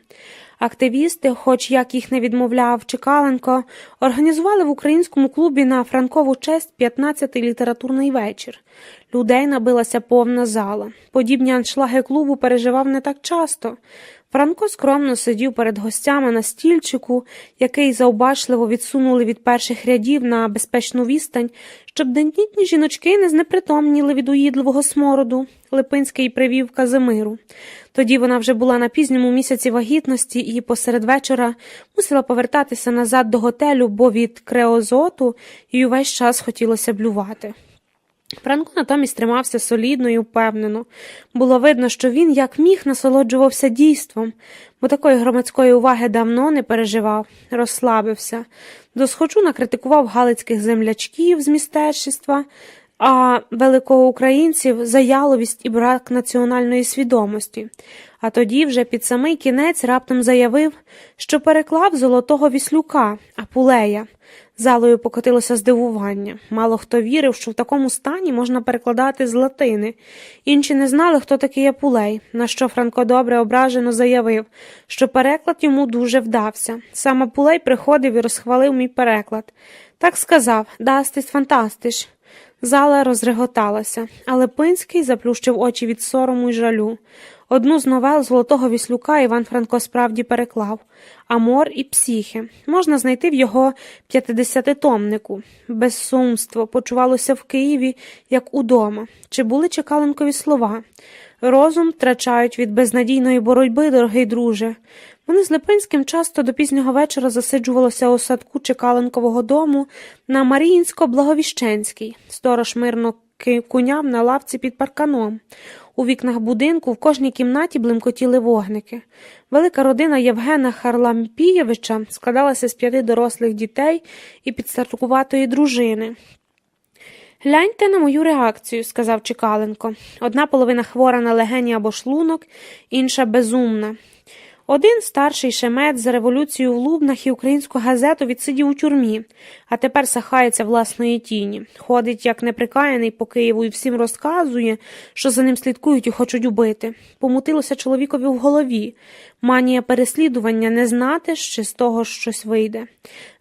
Активісти, хоч як їх не відмовляв Чекаленко, організували в українському клубі на Франкову честь 15-й літературний вечір. Людей набилася повна зала. Подібні аншлаги клубу переживав не так часто. Франко скромно сидів перед гостями на стільчику, який завбачливо відсунули від перших рядів на безпечну відстань, щоб тендітні жіночки не знепритомніли від уїдливого смороду. Липинський привів Казимиру. Тоді вона вже була на пізньому місяці вагітності і посеред вечора мусила повертатися назад до готелю, бо від креозоту їй увесь час хотілося блювати. Франко натомість тримався солідно і впевнено. Було видно, що він, як міг, насолоджувався дійством, бо такої громадської уваги давно не переживав, розслабився. Досхочу накритикував галицьких землячків з містечства, а великоукраїнців за яловість і брак національної свідомості. А тоді вже під самий кінець раптом заявив, що переклав Золотого Віслюка, Апулея. Залою покотилося здивування. Мало хто вірив, що в такому стані можна перекладати з латини. Інші не знали, хто такий Апулей, на що Франко добре ображено заявив, що переклад йому дуже вдався. Сам Апулей приходив і розхвалив мій переклад. Так сказав: «Дастись фантастиш». Зала розреготалася, а Липинський заплющив очі від сорому й жалю. Одну з новел Золотого Віслюка Іван Франко справді переклав «Амор і психе». Можна знайти в його 50-томнику. Безсумство почувалося в Києві, як удома. Чи були Чекаленкові слова? Розум втрачають від безнадійної боротьби, дорогий друже. Вони з Липинським часто до пізнього вечора засиджувалися у садку Чекаленкового дому на Маріїнсько-Благовіщенській. Сторож мирно куняв на лавці під парканом. У вікнах будинку в кожній кімнаті блимкотіли вогники. Велика родина Євгена Харлампійовича складалася з 5 дорослих дітей і підстаркуватої дружини. «Гляньте на мою реакцію», – сказав Чекаленко. Одна половина хвора на легені або шлунок, інша безумна. Один старший шемет за революцію в Лубнах і українську газету відсидів у тюрмі, а тепер сахається власної тіні. Ходить, як неприкаяний по Києву, і всім розказує, що за ним слідкують і хочуть убити. Помутилося чоловікові в голові. Манія переслідування, не знати, чи з того щось вийде.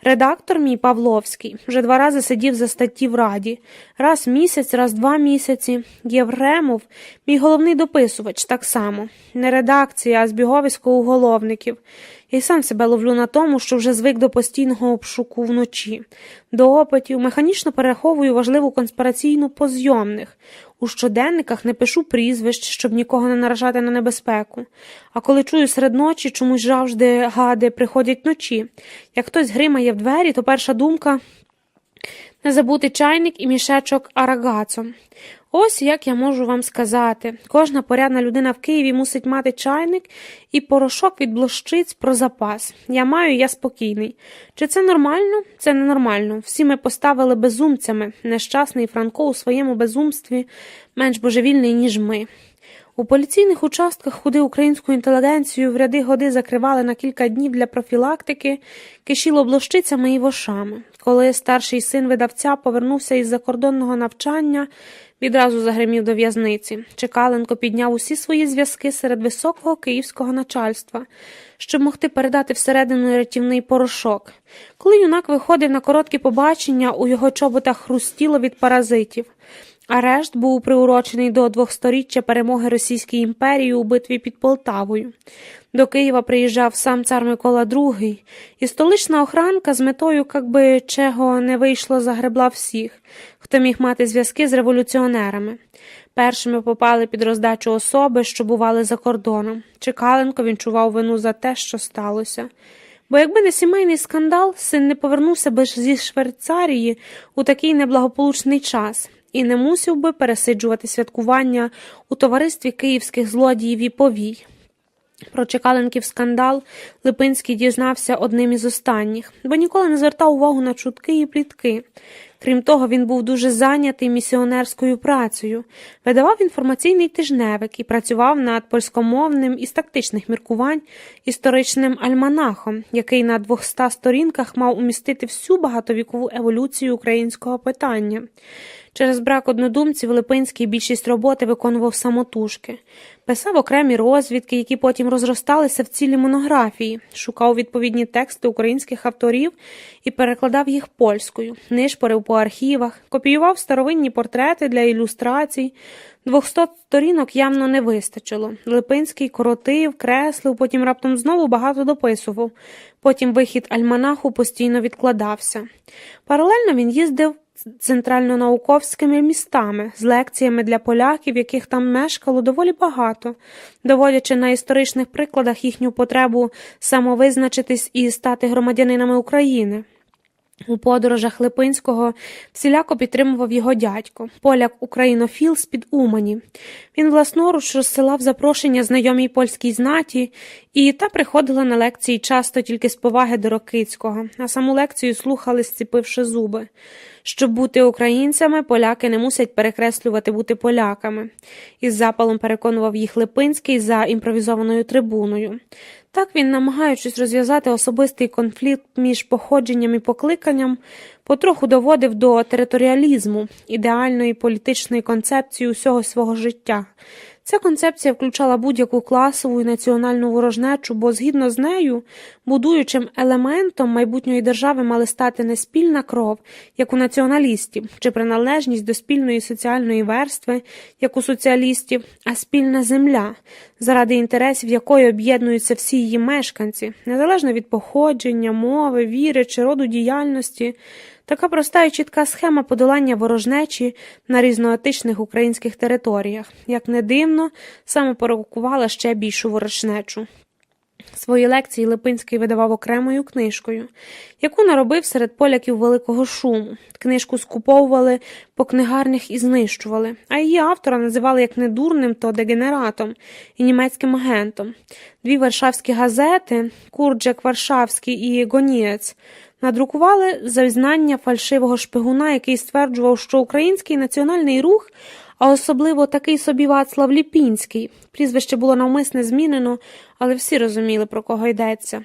Редактор мій Павловський вже 2 рази сидів за статті в Раді. Раз місяць, раз 2 місяці. Євремов, мій головний дописувач, так само. Не редакція, а збіговисько уголовників. Я й сам себе ловлю на тому, що вже звик до постійного обшуку вночі. До опитів механічно перераховую важливу конспіраційну по зйомних. У щоденниках не пишу прізвищ, щоб нікого не наражати на небезпеку. А коли чую серед ночі, чомусь завжди гади приходять ночі. Як хтось гримає в двері, то перша думка – не забути чайник і мішечок арагацо. Ось як я можу вам сказати. Кожна порядна людина в Києві мусить мати чайник і порошок від блощиць про запас. Я маю, я спокійний. Чи це нормально? Це ненормально. Всі ми поставили безумцями. Нещасний Франко у своєму безумстві менш божевільний, ніж ми. У поліційних участках худи українську інтелігенцію в ряди годи закривали на кілька днів для профілактики, кишіло блощицями і вошами. Коли старший син видавця повернувся із закордонного навчання, відразу загримів до в'язниці. Чекаленко підняв усі свої зв'язки серед високого київського начальства, щоб могти передати всередину рятівний порошок. Коли юнак виходив на короткі побачення, у його чоботах хрустіло від паразитів. Арешт був приурочений до 200-річчя перемоги Російської імперії у битві під Полтавою. До Києва приїжджав сам цар Микола II, і столична охранка з метою, якби чого не вийшло, загребла всіх, хто міг мати зв'язки з революціонерами. Першими попали під роздачу особи, що бували за кордоном. Чекаленко відчував вину за те, що сталося. Бо якби не сімейний скандал, син не повернувся би зі Швейцарії у такий неблагополучний час і не мусив би пересиджувати святкування у товаристві київських злодіїв і повій. Про Чекаленків скандал Липинський дізнався одним із останніх, бо ніколи не звертав увагу на чутки і плітки. Крім того, він був дуже зайнятий місіонерською працею, видавав інформаційний тижневик і працював над польськомовним із тактичних міркувань історичним альманахом, який на 200 сторінках мав умістити всю багатовікову еволюцію українського питання. Через брак однодумців Липинський більшість роботи виконував самотужки. Писав окремі розвідки, які потім розросталися в цілі монографії, шукав відповідні тексти українських авторів і перекладав їх польською, нишпорив по архівах, копіював старовинні портрети для ілюстрацій. 200 сторінок явно не вистачило. Липинський коротив, креслив, потім раптом знову багато дописував. Потім вихід альманаху постійно відкладався. Паралельно він їздив центрально-науковськими містами з лекціями для поляків, яких там мешкало доволі багато, доводячи на історичних прикладах їхню потребу самовизначитись і стати громадянинами України. У подорожах Липинського всіляко підтримував його дядько, поляк-українофіл з-під Умані. Він власноруч розсилав запрошення знайомій польській знаті, і та приходила на лекції часто тільки з поваги до Рокицького, а саму лекцію слухали, зціпивши зуби. Щоб бути українцями, поляки не мусять перекреслювати бути поляками. Із запалом переконував їх Липинський за імпровізованою трибуною. Так він, намагаючись розв'язати особистий конфлікт між походженням і покликанням, потроху доводив до територіалізму, ідеальної політичної концепції усього свого життя. Ця концепція включала будь-яку класову і національну ворожнечу, бо, згідно з нею, будуючим елементом майбутньої держави мали стати не спільна кров, як у націоналістів, чи приналежність до спільної соціальної верстви, як у соціалістів, а спільна земля, заради інтересів якої об'єднуються всі її мешканці, незалежно від походження, мови, віри чи роду діяльності. Така проста і чітка схема подолання ворожнечі на різноетичних українських територіях, як не дивно, самопровокувала ще більшу ворожнечу. Свої лекції Липинський видавав окремою книжкою, яку наробив серед поляків великого шуму. Книжку скуповували по книгарнях і знищували, а її автора називали як не дурним, то дегенератом і німецьким агентом. 2 варшавські газети «Курджак Варшавський» і «Гонієць» надрукували зізнання фальшивого шпигуна, який стверджував, що український національний рух, а особливо такий собі Вацлав Ліпінський, прізвище було навмисне змінено, але всі розуміли, про кого йдеться,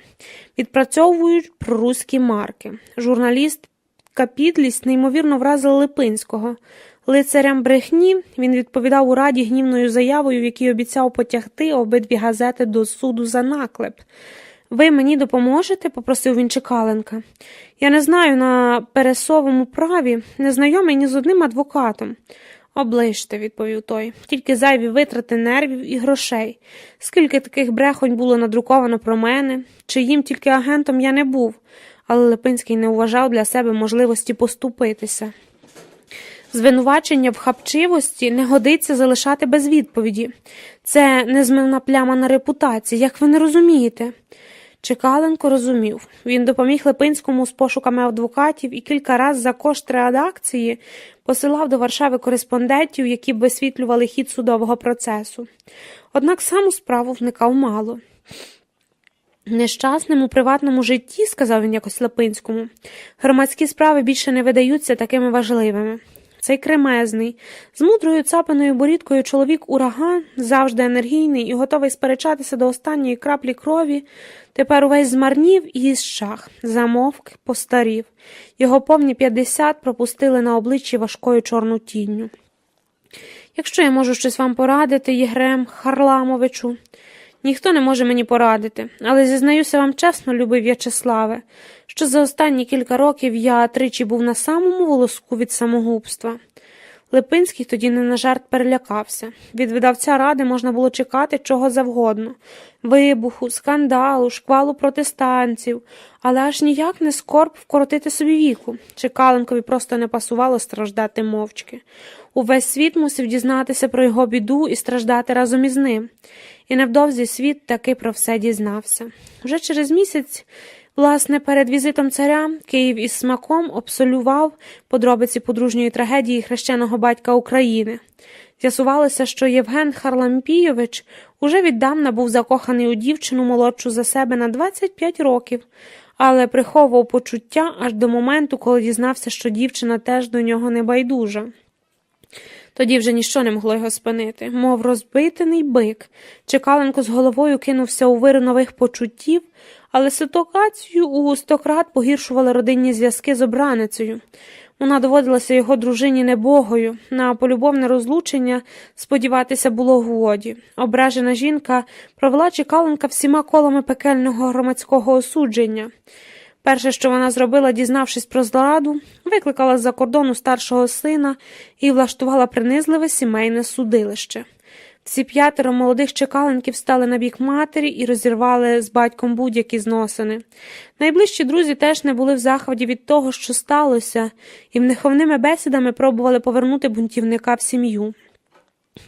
відпрацьовують проруські марки. Журналістка підлість неймовірно вразила Липинського. Лицарям брехні він відповідав у Раді гнівною заявою, в якій обіцяв потягти обидві газети до суду за наклеп. «Ви мені допоможете?» – попросив він Чекаленка. «Я не знаю на пересовому праві, не знайомий ні з одним адвокатом». «Оближте», – відповів той, – «тільки зайві витрати нервів і грошей. Скільки таких брехонь було надруковано про мене, чиїм тільки агентом я не був». Але Липинський не вважав для себе можливості поступитися. Звинувачення в хапчивості не годиться залишати без відповіді. Це незмивна пляма на репутації, як ви не розумієте? Чекаленко розумів. Він допоміг Липинському з пошуками адвокатів і кілька раз за кошт редакції посилав до Варшави кореспондентів, які б висвітлювали хід судового процесу. Однак сам у справу вникав мало. «Нещасним у приватному житті, – сказав він якось Липинському, – громадські справи більше не видаються такими важливими». Цей кремезний, з мудрою цапаною борідкою чоловік-ураган, завжди енергійний і готовий сперечатися до останньої краплі крові, тепер увесь змарнів і зчах, замовк, постарів. Його повні 50 пропустили на обличчі важкою чорну тінню. «Якщо я можу щось вам порадити, Єгрем Харламовичу?» «Ніхто не може мені порадити, але зізнаюся вам чесно, любий В'ячеславе, що за останні кілька років я тричі був на самому волоску від самогубства». Липинський тоді не на жарт перелякався. Від видавця Ради можна було чекати чого завгодно – вибуху, скандалу, шквалу протестантів, але аж ніяк не скорб вкоротити собі віку. Чекаленкові просто не пасувало страждати мовчки. Увесь світ мусив дізнатися про його біду і страждати разом із ним. І невдовзі світ таки про все дізнався. Вже через місяць, власне, перед візитом царя, Київ із смаком абсолював подробиці подружньої трагедії хрещеного батька України. З'ясувалося, що Євген Харлампійович уже віддавна був закоханий у дівчину молодшу за себе на 25 років, але приховував почуття аж до моменту, коли дізнався, що дівчина теж до нього не байдужа. Тоді вже ніщо не могло його спинити, мов розбитений бик. Чекаленко з головою кинувся у вир нових почуттів, але ситуацію у 100 крат погіршували родинні зв'язки з обраницею. Вона доводилася його дружині небогою, на полюбовне розлучення сподіватися було годі. Ображена жінка провела Чекаленка всіма колами пекельного громадського осудження. Перше, що вона зробила, дізнавшись про зраду, викликала з-за кордону старшого сина і влаштувала принизливе сімейне судилище. Всі 5 молодих Чекаленків стали на бік матері і розірвали з батьком будь-які зносини. Найближчі друзі теж не були в захваті від того, що сталося, і вниховними бесідами пробували повернути бунтівника в сім'ю.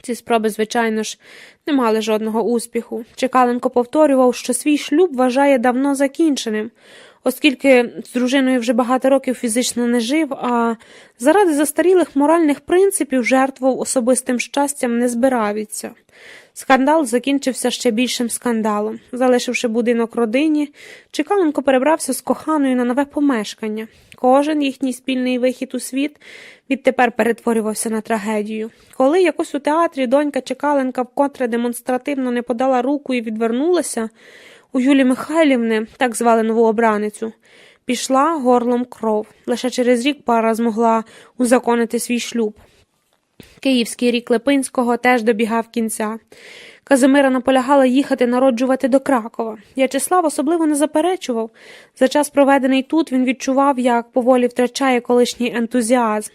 Ці спроби, звичайно ж, не мали жодного успіху. Чекаленко повторював, що свій шлюб вважає давно закінченим, оскільки з дружиною вже багато років фізично не жив, а заради застарілих моральних принципів жертвував особистим щастям не збирався. Скандал закінчився ще більшим скандалом. Залишивши будинок родині, Чекаленко перебрався з коханою на нове помешкання. Кожен їхній спільний вихід у світ відтепер перетворювався на трагедію. Коли якось у театрі донька Чекаленка вкотре демонстративно не подала руку і відвернулася, у Юлії Михайлівни, так звали нову обраницю, пішла горлом кров. Лише через рік пара змогла узаконити свій шлюб. Київський рік Липинського теж добігав кінця. Казимира наполягала їхати народжувати до Кракова. В'ячеслав особливо не заперечував. За час, проведений тут, він відчував, як поволі втрачає колишній ентузіазм.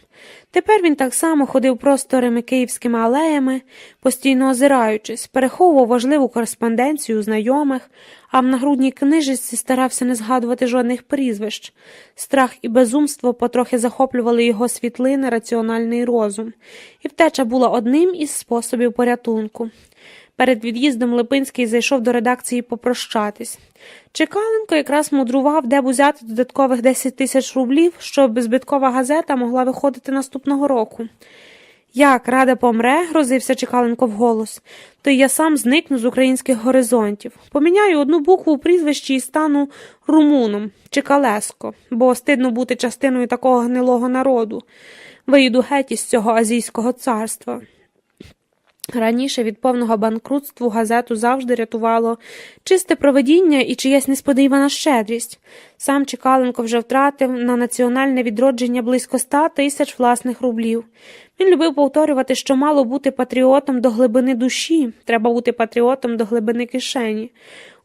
Тепер він так само ходив просторими київськими алеями, постійно озираючись, переховував важливу кореспонденцію знайомих, а в нагрудній книжці старався не згадувати жодних прізвищ. Страх і безумство потрохи захоплювали його світлини, раціональний розум. І втеча була одним із способів порятунку. Перед від'їздом Липинський зайшов до редакції попрощатись. Чекаленко якраз мудрував, де б узяти додаткових 10 тисяч рублів, щоб збиткова газета могла виходити наступного року. «Як Рада помре», – грозився Чекаленко вголос, – «то й я сам зникну з українських горизонтів. Поміняю одну букву у прізвищі і стану румуном, Чекалеско, бо стидно бути частиною такого гнилого народу. Виїду геть із цього азійського царства». Раніше від повного банкрутству газету завжди рятувало чисте провидіння і чиясь несподівана щедрість. Сам Чекаленко вже втратив на національне відродження близько 100 тисяч власних рублів. Він любив повторювати, що мало бути патріотом до глибини душі, треба бути патріотом до глибини кишені.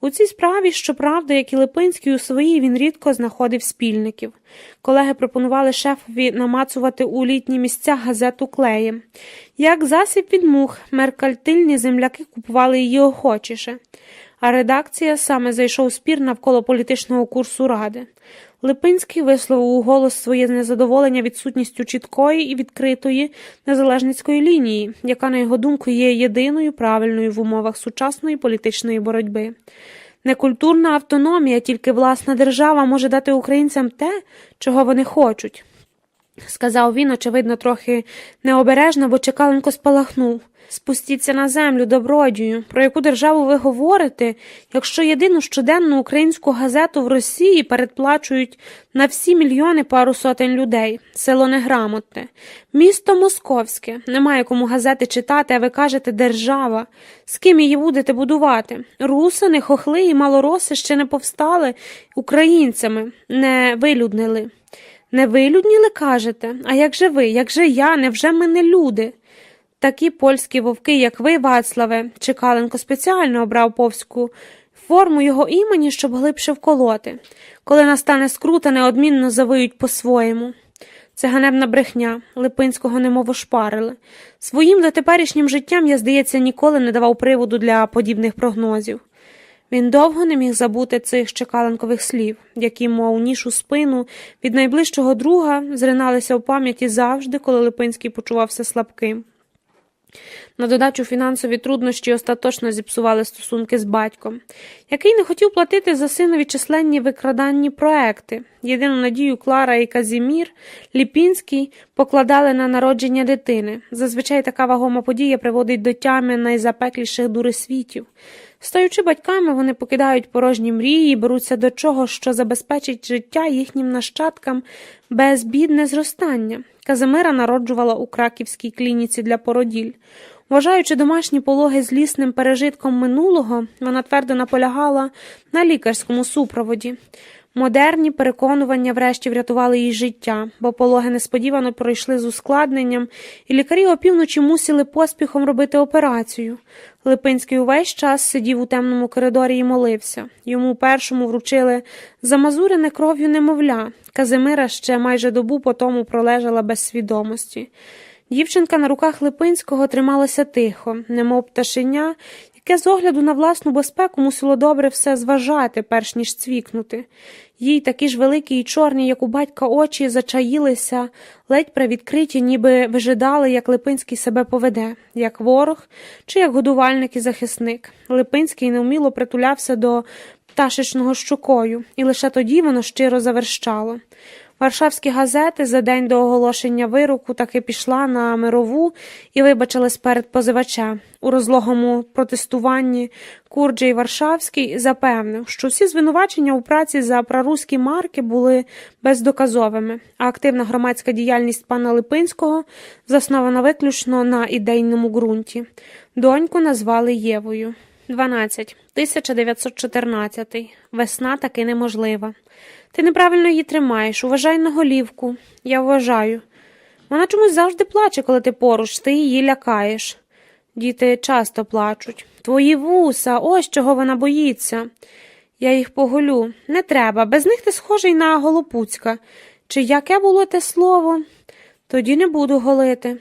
У цій справі, щоправда, як і Липинський у своїй, він рідко знаходив спільників. Колеги пропонували шефові намацувати у літні місця газету клеєм. Як засіб від мух, меркантильні земляки купували її охочіше. А редакція саме зайшов спір навколо політичного курсу Ради. Липинський висловив у голос своє незадоволення відсутністю чіткої і відкритої незалежницької лінії, яка, на його думку, є єдиною правильною в умовах сучасної політичної боротьби. Некультурна автономія, тільки власна держава може дати українцям те, чого вони хочуть, сказав він, очевидно, трохи необережно, бо Чекаленко спалахнув. Спустіться на землю, добродію. Про яку державу ви говорите, якщо єдину щоденну українську газету в Росії передплачують на всі мільйони пару сотень людей? Село неграмотне. Місто московське. Немає кому газети читати, а ви кажете «держава». З ким її будете будувати? Русини, хохли і малороси ще не повстали українцями, не вилюднили. Не вилюдніли, кажете? А як же ви, як же я, невже ми не люди? Такі польські вовки, як ви, Вацлаве, Чекаленко спеціально обрав повську форму його імені, щоб глибше вколоти. Коли настане скрута, неодмінно завиють по-своєму. Це ганебна брехня. Липинського немов ошпарили. Своїм дотеперішнім життям я, здається, ніколи не давав приводу для подібних прогнозів. Він довго не міг забути цих Чекаленкових слів, які, мов ніж у спину, від найближчого друга зриналися в пам'яті завжди, коли Липинський почувався слабким. На додачу фінансові труднощі остаточно зіпсували стосунки з батьком, який не хотів платити за синові численні викраданні проекти. Єдину надію Клара і Казімір Ліпінський покладали на народження дитини. Зазвичай така вагома подія приводить до тями найзапекліших дурисвітів. Стаючи батьками, вони покидають порожні мрії і беруться до чого, що забезпечить життя їхнім нащадкам безбідне зростання. Казимира народжувала у краківській клініці для породіль. Вважаючи домашні пологи злісним пережитком минулого, вона твердо наполягала на лікарському супроводі. Модерні переконування врешті врятували їй життя, бо пологи несподівано пройшли з ускладненням, і лікарі опівночі мусили поспіхом робити операцію. Липинський увесь час сидів у темному коридорі і молився. Йому першому вручили замазурене кров'ю немовля. Казимира ще майже добу потому пролежала без свідомості. Дівчинка на руках Липинського трималася тихо, немов пташеня, яке з огляду на власну безпеку мусило добре все зважати, перш ніж цвікнути. Їй такі ж великі й чорні, як у батька, очі зачаїлися, ледь привідкриті, ніби вижидали, як Липинський себе поведе, як ворог чи як годувальник і захисник. Липинський невміло притулявся до пташечного щокою, і лише тоді воно щиро заверщало. Варшавські газети за день до оголошення вироку таки пішла на Мирову і вибачилась перед позивачем. У розлогому протестуванні Курджій Варшавський запевнив, що всі звинувачення у праці за проруські марки були бездоказовими, а активна громадська діяльність пана Липинського заснована виключно на ідейному ґрунті. Доньку назвали Євою. 12. 1914. Весна таки неможлива. Ти неправильно її тримаєш, уважай на голівку. Я вважаю. Вона чомусь завжди плаче, коли ти поруч, ти її лякаєш. Діти часто плачуть. Твої вуса, ось чого вона боїться. Я їх поголю. Не треба, без них ти схожий на Голопуцька. Чи яке було те слово? Тоді не буду голити.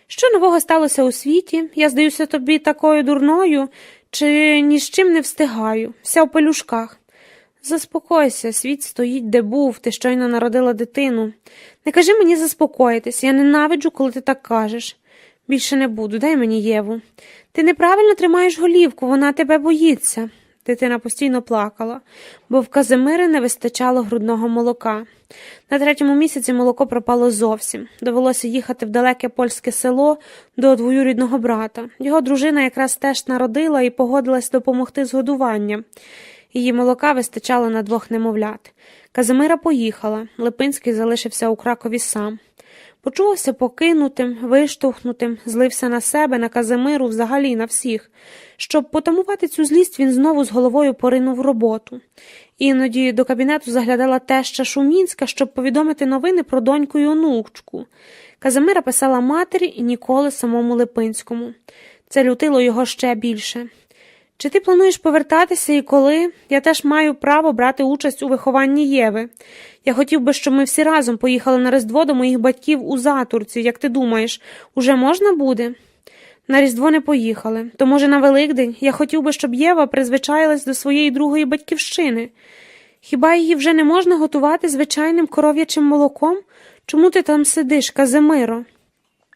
Що нового сталося у світі? Я здаюся тобі такою дурною, чи ні з чим не встигаю, вся в пелюшках. Заспокойся, світ стоїть, де був, ти щойно народила дитину. Не кажи мені заспокоїтись, я ненавиджу, коли ти так кажеш. Більше не буду, дай мені Єву. Ти неправильно тримаєш голівку, вона тебе боїться. Дитина постійно плакала, бо в Казимири не вистачало грудного молока. На 3-му місяці молоко пропало зовсім. Довелося їхати в далеке польське село до двоюрідного брата. Його дружина якраз теж народила і погодилась допомогти з годуванням. Її молока вистачало на 2 немовлят. Казимира поїхала, Липинський залишився у Кракові сам. Почувався покинутим, виштовхнутим, злився на себе, на Казимиру, взагалі на всіх. Щоб потамувати цю злість, він знову з головою поринув в роботу. Іноді до кабінету заглядала теща Шумінська, щоб повідомити новини про доньку й онучку. Казимира писала матері і ніколи самому Липинському. Це лютило його ще більше. Чи ти плануєш повертатися і коли? Я теж маю право брати участь у вихованні Єви. Я хотів би, щоб ми всі разом поїхали на Різдво до моїх батьків у Затурці. Як ти думаєш, уже можна буде? На Різдво не поїхали. То, може, на Великдень? Я хотів би, щоб Єва призвичаїлась до своєї другої батьківщини. Хіба її вже не можна готувати звичайним коров'ячим молоком? Чому ти там сидиш, Казимиро?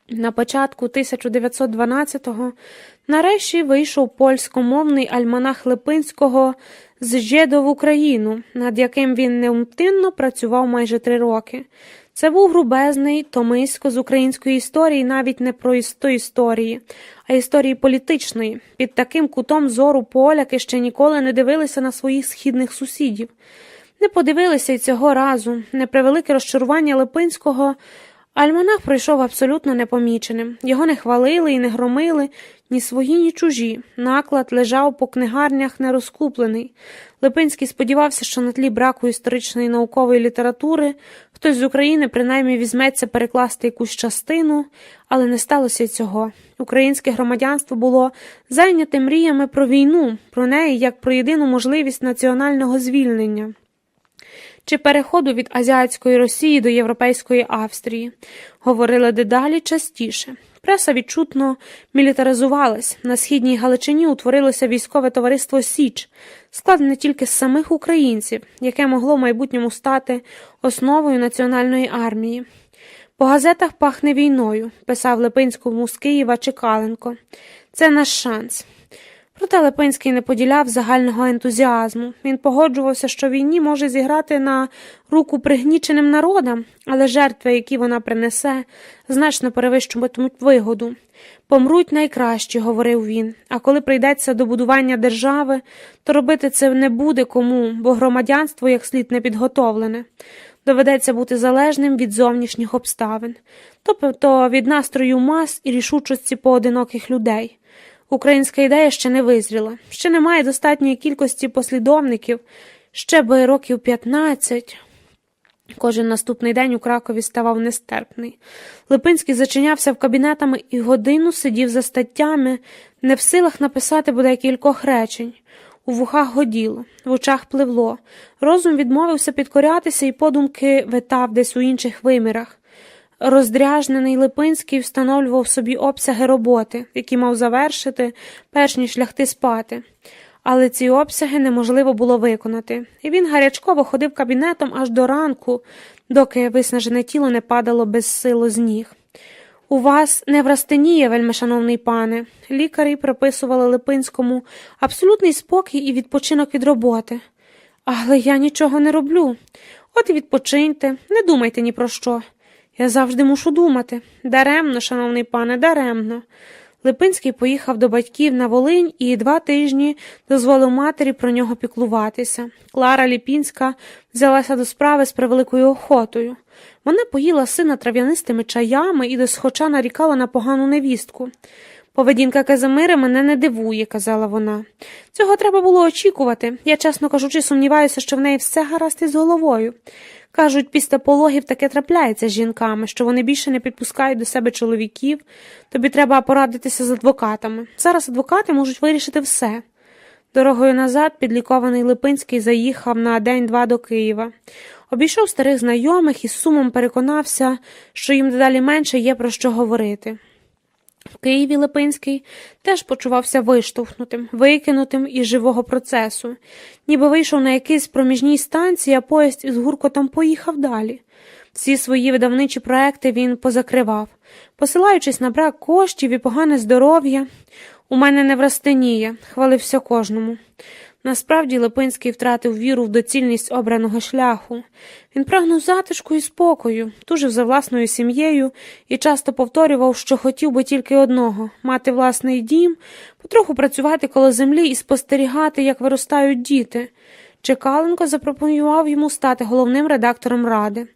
На початку 1912-го нарешті вийшов польськомовний альманах Липинського «Зжедо в Україну», над яким він невтомно працював майже 3 роки. Це був грубезний томисько з української історії, навіть не про історії, а історії політичної. Під таким кутом зору поляки ще ніколи не дивилися на своїх східних сусідів. Не подивилися й цього разу. Непревелике розчарування Липинського альманах пройшов абсолютно непоміченим. Його не хвалили і не громили ні свої, ні чужі. Наклад лежав по книгарнях нерозкуплений. Липинський сподівався, що на тлі браку історичної наукової літератури хтось з України принаймні візьметься перекласти якусь частину, але не сталося й цього. Українське громадянство було зайняте мріями про війну, про неї як про єдину можливість національного звільнення чи переходу від азіатської Росії до європейської Австрії. Говорили дедалі частіше. Преса відчутно мілітаризувалась. На Східній Галичині утворилося військове товариство «Січ», складене тільки з самих українців, яке могло в майбутньому стати основою національної армії. «По газетах пахне війною», – писав Липинському з Києва Чекаленко. «Це наш шанс». Проте Липинський не поділяв загального ентузіазму. Він погоджувався, що війні може зіграти на руку пригніченим народам, але жертви, які вона принесе, значно перевищуватимуть вигоду. «Помруть найкращі», – говорив він, – «а коли прийдеться до будування держави, то робити це не буде кому, бо громадянство як слід не підготовлене. Доведеться бути залежним від зовнішніх обставин, тобто від настрою мас і рішучості поодиноких людей. Українська ідея ще не визріла, ще немає достатньої кількості послідовників, ще би років 15. Кожен наступний день у Кракові ставав нестерпний. Липинський зачинявся в кабінетами і годину сидів за статтями, не в силах написати бодай кількох речень. У вухах годіло, в очах пливло. Розум відмовився підкорятися і подумки витав десь у інших вимірах. Роздряжнений Липинський встановлював собі обсяги роботи, які мав завершити, перш ніж лягти спати. Але ці обсяги неможливо було виконати, і він гарячково ходив кабінетом аж до ранку, доки виснажене тіло не падало безсило з ніг. «У вас неврастенія, вельмишановний пане». Лікарі приписували Липинському абсолютний спокій і відпочинок від роботи. «Але я нічого не роблю. От і відпочиньте, не думайте ні про що». «Я завжди мушу думати. Даремно, шановний пане, даремно». Липинський поїхав до батьків на Волинь і 2 тижні дозволив матері про нього піклуватися. Клара Ліпінська взялася до справи з превеликою охотою. Вона поїла сина трав'янистими чаями і досхоча нарікала на погану невістку. «Поведінка Казимири мене не дивує», – казала вона. «Цього треба було очікувати. Я, чесно кажучи, сумніваюся, що в неї все гаразд із головою. Кажуть, після пологів таке трапляється з жінками, що вони більше не підпускають до себе чоловіків. Тобі треба порадитися з адвокатами. Зараз адвокати можуть вирішити все». Дорогою назад підлікований Липинський заїхав на день-два до Києва. Обійшов старих знайомих і з сумом переконався, що їм дедалі менше є про що говорити. В Києві Липинський теж почувався виштовхнутим, викинутим із живого процесу. Ніби вийшов на якійсь проміжній станції, а поїзд із гуркотом поїхав далі. Всі свої видавничі проекти він позакривав, посилаючись на брак коштів і погане здоров'я. «У мене неврастенія», – хвалився кожному. Насправді Липинський втратив віру в доцільність обраного шляху. Він прагнув затишку і спокою, тужив за власною сім'єю і часто повторював, що хотів би тільки одного – мати власний дім, потроху працювати коло землі і спостерігати, як виростають діти. Чекаленко запропонував йому стати головним редактором Ради.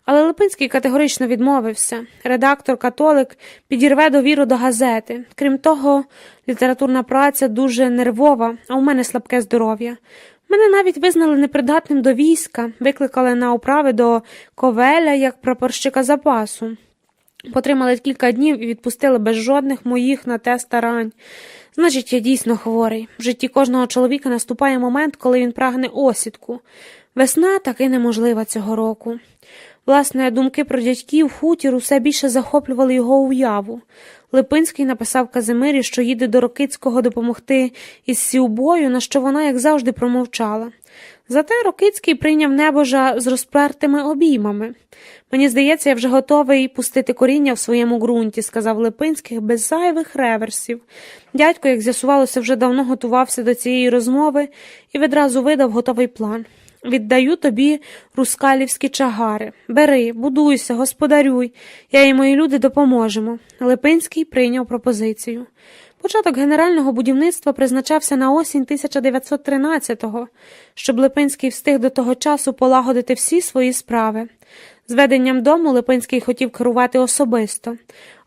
Але Липинський категорично відмовився. Редактор-католик підірве довіру до газети. Крім того, літературна праця дуже нервова, а у мене слабке здоров'я. Мене навіть визнали непридатним до війська, викликали на управи до Ковеля як прапорщика запасу. Потримали кілька днів і відпустили без жодних моїх на те старань. Значить, я дійсно хворий. В житті кожного чоловіка наступає момент, коли він прагне осідку. Весна таки неможлива цього року. Власне, думки про дядьків, хутір усе більше захоплювали його уяву. Липинський написав Казимирі, що їде до Рокицького допомогти із сівбою, на що вона, як завжди, промовчала. Зате Рокицький прийняв небожа з розпертими обіймами. «Мені здається, я вже готовий пустити коріння в своєму ґрунті», – сказав Липинський без зайвих реверсів. Дядько, як з'ясувалося, вже давно готувався до цієї розмови і відразу видав готовий план. «Віддаю тобі рускалівські чагари. Бери, будуйся, господарюй. Я і мої люди допоможемо». Липинський прийняв пропозицію. Початок генерального будівництва призначався на осінь 1913-го, щоб Липинський встиг до того часу полагодити всі свої справи. Зведенням дому Липинський хотів керувати особисто.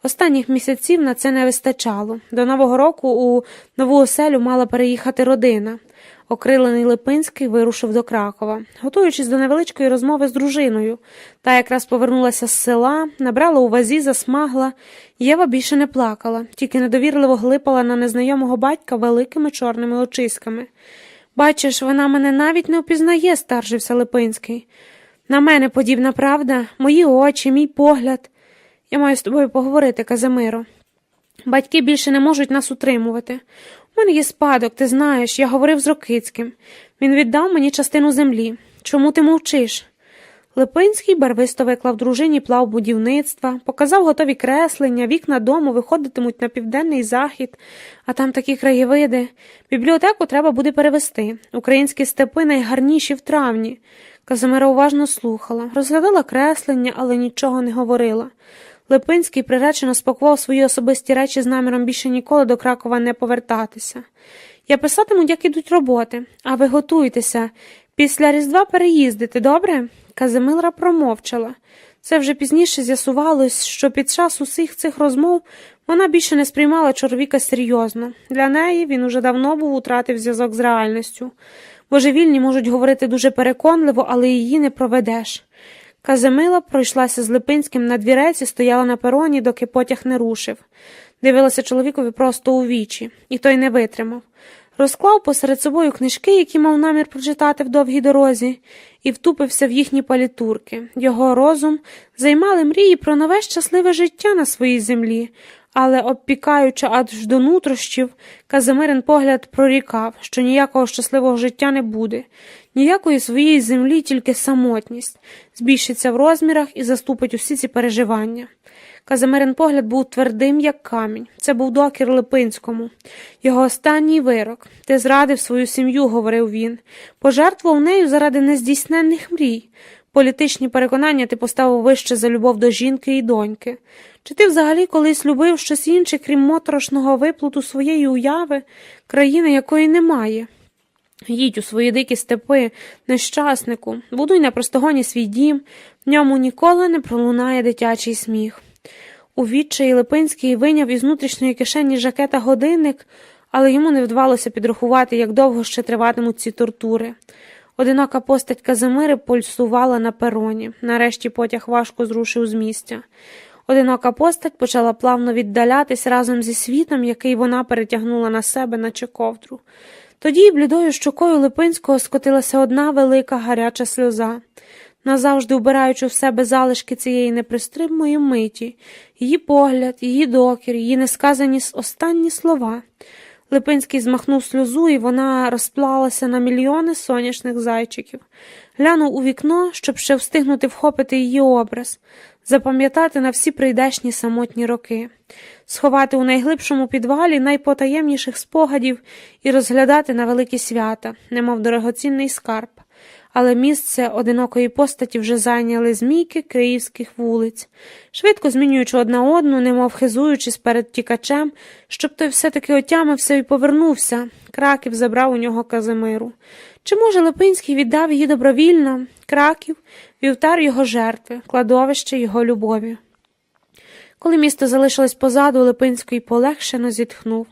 Останніх місяців на це не вистачало. До Нового року у нову оселю мала переїхати родина. Окрилений Липинський вирушив до Кракова, готуючись до невеличкої розмови з дружиною. Та якраз повернулася з села, набрала у вазі, засмагла. Єва більше не плакала, тільки недовірливо глипала на незнайомого батька великими чорними очиськами. «Бачиш, вона мене навіть не впізнає», – старжився Липинський. «На мене подібна правда, мої очі, мій погляд. Я маю з тобою поговорити, Казимиро. Батьки більше не можуть нас утримувати. У мене є спадок, ти знаєш, я говорив з Рокицьким. Він віддав мені частину землі. Чому ти мовчиш?» Липинський барвисто виклав дружині план будівництва, показав готові креслення, вікна дому виходитимуть на південний захід, а там такі краєвиди. Бібліотеку треба буде перевести. Українські степи найгарніші в травні. Казимира уважно слухала, розглядала креслення, але нічого не говорила. Липинський приречено спакував свої особисті речі з наміром більше ніколи до Кракова не повертатися. Я писатиму, як ідуть роботи, а ви готуйтеся. Після Різдва переїздите, добре? Казимира промовчала. Це вже пізніше з'ясувалось, що під час усіх цих розмов вона більше не сприймала чоловіка серйозно. Для неї він уже давно був утратив зв'язок з реальністю. Божевільні можуть говорити дуже переконливо, але її не проведеш. Казимила пройшлася з Липинським на двірець і стояла на пероні, доки потяг не рушив. Дивилася чоловікові просто у вічі, і той не витримав. Розклав посеред собою книжки, які мав намір прочитати в довгій дорозі, і втупився в їхні палітурки. Його розум займали мрії про нове щасливе життя на своїй землі, але, обпікаючи аж до нутрощів, Казимирин погляд прорікав, що ніякого щасливого життя не буде, ніякої своєї землі, тільки самотність, збільшиться в розмірах і заступить усі ці переживання. Казимирин погляд був твердим, як камінь. Це був докір Липинському. Його останній вирок. «Ти зрадив свою сім'ю», – говорив він. «Пожертвував нею заради нездійсненних мрій. Політичні переконання ти поставив вище за любов до жінки і доньки. Чи ти взагалі колись любив щось інше, крім моторошного виплуту своєї уяви, країни, якої немає? Їдь у свої дикі степи, нещаснику, будуй на простогоні свій дім, в ньому ніколи не пролунає дитячий сміх». У відчаї Липинський вийняв із внутрішньої кишені жакета годинник, але йому не вдавалося підрахувати, як довго ще триватимуть ці тортури. Одинока постать Казимири пульсувала на пероні. Нарешті потяг важко зрушив з місця. Одинока постать почала плавно віддалятись разом зі світом, який вона перетягнула на себе, наче ковдру. Тоді блідою щокою Липинського скотилася одна велика гаряча сльоза, назавжди вбираючи в себе залишки цієї непристримної миті, її погляд, її докір, її несказані останні слова. Липинський змахнув сльозу, і вона розплалася на мільйони сонячних зайчиків. Глянув у вікно, щоб ще встигнути вхопити її образ, запам'ятати на всі прийдешні самотні роки, сховати у найглибшому підвалі найпотаємніших спогадів і розглядати на великі свята, немов дорогоцінний скарб. Але місце одинокої постаті вже зайняли змійки київських вулиць, швидко змінюючи одна одну, немов хизуючись перед тікачем, щоб той все-таки отямився і повернувся. Краків забрав у нього Казимиру. Чи, може, Липинський віддав її добровільно? Краків – вівтар його жертви, кладовище його любові. Коли місто залишилось позаду, Липинський полегшено зітхнув.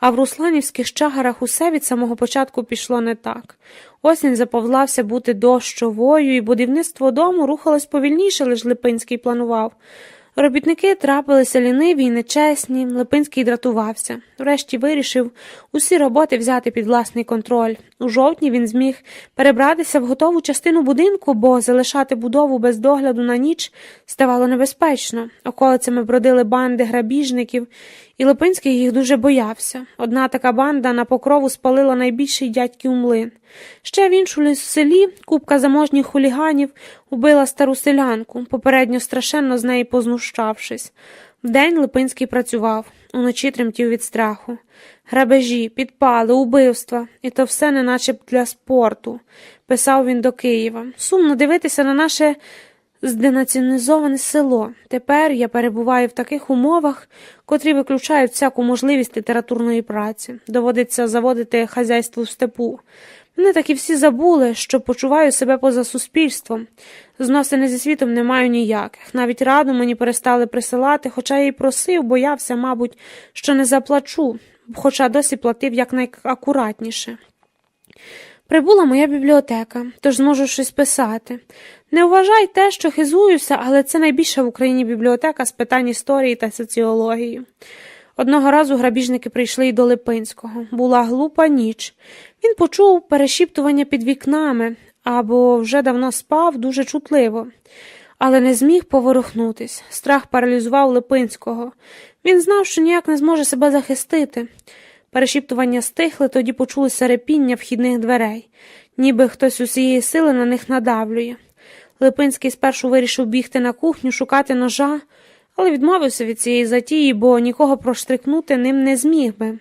А в русланівських чагарах усе від самого початку пішло не так. Осінь заповзлася бути дощовою, і будівництво дому рухалось повільніше, лиш Липинський планував. Робітники трапилися ліниві й нечесні, Липинський дратувався. Врешті вирішив усі роботи взяти під власний контроль. У жовтні він зміг перебратися в готову частину будинку, бо залишати будову без догляду на ніч ставало небезпечно. Околицями бродили банди грабіжників, і Липинський їх дуже боявся. Одна така банда на Покрову спалила найбільший дядьків млин. Ще в іншому селі купка заможніх хуліганів убила стару селянку, попередньо страшенно з неї познущавшись. Вдень Липинський працював, уночі тремтів від страху. Грабежі, підпали, убивства, і то все неначе для спорту, писав він до Києва. Сумно дивитися на наше зденаціонізоване село. Тепер я перебуваю в таких умовах, котрі виключають всяку можливість літературної праці. Доводиться заводити хазяйство в степу. Мене так і всі забули, що почуваю себе поза суспільством. Зносини зі світом не маю ніяких. Навіть раду мені перестали присилати, хоча я й просив, боявся, мабуть, що не заплачу, хоча досі платив якнайакуратніше. Прибула моя бібліотека, тож зможу щось писати. Не вважай те, що хизуюся, але це найбільша в Україні бібліотека з питань історії та соціології. Одного разу грабіжники прийшли й до Липинського. Була глупа ніч. Він почув перешіптування під вікнами, або вже давно спав дуже чутливо, але не зміг поворухнутись. Страх паралізував Липинського. Він знав, що ніяк не зможе себе захистити. Перешіптування стихли, тоді почулося репіння вхідних дверей, ніби хтось усієї сили на них надавлює. Липинський спершу вирішив бігти на кухню, шукати ножа, але відмовився від цієї затії, бо нікого проштрикнути ним не зміг би.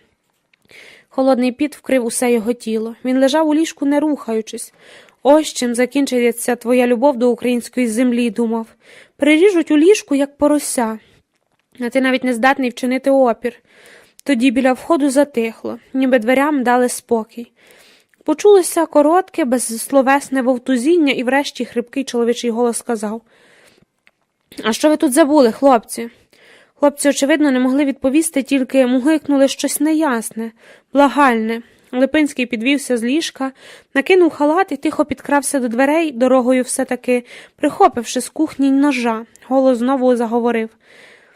Холодний піт вкрив усе його тіло. Він лежав у ліжку, не рухаючись. Ось чим закінчиться твоя любов до української землі, думав. Приріжуть у ліжку, як порося, а ти навіть не здатний вчинити опір. Тоді біля входу затихло, ніби дверям дали спокій. Почулося коротке, безсловесне вовтузіння, і врешті хрипкий чоловічий голос сказав: «А що ви тут забули, хлопці?» Хлопці, очевидно, не могли відповісти, тільки мугикнули щось неясне, благальне. Липинський підвівся з ліжка, накинув халат і тихо підкрався до дверей, дорогою все-таки прихопивши з кухні ножа. Голос знову заговорив: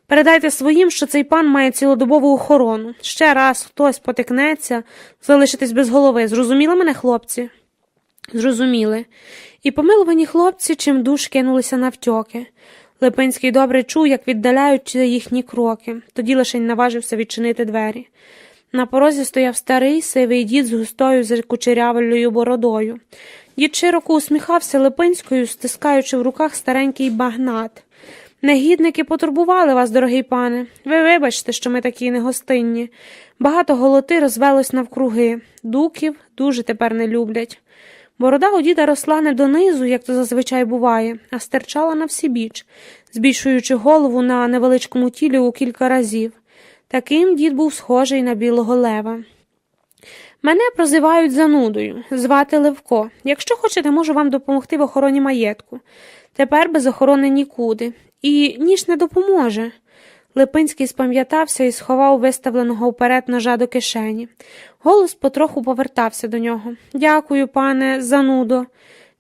«Передайте своїм, що цей пан має цілодобову охорону. Ще раз хтось потикнеться, залишитись без голови. Зрозуміли мене, хлопці?» Зрозуміли. І помилувані хлопці чимдуж кинулися навтьоки. Липинський добре чув, як віддаляються їхні кроки. Тоді лише наважився відчинити двері. На порозі стояв старий, сивий дід з густою закучерявою бородою. Дід широко усміхався Липинською, стискаючи в руках старенький багнат. «Негідники потурбували вас, дорогий пане. Ви вибачте, що ми такі негостинні. Багато голоти розвелось навкруги. Дуків дуже тепер не люблять». Борода у діда росла не донизу, як то зазвичай буває, а стирчала навсібіч, збільшуючи голову на невеличкому тілі у кілька разів. Таким дід був схожий на білого лева. «Мене прозивають занудою. Звати Левко. Якщо хочете, можу вам допомогти в охороні маєтку. Тепер без охорони нікуди. І ніж не допоможе». Липинський спам'ятався і сховав виставленого вперед ножа до кишені. Голос потроху повертався до нього. «Дякую, пане занудо».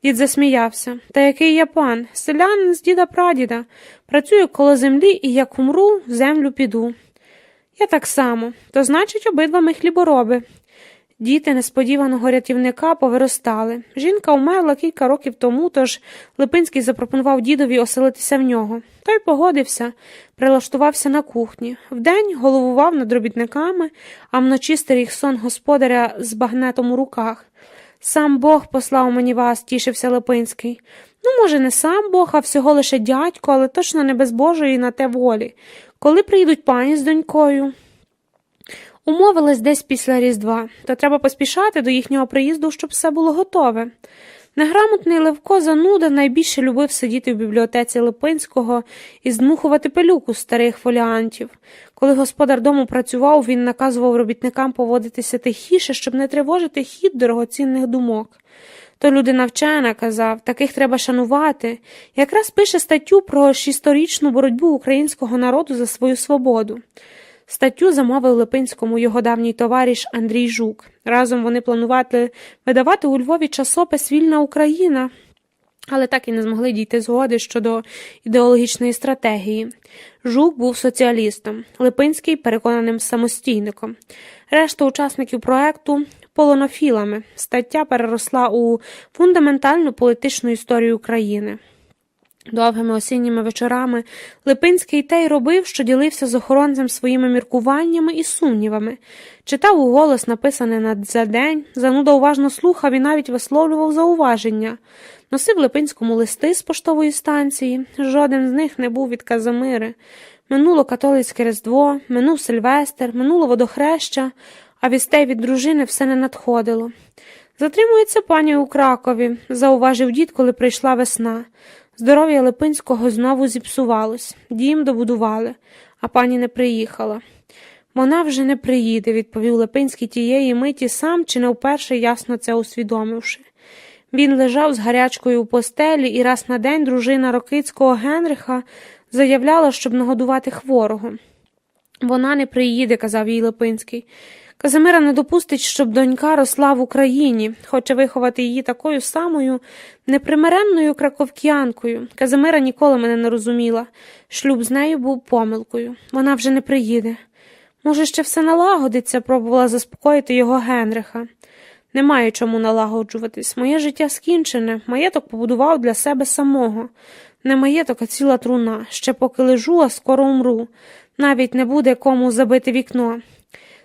Дід засміявся. «Та який я пан? Селянин з діда-прадіда. Працюю коло землі і як умру, в землю піду». «Я так само. То значить, обидва ми хлібороби». Діти несподіваного рятівника повиростали. Жінка умерла кілька років тому, тож Липинський запропонував дідові оселитися в нього. Той погодився, прилаштувався на кухні. Вдень головував над робітниками, а вночі стеріг сон господаря з багнетом у руках. «Сам Бог послав мені вас», – тішився Липинський. «Ну, може, не сам Бог, а всього лише дядько, але точно не без Божої на те волі. Коли приїдуть пані з донькою?» Умовились десь після Різдва, то треба поспішати до їхнього приїзду, щоб все було готове. Неграмотний Левко зануда найбільше любив сидіти в бібліотеці Липинського і здмухувати пилюку з старих фоліантів. Коли господар дому працював, він наказував робітникам поводитися тихіше, щоб не тривожити хід дорогоцінних думок. То людина вчена, казав, таких треба шанувати. Якраз пише статтю про 6-річну боротьбу українського народу за свою свободу. Статтю замовив Липинському його давній товариш Андрій Жук. Разом вони планували видавати у Львові часопис «Вільна Україна», але так і не змогли дійти згоди щодо ідеологічної стратегії. Жук був соціалістом, Липинський – переконаним самостійником. Решта учасників проекту – полонофілами. Стаття переросла у фундаментальну політичну історію України. Довгими осінніми вечорами Липинський те й робив, що ділився з охоронцем своїми міркуваннями і сумнівами. Читав уголос написане за день, зануда уважно слухав і навіть висловлював зауваження. Носив Липинському листи з поштової станції, жоден з них не був від Казимири. Минуло католицьке Різдво, минув Сильвестр, минуло Водохреща, а вістей від дружини все не надходило. «Затримується пані у Кракові», – зауважив дід, коли прийшла весна. Здоров'я Липинського знову зіпсувалось. Дім добудували, а пані не приїхала. «Вона вже не приїде», – відповів Липинський тієї миті сам, чи не вперше ясно це усвідомивши. Він лежав з гарячкою у постелі, і раз на день дружина Рокицького Генриха заявляла, щоб нагодувати хворого. «Вона не приїде», – казав їй Липинський. «Казимира не допустить, щоб донька росла в Україні, хоче виховати її такою самою непримиренною краковкянкою. Казимира ніколи мене не розуміла. Шлюб з нею був помилкою. Вона вже не приїде. Може, ще все налагодиться», – пробувала заспокоїти його Генриха. «Немає чому налагоджуватись. Моє життя скінчене. Маєток побудував для себе самого. Не маєток, а ціла труна. Ще поки лежу, а скоро умру. Навіть не буде кому забити вікно».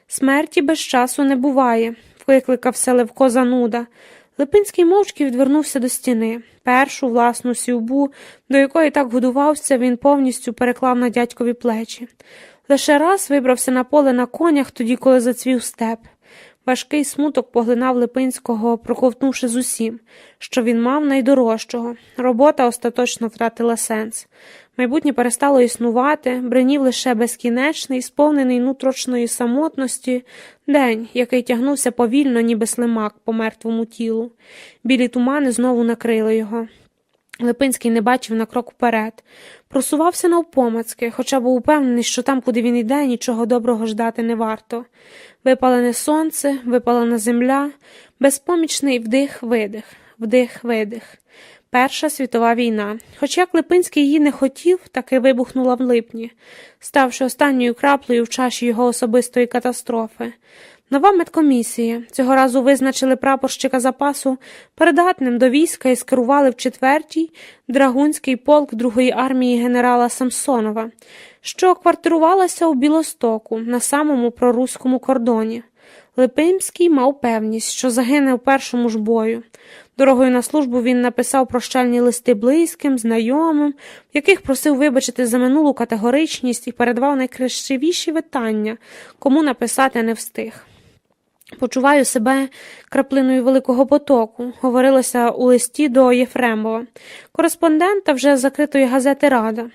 «Смерті без часу не буває», – викликався Левко зануда. Липинський мовчки відвернувся до стіни. Першу власну сівбу, до якої так годувався, він повністю переклав на дядькові плечі. Лише раз вибрався на поле на конях, тоді, коли зацвів степ. Важкий смуток поглинав Липинського, проковтнувши з усім, що він мав найдорожчого. Робота остаточно втратила сенс. Майбутнє перестало існувати, бринів лише безкінечний, сповнений нутрочної самотності, день, який тягнувся повільно, ніби слимак по мертвому тілу. Білі тумани знову накрили його. Липинський не бачив на крок вперед. Просувався навпомацки, хоча був упевнений, що там, куди він йде, нічого доброго ждати не варто. Випалене сонце, випалена земля, безпомічний вдих-видих, вдих-видих. Перша світова війна. Хоч як Липинський її не хотів, таки вибухнула в липні, ставши останньою краплею в чаші його особистої катастрофи. Нова медкомісія. Цього разу визначили прапорщика запасу придатним до війська і скерували в 4-й драгунський полк 2-ї армії генерала Самсонова, що квартирувалася у Білостоку, на самому проруському кордоні. Липинський мав певність, що загине в першому ж бою. Дорогою на службу він написав прощальні листи близьким, знайомим, в яких просив вибачити за минулу категоричність і передавав найкращивіші вітання, кому написати не встиг. «Почуваю себе краплиною великого потоку», говорилося у листі до Єфремова, кореспондента вже закритої газети «Рада».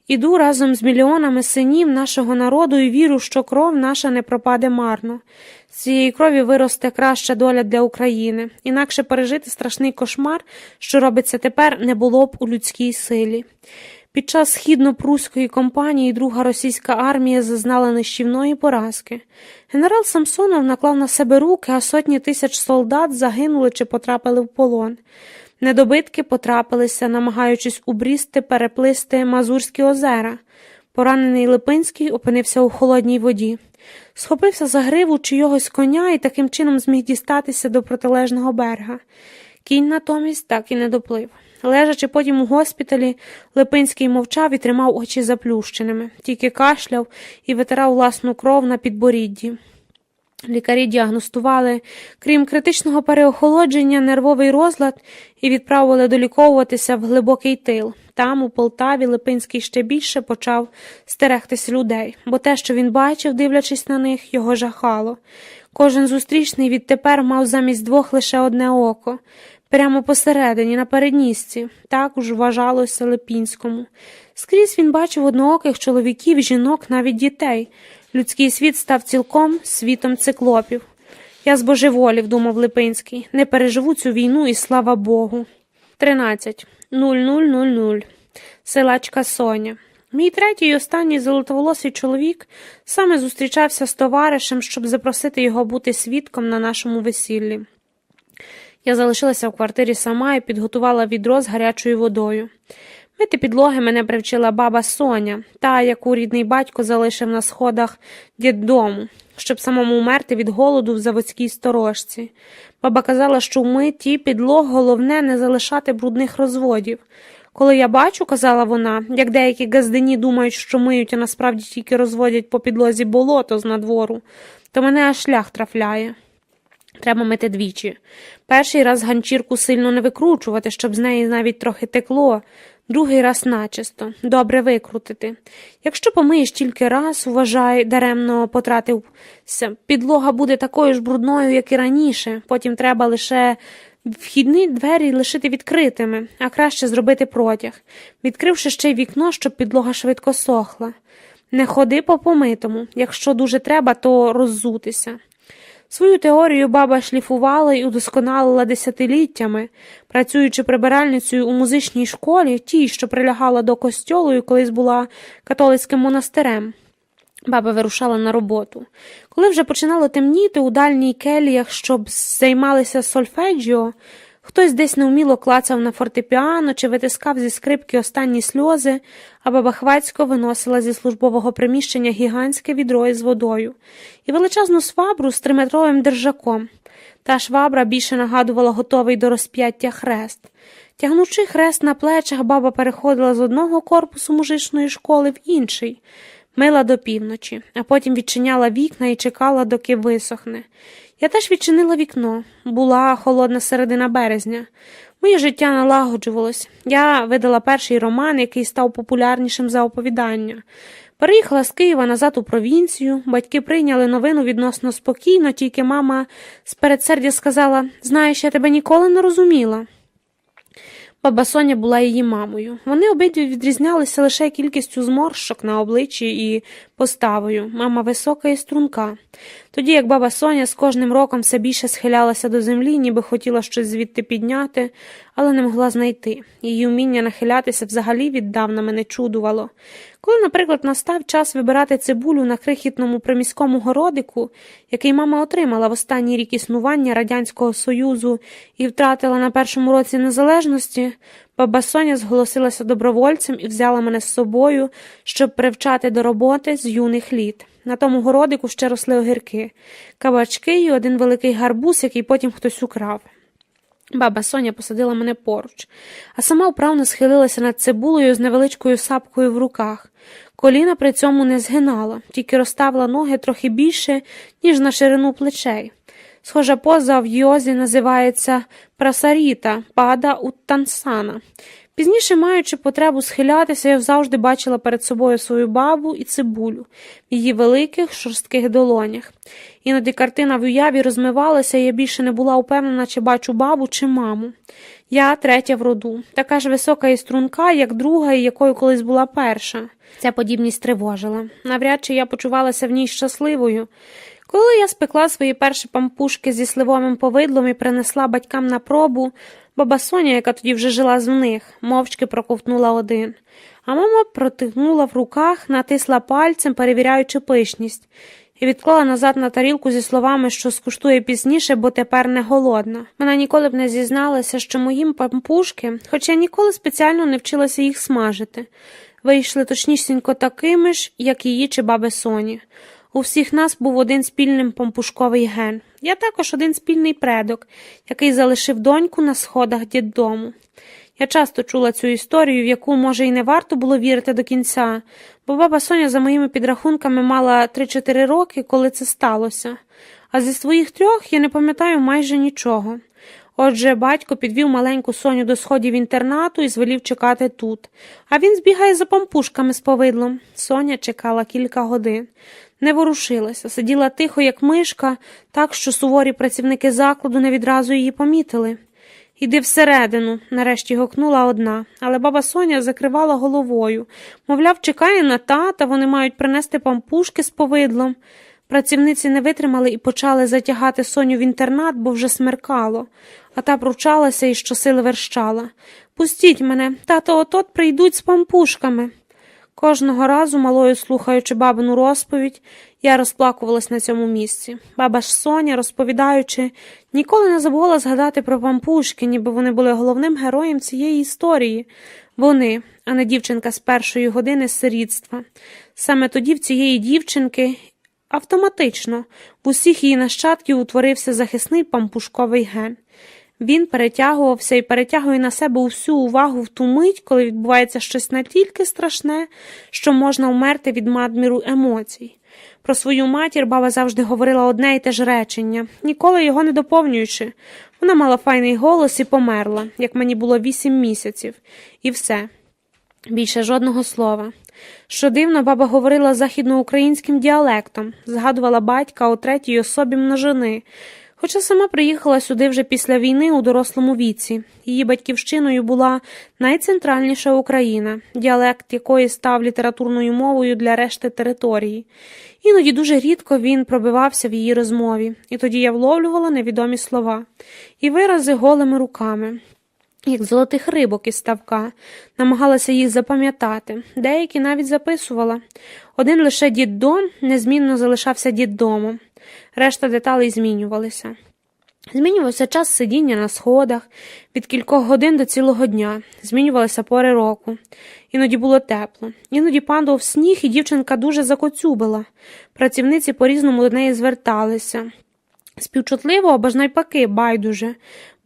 «Іду разом з мільйонами синів нашого народу і вірю, що кров наша не пропаде марно. З цієї крові виросте краща доля для України. Інакше пережити страшний кошмар, що робиться тепер, не було б у людській силі». Під час східно-прусської кампанії друга російська армія зазнала нищівної поразки. Генерал Самсонов наклав на себе руки, а сотні тисяч солдат загинули чи потрапили в полон. Недобитки потрапилися, намагаючись убрізти, переплисти Мазурські озера. Поранений Липинський опинився у холодній воді. Схопився за гриву чийогось коня і таким чином зміг дістатися до протилежного берега. Кінь натомість так і не доплив. Лежачи потім у госпіталі, Липинський мовчав і тримав очі заплющеними, тільки кашляв і витирав власну кров на підборідді. Лікарі діагностували, крім критичного переохолодження, нервовий розлад і відправили доліковуватися в глибокий тил. Там, у Полтаві, Липинський ще більше почав стерегтись людей, бо те, що він бачив, дивлячись на них, його жахало. Кожен зустрічний відтепер мав замість двох лише одне око. Прямо посередині, на переднісці. Так уж вважалося Липинському. Скрізь він бачив однооких чоловіків, жінок, навіть дітей. Людський світ став цілком світом циклопів. «Я збожеволів», – думав Липинський, – «не переживу цю війну і слава Богу». 13:00:00. Силачка Соня. Мій третій і останній золотоволосий чоловік саме зустрічався з товаришем, щоб запросити його бути свідком на нашому весіллі. Я залишилася в квартирі сама і підготувала відро з гарячою водою. Мити підлоги мене привчила баба Соня, та, яку рідний батько залишив на сходах дєддому, щоб самому умерти від голоду в заводській сторожці. Баба казала, що в митті підлог головне не залишати брудних розводів. «Коли я бачу, – казала вона, – як деякі газдині думають, що миють, а насправді тільки розводять по підлозі болото з надвору, то мене аж шлях трафляє. Треба мити двічі. Перший раз ганчірку сильно не викручувати, щоб з неї навіть трохи текло, другий раз начисто, добре викрутити. Якщо помиєш тільки раз, вважай, даремно потратився, підлога буде такою ж брудною, як і раніше, потім треба лише вхідні двері лишити відкритими, а краще зробити протяг, відкривши ще й вікно, щоб підлога швидко сохла. Не ходи по помитому, якщо дуже треба, то роззутися». Свою теорію баба шліфувала і удосконалила десятиліттями, працюючи прибиральницею у музичній школі, тій, що прилягала до костьолу і колись була католицьким монастирем. Баба вирушала на роботу. Коли вже починало темніти у дальній келіях, щоб займалися сольфеджіо, хтось десь невміло клацав на фортепіано чи витискав зі скрипки останні сльози, а баба хвацько виносила зі службового приміщення гігантське відро із водою і величезну швабру з 3-метровим держаком. Та швабра більше нагадувала готовий до розп'яття хрест. Тягнучи хрест на плечах, баба переходила з одного корпусу музичної школи в інший. мила до півночі, а потім відчиняла вікна і чекала, доки висохне. Я теж відчинила вікно. Була холодна середина березня. Моє життя налагоджувалось. Я видала перший роман, який став популярнішим за оповідання. Переїхала з Києва назад у провінцію. Батьки прийняли новину відносно спокійно, тільки мама з передсердя сказала: «Знаєш, я тебе ніколи не розуміла». Баба Соня була її мамою. Вони обидві відрізнялися лише кількістю зморшок на обличчі і поставою. Мама висока і струнка. Тоді як баба Соня з кожним роком все більше схилялася до землі, ніби хотіла щось звідти підняти, але не могла знайти. Її вміння нахилятися взагалі віддавна мене чудувало. Коли, наприклад, настав час вибирати цибулю на крихітному приміському городику, який мама отримала в останній рік існування Радянського Союзу і втратила на першому році незалежності, баба Соня зголосилася добровольцем і взяла мене з собою, щоб привчати до роботи з юних літ. На тому городику ще росли огірки, кабачки і один великий гарбуз, який потім хтось украв. Баба Соня посадила мене поруч, а сама вправно схилилася над цибулею з невеличкою сапкою в руках. Коліна при цьому не згинала, тільки розставила ноги трохи більше, ніж на ширину плечей. Схожа поза в йозі називається прасаріта, пада уттансана. Пізніше, маючи потребу схилятися, я завжди бачила перед собою свою бабу і цибулю в її великих шорстких долонях. Іноді картина в уяві розмивалася, і я більше не була упевнена, чи бачу бабу, чи маму. Я третя в роду, така ж висока і струнка, як друга, і якою колись була перша. Ця подібність тривожила. Навряд чи я почувалася в ній щасливою. Коли я спекла свої перші пампушки зі сливовим повидлом і принесла батькам на пробу, баба Соня, яка тоді вже жила з них, мовчки проковтнула один. А мама протягнула в руках, натисла пальцем, перевіряючи пишність, і відклала назад на тарілку зі словами, що скуштує пізніше, бо тепер не голодна. Вона ніколи б не зізналася, що моїм пампушки, хоча ніколи спеціально не вчилася їх смажити, вийшли точнісінько такими ж, як її чи баби Соні. У всіх нас був один спільний пампушковий ген. Я також один спільний предок, який залишив доньку на сходах дитдому. Я часто чула цю історію, в яку, може, і не варто було вірити до кінця, бо баба Соня, за моїми підрахунками, мала 3-4 роки, коли це сталося. А зі своїх 3 я не пам'ятаю майже нічого. Отже, батько підвів маленьку Соню до сходів інтернату і звелів чекати тут. А він збігає за пампушками з повидлом. Соня чекала кілька годин. Не ворушилася, сиділа тихо, як мишка, так, що суворі працівники закладу не відразу її помітили. «Іди всередину», – нарешті гукнула одна, але баба Соня закривала головою. Мовляв, чекає на тата, вони мають принести пампушки з повидлом. Працівниці не витримали і почали затягати Соню в інтернат, бо вже смеркало. А та пручалася і щосили верщала: «Пустіть мене, тато от-от прийдуть з пампушками». Кожного разу, малою слухаючи бабину розповідь, я розплакувалась на цьому місці. Баба ж Соня, розповідаючи, ніколи не забувала згадати про пампушки, ніби вони були головним героєм цієї історії. Вони, а не дівчинка з першої години сирітства. Саме тоді в цієї дівчинки автоматично в усіх її нащадків утворився захисний пампушковий ген. Він перетягувався і перетягує на себе усю увагу в ту мить, коли відбувається щось настільки страшне, що можна вмерти від надміру емоцій. Про свою матір баба завжди говорила одне й те ж речення, ніколи його не доповнюючи. Вона мала файний голос і померла, як мені було 8 місяців. І все. Більше жодного слова. Що дивно, баба говорила західноукраїнським діалектом, згадувала батька у третій особі множини, хоча сама приїхала сюди вже після війни у дорослому віці. Її батьківщиною була найцентральніша Україна, діалект якої став літературною мовою для решти території. Іноді дуже рідко він пробивався в її розмові, і тоді я вловлювала невідомі слова і вирази голими руками, як золотих рибок із ставка, намагалася їх запам'ятати, деякі навіть записувала. Один лише діддом незмінно залишався діддомом. Решта деталей змінювалися. Змінювався час сидіння на сходах, від кількох годин до цілого дня. Змінювалися пори року. Іноді було тепло. Іноді падав сніг, і дівчинка дуже закоцюбила. Працівниці по-різному до неї зверталися. Співчутливо або ж навпаки байдуже,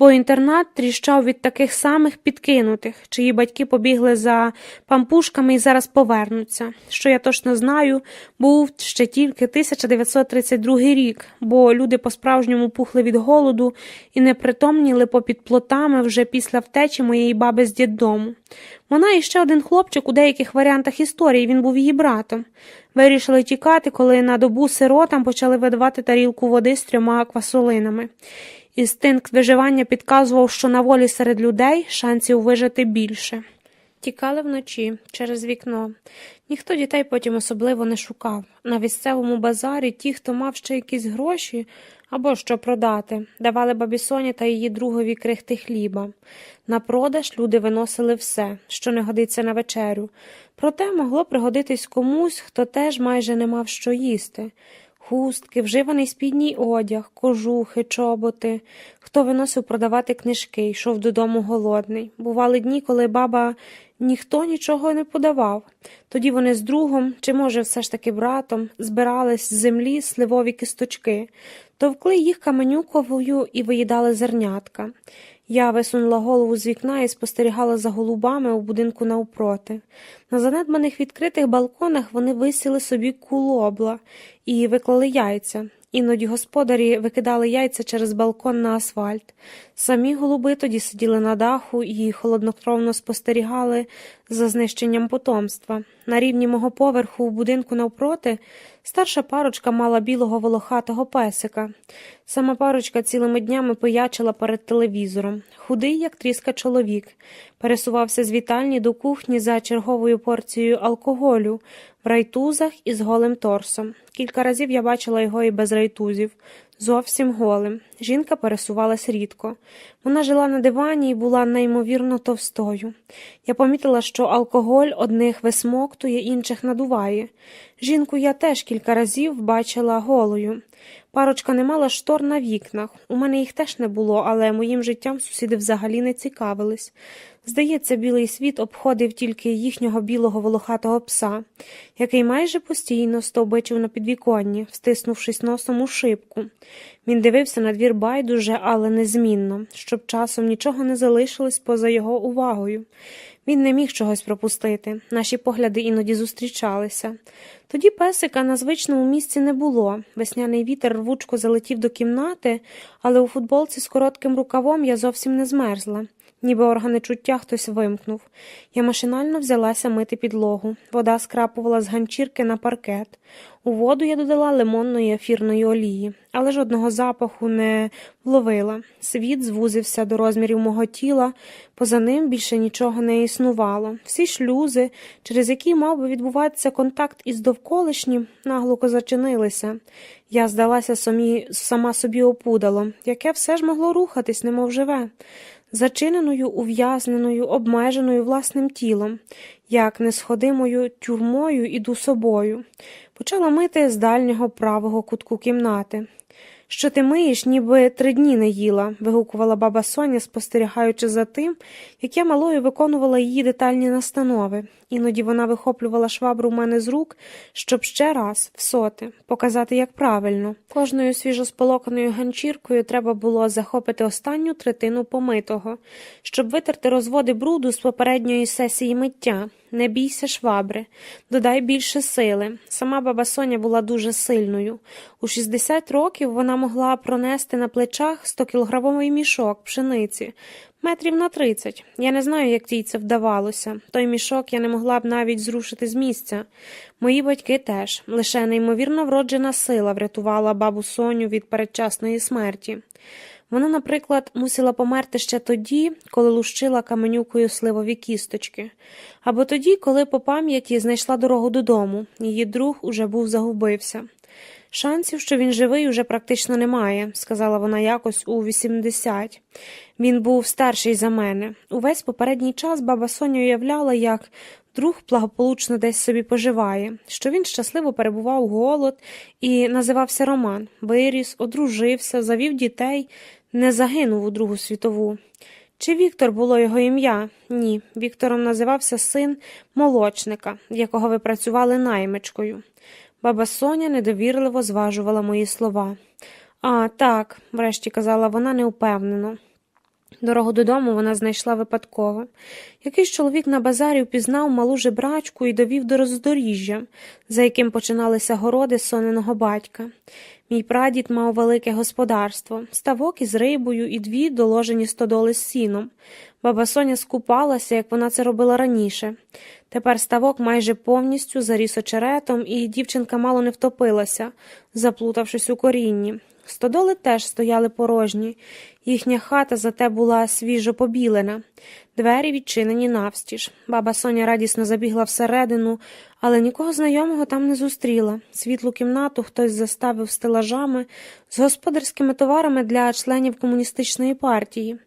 бо інтернат тріщав від таких самих підкинутих, чиї батьки побігли за пампушками і зараз повернуться. Що я точно знаю, був ще тільки 1932 рік, бо люди по-справжньому пухли від голоду і непритомніли попід плотами вже після втечі моєї баби з дєддому. Вона і ще один хлопчик у деяких варіантах історії, він був її братом. Вирішили тікати, коли на добу сиротам почали видавати тарілку води з 3 квасолинами. Інстинкт виживання підказував, що на волі серед людей шансів вижити більше. Тікали вночі, через вікно. Ніхто дітей потім особливо не шукав. На місцевому базарі ті, хто мав ще якісь гроші або що продати, давали бабі Соні та її другові крихти хліба. На продаж люди виносили все, що не годиться на вечерю. Проте могло пригодитись комусь, хто теж майже не мав що їсти. Хустки, вживаний спідній одяг, кожухи, чоботи. Хто виносив продавати книжки, йшов додому голодний. Бували дні, коли баба ніхто нічого не подавав. Тоді вони з другом, чи може все ж таки братом, збирались з землі сливові кісточки, товкли їх каменюковою і виїдали зернятка. Я висунула голову з вікна і спостерігала за голубами у будинку навпроти. На занедбаних відкритих балконах вони висіли собі кулобла і виклали яйця. Іноді господарі викидали яйця через балкон на асфальт. Самі голуби тоді сиділи на даху і холоднокровно спостерігали за знищенням потомства. На рівні мого поверху у будинку навпроти старша парочка мала білого волохатого песика. Сама парочка цілими днями пиячила перед телевізором. Худий, як тріска чоловік. Пересувався з вітальні до кухні за черговою порцією алкоголю, в райтузах і з голим торсом. Кілька разів я бачила його і без райтузів. Зовсім голим. Жінка пересувалась рідко. Вона жила на дивані і була неймовірно товстою. Я помітила, що алкоголь одних висмоктує, інших надуває. Жінку я теж кілька разів бачила голою. Парочка не мала штор на вікнах. У мене їх теж не було, але моїм життям сусіди взагалі не цікавились. Здається, білий світ обходив тільки їхнього білого волохатого пса, який майже постійно стовбичив на підвіконні, встиснувшись носом у шибку. Він дивився на двір байдуже, але незмінно, щоб часом нічого не залишилось поза його увагою. Він не міг чогось пропустити, наші погляди іноді зустрічалися. Тоді песика на звичному місці не було. Весняний вітер рвучко залетів до кімнати, але у футболці з коротким рукавом я зовсім не змерзла. Ніби органи чуття хтось вимкнув. Я машинально взялася мити підлогу. Вода скрапувала з ганчірки на паркет. У воду я додала лимонної ефірної олії, але жодного запаху не вловила. Світ звузився до розмірів мого тіла, поза ним більше нічого не існувало. Всі шлюзи, через які мав би відбуватися контакт із довколишнім, наглухо зачинилися. Я здалася сама собі опудалом, яке все ж могло рухатись, немов живе. Зачиненою, ув'язненою, обмеженою власним тілом, як несходимою тюрмою іду собою. Почала мити з дальнього правого кутку кімнати. «Що ти миєш, ніби 3 дні не їла», – вигукувала баба Соня, спостерігаючи за тим, як я малою виконувала її детальні настанови. Іноді вона вихоплювала швабру в мене з рук, щоб ще раз, всоти, показати, як правильно. Кожною свіжосполоканою ганчіркою треба було захопити останню третину помитого, щоб витерти розводи бруду з попередньої сесії миття. Не бійся швабри, додай більше сили. Сама баба Соня була дуже сильною. У 60 років вона могла пронести на плечах 100-кілограмовий мішок пшениці, метрів на 30. Я не знаю, як їй це вдавалося. Той мішок я не могла б навіть зрушити з місця. Мої батьки теж. Лише неймовірно вроджена сила врятувала бабу Соню від передчасної смерті. Вона, наприклад, мусила померти ще тоді, коли лущила каменюкою сливові кісточки. Або тоді, коли по пам'яті знайшла дорогу додому. Її друг уже загубився. «Шансів, що він живий, уже практично немає», – сказала вона якось у 80. Він був старший за мене. Увесь попередній час баба Соня уявляла, як друг благополучно десь собі поживає, що він щасливо перебував голод і називався Роман. Виріс, одружився, завів дітей, не загинув у Другу світову. Чи Віктор було його ім'я? Ні, Віктором називався син молочника, якого випрацювали наймичкою. Баба Соня недовірливо зважувала мої слова. «А, так», – врешті казала вона неупевнено. Дорогу додому вона знайшла випадково. Якийсь чоловік на базарі впізнав малу жебрачку і довів до роздоріжжя, за яким починалися городи сониного батька. Мій прадід мав велике господарство, ставок із рибою і 2 доложені стодоли з сіном. Баба Соня скупалася, як вона це робила раніше. Тепер ставок майже повністю заріс очеретом, і дівчинка мало не втопилася, заплутавшись у корінні. Стодоли теж стояли порожні. Їхня хата зате була свіжо побілена. Двері відчинені навстіж. Баба Соня радісно забігла всередину, але нікого знайомого там не зустріла. Світлу кімнату хтось заставив стелажами з господарськими товарами для членів комуністичної партії.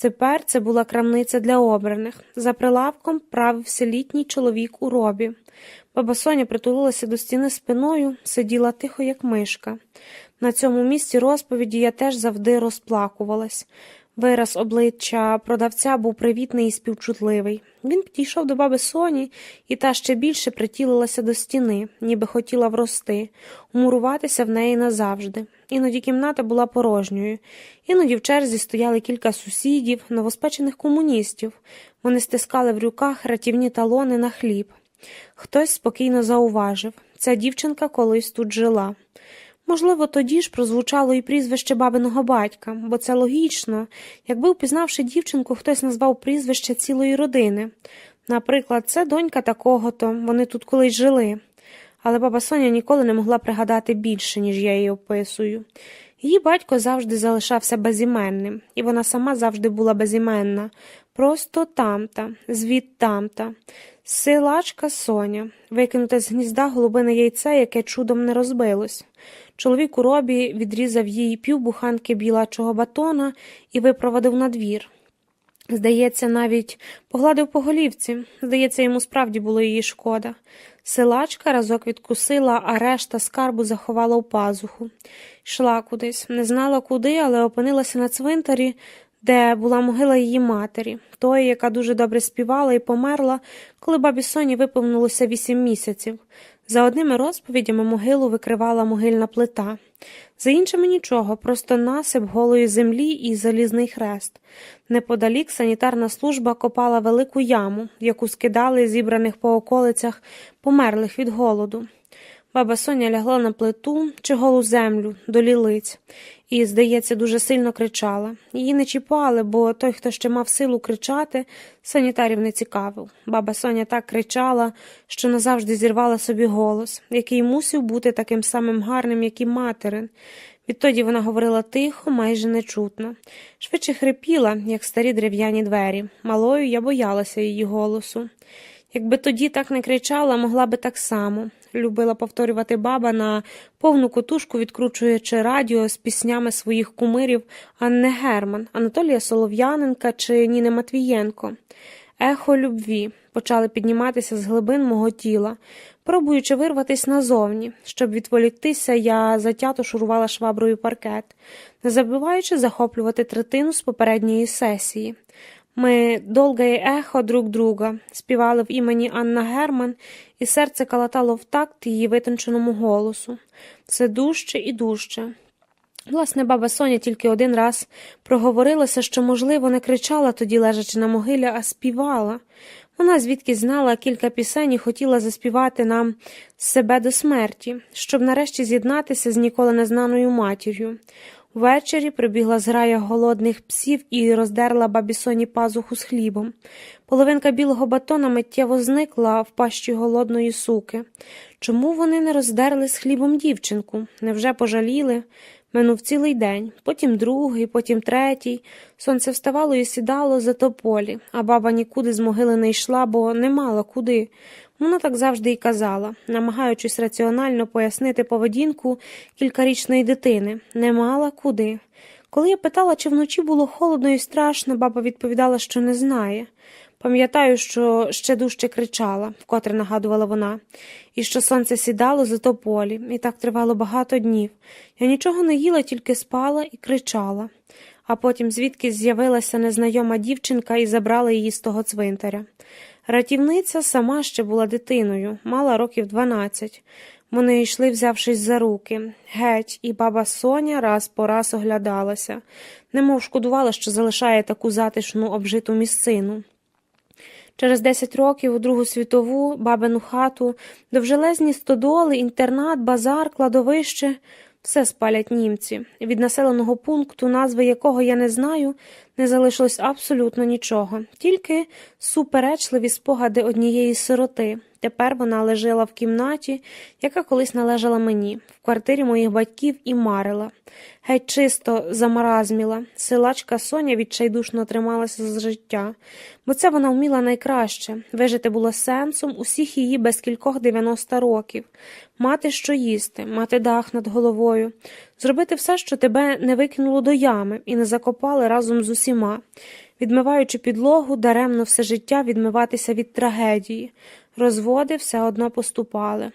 Тепер це була крамниця для обраних. За прилавком правився літній чоловік у робі. Баба Соня притулилася до стіни спиною, сиділа тихо, як мишка. На цьому місці розповіді я теж завжди розплакувалась. Вираз обличчя продавця був привітний і співчутливий. Він підійшов до баби Соні, і та ще більше притілилася до стіни, ніби хотіла врости, умуруватися в неї назавжди. Іноді кімната була порожньою. Іноді в черзі стояли кілька сусідів, новоспечених комуністів. Вони стискали в руках ратівні талони на хліб. Хтось спокійно зауважив: ця дівчинка колись тут жила. Можливо, тоді ж прозвучало і прізвище бабиного батька, бо це логічно, якби, впізнавши дівчинку, хтось назвав прізвище цілої родини. Наприклад, це донька такого-то, вони тут колись жили. Але баба Соня ніколи не могла пригадати більше, ніж я її описую. Її батько завжди залишався безіменним, і вона сама завжди була безіменна. Просто тамта, звідтамта. Силачка Соня, викинуте з гнізда голубине яйце, яке чудом не розбилось. Чоловік у робі відрізав їй півбуханки білачого батона і випровадив на двір. Здається, навіть погладив по голівці. Здається, йому справді було її шкода. Силачка разок відкусила, а решта скарбу заховала в пазуху. Йшла кудись, не знала куди, але опинилася на цвинтарі, де була могила її матері, тої, яка дуже добре співала і померла, коли бабі Соні виповнилося 8 місяців. За одними розповідями могилу викривала могильна плита. За іншими нічого, просто насип голої землі і залізний хрест. Неподалік санітарна служба копала велику яму, в яку скидали зібраних по околицях померлих від голоду. Баба Соня лягла на плиту чи голу землю, до лілиць, і, здається, дуже сильно кричала. Її не чіпали, бо той, хто ще мав силу кричати, санітарів не цікавив. Баба Соня так кричала, що назавжди зірвала собі голос, який мусив бути таким самим гарним, як і материн. Відтоді вона говорила тихо, майже нечутно. Швидше хрипіла, як старі дерев'яні двері. Малою я боялася її голосу. Якби тоді так не кричала, могла би так само. Любила повторювати баба на повну котушку, відкручуючи радіо з піснями своїх кумирів Анни Герман, Анатолія Солов'яненка чи Ніни Матвієнко. Ехо любві почали підніматися з глибин мого тіла, пробуючи вирватись назовні. Щоб відволіктися, я затято шурувала шваброю паркет, не забуваючи захоплювати третину з попередньої сесії. Ми «Долгое ехо друг друга» співали в імені Анна Герман, і серце калатало в такт її витонченому голосу. Все дужче і дужче. Власне, баба Соня тільки один раз проговорилася, що, можливо, не кричала тоді, лежачи на могилі, а співала. Вона звідки знала кілька пісень і хотіла заспівати нам себе до смерті, щоб нарешті з'єднатися з ніколи незнаною матір'ю. Ввечері прибігла зграя голодних псів і роздерла бабі Соні пазуху з хлібом. Половинка білого батона миттєво зникла в пащі голодної суки. Чому вони не роздерли з хлібом дівчинку? Невже пожаліли? Минув цілий день, потім другий, потім третій. Сонце вставало і сідало за тополі, а баба нікуди з могили не йшла, бо не мала куди. Вона так завжди й казала, намагаючись раціонально пояснити поведінку кількарічної дитини. Не мала куди. Коли я питала, чи вночі було холодно і страшно, баба відповідала, що не знає. Пам'ятаю, що ще дужче кричала, вкотре нагадувала вона, і що сонце сідало за тополі, і так тривало багато днів. Я нічого не їла, тільки спала і кричала. А потім звідки з'явилася незнайома дівчинка і забрала її з того цвинтаря. Ратівниця сама ще була дитиною, мала років 12. Вони йшли, взявшись за руки. Геть, і баба Соня раз по раз оглядалася, немов шкодувала, що залишає таку затишну обжиту місцину. Через 10 років у Другу світову, бабину хату, довжелезні стодоли, інтернат, базар, кладовище – все спалять німці. Від населеного пункту, назви якого я не знаю, не залишилось абсолютно нічого. Тільки суперечливі спогади однієї сироти. Тепер вона лежала в кімнаті, яка колись належала мені, в квартирі моїх батьків і марила. Геть чисто замаразміла. Силачка Соня відчайдушно трималася за життя, бо це вона вміла найкраще. Вижити було сенсом усіх її без кількох 90 років. Мати що їсти, мати дах над головою, зробити все, що тебе не викинуло до ями і не закопали разом з усіма. Відмиваючи підлогу, даремно все життя відмиватися від трагедії. Розводи все одно поступали.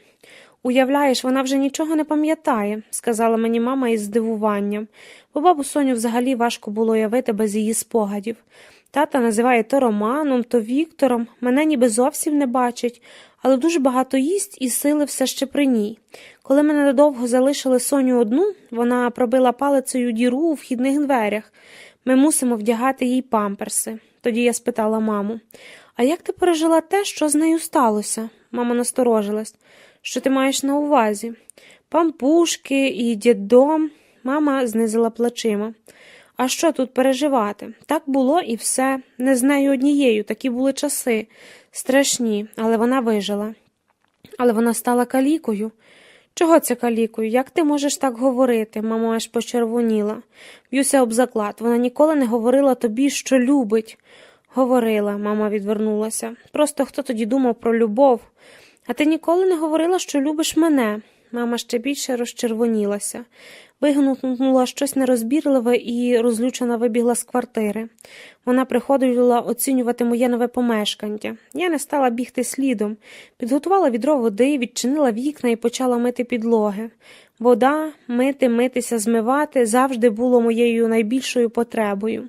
«Уявляєш, вона вже нічого не пам'ятає», – сказала мені мама із здивуванням, бо бабу Соню взагалі важко було уявити без її спогадів. Тата називає то Романом, то Віктором, мене ніби зовсім не бачить, але дуже багато їсть і сили все ще при ній. Коли мене надовго залишили Соню одну, вона пробила палицею діру у вхідних дверях. Ми мусимо вдягати їй памперси. Тоді я спитала маму: «А як ти пережила те, що з нею сталося?» Мама насторожилась. «Що ти маєш на увазі?» «Пампушки і дєддом». Мама знизила плечима. «А що тут переживати? Так було і все. Не з нею однією, такі були часи. Страшні, але вона вижила». «Але вона стала калікою». «Чого це калікою? Як ти можеш так говорити?» Мама аж почервоніла. «Б'юся об заклад. Вона ніколи не говорила тобі, що любить». «Говорила», мама відвернулася. «Просто хто тоді думав про любов? А ти ніколи не говорила, що любиш мене?» Мама ще більше розчервонілася. Вигукнула щось нерозбірливе і розлючена вибігла з квартири. Вона приходила оцінювати моє нове помешкання. Я не стала бігти слідом. Підготувала відро води, відчинила вікна і почала мити підлоги. Вода, митися, змивати завжди було моєю найбільшою потребою.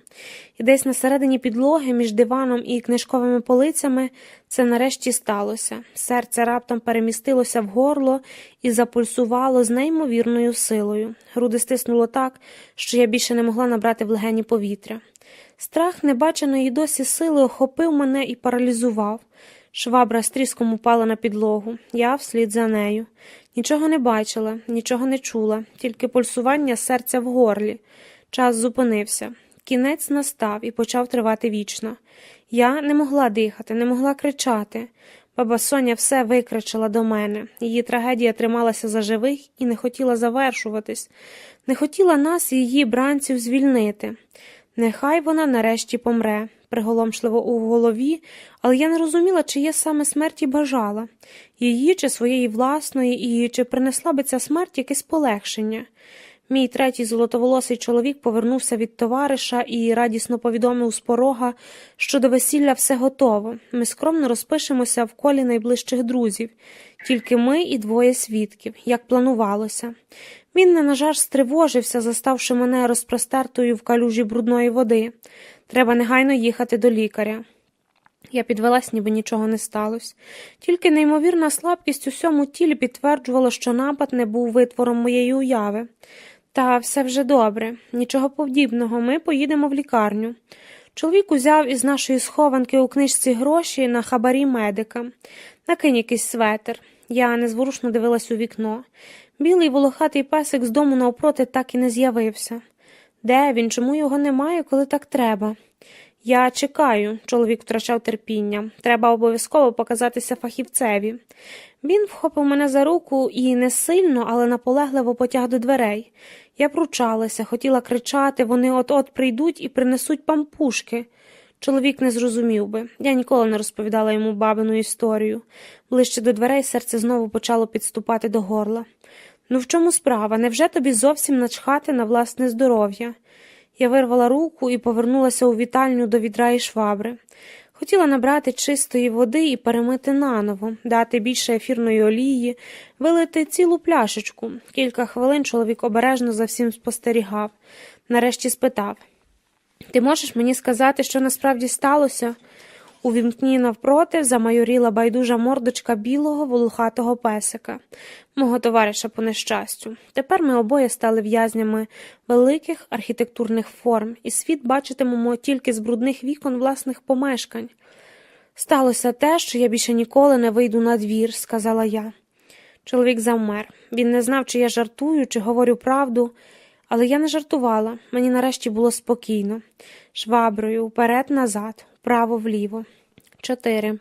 І десь на середині підлоги, між диваном і книжковими полицями, це нарешті сталося. Серце раптом перемістилося в горло і запульсувало з неймовірною силою. Груди стиснуло так, що я більше не могла набрати в легені повітря. Страх небаченої досі сили охопив мене і паралізував. Швабра з тріском упала на підлогу. Я вслід за нею. Нічого не бачила, нічого не чула, тільки пульсування серця в горлі. Час зупинився. Кінець настав і почав тривати вічно. Я не могла дихати, не могла кричати. Баба Соня все викричала до мене. Її трагедія трималася за живих і не хотіла завершуватись. Не хотіла нас, її бранців, звільнити. Нехай вона нарешті помре, приголомшливо у голові, але я не розуміла, чи є саме смерті бажала. Її чи своєї власної, і чи принесла би ця смерть якесь полегшення. Мій третій золотоволосий чоловік повернувся від товариша і радісно повідомив з порога, що до весілля все готово. Ми скромно розпишемося в колі найближчих друзів. Тільки ми і двоє свідків, як планувалося. Він не на жарт стривожився, заставши мене розпростертою в калюжі брудної води. Треба негайно їхати до лікаря. Я підвелась, ніби нічого не сталося. Тільки неймовірна слабкість у всьому тілі підтверджувала, що напад не був витвором моєї уяви. Та все вже добре. Нічого подібного, ми поїдемо в лікарню. Чоловік узяв із нашої схованки у книжці гроші на хабарі медика. Накинь якийсь светр. Я незворушно дивилась у вікно. Білий волохатий песик з дому навпроти так і не з'явився. Де він? Чому його немає, коли так треба? Я чекаю, чоловік втрачав терпіння. Треба обов'язково показатися фахівцеві. Він вхопив мене за руку і не сильно, але наполегливо потяг до дверей. Я пручалася, хотіла кричати, вони от-от прийдуть і принесуть пампушки. Чоловік не зрозумів би. Я ніколи не розповідала йому бабину історію. Ближче до дверей серце знову почало підступати до горла. Ну в чому справа? Невже тобі зовсім начхати на власне здоров'я? Я вирвала руку і повернулася у вітальню до відра і швабри. Хотіла набрати чистої води і перемити наново, дати більше ефірної олії, вилити цілу пляшечку. Кілька хвилин чоловік обережно за всім спостерігав. Нарешті спитав: «Ти можеш мені сказати, що насправді сталося?» У вімкні навпроти замайоріла байдужа мордочка білого волохатого песика, мого товариша по нещастю. Тепер ми обоє стали в'язнями великих архітектурних форм, і світ бачитимемо тільки з брудних вікон власних помешкань. «Сталося те, що я більше ніколи не вийду на двір», – сказала я. Чоловік завмер. Він не знав, чи я жартую, чи говорю правду, але я не жартувала. Мені нарешті було спокійно. Шваброю, вперед-назад, вправо-вліво. 4.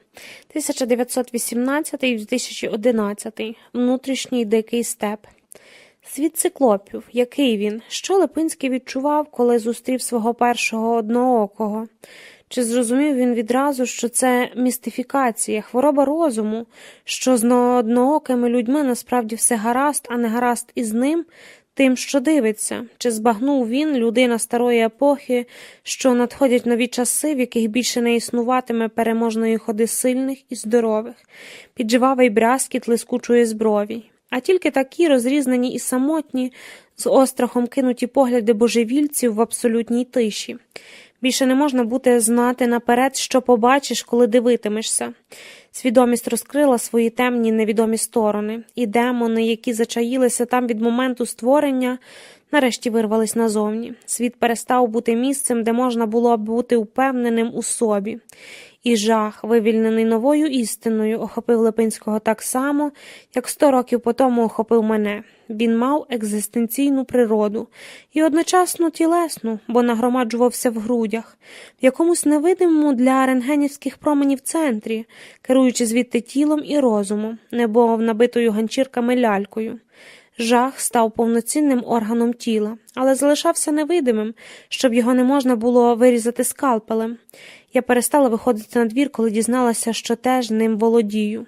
1918-2011. Внутрішній дикий степ. Світ циклопів. Який він? Що Липинський відчував, коли зустрів свого першого одноокого? Чи зрозумів він відразу, що це містифікація, хвороба розуму, що з одноокими людьми насправді все гаразд, а не гаразд із ним, тим, що дивиться? Чи збагнув він, людина старої епохи, що надходять нові часи, в яких більше не існуватиме переможної ходи сильних і здорових, підживавий брязкіт лискучої зброві? А тільки такі розрізнені і самотні, з острахом кинуті погляди божевільців в абсолютній тиші. Більше не можна бути знати наперед, що побачиш, коли дивитимешся. Свідомість розкрила свої темні невідомі сторони, і демони, які зачаїлися там від моменту створення, нарешті вирвались назовні. Світ перестав бути місцем, де можна було бути впевненим у собі. І жах, вивільнений новою істиною, охопив Липинського так само, як 100 років потому охопив мене. Він мав екзистенційну природу і одночасно тілесну, бо нагромаджувався в грудях, в якомусь невидимому для рентгенівських променів центрі, керуючи звідти тілом і розумом, небо набитою ганчірками лялькою. Жах став повноцінним органом тіла, але залишався невидимим, щоб його не можна було вирізати скальпелем. Я перестала виходити на двір, коли дізналася, що теж ним володію.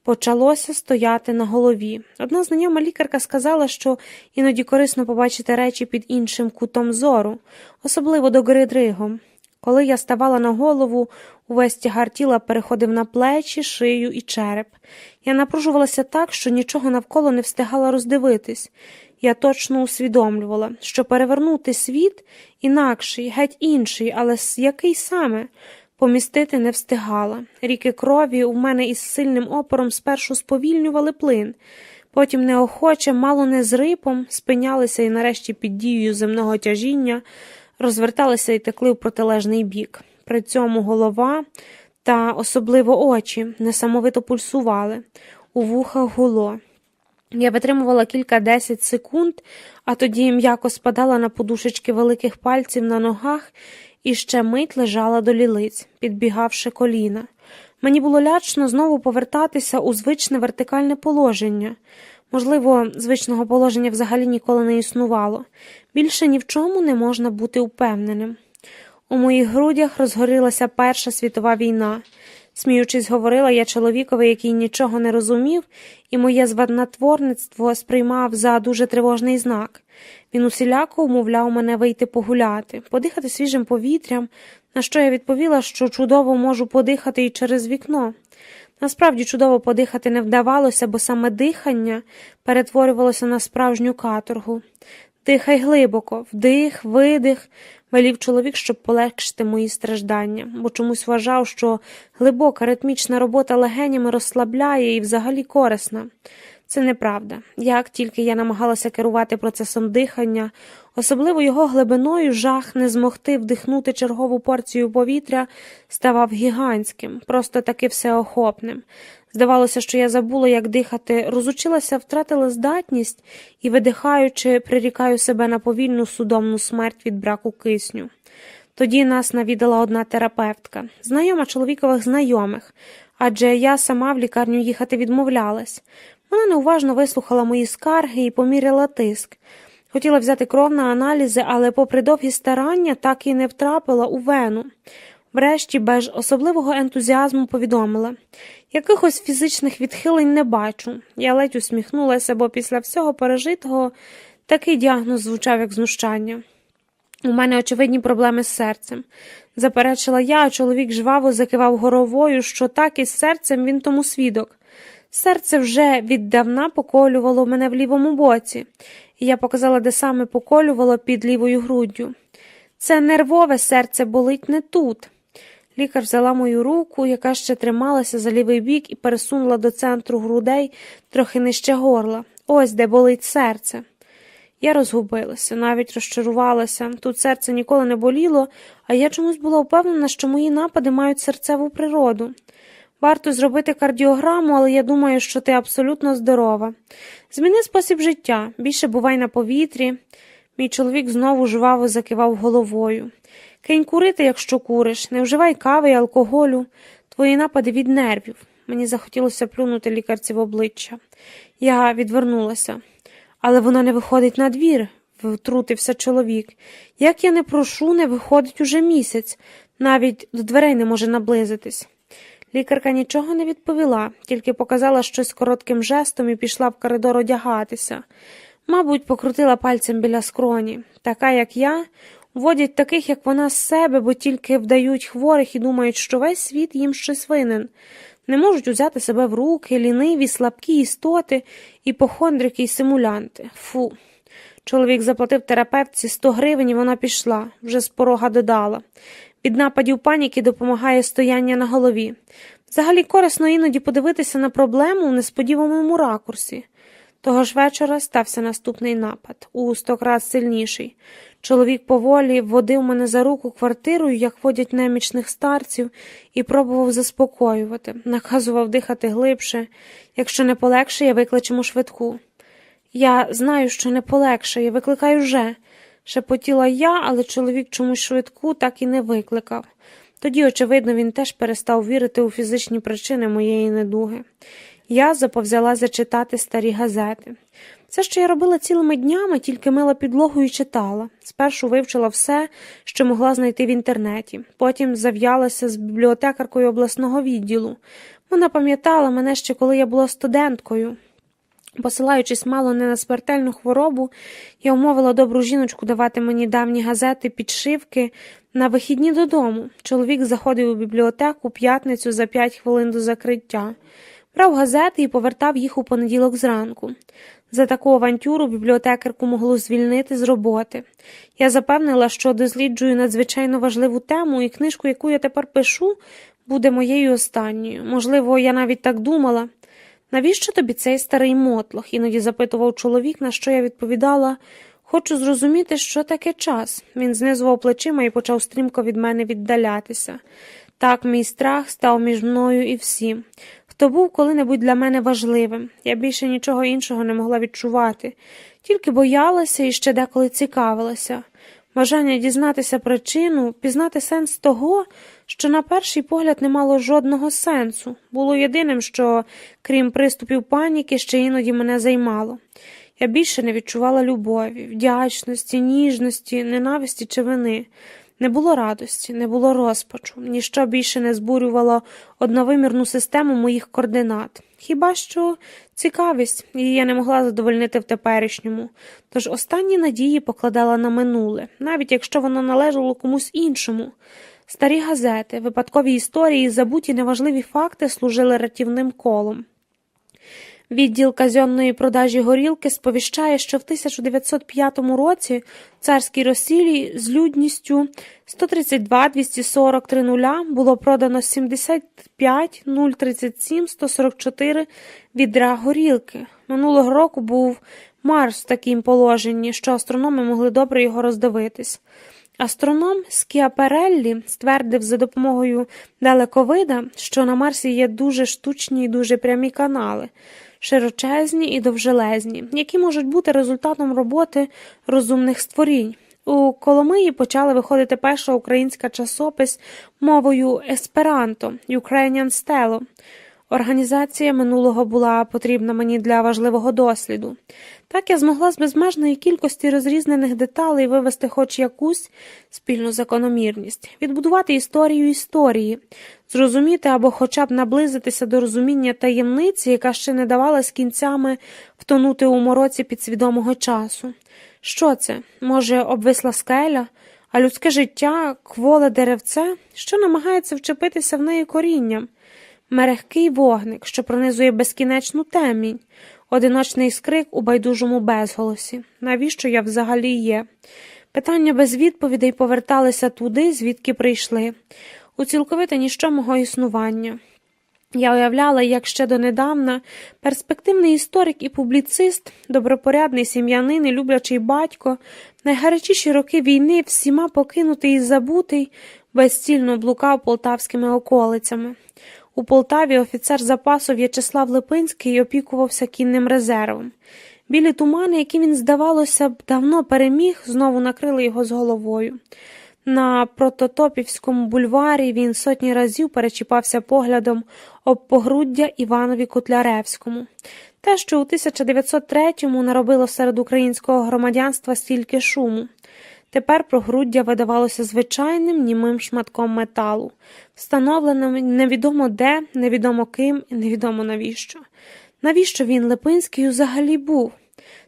Почалося стояти на голові. Одна знайома лікарка сказала, що іноді корисно побачити речі під іншим кутом зору, особливо догори дригом. Коли я ставала на голову, увесь тягар тіла переходив на плечі, шию і череп. Я напружувалася так, що нічого навколо не встигала роздивитись. Я точно усвідомлювала, що перевернути світ інакший, геть інший, але який саме, помістити не встигала. Ріки крові у мене із сильним опором спершу сповільнювали плин, потім неохоче, мало не з рипом, спинялися і нарешті під дією земного тяжіння розверталися і текли в протилежний бік. При цьому голова та особливо очі несамовито пульсували, у вухах гуло. Я витримувала кілька-десять секунд, а тоді м'яко спадала на подушечки великих пальців на ногах і ще мить лежала до лілиць, підбігавши коліна. Мені було лячно знову повертатися у звичне вертикальне положення. Можливо, звичного положення взагалі ніколи не існувало. Більше ні в чому не можна бути впевненим. У моїх грудях розгорілася Перша світова війна. Сміючись, говорила я чоловікові, який нічого не розумів, і моє зваднотворництво сприймав за дуже тривожний знак. Він усіляко умовляв мене вийти погуляти, подихати свіжим повітрям, на що я відповіла, що чудово можу подихати і через вікно. Насправді чудово подихати не вдавалося, бо саме дихання перетворювалося на справжню каторгу. «Дихай глибоко, вдих, видих», – велів чоловік, щоб полегшити мої страждання, бо чомусь вважав, що глибока ритмічна робота легенями розслабляє і взагалі корисна. Це неправда. Як тільки я намагалася керувати процесом дихання, особливо його глибиною, жах не змогти вдихнути чергову порцію повітря ставав гігантським, просто таки всеохопним. Здавалося, що я забула, як дихати, розучилася, втратила здатність і, видихаючи, прирікаю себе на повільну судомну смерть від браку кисню. Тоді нас навідала одна терапевтка, знайома чоловікових знайомих, адже я сама в лікарню їхати відмовлялась. Вона неуважно вислухала мої скарги і поміряла тиск. Хотіла взяти кров на аналізи, але попри довгі старання так і не втрапила у вену. Врешті, без особливого ентузіазму повідомила: якихось фізичних відхилень не бачу. Я ледь усміхнулася, бо після всього пережитого такий діагноз звучав як знущання. У мене очевидні проблеми з серцем. Заперечила я, а чоловік жваво закивав головою, що так із серцем він тому свідок. Серце вже віддавна поколювало мене в лівому боці, і я показала, де саме поколювало під лівою груддю. Це нервове серце болить не тут. Лікар взяла мою руку, яка ще трималася за лівий бік, і пересунула до центру грудей трохи нижче горла. Ось де болить серце. Я розгубилася, навіть розчарувалася. Тут серце ніколи не боліло, а я чомусь була впевнена, що мої напади мають серцеву природу. Варто зробити кардіограму, але я думаю, що ти абсолютно здорова. Зміни спосіб життя, більше бувай на повітрі. Мій чоловік знову жваво закивав головою. Кинь курити, якщо куриш, не вживай кави і алкоголю. Твої напади від нервів. Мені захотілося плюнути лікарці в обличчя. Я відвернулася. Але вона не виходить на двір, втрутився чоловік. Як я не прошу, не виходить уже місяць. Навіть до дверей не може наблизитись. Лікарка нічого не відповіла, тільки показала щось коротким жестом і пішла в коридор одягатися. Мабуть, покрутила пальцем біля скроні. Така, як я, вводять таких, як вона, з себе, бо тільки вдають хворих і думають, що весь світ їм щось винен. Не можуть узяти себе в руки, ліниві, слабкі істоти, іпохондрики й симулянти. Фу. Чоловік заплатив терапевтці 100 гривень, і вона пішла. Вже з порога додала. Від нападів паніки допомагає стояння на голові. Взагалі корисно іноді подивитися на проблему в несподіваному ракурсі. Того ж вечора стався наступний напад, у 100 крат сильніший. Чоловік поволі водив мене за руку квартирою, як водять немічних старців, і пробував заспокоювати, наказував дихати глибше. Якщо не полегшає, викличемо швидку. Я знаю, що не полегшає, викликаю вже. Шепотіла я, але чоловік чомусь швидку так і не викликав. Тоді, очевидно, він теж перестав вірити у фізичні причини моєї недуги. Я заповзялася читати старі газети. Все, що я робила цілими днями, тільки мила підлогу і читала. Спершу вивчила все, що могла знайти в інтернеті. Потім зав'ялася з бібліотекаркою обласного відділу. Вона пам'ятала мене ще, коли я була студенткою. Посилаючись мало не на смертельну хворобу, я умовила добру жіночку давати мені давні газети, підшивки на вихідні додому. Чоловік заходив у бібліотеку в п'ятницю за 5 хвилин до закриття. Брав газети і повертав їх у понеділок зранку. За таку авантюру бібліотекарку могло звільнити з роботи. Я запевнила, що досліджую надзвичайно важливу тему, і книжку, яку я тепер пишу, буде моєю останньою. Можливо, я навіть так думала. «Навіщо тобі цей старий мотлох?» – іноді запитував чоловік, на що я відповідала: «Хочу зрозуміти, що таке час». Він знизував плечима і почав стрімко від мене віддалятися. Так мій страх став між мною і всім. Хто був коли-небудь для мене важливим. Я більше нічого іншого не могла відчувати. Тільки боялася і ще деколи цікавилася. Бажання дізнатися причину, пізнати сенс того, що на перший погляд не мало жодного сенсу, було єдиним, що, крім приступів паніки, ще іноді мене займало. Я більше не відчувала любові, вдячності, ніжності, ненависті чи вини. Не було радості, не було розпачу, ніщо більше не збурювало одновимірну систему моїх координат. Хіба що цікавість, її я не могла задовольнити в теперішньому. Тож останні надії покладала на минуле, навіть якщо воно належало комусь іншому. Старі газети, випадкові історії і забуті неважливі факти служили рятівним колом. Відділ казенної продажі горілки сповіщає, що в 1905 році в царській Росії з людністю 132-240-00 було продано 75-037-144 відра горілки. Минулого року був Марс в такому положенні, що астрономи могли добре його роздивитись. Астроном Скіапереллі ствердив за допомогою далековида, що на Марсі є дуже штучні і дуже прямі канали, широчезні і довжелезні, які можуть бути результатом роботи розумних створінь. У Коломиї почала виходити перша українська часопис мовою есперанто «Ukrainian Stelo». Організація минулого була потрібна мені для важливого досліду. Так я змогла з безмежної кількості розрізнених деталей вивести хоч якусь спільну закономірність, відбудувати історію історії, зрозуміти або хоча б наблизитися до розуміння таємниці, яка ще не давала з кінцями втонути у мороці підсвідомого часу. Що це? Може, обвисла скеля? А людське життя – кволе деревце, що намагається вчепитися в неї корінням? Мерехкий вогник, що пронизує безкінечну темінь, одиночний скрик у байдужому безголосі. Навіщо я взагалі є? Питання без відповідей поверталися туди, звідки прийшли. у цілковите ніщо мого існування. Я уявляла, як ще донедавна перспективний історик і публіцист, добропорядний сім'янин і люблячий батько, в найгарячіші роки війни всіма покинутий і забутий, безцільно блукав полтавськими околицями. У Полтаві офіцер запасу В'ячеслав Липинський опікувався кінним резервом. Білі тумани, які він, здавалося б, давно переміг, знову накрили його з головою. На Прототопівському бульварі він сотні разів перечіпався поглядом об погруддя Іванові Котляревському. Те, що у 1903-му наробило серед українського громадянства стільки шуму. Тепер прогруддя видавалося звичайним німим шматком металу, встановленим невідомо де, невідомо ким і невідомо навіщо. Навіщо він, Липинський, взагалі був?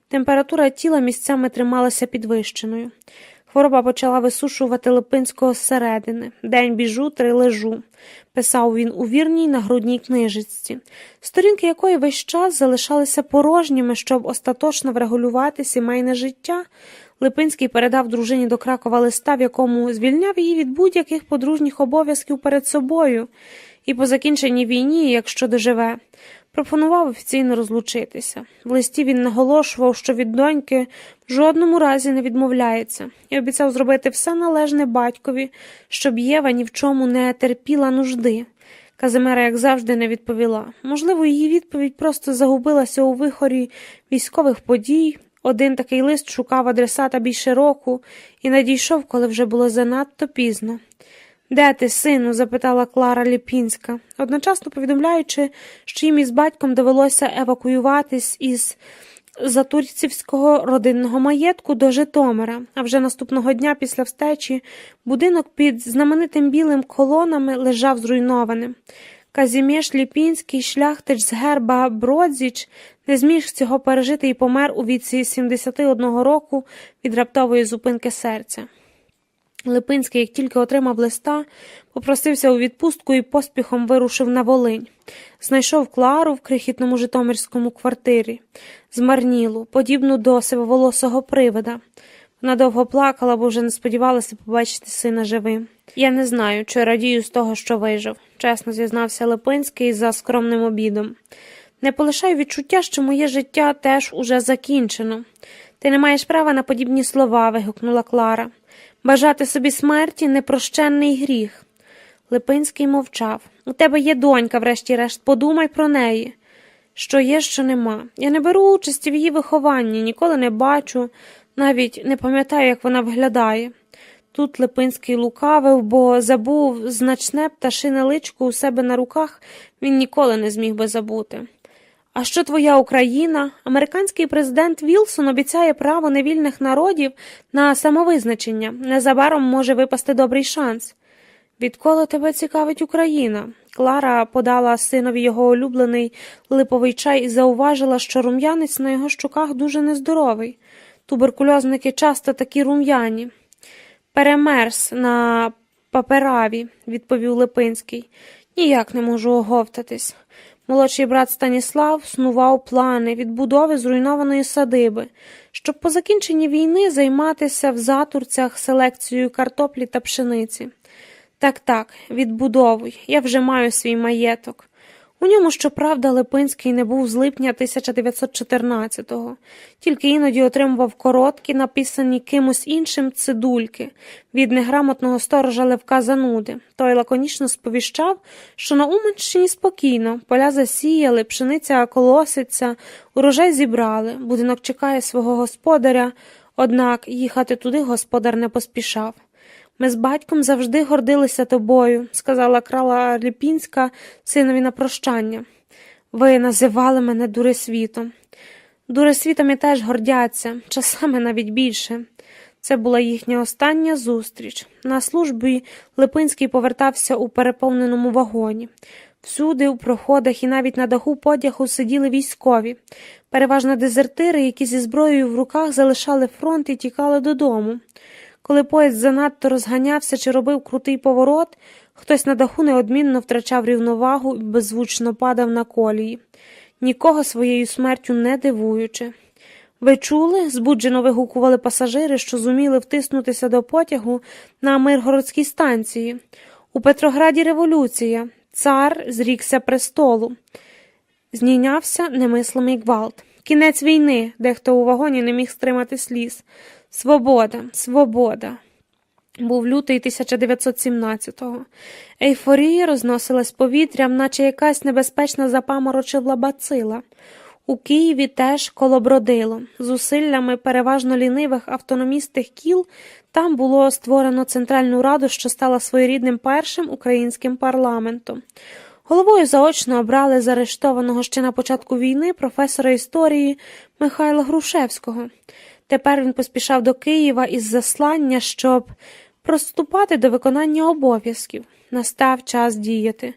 Температура тіла місцями трималася підвищеною. Хвороба почала висушувати Липинського зсередини. «День біжу, 3 лежу», – писав він у вірній нагрудній книжечці, сторінки якої весь час залишалися порожніми, щоб остаточно врегулювати сімейне життя. Липинський передав дружині до Кракова листа, в якому звільняв її від будь-яких подружніх обов'язків перед собою і по закінченні війні, якщо доживе, пропонував офіційно розлучитися. В листі він наголошував, що від доньки в жодному разі не відмовляється, і обіцяв зробити все належне батькові, щоб Єва ні в чому не терпіла нужди. Казимира, як завжди, не відповіла. Можливо, її відповідь просто загубилася у вихорі військових подій. Один такий лист шукав адресата більше року і надійшов, коли вже було занадто пізно. «Де ти, сину?» – запитала Клара Ліпінська, одночасно повідомляючи, що їм із батьком довелося евакуюватись із Затурцівського родинного маєтку до Житомира, а вже наступного дня після втечі будинок під знаменитим білим колонами лежав зруйнованим. Казімєш Ліпінський, шляхтич з герба Бродзіч, не зміг цього пережити і помер у віці 71 року від раптової зупинки серця. Липинський, як тільки отримав листа, попросився у відпустку і поспіхом вирушив на Волинь. Знайшов Клару в крихітному житомирському квартирі, змарнілу, подібну до сивоволосого привида. Вона довго плакала, бо вже не сподівалася побачити сина живим. «Я не знаю, чи радію з того, що вижив», – чесно зізнався Липинський за скромним обідом. «Не полишаю відчуття, що моє життя теж уже закінчено». «Ти не маєш права на подібні слова», – вигукнула Клара. «Бажати собі смерті – непрощенний гріх». Липинський мовчав. «У тебе є донька, врешті-решт, подумай про неї». «Що є, що нема. Я не беру участі в її вихованні, ніколи не бачу, навіть не пам'ятаю, як вона виглядає». Тут Липинський лукавив, бо забув значне пташине личко у себе на руках, він ніколи не зміг би забути. «А що твоя Україна? Американський президент Вілсон обіцяє право невільних народів на самовизначення. Незабаром може випасти добрий шанс». «Відколи тебе цікавить Україна?» Клара подала синові його улюблений липовий чай і зауважила, що рум'янець на його щоках дуже нездоровий. Туберкульозники часто такі рум'яні. «Перемерз на папераві», – відповів Липинський. «Ніяк не можу оговтатись». Молодший брат Станіслав снував плани відбудови зруйнованої садиби, щоб по закінченні війни займатися в Затурцях селекцією картоплі та пшениці. Так, відбудовуй, я вже маю свій маєток. У ньому, щоправда, Липинський не був з липня 1914-го, тільки іноді отримував короткі, написані кимось іншим цидульки від неграмотного сторожа Левка Зануди. Той лаконічно сповіщав, що на Уманщині спокійно, поля засіяли, пшениця колоситься, урожай зібрали, будинок чекає свого господаря, однак їхати туди господар не поспішав. «Ми з батьком завжди гордилися тобою», – сказала Клара Ліпінська синові на прощання. «Ви називали мене дуресвітом». «Дуресвітами теж гордяться, часами навіть більше». Це була їхня остання зустріч. На службі Липинський повертався у переповненому вагоні. Всюди, у проходах і навіть на даху потягу сиділи військові, переважно дезертири, які зі зброєю в руках залишали фронт і тікали додому. Коли поїзд занадто розганявся чи робив крутий поворот, хтось на даху неодмінно втрачав рівновагу і беззвучно падав на колії, нікого своєю смертю не дивуючи. «Ви чули?» – збуджено вигукували пасажири, що зуміли втиснутися до потягу на Миргородській станції. У Петрограді революція. Цар зрікся престолу. Знійнявся немислимий гвалт. Кінець війни, дехто у вагоні не міг стримати сліз. Свобода, свобода. Був лютий 1917-го. Ейфорія розносилась повітрям, наче якась небезпечна запаморочила бацила. У Києві теж колобродило. Зусиллями переважно лінивих автономістих кіл там було створено Центральну Раду, що стала своєрідним першим українським парламентом. Головою заочно обрали заарештованого ще на початку війни професора історії Михайла Грушевського. Тепер він поспішав до Києва із заслання, щоб приступати до виконання обов'язків. Настав час діяти.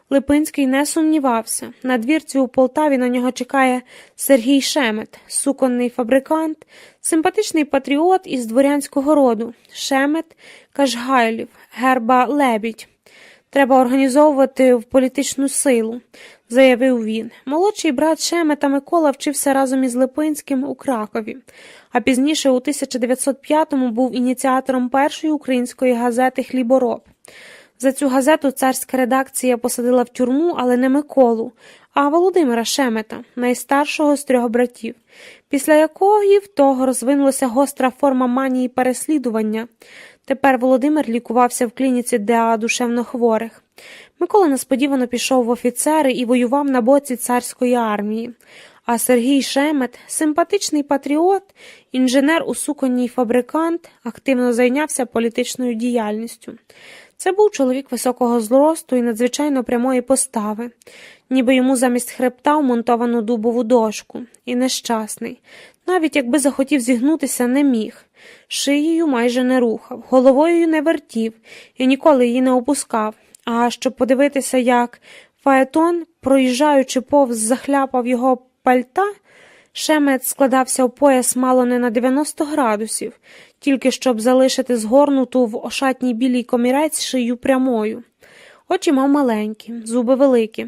Липинський не сумнівався. На двірці у Полтаві на нього чекає Сергій Шемет, суконний фабрикант, симпатичний патріот із дворянського роду. Шемет Кашгайлів, герба Лебідь. Треба організовувати в політичну силу, заявив він. Молодший брат Шемета Микола вчився разом із Липинським у Кракові, а пізніше у 1905-му був ініціатором першої української газети «Хлібороб». За цю газету царська редакція посадила в тюрму, але не Миколу, а Володимира Шемета, найстаршого з 3 братів, після якої в того розвинулася гостра форма манії переслідування. Тепер Володимир лікувався в клініці для душевнохворих. Микола несподівано пішов в офіцери і воював на боці царської армії. А Сергій Шемет, симпатичний патріот, інженер у суконній фабрикант, активно зайнявся політичною діяльністю. Це був чоловік високого зросту і надзвичайно прямої постави, ніби йому замість хребта вмонтовану дубову дошку, і нещасний. Навіть якби захотів зігнутися, не міг. Шиєю майже не рухав, головою не вертів і ніколи її не опускав. А щоб подивитися, як фаетон, проїжджаючи повз, захляпав його пальта, Шемет складався в пояс мало не на 90 градусів, тільки щоб залишити згорнуту в ошатній білій комірець шию прямою. Очі мав маленькі, зуби великі.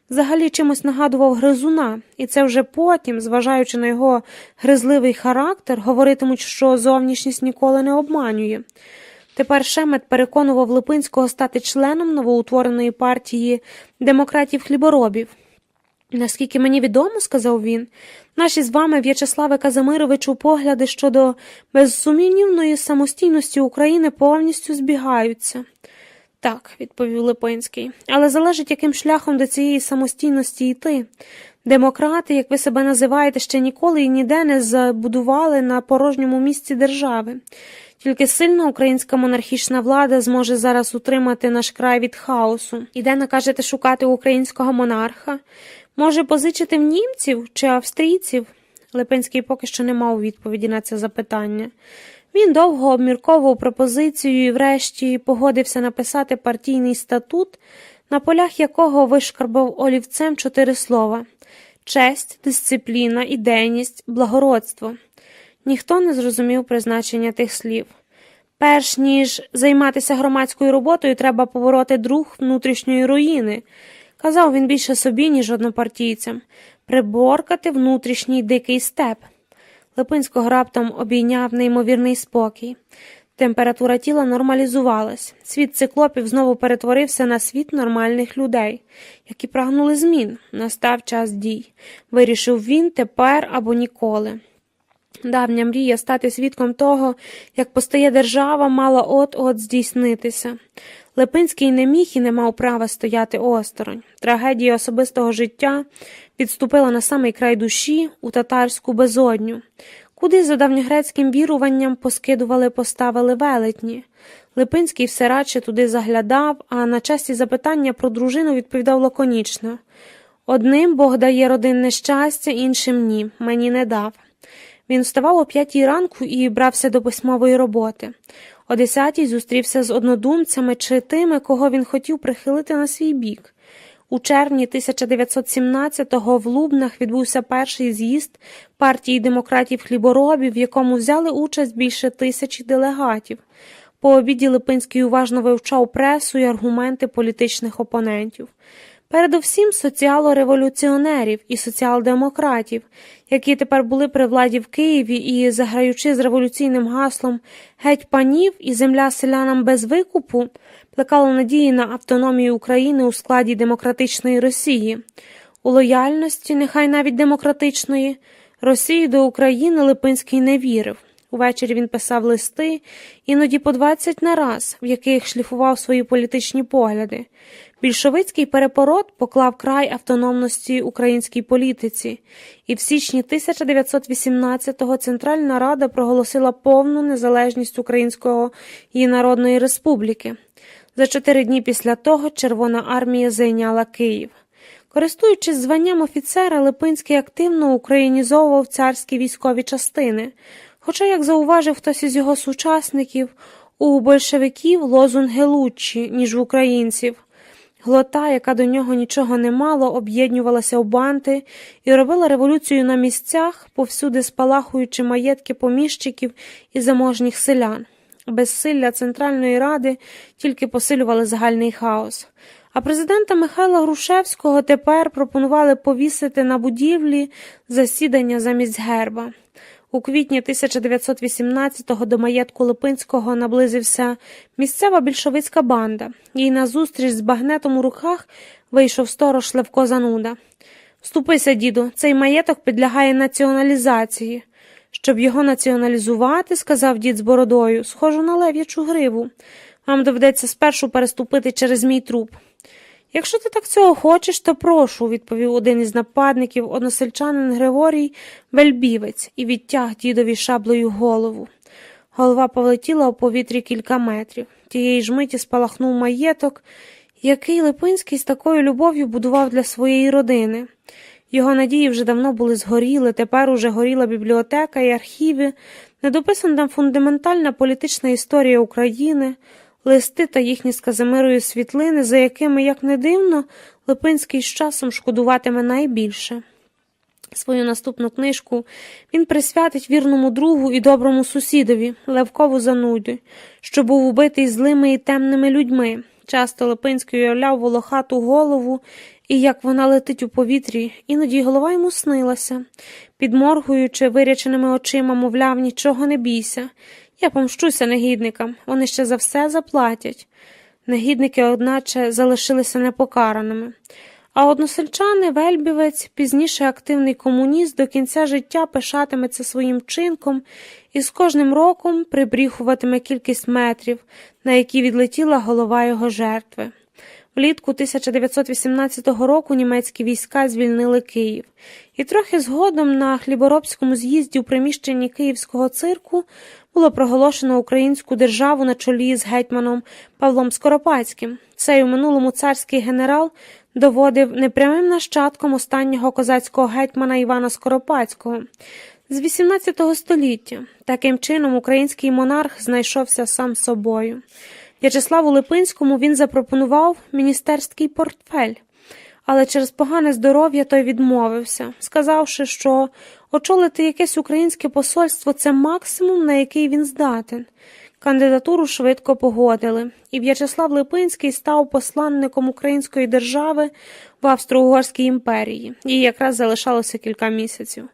Взагалі чимось нагадував гризуна, і це вже потім, зважаючи на його гризливий характер, говоритимуть, що зовнішність ніколи не обманює. Тепер Шемет переконував Липинського стати членом новоутвореної партії демократів-хліборобів. «Наскільки мені відомо, – сказав він, – наші з вами, В'ячеславе Казимировичу, погляди щодо безсумнівної самостійності України повністю збігаються». «Так, – відповів Липинський, – але залежить, яким шляхом до цієї самостійності йти. Демократи, як ви себе називаєте, ще ніколи і ніде не забудували на порожньому місці держави. Тільки сильна українська монархічна влада зможе зараз утримати наш край від хаосу. І де накажете шукати українського монарха? Може, позичити в німців чи австрійців?» Липинський поки що не мав відповіді на це запитання. Він довго обмірковував пропозицію і врешті погодився написати партійний статут, на полях якого вишкарбав олівцем 4 слова – честь, дисципліна, ідейність, благородство. Ніхто не зрозумів призначення тих слів. Перш ніж займатися громадською роботою, треба побороти друг внутрішньої руїни, казав він більше собі, ніж однопартійцям, приборкати внутрішній дикий степ. Липинського раптом обійняв неймовірний спокій. Температура тіла нормалізувалась. Світ циклопів знову перетворився на світ нормальних людей, які прагнули змін. Настав час дій. Вирішив він тепер або ніколи. Давня мрія стати свідком того, як постає держава, мала от-от здійснитися. Липинський не міг і не мав права стояти осторонь. Трагедія особистого життя підступила на самий край душі, у татарську безодню, куди за давньогрецьким віруванням поставили велетні. Липинський все радше туди заглядав, а на часті запитання про дружину відповідав лаконічно. «Одним Бог дає родинне щастя, іншим ні, мені не дав». Він вставав о 5 ранку і брався до письмової роботи. О 10 зустрівся з однодумцями чи тими, кого він хотів прихилити на свій бік. У червні 1917-го в Лубнах відбувся перший з'їзд партії демократів-хліборобів, в якому взяли участь більше 1000 делегатів. По обіді Липинський уважно вивчав пресу і аргументи політичних опонентів. Передовсім соціало-революціонерів і соціал-демократів, які тепер були при владі в Києві і, заграючи з революційним гаслом «Геть панів» і «Земля селянам без викупу», плекала надії на автономію України у складі демократичної Росії. У лояльності, нехай навіть демократичної, Росії до України Липинський не вірив. Увечері він писав листи, іноді по 20 на раз, в яких шліфував свої політичні погляди. Більшовицький переворот поклав край автономності українській політиці, і в січні 1918-го Центральна Рада проголосила повну незалежність Української Народної Республіки. За 4 дні після того Червона армія зайняла Київ. Користуючись званням офіцера, Липинський активно українізовував царські військові частини. Хоча, як зауважив хтось із його сучасників, у большевиків лозунги лучші, ніж у українців. Глота, яка до нього нічого не мало, об'єднувалася в банди і робила революцію на місцях, повсюди спалахуючи маєтки поміщиків і заможніх селян. Безсилля Центральної Ради тільки посилювали загальний хаос. А президента Михайла Грушевського тепер пропонували повісити на будівлі засідання замість герба. У квітні 1918-го до маєтку Липинського наблизився місцева більшовицька банда. Їй назустріч з багнетом у руках вийшов сторож Левко Зануда. «Вступися, діду, цей маєток підлягає націоналізації». «Щоб його націоналізувати, – сказав дід з бородою, – схожу на лев'ячу гриву. Вам доведеться спершу переступити через мій труп». «Якщо ти так цього хочеш, то прошу», – відповів один із нападників, односельчанин Григорій Вельбівець, і відтяг дідові шаблею голову. Голова полетіла у повітрі кілька метрів. Тієї ж миті спалахнув маєток, який Липинський з такою любов'ю будував для своєї родини. Його надії вже давно були згоріли, тепер уже горіла бібліотека і архіви, недописана фундаментальна політична історія України, листи та їхні з Казимирою світлини, за якими, як не дивно, Липинський з часом шкодуватиме найбільше. Свою наступну книжку він присвятить вірному другу і доброму сусідові, Левкову Зануді, що був убитий злими і темними людьми. Часто Липинський уявляв волохату голову, і як вона летить у повітрі, іноді голова йому снилася. Підморгуючи виряченими очима, мовляв, нічого не бійся. Я помщуся негідникам, вони ще за все заплатять. Негідники, одначе, залишилися непокараними. А односельчани Вельбівець, пізніше активний комуніст, до кінця життя пишатиметься своїм вчинком і з кожним роком прибріхуватиме кількість метрів, на які відлетіла голова його жертви. Влітку 1918 року німецькі війська звільнили Київ. І трохи згодом на Хліборобському з'їзді у приміщенні Київського цирку було проголошено українську державу на чолі з гетьманом Павлом Скоропадським. Цей у минулому царський генерал доводив непрямим нащадком останнього козацького гетьмана Івана Скоропадського з 18 століття. Таким чином український монарх знайшовся сам собою. В'ячеславу Липинському він запропонував міністерський портфель, але через погане здоров'я той відмовився, сказавши, що очолити якесь українське посольство – це максимум, на який він здатен. Кандидатуру швидко погодили, і В'ячеслав Липинський став посланником української держави в Австро-Угорській імперії. Їй якраз залишалося кілька місяців.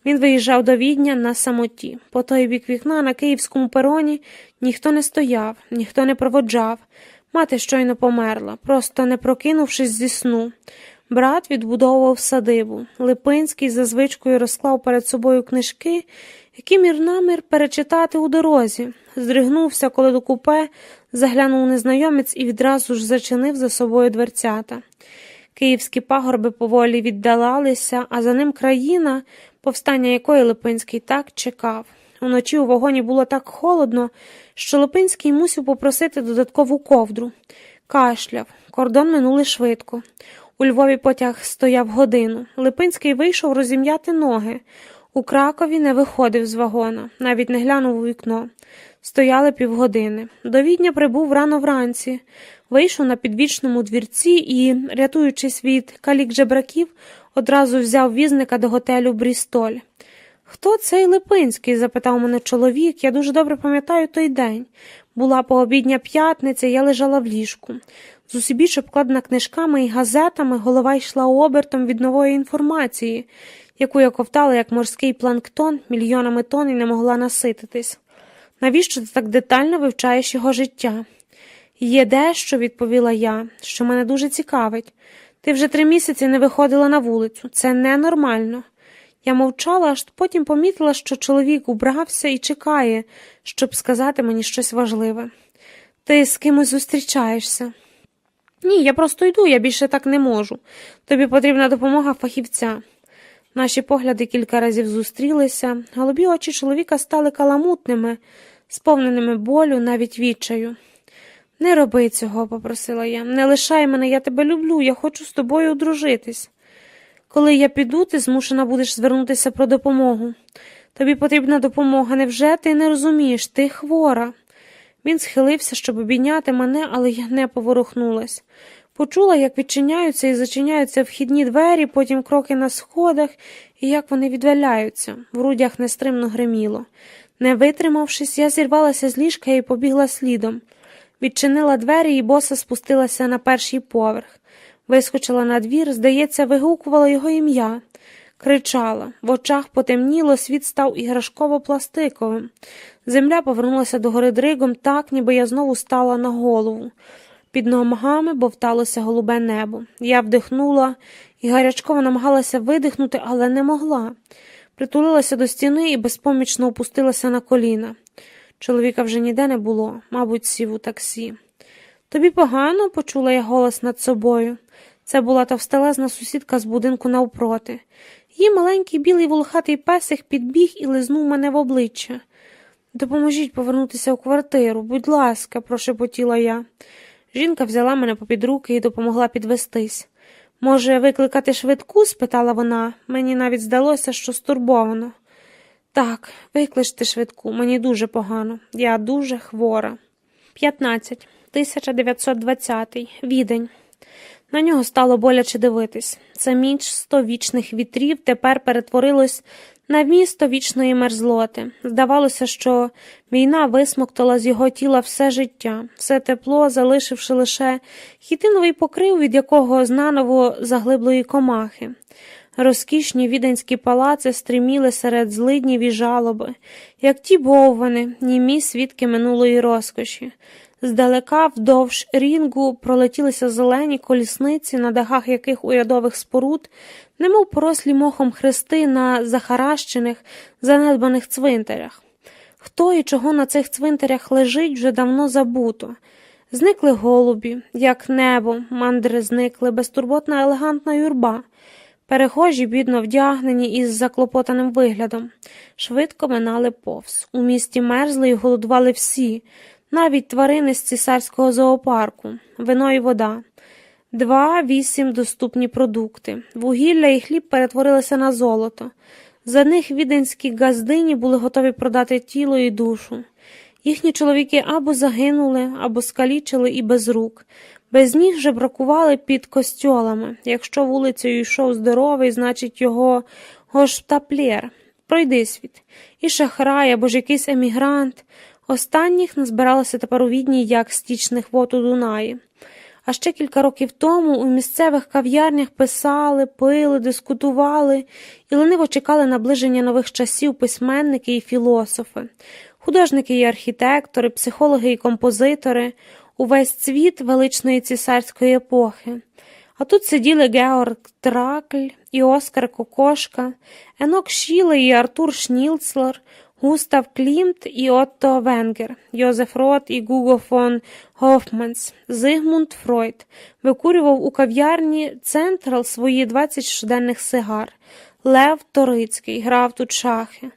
Він виїжджав до Відня на самоті. По той бік вікна на київському пероні ніхто не стояв, ніхто не проводжав. Мати щойно померла, просто не прокинувшись зі сну. Брат відбудовував садибу. Липинський за звичкою розклав перед собою книжки, які мір-намір перечитати у дорозі. Здригнувся, коли до купе заглянув незнайомець і відразу ж зачинив за собою дверцята. Київські пагорби поволі віддалалися, а за ним країна, повстання якої Липинський так чекав. Уночі у вагоні було так холодно, що Липинський мусив попросити додаткову ковдру. Кашляв. Кордон минули швидко. У Львові потяг стояв годину. Липинський вийшов розім'яти ноги. У Кракові не виходив з вагона, навіть не глянув у вікно. Стояли півгодини. До Відня прибув рано вранці. Вийшов на підвічному двірці і, рятуючись від калік-жебраків, одразу взяв візника до готелю «Брістоль». «Хто цей Липинський?» – запитав мене чоловік. Я дуже добре пам'ятаю той день. Була пообідня п'ятниця, я лежала в ліжку. Зусібіч обкладена книжками і газетами, голова йшла обертом від нової інформації, яку я ковтала, як морський планктон, мільйонами тонн і не могла насититись. «Навіщо ти так детально вивчаєш його життя?» Є дещо, відповіла я, що мене дуже цікавить. Ти вже 3 місяці не виходила на вулицю. Це ненормально. Я мовчала, аж потім помітила, що чоловік убрався і чекає, щоб сказати мені щось важливе. Ти з кимось зустрічаєшся? Ні, я просто йду, я більше так не можу. Тобі потрібна допомога фахівця. Наші погляди кілька разів зустрілися, голубі очі чоловіка стали каламутними, сповненими болю, навіть відчаю. Не роби цього, попросила я. Не лишай мене, я тебе люблю, я хочу з тобою одружитись. Коли я піду, ти змушена будеш звернутися про допомогу. Тобі потрібна допомога, невже ти не розумієш? Ти хвора. Він схилився, щоб обійняти мене, але я не поворухнулась. Почула, як відчиняються і зачиняються вхідні двері, потім кроки на сходах, і як вони віддаляються. В грудях нестримно гриміло. Не витримавшись, я зірвалася з ліжка і побігла слідом. Відчинила двері і боса спустилася на перший поверх. Вискочила на двір, здається, вигукувала його ім'я. Кричала. В очах потемніло, світ став іграшково-пластиковим. Земля повернулася догори дригом так, ніби я знову стала на голову. Під ногами бовталося голубе небо. Я вдихнула і гарячково намагалася видихнути, але не могла. Притулилася до стіни і безпомічно опустилася на коліна. Чоловіка вже ніде не було, мабуть, сів у таксі. «Тобі погано?» – почула я голос над собою. Це була товстелезна сусідка з будинку навпроти. Її маленький білий волохатий песик підбіг і лизнув мене в обличчя. «Допоможіть повернутися у квартиру, будь ласка», – прошепотіла я. Жінка взяла мене попід руки і допомогла підвестись. «Може, викликати швидку?» – спитала вона. Мені навіть здалося, що стурбовано. «Так, викличте швидку, мені дуже погано. Я дуже хвора». 15. 1920. Відень. На нього стало боляче дивитись. Це місто вічних вітрів тепер перетворилось на місто вічної мерзлоти. Здавалося, що війна висмоктала з його тіла все життя, все тепло, залишивши лише хітиновий покрив, від якого знаново заглиблої комахи. Розкішні віденські палаци стриміли серед злиднів і жалоби, як ті боввани, німі свідки минулої розкоші. Здалека вдовж рінгу пролетілися зелені колісниці, на дахах яких урядових споруд, немов порослі мохом хрести на захаращених, занедбаних цвинтарях. Хто і чого на цих цвинтарях лежить, вже давно забуто. Зникли голубі, як небо, мандри зникли, безтурботна елегантна юрба. Перехожі, бідно вдягнені із заклопотаним виглядом, швидко минали повз. У місті мерзли і голодували всі, навіть тварини з цісарського зоопарку, вино і вода. 2-8 доступні продукти. Вугілля і хліб перетворилися на золото. За них віденські газдині були готові продати тіло і душу. Їхні чоловіки або загинули, або скалічили і без рук. Без ніг же бракували під костьолами. Якщо вулицею йшов здоровий, значить його гоштаплєр, пройдисвіт, і шахрай, або ж якийсь емігрант. Останніх назбиралося тепер у Відні, як стічних вод у Дунаї. А ще кілька років тому у місцевих кав'ярнях писали, пили, дискутували і лениво чекали наближення нових часів письменники і філософи, художники і архітектори, психологи і композитори, увесь цвіт величної цісарської епохи. А тут сиділи Георг Тракль і Оскар Кокошка, Енок Шіле і Артур Шнілцлер, Густав Клімт і Отто Венгер, Йозеф Рот і Гуго фон Гофманс, Зигмунд Фройд викурював у кав'ярні «Централ» свої 20 щоденних сигар. Лев Торицький грав тут шахи.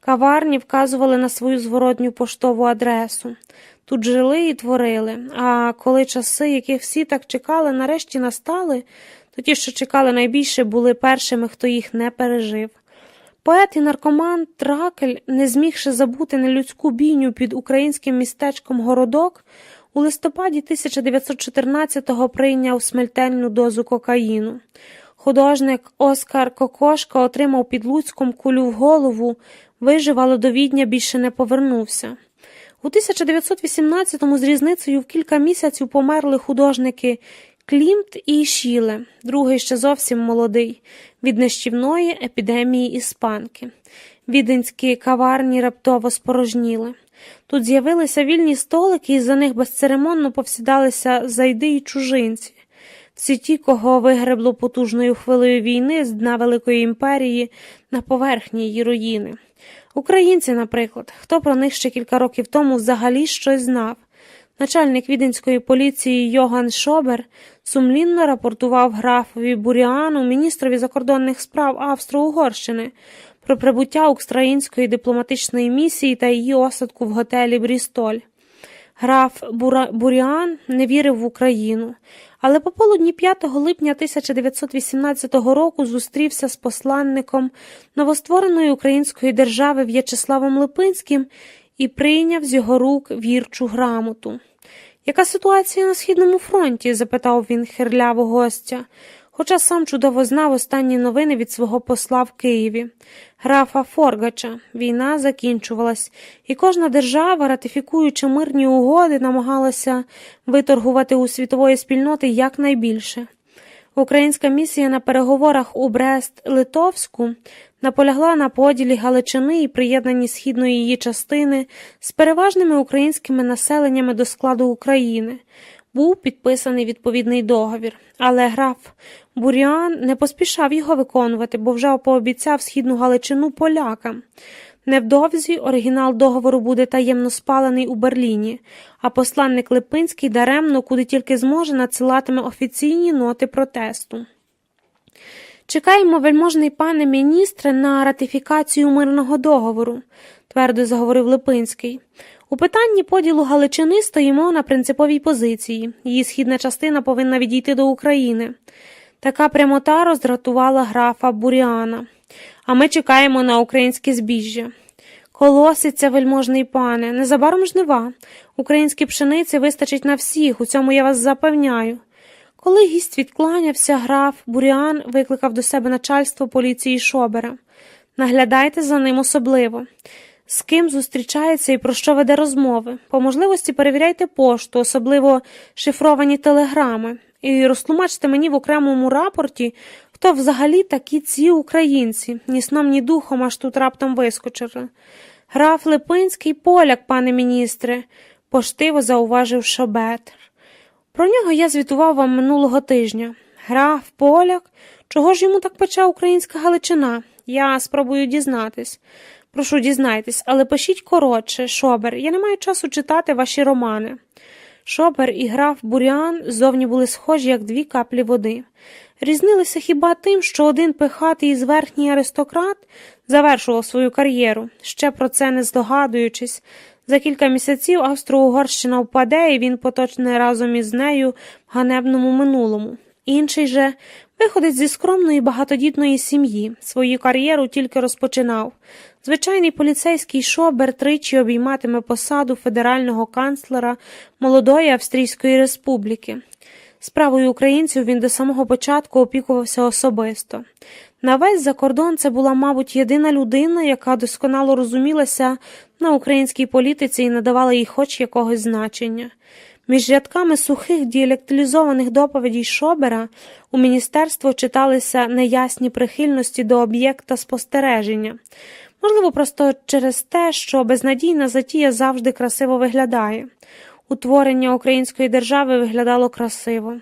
Каварні вказували на свою зворотню поштову адресу. Тут жили і творили, а коли часи, яких всі так чекали, нарешті настали, то ті, що чекали найбільше, були першими, хто їх не пережив. Поет і наркоман Тракль, не змігши забути нелюдську бійню під українським містечком Городок, у листопаді 1914-го прийняв смертельну дозу кокаїну. Художник Оскар Кокошка отримав під Луцьком кулю в голову, вижив, але до Відня більше не повернувся. У 1918-му з різницею в кілька місяців померли художники Клімт і Шіле, другий ще зовсім молодий, від нищівної епідемії іспанки. Віденські каварні раптово спорожніли. Тут з'явилися вільні столики, і за них безцеремонно повсідалися зайди й чужинці. Всі ті, кого вигребло потужною хвилею війни з дна Великої імперії на поверхні її руїни. Українці, наприклад, хто про них ще кілька років тому взагалі щось знав. Начальник віденської поліції Йоган Шобер сумлінно рапортував графові Буріану, міністрові закордонних справ Австро-Угорщини, про прибуття української дипломатичної місії та її осадку в готелі «Брістоль». Граф Буріан не вірив в Україну, але пополудні 5 липня 1918 року зустрівся з посланником новоствореної української держави В'ячеславом Липинським і прийняв з його рук вірчу грамоту. «Яка ситуація на Східному фронті?» – запитав він хирлявого гостя, хоча сам чудово знав останні новини від свого посла в Києві, графа Форгача. Війна закінчувалась, і кожна держава, ратифікуючи мирні угоди, намагалася виторгувати у світової спільноти якнайбільше. Українська місія на переговорах у Брест-Литовську наполягла на поділі Галичини і приєднанні східної її частини з переважними українськими населеннями до складу України. Був підписаний відповідний договір, але граф Буріан не поспішав його виконувати, бо вже пообіцяв східну Галичину полякам. Невдовзі оригінал договору буде таємно спалений у Берліні, а посланник Липинський даремно, куди тільки зможе, надсилатиме офіційні ноти протесту. «Чекаємо, вельможний пане міністре, на ратифікацію мирного договору», – твердо заговорив Липинський. «У питанні поділу Галичини стоїмо на принциповій позиції. Її східна частина повинна відійти до України». Така прямота роздратувала графа Буріана. «А ми чекаємо на українське збіжжя». «Колоситься, вельможний пане, незабаром жнива. Українські пшениці вистачить на всіх, у цьому я вас запевняю». Коли гість відкланявся, граф Буріан викликав до себе начальство поліції Шобера. «Наглядайте за ним особливо. З ким зустрічається і про що веде розмови. По можливості перевіряйте пошту, особливо шифровані телеграми. І розтлумачте мені в окремому рапорті, хто взагалі такі ці українці. Ні сном, ні духом аж тут раптом вискочили». «Граф Липинський поляк, пане міністре», – поштиво зауважив Шобер. «Про нього я звітував вам минулого тижня. Граф поляк? Чого ж йому так пече українська Галичина? Я спробую дізнатись». «Прошу, дізнайтесь, але пишіть коротше, Шобер, я не маю часу читати ваші романи». Шобер і граф Буріан зовні були схожі, як дві каплі води. Різнилися хіба тим, що один пихатий і зверхній аристократ завершував свою кар'єру, ще про це не здогадуючись. За кілька місяців Австро-Угорщина впаде, і він поточне разом із нею в ганебному минулому. Інший же виходить зі скромної багатодітної сім'ї, свою кар'єру тільки розпочинав. Звичайний поліцейський Шобер тричі обійматиме посаду федерального канцлера молодої Австрійської республіки. Справою українців він до самого початку опікувався особисто. На весь закордон це була, мабуть, єдина людина, яка досконало розумілася на українській політиці і надавала їй хоч якогось значення. Між рядками сухих діалектилізованих доповідей Шобера у міністерство читалися неясні прихильності до об'єкта спостереження. Можливо, просто через те, що безнадійна затія завжди красиво виглядає. Утворення української держави виглядало красиво.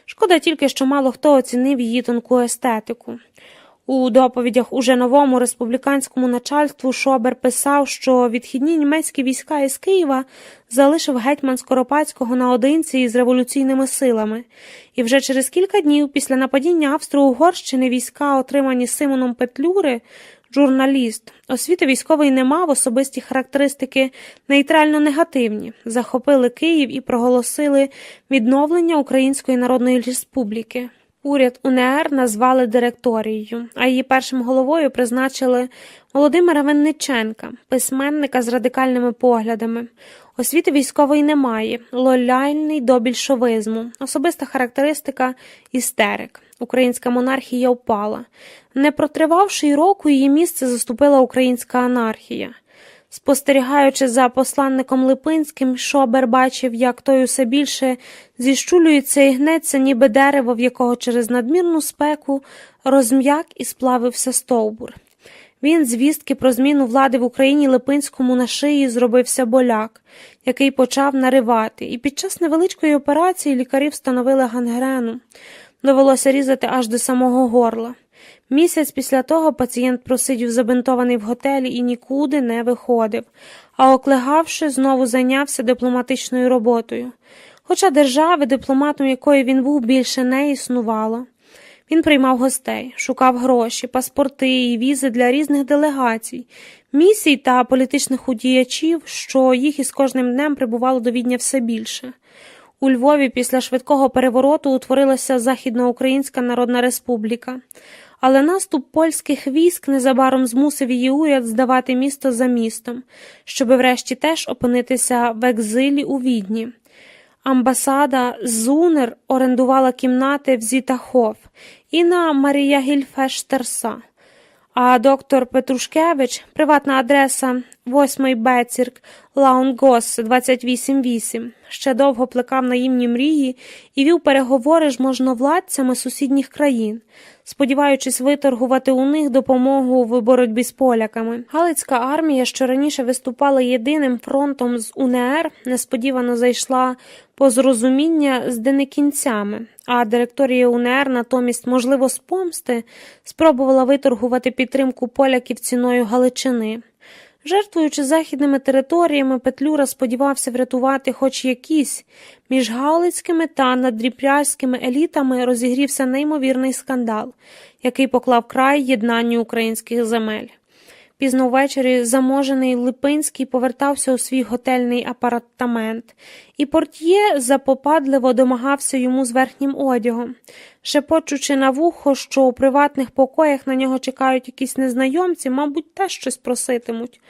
Шкода тільки, що мало хто оцінив її тонку естетику. У доповідях уже новому республіканському начальству Шобер писав, що відхідні німецькі війська із Києва залишив гетьман Скоропадського наодинці із революційними силами. І вже через кілька днів після нападіння Австро-Угорщини війська, отримані Симоном Петлюри, журналіст, освіти військової не мав, особисті характеристики нейтрально-негативні, захопили Київ і проголосили відновлення Української Народної Республіки. Уряд УНР назвали директорією, а її першим головою призначили Володимира Винниченка, письменника з радикальними поглядами. Освіти військової немає, лояльний до більшовизму, особиста характеристика – істерик. Українська монархія впала. Не протривавши й року, її місце заступила українська анархія. Спостерігаючи за посланником Липинським, Шобер бачив, як той усе більше зіщулюється і гнеться, ніби дерево, в якого через надмірну спеку розм'як і сплавився стовбур. Він звістки про зміну влади в Україні Липинському на шиї зробився боляк, який почав наривати, і під час невеличкої операції лікарі встановили гангрену. Довелося різати аж до самого горла. Місяць після того пацієнт просидів забинтований в готелі і нікуди не виходив, а оклигавши, знову зайнявся дипломатичною роботою. Хоча держави, дипломатом якої він був, більше не існувало. Він приймав гостей, шукав гроші, паспорти і візи для різних делегацій, місій та політичних діячів, що їх із кожним днем прибувало до Відня все більше. У Львові після швидкого перевороту утворилася Західноукраїнська Народна Республіка. Але наступ польських військ незабаром змусив її уряд здавати місто за містом, щоби врешті теж опинитися в екзилі у Відні. Амбасада Зунер орендувала кімнати в Зітахоф і на Марія Гільфештерса, а доктор Петрушкевич, приватна адреса 8-й Бецірк, Лаунгос, 28-8, ще довго плекав наївні мрії і вів переговори з можновладцями сусідніх країн, сподіваючись виторгувати у них допомогу в боротьбі з поляками. Галицька армія, що раніше виступала єдиним фронтом з УНР, несподівано зайшла по зрозуміння з денекінцями, а директорія УНР натомість, можливо, з помсти, спробувала виторгувати підтримку поляків ціною Галичини. Жертвуючи західними територіями, Петлюра сподівався врятувати хоч якісь. Між галицькими та надріпляськими елітами розігрівся неймовірний скандал, який поклав край єднанню українських земель. Пізно ввечері заможений Липинський повертався у свій готельний апартамент, і портьє запопадливо домагався йому з верхнім одягом, шепочучи на вухо, що у приватних покоях на нього чекають якісь незнайомці, мабуть, теж щось проситимуть.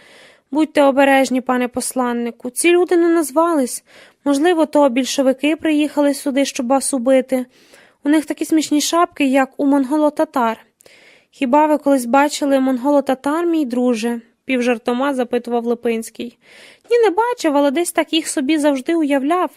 «Будьте обережні, пане посланнику, ці люди не назвались. Можливо, то більшовики приїхали сюди, щоб вас убити. У них такі смішні шапки, як у монголо-татар». «Хіба ви колись бачили монголо-татар, мій друже?» – півжартома запитував Липинський. «Ні, не бачив, але десь так їх собі завжди уявляв».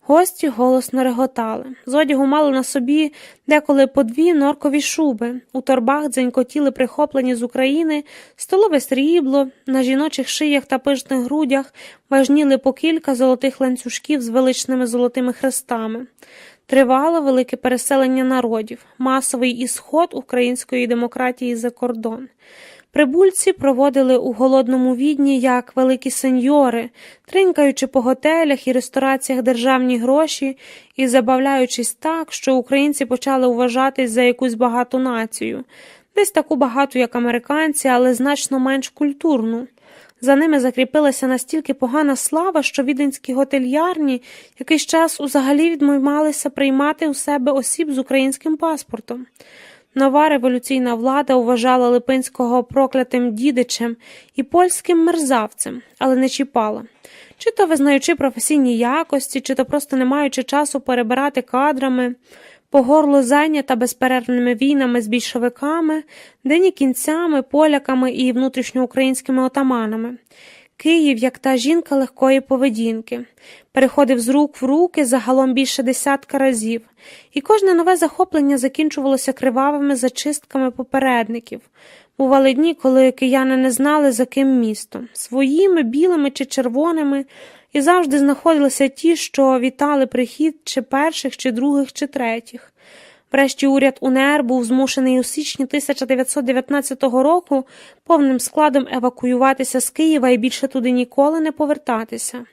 Гості голосно реготали. З одягу мали на собі деколи по дві норкові шуби. У торбах дзенькотіли прихоплені з України столове срібло, на жіночих шиях та пишних грудях важніли по кілька золотих ланцюжків з величними золотими хрестами. Тривало велике переселення народів, масовий ісход української демократії за кордон. Прибульці проводили у голодному Відні як великі сеньори, тринькаючи по готелях і рестораціях державні гроші і забавляючись так, що українці почали вважатись за якусь багату націю. Десь таку багату, як американці, але значно менш культурну. За ними закріпилася настільки погана слава, що віденські готельярні якийсь час взагалі відмовлялися приймати у себе осіб з українським паспортом. Нова революційна влада вважала Липинського проклятим дідичем і польським мерзавцем, але не чіпала. Чи то визнаючи професійні якості, чи то просто не маючи часу перебирати кадрами, по горло зайнята безперервними війнами з більшовиками, денікінцями, поляками і внутрішньоукраїнськими отаманами. Київ, як та жінка легкої поведінки, переходив з рук в руки загалом більше десятка разів, і кожне нове захоплення закінчувалося кривавими зачистками попередників. Бували дні, коли кияни не знали, за ким місто – своїми, білими чи червоними, і завжди знаходилися ті, що вітали прихід чи перших, чи других, чи третіх. Врешті уряд УНР був змушений у січні 1919 року повним складом евакуюватися з Києва і більше туди ніколи не повертатися.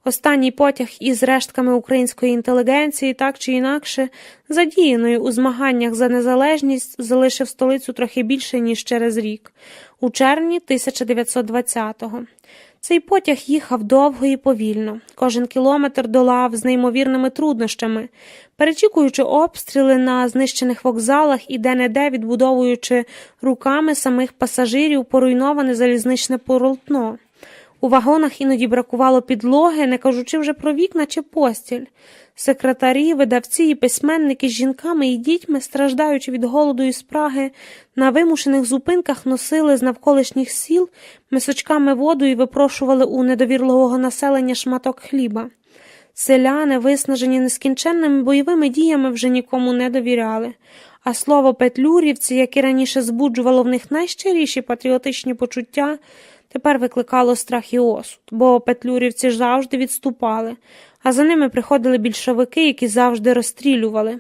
Останній потяг із рештками української інтелігенції, так чи інакше, задіяною у змаганнях за незалежність, залишив столицю трохи більше, ніж через рік, у червні 1920-го. Цей потяг їхав довго і повільно, кожен кілометр долав з неймовірними труднощами, перечікуючи обстріли на знищених вокзалах і де-не-де відбудовуючи руками самих пасажирів поруйноване залізничне полотно. У вагонах іноді бракувало підлоги, не кажучи вже про вікна чи постіль. Секретарі, видавці і письменники з жінками і дітьми, страждаючи від голоду і спраги, на вимушених зупинках носили з навколишніх сіл мисочками воду і випрошували у недовірливого населення шматок хліба. Селяни, виснажені нескінченними бойовими діями, вже нікому не довіряли, а слово «петлюрівці», яке раніше збуджувало в них найщиріші патріотичні почуття, тепер викликало страх і осуд, бо петлюрівці завжди відступали, а за ними приходили більшовики, які завжди розстрілювали.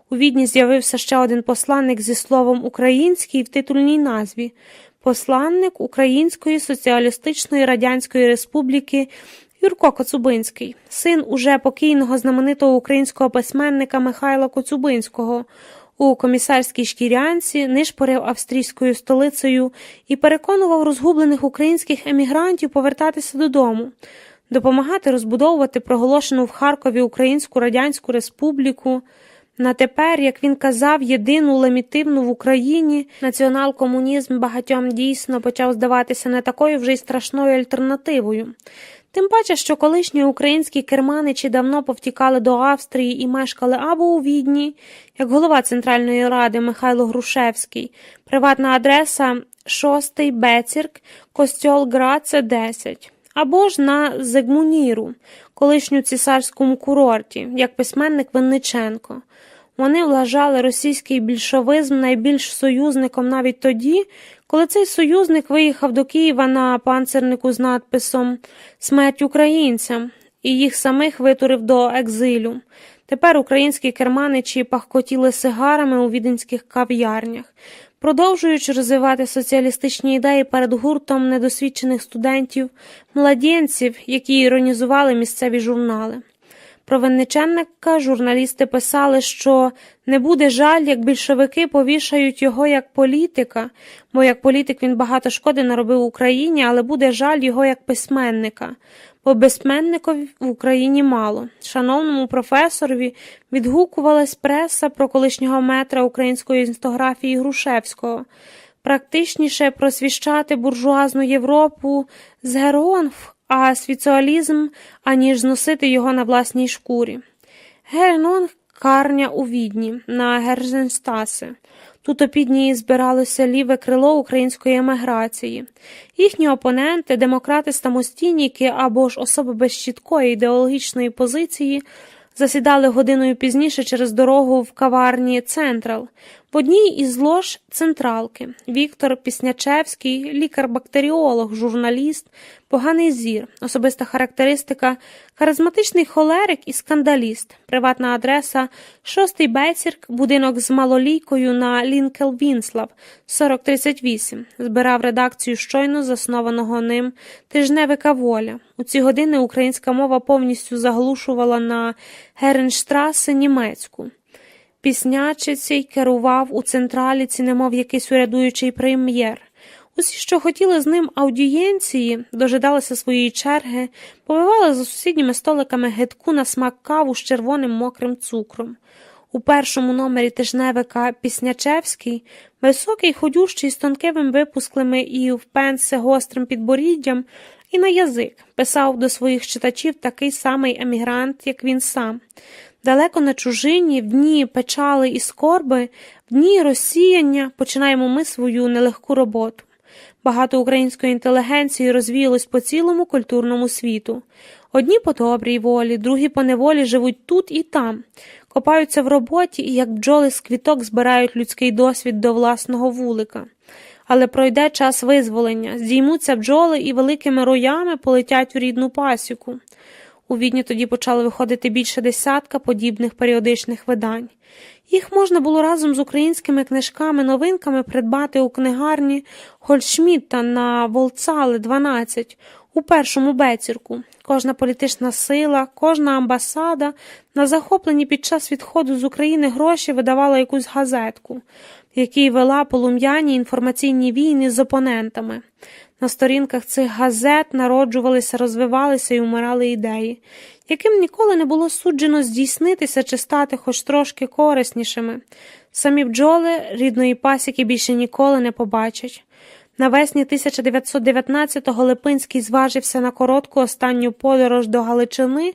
У Відні з'явився ще один посланник зі словом «український» в титульній назві – посланник Української Соціалістичної Радянської Республіки Юрко Коцюбинський, син уже покійного знаменитого українського письменника Михайла Коцюбинського. У комісарській шкірянці нишпорив австрійською столицею і переконував розгублених українських емігрантів повертатися додому, допомагати розбудовувати проголошену в Харкові Українську Радянську Республіку. На тепер, як він казав, єдину легітимну в Україні, націонал-комунізм багатьом дійсно почав здаватися не такою вже й страшною альтернативою. Тим паче, що колишні українські керманичі давно повтікали до Австрії і мешкали або у Відні, як голова Центральної Ради Михайло Грушевський, приватна адреса 6-й Бецірк, костьол Граце 10, або ж на Зигмуніру, колишню цісарському курорті, як письменник Винниченко. Вони вважали російський більшовизм найбільш союзником навіть тоді, коли цей союзник виїхав до Києва на панцирнику з надписом «Смерть українцям» і їх самих витурив до екзилю. Тепер українські керманичі пахкотіли сигарами у віденських кав'ярнях, продовжуючи розвивати соціалістичні ідеї перед гуртом недосвідчених студентів, младенців, які іронізували місцеві журнали. Про Винниченка журналісти писали, що не буде жаль, як більшовики повішають його як політика, бо як політик він багато шкоди наробив Україні, але буде жаль його як письменника, бо письменників в Україні мало. Шановному професорові відгукувалась преса про колишнього метра української інстографії Грушевського. Практичніше просвіщати буржуазну Європу з геронф, а соціалізм, аніж зносити його на власній шкурі. Геренон – карня у Відні, на Герзенстасе. Тут опід ній збиралося ліве крило української еміграції. Їхні опоненти, демократи-самостійники або ж особи без чіткої ідеологічної позиції, засідали годиною пізніше через дорогу в каварні «Централ». В одній із лож «Централки» Віктор Піснячевський, лікар-бактеріолог, журналіст, поганий зір, особиста характеристика, харизматичний холерик і скандаліст, приватна адреса 6-й Бецірк, будинок з малолійкою на Лінкел-Вінслав, 4038, збирав редакцію щойно заснованого ним тижневика «Воля». У ці години українська мова повністю заглушувала на Геренштрасе німецьку. Піснячицей керував у централіці, немов якийсь урядуючий прем'єр. Усі, що хотіли з ним аудієнції, дожидалися своєї черги, попивали за сусідніми столиками гидку на смак каву з червоним мокрим цукром. У першому номері тижневика Піснячевський, високий, худющий, з тонкими випусклими і впенсе гострим підборіддям, і на язик, писав до своїх читачів такий самий емігрант, як він сам. Далеко на чужині, в дні печали і скорби, в дні розсіяння починаємо ми свою нелегку роботу. Багато української інтелігенції розвіялось по цілому культурному світу. Одні по добрій волі, другі по неволі живуть тут і там, копаються в роботі і, як бджоли з квіток, збирають людський досвід до власного вулика. Але пройде час визволення, здіймуться бджоли і великими роями полетять у рідну пасіку. У Відні тоді почали виходити більше десятка подібних періодичних видань. Їх можна було разом з українськими книжками-новинками придбати у книгарні Гольдшмідта на Волцале, 12, у першому Бецірку. Кожна політична сила, кожна амбасада на захоплені під час відходу з України гроші видавала якусь газетку, в якій вела полум'яні інформаційні війни з опонентами. На сторінках цих газет народжувалися, розвивалися і умирали ідеї, яким ніколи не було суджено здійснитися чи стати хоч трошки кориснішими. Самі бджоли рідної пасіки більше ніколи не побачать. Навесні 1919-го Липинський зважився на коротку останню подорож до Галичини,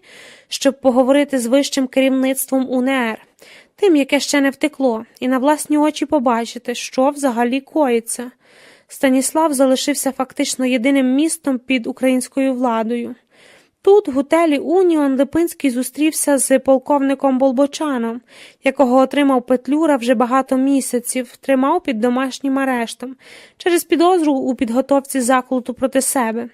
щоб поговорити з вищим керівництвом УНР, тим, яке ще не втекло, і на власні очі побачити, що взагалі коїться. Станіслав залишився фактично єдиним містом під українською владою. Тут, в готелі «Уніон», Липинський зустрівся з полковником Болбочаном, якого отримав Петлюра вже багато місяців, тримав під домашнім арештом через підозру у підготовці заколоту проти себе.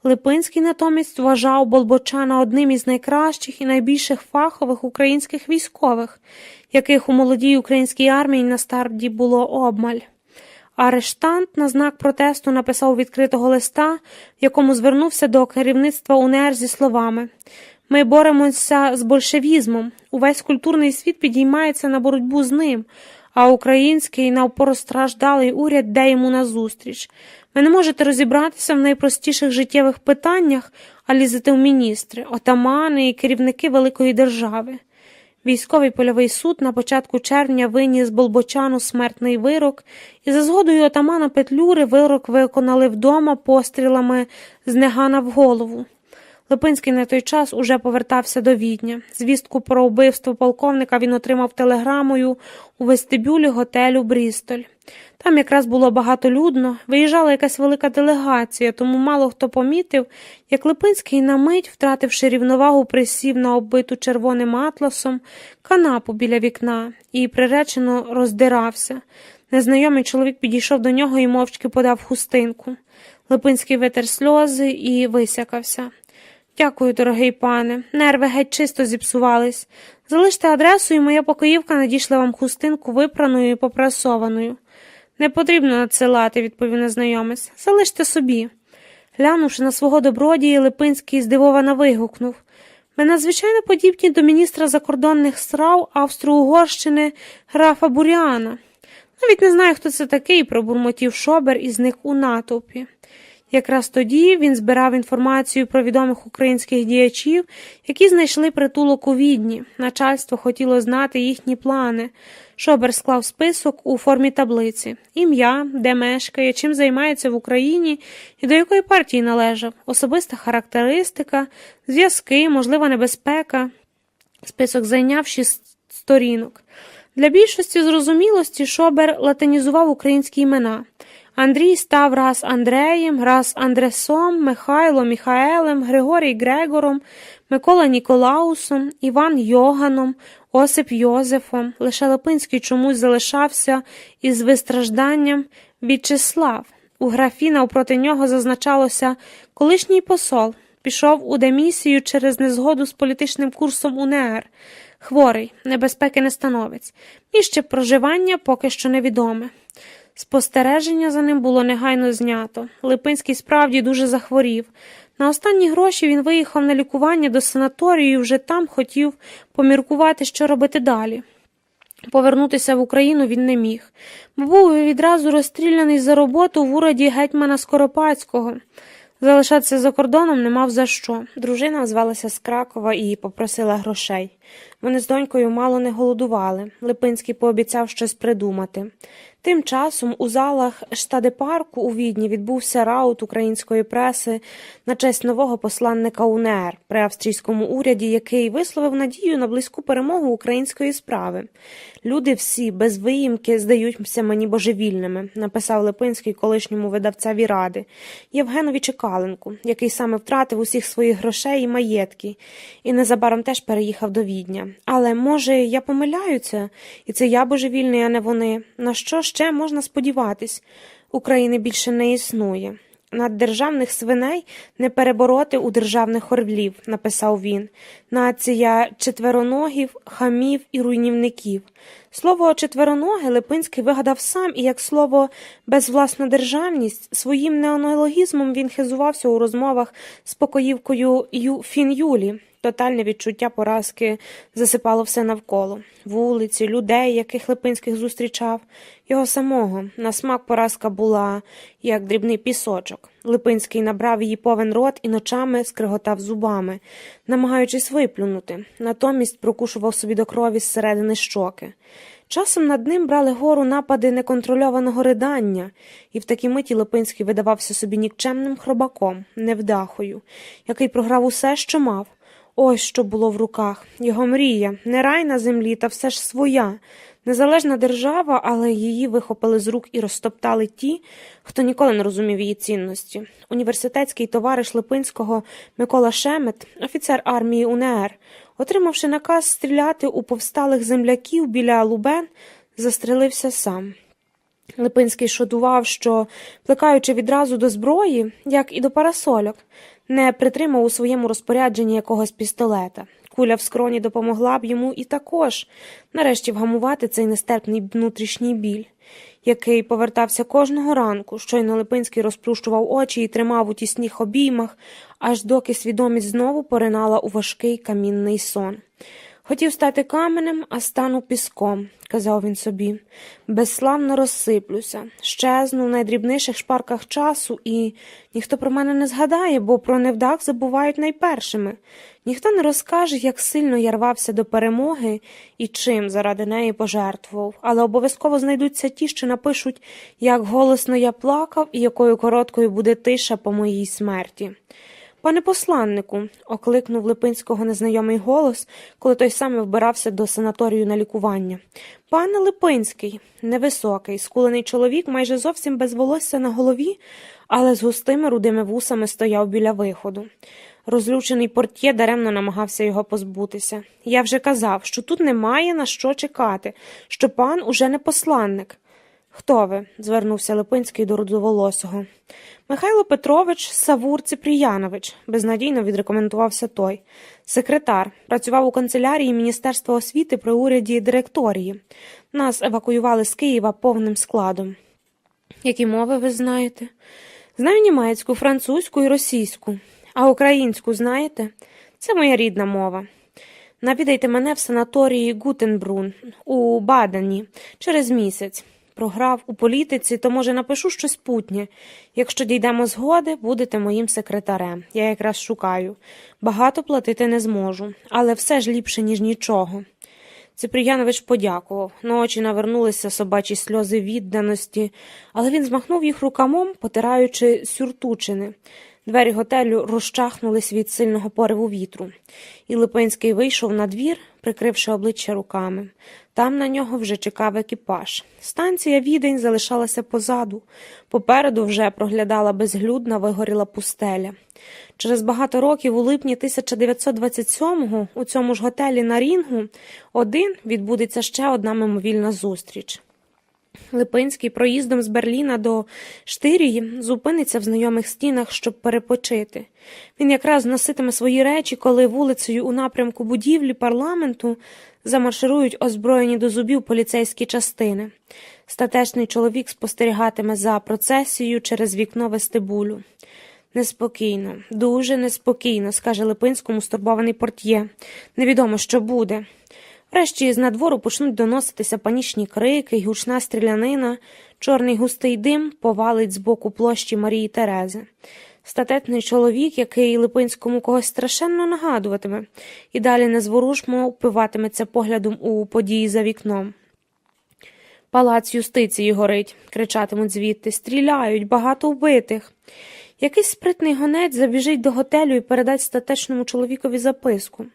Липинський натомість вважав Болбочана одним із найкращих і найбільших фахових українських військових, яких у молодій українській армії на старті було обмаль. Арештант на знак протесту написав відкритого листа, в якому звернувся до керівництва УНР зі словами: «Ми боремося з большевізмом, увесь культурний світ підіймається на боротьбу з ним, а український навпоростраждалий уряд йде йому назустріч. Ви не можете розібратися в найпростіших життєвих питаннях, а лізете в міністри, отамани і керівники великої держави». Військовий польовий суд на початку червня виніс Болбочану смертний вирок, і за згодою отамана Петлюри вирок виконали вдома пострілами з негана в голову. Липинський на той час уже повертався до Відня. Звістку про вбивство полковника він отримав телеграмою у вестибюлі готелю «Брістоль». Там якраз було багатолюдно, виїжджала якась велика делегація, тому мало хто помітив, як Липинський на мить, втративши рівновагу, присів на оббиту червоним атласом канапу біля вікна і приречено роздирався. Незнайомий чоловік підійшов до нього і мовчки подав хустинку. Липинський витер сльози і висякався. «Дякую, дорогий пане, нерви геть чисто зіпсувались. Залиште адресу, і моя покоївка надійшла вам хустинку випраною і попрасованою». «Не потрібно надсилати», – відповів незнайомець. «Залиште собі». Глянувши на свого добродія, Липинський здивовано вигукнув: «Ви надзвичайно подібні до міністра закордонних справ Австро-Угорщини графа Буріана». «Навіть не знаю, хто це такий», – пробурмотів Шобер і зник у натовпі. Якраз тоді він збирав інформацію про відомих українських діячів, які знайшли притулок у Відні. Начальство хотіло знати їхні плани. Шобер склав список у формі таблиці. Ім'я, де мешкає, чим займається в Україні і до якої партії належав, особиста характеристика, зв'язки, можлива небезпека. Список зайняв 6 сторінок. Для більшості зрозумілості Шобер латинізував українські імена. Андрій став раз Андреєм, раз Андресом, Михайло Міхаелем, Григорій Грегором, Микола Ніколаусом, Іван Йоганом, Осип Йозефом. Лише Липинський чомусь залишався із вистражданням В'ячеслав. У графі навпроти нього зазначалося «колишній посол, пішов у демісію через незгоду з політичним курсом УНР, хворий, небезпеки не становить, місце проживання поки що невідоме». Спостереження за ним було негайно знято. Липинський справді дуже захворів. На останні гроші він виїхав на лікування до санаторію і вже там хотів поміркувати, що робити далі. Повернутися в Україну він не міг, бо був відразу розстріляний за роботу в уряді гетьмана Скоропадського. Залишатися за кордоном не мав за що. Дружина звалася з Кракова і попросила грошей. Вони з донькою мало не голодували. Липинський пообіцяв щось придумати. Тим часом у залах Штадепарку у Відні відбувся раут української преси на честь нового посланника УНР при австрійському уряді, який висловив надію на близьку перемогу української справи. «Люди всі, без виїмки, здаються мені божевільними», написав Липинський колишньому видавцеві «Ради» Євгенові Чекаленку, який саме втратив усіх своїх грошей і маєтки, і незабаром теж переїхав до Відня. «Але, може, я помиляюся? І це я божевільний, а не вони? На що ще можна сподіватись? України більше не існує. Наддержавних свиней не перебороти у державних орлів», написав він. «Нація четвероногів, хамів і руйнівників». Слово «четвероноги» Липинський вигадав сам, і як слово «безвласнодержавність» своїм неонологізмом він хизувався у розмовах з покоївкою Фін Юлі. Тотальне відчуття поразки засипало все навколо. Вулиці, людей, яких Липинських зустрічав. Його самого. На смак поразка була, як дрібний пісочок. Липинський набрав її повен рот і ночами скриготав зубами, намагаючись виплюнути. Натомість прокушував собі до крові зсередини щоки. Часом над ним брали гору напади неконтрольованого ридання, і в такій миті Липинський видавався собі нікчемним хробаком, невдахою, який програв усе, що мав. Ось що було в руках. Його мрія. Не рай на землі, та все ж своя. Незалежна держава, але її вихопили з рук і розтоптали ті, хто ніколи не розумів її цінності. Університетський товариш Липинського Микола Шемет, офіцер армії УНР, отримавши наказ стріляти у повсталих земляків біля Лубен, застрелився сам. Липинський шкодував, що, плекаючи відразу до зброї, як і до парасольок, не притримав у своєму розпорядженні якогось пістолета. Куля в скроні допомогла б йому і також, нарешті, вгамувати цей нестерпний внутрішній біль, який повертався кожного ранку. Щойно Липинський розплющував очі і тримав у тісних обіймах, аж доки свідомість знову поринала у важкий камінний сон. «Хотів стати каменем, а стану піском», – казав він собі. «Безславно розсиплюся, щезну в найдрібніших шпарках часу, і ніхто про мене не згадає, бо про невдах забувають найпершими. Ніхто не розкаже, як сильно я рвався до перемоги і чим заради неї пожертвував, але обов'язково знайдуться ті, що напишуть, як голосно я плакав і якою короткою буде тиша по моїй смерті». «Пане посланнику», – окликнув Липинського незнайомий голос, коли той саме вбирався до санаторію на лікування. «Пане Липинський», невисокий, скулений чоловік, майже зовсім без волосся на голові, але з густими рудими вусами стояв біля виходу. Розлючений портьє даремно намагався його позбутися. «Я вже казав, що тут немає на що чекати, що пан уже не посланник». «Хто ви?» – звернувся Липинський до рудоволосого. «Михайло Петрович Савур Ципріянович», – безнадійно відрекомендувався той. «Секретар. Працював у канцелярії Міністерства освіти при уряді директорії. Нас евакуювали з Києва повним складом». «Які мови ви знаєте?» «Знаю німецьку, французьку і російську. А українську знаєте? Це моя рідна мова. Навідайте мене в санаторії Гутенбрун у Бадені через місяць. Програв у політиці, то, може, напишу щось путнє. Якщо дійдемо згоди, будете моїм секретарем. Я якраз шукаю. Багато платити не зможу, але все ж ліпше, ніж нічого». Ципріянович подякував. На очі навернулися собачі сльози відданості, але він змахнув їх рукавом, потираючи сюртучини. Двері готелю розчахнулись від сильного пориву вітру, і Липинський вийшов на двір, прикривши обличчя руками. Там на нього вже чекав екіпаж. Станція Відень залишалася позаду. Попереду вже проглядала безглюдна вигоріла пустеля. Через багато років, у липні 1927-го, у цьому ж готелі на Рінгу, відбудеться ще одна мимовільна зустріч. Липинський проїздом з Берліна до Штирії зупиниться в знайомих стінах, щоб перепочити. Він якраз носитиме свої речі, коли вулицею у напрямку будівлі парламенту замарширують озброєні до зубів поліцейські частини. Статечний чоловік спостерігатиме за процесією через вікно вестибулю. «Неспокійно, дуже неспокійно», – скаже Липинському стурбований портьє. «Невідомо, що буде». Врешті з надвору почнуть доноситися панічні крики й гучна стрілянина, чорний густий дим повалить з боку площі Марії Терези. Статетний чоловік, який Липинському когось страшенно нагадуватиме, і далі незворушно впиватиметься поглядом у події за вікном. «Палац юстиції горить», – кричатимуть звідти, – «стріляють, багато вбитих». Якийсь спритний гонець забіжить до готелю і передасть статечному чоловікові записку.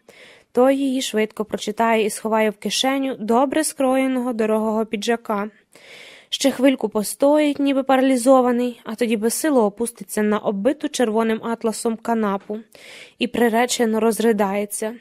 Той її швидко прочитає і сховає в кишеню добре скроєного дорогого піджака. Ще хвильку постоїть, ніби паралізований, а тоді безсило опуститься на оббиту червоним атласом канапу і приречено розридається.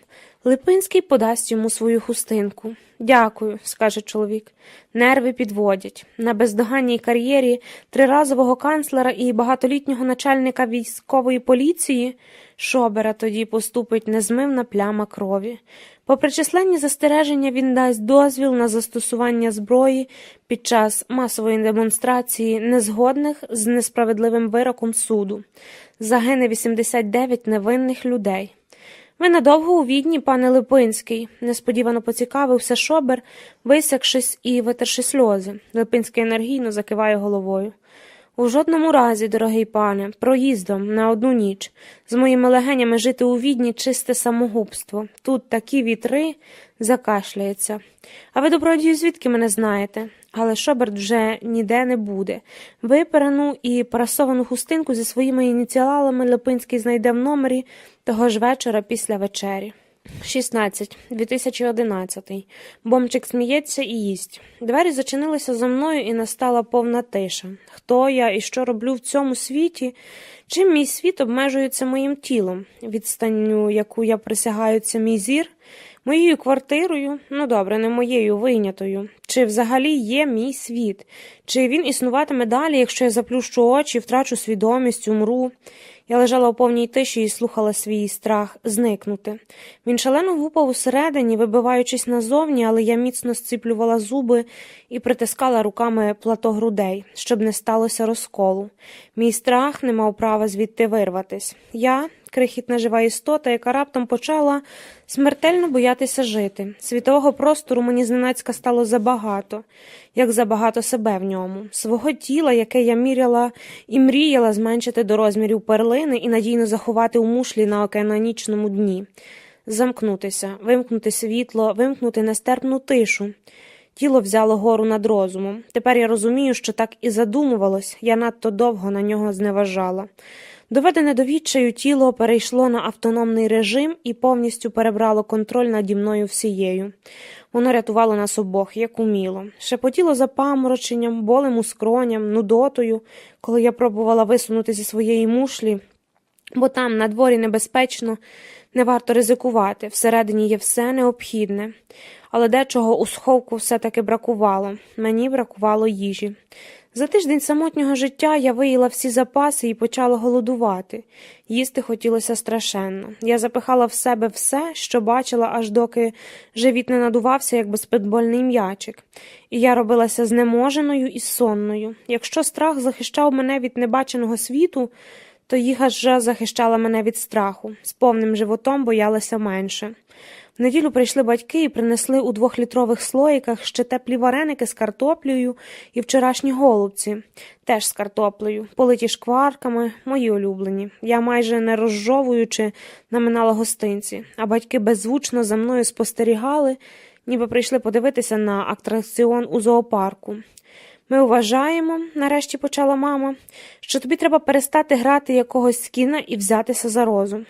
Липинський подасть йому свою хустинку. «Дякую», – скаже чоловік. Нерви підводять. На бездоганній кар'єрі триразового канцлера і багатолітнього начальника військової поліції Шобера тоді поступить незмивна пляма крові. Попри численні застереження, він дасть дозвіл на застосування зброї під час масової демонстрації, незгодних з несправедливим вироком суду. Загине 89 невинних людей. «Ви надовго у Відні, пане Липинський?» – несподівано поцікавився Шобер, висякшись і витерши сльози. Липинський енергійно закиває головою. «У жодному разі, дорогий пане, проїздом на одну ніч. З моїми легенями жити у Відні – чисте самогубство. Тут такі вітри», – закашляється. «А ви, добродію, звідки мене знаєте?» Але Шоберт вже ніде не буде. Виперену і парасовану хустинку зі своїми ініціалами Липинський знайде в номері того ж вечора після вечері. 16. 2011. Бомчик сміється і їсть. Двері зачинилися за мною і настала повна тиша. Хто я і що роблю в цьому світі? Чим мій світ обмежується моїм тілом? Відстанню, яку я присягаю, це мій зір? Моєю квартирою? Ну добре, не моєю, вийнятою. Чи взагалі є мій світ? Чи він існуватиме далі, якщо я заплющу очі, втрачу свідомість, умру? Я лежала у повній тиші і слухала свій страх зникнути. Він шалено гупав усередині, вибиваючись назовні, але я міцно зціплювала зуби і притискала руками плато грудей, щоб не сталося розколу. Мій страх не мав права звідти вирватись. Я, крихітна жива істота, яка раптом почала смертельно боятися жити. Світового простору мені зненацька стало забагато, як забагато себе в ньому. Свого тіла, яке я міряла і мріяла зменшити до розмірів перлини і надійно заховати у мушлі на океанічному дні. Замкнутися, вимкнути світло, вимкнути нестерпну тишу. Тіло взяло гору над розумом. Тепер я розумію, що так і задумувалось, я надто довго на нього зневажала. Доведене до відчаю тіло перейшло на автономний режим і повністю перебрало контроль наді мною всією. Воно рятувало нас обох, як уміло. Шепотіло запамороченням, болем у скроням, нудотою, коли я пробувала висунути зі своєї мушлі, бо там, на дворі, небезпечно, не варто ризикувати, всередині є все необхідне. Але дечого у сховку все-таки бракувало. Мені бракувало їжі. За тиждень самотнього життя я виїла всі запаси і почала голодувати. Їсти хотілося страшенно. Я запихала в себе все, що бачила, аж доки живіт не надувався, як баскетбольний м'ячик. І я робилася знеможеною і сонною. Якщо страх захищав мене від небаченого світу, то їжа захищала мене від страху. З повним животом боялася менше. В неділю прийшли батьки і принесли у 2-літрових слоїках ще теплі вареники з картоплею і вчорашні голубці, теж з картоплею, политі шкварками, мої улюблені. Я майже не розжовуючи наминала гостинці, а батьки беззвучно за мною спостерігали, ніби прийшли подивитися на атракціон у зоопарку. «Ми вважаємо, – нарешті почала мама, – що тобі треба перестати грати якогось кіна і взятися за розум».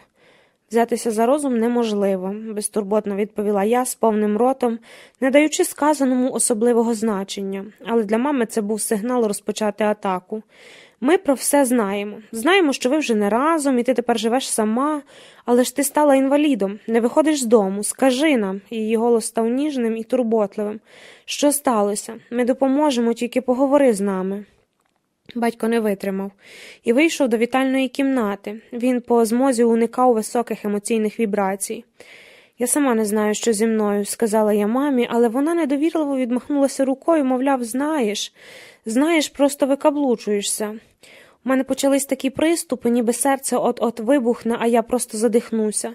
«Взятися за розум неможливо», – безтурботно відповіла я з повним ротом, не даючи сказаному особливого значення. Але для мами це був сигнал розпочати атаку. «Ми про все знаємо. Знаємо, що ви вже не разом, і ти тепер живеш сама, але ж ти стала інвалідом, не виходиш з дому. Скажи нам», – її голос став ніжним і турботливим. «Що сталося? Ми допоможемо, тільки поговори з нами». Батько не витримав і вийшов до вітальної кімнати. Він по змозі уникав високих емоційних вібрацій. «Я сама не знаю, що зі мною», – сказала я мамі, але вона недовірливо відмахнулася рукою, мовляв, знаєш, просто викаблучуєшся. У мене почались такі приступи, ніби серце от-от вибухне, а я просто задихнуся.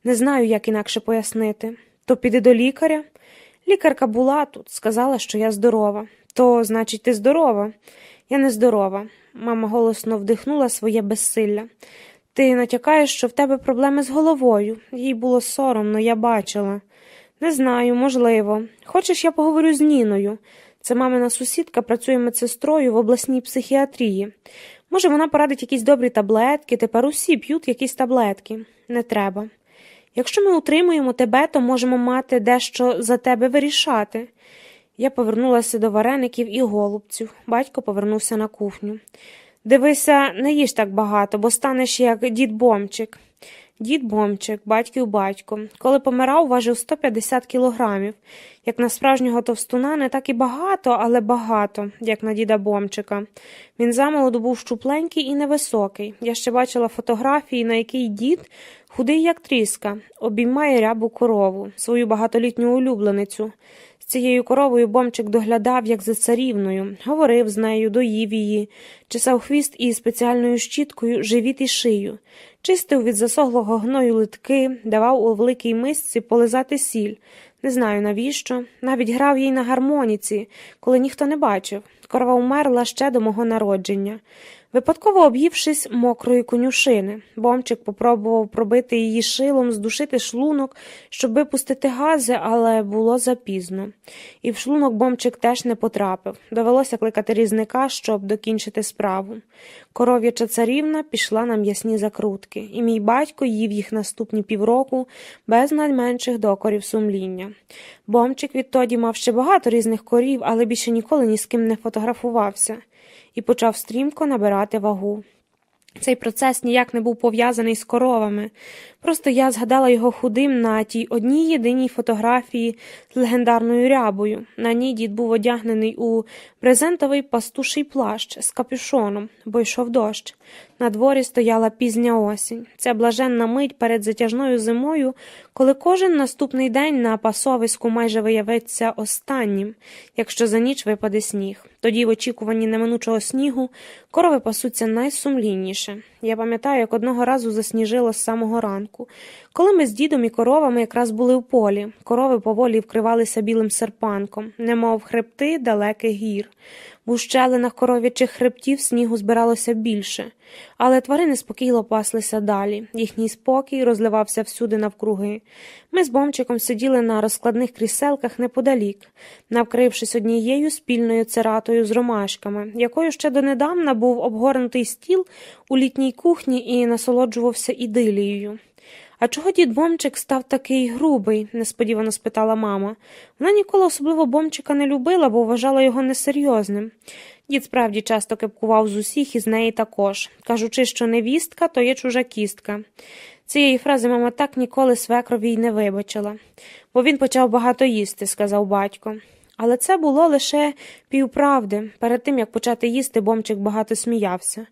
Не знаю, як інакше пояснити. То піди до лікаря? Лікарка була тут, сказала, що я здорова. То, значить, ти здорова? Я не здорова. Мама голосно вдихнула своє безсилля. Ти натякаєш, що в тебе проблеми з головою. Їй було соромно, я бачила. Не знаю, можливо. Хочеш, я поговорю з Ніною? Це мамина сусідка, працює медсестрою в обласній психіатрії. Може, вона порадить якісь добрі таблетки, тепер усі п'ють якісь таблетки. Не треба. Якщо ми утримуємо тебе, то можемо мати дещо за тебе вирішати. Я повернулася до вареників і голубців. Батько повернувся на кухню. Дивися, не їж так багато, бо станеш як дід Бомчик. Дід Бомчик, батьків батько. Коли помирав, важив 150 кілограмів. Як на справжнього товстуна, не так і багато, але багато, як на діда Бомчика. Він замолоду був щупленький і невисокий. Я ще бачила фотографії, на якій дід, худий як тріска, обіймає рябу корову, свою багатолітню улюбленицю. З цією коровою Бомчик доглядав, як за царівною, говорив з нею, доїв її, чесав хвіст і спеціальною щіткою живіт і шию, чистив від засохлого гною литки, давав у великій мисці полизати сіль. Не знаю навіщо, навіть грав їй на гармоніці, коли ніхто не бачив. Корова умерла ще до мого народження. випадково об'ївшись мокрої конюшини. Бомчик попробував пробити її шилом, здушити шлунок, щоб випустити гази, але було запізно. І в шлунок Бомчик теж не потрапив. Довелося кликати різника, щоб докінчити справу. Коров'яча царівна пішла на м'ясні закрутки, і мій батько їв їх наступні півроку без найменших докорів сумління. Бомчик відтоді мав ще багато різних корів, але більше ніколи ні з ким не фотографувався. І почав стрімко набирати вагу. Цей процес ніяк не був пов'язаний з коровами. Просто я згадала його худим на тій одній єдиній фотографії з легендарною рябою. На ній дід був одягнений у брезентовий пастуший плащ з капюшоном, бо йшов дощ. На дворі стояла пізня осінь. Це блаженна мить перед затяжною зимою, коли кожен наступний день на пасовиську майже виявиться останнім, якщо за ніч випаде сніг. Тоді, в очікуванні неминучого снігу, корови пасуться найсумлінніше. Я пам'ятаю, як одного разу засніжило з самого ранку. Коли ми з дідом і коровами якраз були в полі, корови поволі вкривалися білим серпанком, немов хребти далеких гір. В ущелинах коров'ячих хребтів снігу збиралося більше, але тварини спокійно паслися далі. Їхній спокій розливався всюди навкруги. Ми з Бомчиком сиділи на розкладних кріселках неподалік, навкрившись однією спільною цератою з ромашками, якою ще донедавна був обгорнутий стіл у літній кухні і насолоджувався ідилією. «А чого дід Бомчик став такий грубий?» – несподівано спитала мама. Вона ніколи особливо Бомчика не любила, бо вважала його несерйозним. Дід справді часто кепкував з усіх і з неї також, кажучи, що невістка – то є чужа кістка. Цієї фрази мама так ніколи свекрові й не вибачила. «Бо він почав багато їсти», – сказав батько. Але це було лише півправди. Перед тим, як почати їсти, Бомчик багато сміявся.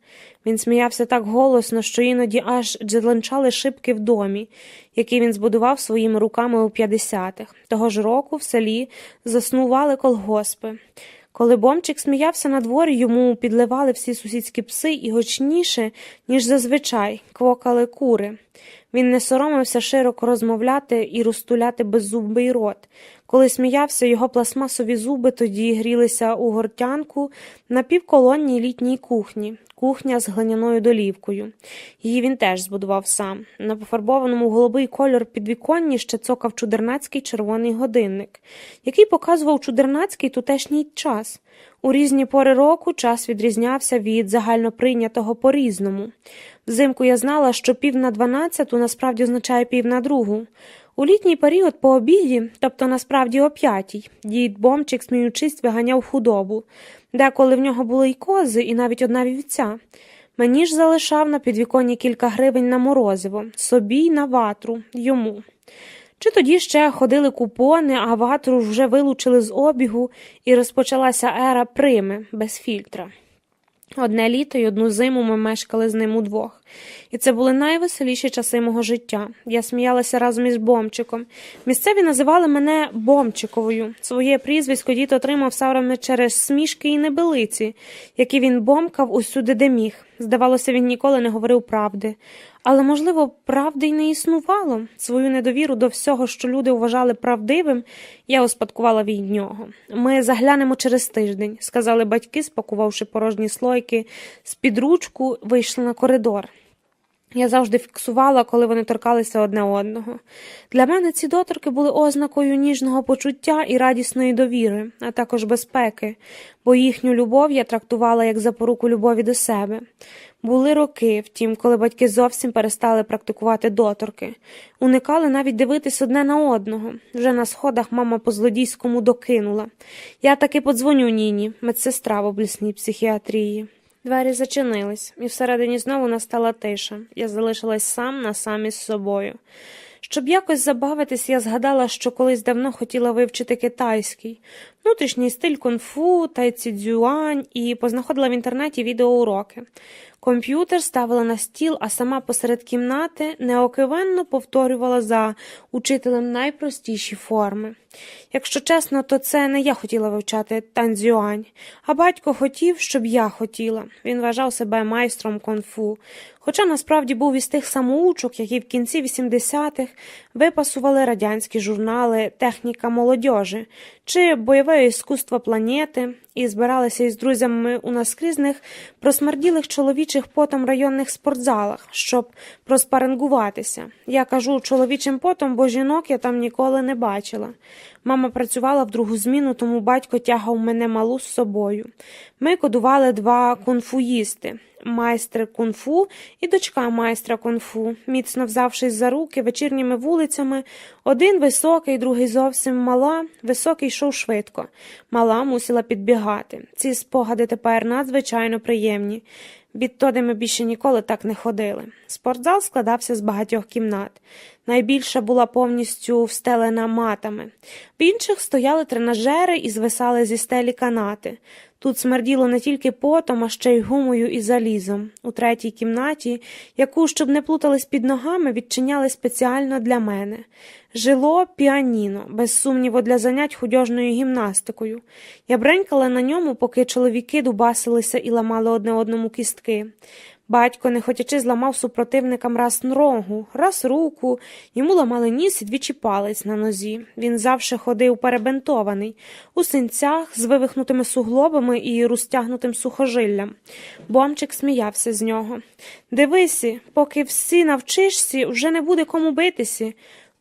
Він сміявся так голосно, що іноді аж дзеленчали шибки в домі, який він збудував своїми руками у 50-х. Того ж року в селі заснували колгоспи. Коли Бомчик сміявся на дворі, йому підливали всі сусідські пси і гучніше, ніж зазвичай, квокали кури. Він не соромився широко розмовляти і розтуляти беззубий рот. Коли сміявся, його пластмасові зуби тоді грілися у гортянку на півколонній літній кухні. Кухня з глиняною долівкою. Її він теж збудував сам. На пофарбованому в голубий кольор підвіконні ще цокав чудернацький червоний годинник, який показував чудернацький тутешній час. У різні пори року час відрізнявся від загальноприйнятого по-різному. Взимку я знала, що 11:45 насправді означає 1:45. У літній період по обіді, тобто насправді о 5:00, дід Бомчик, сміючись, виганяв худобу. Деколи в нього були й кози, і навіть одна вівця. Мені ж залишав на підвіконні кілька гривень на морозиво, собі й на ватру, йому. Чи тоді ще ходили купони, а ватру вже вилучили з обігу, і розпочалася ера прими, без фільтра. Одне літо й одну зиму ми мешкали з ним удвох. І це були найвеселіші часи мого життя. Я сміялася разом із Бомчиком. Місцеві називали мене Бомчиковою. Своє прізвисько дід отримав саме через смішки і небилиці, які він бомкав усюди, де міг. Здавалося, він ніколи не говорив правди. Але, можливо, правди й не існувало. Свою недовіру до всього, що люди вважали правдивим, я успадкувала від нього. «Ми заглянемо через тиждень», – сказали батьки, спакувавши порожні слойки з-під ручку, вийшли на коридор. Я завжди фіксувала, коли вони торкалися одне одного. Для мене ці доторки були ознакою ніжного почуття і радісної довіри, а також безпеки, бо їхню любов я трактувала як запоруку любові до себе. Були роки, втім, коли батьки зовсім перестали практикувати доторки. Уникали навіть дивитись одне на одного. Вже на сходах мама по-злодійському докинула. «Я таки подзвоню Ніні», медсестра в обласній психіатрії. Двері зачинились, і всередині знову настала тиша. Я залишилась сам на сам із собою. Щоб якось забавитись, я згадала, що колись давно хотіла вивчити китайський, внутрішній стиль кунг-фу, тайці-дзюань, і познаходила в інтернеті відеоуроки. Комп'ютер ставила на стіл, а сама посеред кімнати неокивенно повторювала за учителем найпростіші форми. Якщо чесно, то це не я хотіла вивчати танцзюань, а батько хотів, щоб я хотіла. Він вважав себе майстром кунг-фу, хоча насправді був із тих самоучок, які в кінці 80-х випасували радянські журнали «Техніка молодіжі» чи «Бойове іскусство планети», і збиралися із друзями у наскрізних, просмерділих чоловічих потом районних спортзалах, щоб проспарингуватися. Я кажу чоловічим потом, бо жінок я там ніколи не бачила. Мама працювала в другу зміну, тому батько тягав мене малу з собою. Ми кодували 2 кунфуїсти – майстер кунг-фу і дочка майстра кунг-фу. Міцно взявшись за руки вечірніми вулицями, один високий, другий зовсім мала, високий йшов швидко. Мала мусила підбігати. Ці спогади тепер надзвичайно приємні. Відтоді ми більше ніколи так не ходили. Спортзал складався з багатьох кімнат. Найбільша була повністю встелена матами. В інших стояли тренажери і звисали зі стелі канати. Тут смерділо не тільки потом, а ще й гумою і залізом. У третій кімнаті, яку, щоб не плутались під ногами, відчиняли спеціально для мене. Жило піаніно, без сумніву для занять художньою гімнастикою. Я бренькала на ньому, поки чоловіки дубасилися і ламали одне одному кістки. Батько, не хотячи, зламав супротивникам раз ногу, раз руку, йому ламали ніс і двічі палець на нозі. Він завше ходив перебинтований, у синцях, з вивихнутими суглобами і розтягнутим сухожиллям. Бомчик сміявся з нього. «Дивися, поки всі навчишся, вже не буде кому битися.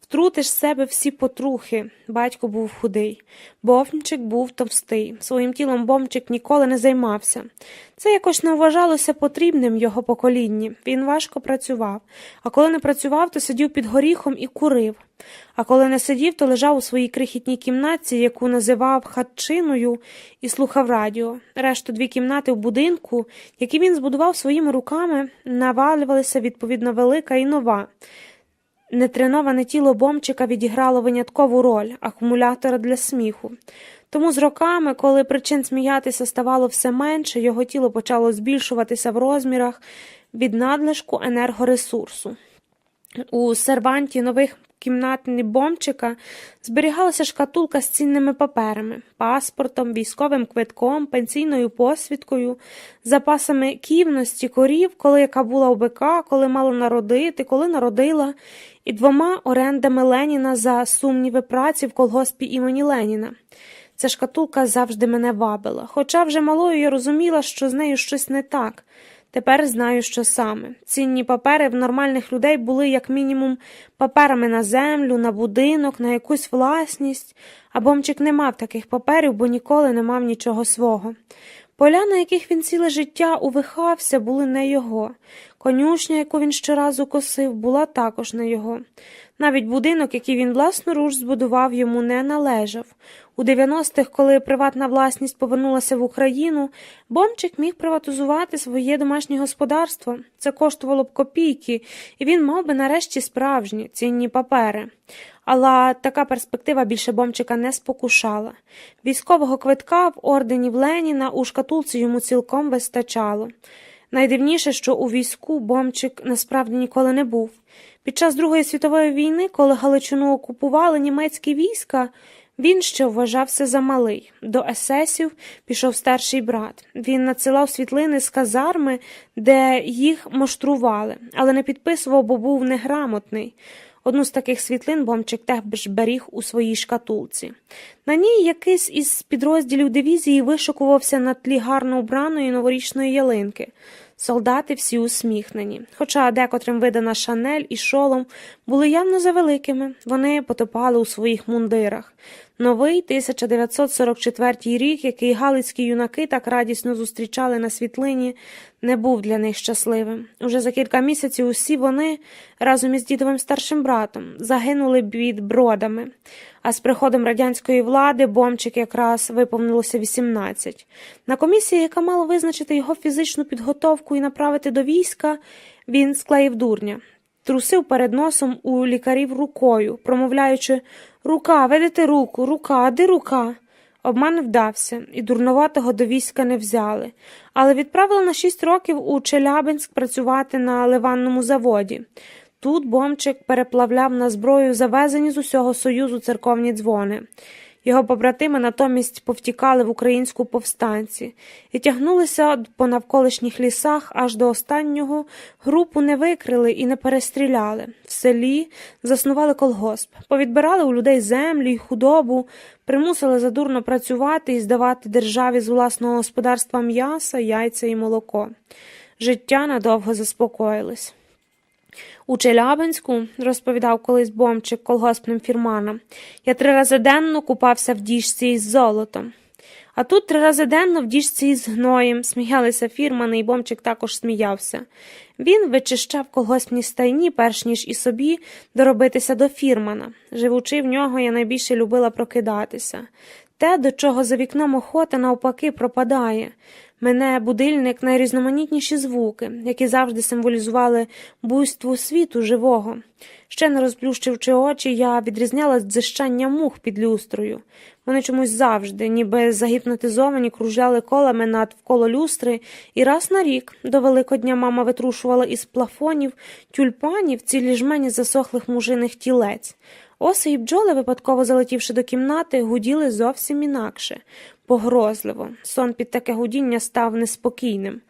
Втрутиш з себе всі потрухи». Батько був худий. Бомчик був товстий. Своїм тілом Бомчик ніколи не займався. Це якось не вважалося потрібним його поколінні. Він важко працював. А коли не працював, то сидів під горіхом і курив. А коли не сидів, то лежав у своїй крихітній кімнатці, яку називав хатчиною, і слухав радіо. Решту 2 кімнати в будинку, які він збудував своїми руками, навалювалися відповідно велика і нова. Нетреноване тіло Бомчика відіграло виняткову роль – акумулятора для сміху. Тому з роками, коли причин сміятися ставало все менше, його тіло почало збільшуватися в розмірах від надлишку енергоресурсу. У серванті нових кімнат Бомчика зберігалася шкатулка з цінними паперами – паспортом, військовим квитком, пенсійною посвідкою, запасами ківності, корів, коли яка була у бика, коли мала народити, коли народила, і 2 орендами Леніна за сумніви праці в колгоспі імені Леніна. Ця шкатулка завжди мене вабила, хоча вже малою я розуміла, що з нею щось не так. Тепер знаю, що саме. Цінні папери в нормальних людей були, як мінімум, паперами на землю, на будинок, на якусь власність, а Бомчик не мав таких паперів, бо ніколи не мав нічого свого. Поля, на яких він ціле життя увихався, були не його. Конюшня, яку він щоразу косив, була також не його. Навіть будинок, який він власноруч збудував, йому не належав. У 90-х, коли приватна власність повернулася в Україну, Бомчик міг приватизувати своє домашнє господарство. Це коштувало б копійки, і він мав би нарешті справжні, цінні папери. Але така перспектива більше Бомчика не спокушала. Військового квитка в ордені Леніна у шкатулці йому цілком вистачало. Найдивніше, що у війську Бомчик насправді ніколи не був. Під час Другої світової війни, коли Галичину окупували німецькі війська, він ще вважався за малий. До есесів пішов старший брат. Він надсилав світлини з казарми, де їх муштрували, але не підписував, бо був неграмотний. Одну з таких світлин Бомчик теж беріг у своїй шкатулці. На ній якийсь із підрозділів дивізії вишикувався на тлі гарно убраної новорічної ялинки. Солдати всі усміхнені, хоча декотрим видана шанель і шолом були явно завеликими, вони потопали у своїх мундирах. Новий 1944 рік, який галицькі юнаки так радісно зустрічали на світлині, не був для них щасливим. Уже за кілька місяців усі вони, разом із дідовим старшим братом, загинули під Бродами. А з приходом радянської влади Бомчик якраз виповнилося 18. На комісії, яка мала визначити його фізичну підготовку і направити до війська, він склеїв дурня. Трусив перед носом у лікарів рукою, промовляючи «Рука, ведете руку, рука, де рука?» Обман вдався, і дурноватого до війська не взяли, але відправили на 6 років у Челябинськ працювати на ливанному заводі. Тут Бомчик переплавляв на зброю завезені з усього Союзу церковні дзвони. Його побратими натомість повтікали в українську повстанці і тягнулися по навколишніх лісах аж до останнього, групу не викрили і не перестріляли. В селі заснували колгосп, повідбирали у людей землю й худобу, примусили задурно працювати і здавати державі з власного господарства м'яса, яйця і молоко. Життя надовго заспокоїлось. У Челябинську, розповідав колись Бомчик колгоспним фірманам, я 3 рази денно купався в діжці із золотом. А тут 3 рази денно в діжці із гноєм, сміялися фірмани, і Бомчик також сміявся. Він вичищав колгоспні стайні, перш ніж і собі доробитися до фірмана. Живучи в нього, я найбільше любила прокидатися. Те, до чого за вікном охота, навпаки, пропадає. Мене будильник найрізноманітніші звуки, які завжди символізували буйство світу живого. Ще не розплющивши очі, я відрізняла дзижчання мух під люстрою. Вони чомусь завжди, ніби загіпнотизовані, кружляли колами навколо люстри, і раз на рік до Великодня мама витрушувала із плафонів, тюльпанів цілі жмені засохлих мужиних тілець. Оси і бджоли, випадково залетівши до кімнати, гуділи зовсім інакше, погрозливо. Сон під таке гудіння став неспокійним.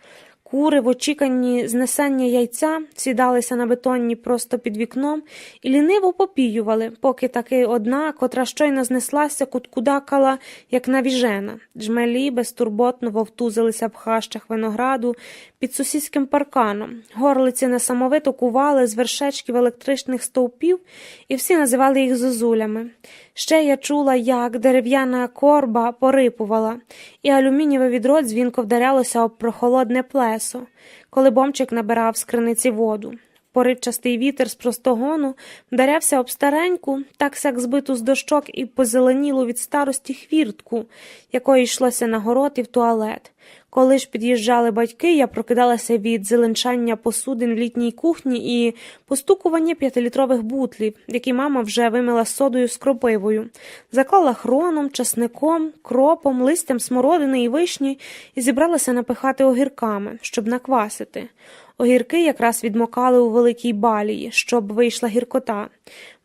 Кури в очіканні знесення яйця сідалися на бетонні просто під вікном і ліниво попіювали, поки таки одна, котра щойно знеслася, куткудакала, як навіжена. Джмелі безтурботно вовтузилися в хащах винограду під сусідським парканом. Горлиці несамовито кували з вершечків електричних стовпів, і всі називали їх зозулями. Ще я чула, як дерев'яна корба порипувала, і алюмінієве відро дзвінко вдарялося об прохолодне плесо, коли Бомчик набирав з криниці воду. Поривчастий вітер з простогону вдарявся об стареньку, так-сяк збиту з дощок і позеленілу від старості хвіртку, якої йшлося на город і в туалет. Коли ж під'їжджали батьки, я прокидалася від зеленчання посудин в літній кухні і постукування 5-літрових бутлів, які мама вже вимила содою з кропивою. Заклала хроном, часником, кропом, листям смородини і вишні і зібралася напихати огірками, щоб наквасити. Огірки якраз відмокали у великій балії, щоб вийшла гіркота.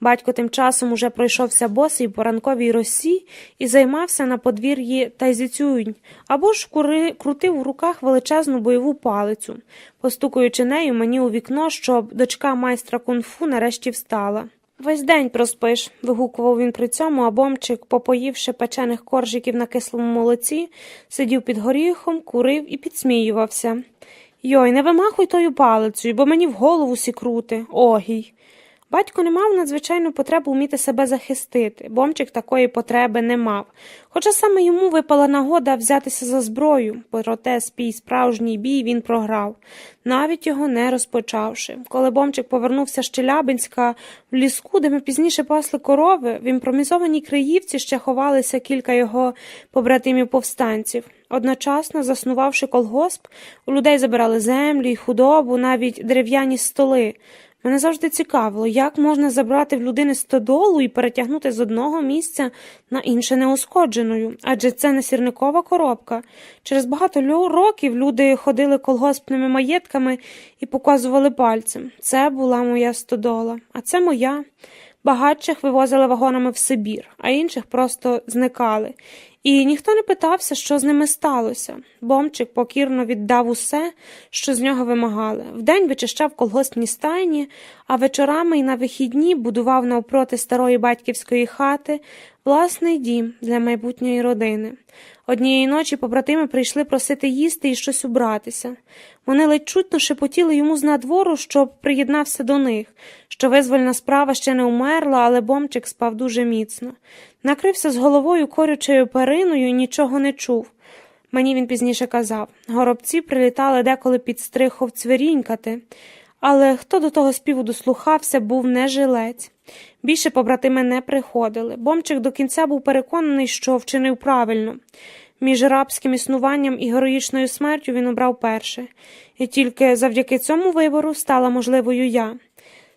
Батько тим часом уже пройшовся босий по ранковій росі і займався на подвір'ї тайзіцюнь, або ж крутив у руках величезну бойову палицю, постукуючи нею мені у вікно, щоб дочка майстра кунг-фу нарешті встала. «Весь день проспиш», – вигукував він при цьому, а Бомчик, попоївши печених коржиків на кислому молоці, сидів під горіхом, курив і підсміювався. «Йой, не вимахуй тою палицею, бо мені в голову сікрути, огій». Батько не мав надзвичайну потребу вміти себе захистити. Бомчик такої потреби не мав. Хоча саме йому випала нагода взятися за зброю, проте справжній бій він програв, навіть його не розпочавши. Коли Бомчик повернувся з Челябинська в ліску, де ми пізніше пасли корови, в імпровізованій Криївці ще ховалися кілька його побратимів-повстанців. Одночасно, заснувавши колгосп, у людей забирали землю й худобу, навіть дерев'яні столи. Мене завжди цікавило, як можна забрати в людини стодолу і перетягнути з одного місця на інше неушкодженою, адже це не сірникова коробка. Через багато років люди ходили колгоспними маєтками і показували пальцем. Це була моя стодола, а це моя. Багатших вивозили вагонами в Сибір, а інших просто зникали. І ніхто не питався, що з ними сталося. Бомчик покірно віддав усе, що з нього вимагали. Вдень вичищав колгоспні стайні, а вечорами і на вихідні будував навпроти старої батьківської хати власний дім для майбутньої родини. Однієї ночі побратими прийшли просити їсти і щось убратися. Вони ледь чутно шепотіли йому з надвору, щоб приєднався до них, що визвольна справа ще не умерла, але Бомчик спав дуже міцно. Накрився з головою корючою периною і нічого не чув. Мені він пізніше казав, горобці прилітали деколи під стрихов цвірінькати, але хто до того співу дослухався, був не жилець. Більше побратими не приходили. Бомчик до кінця був переконаний, що вчинив правильно. Між рабським існуванням і героїчною смертю він обрав перше. І тільки завдяки цьому вибору стала можливою я.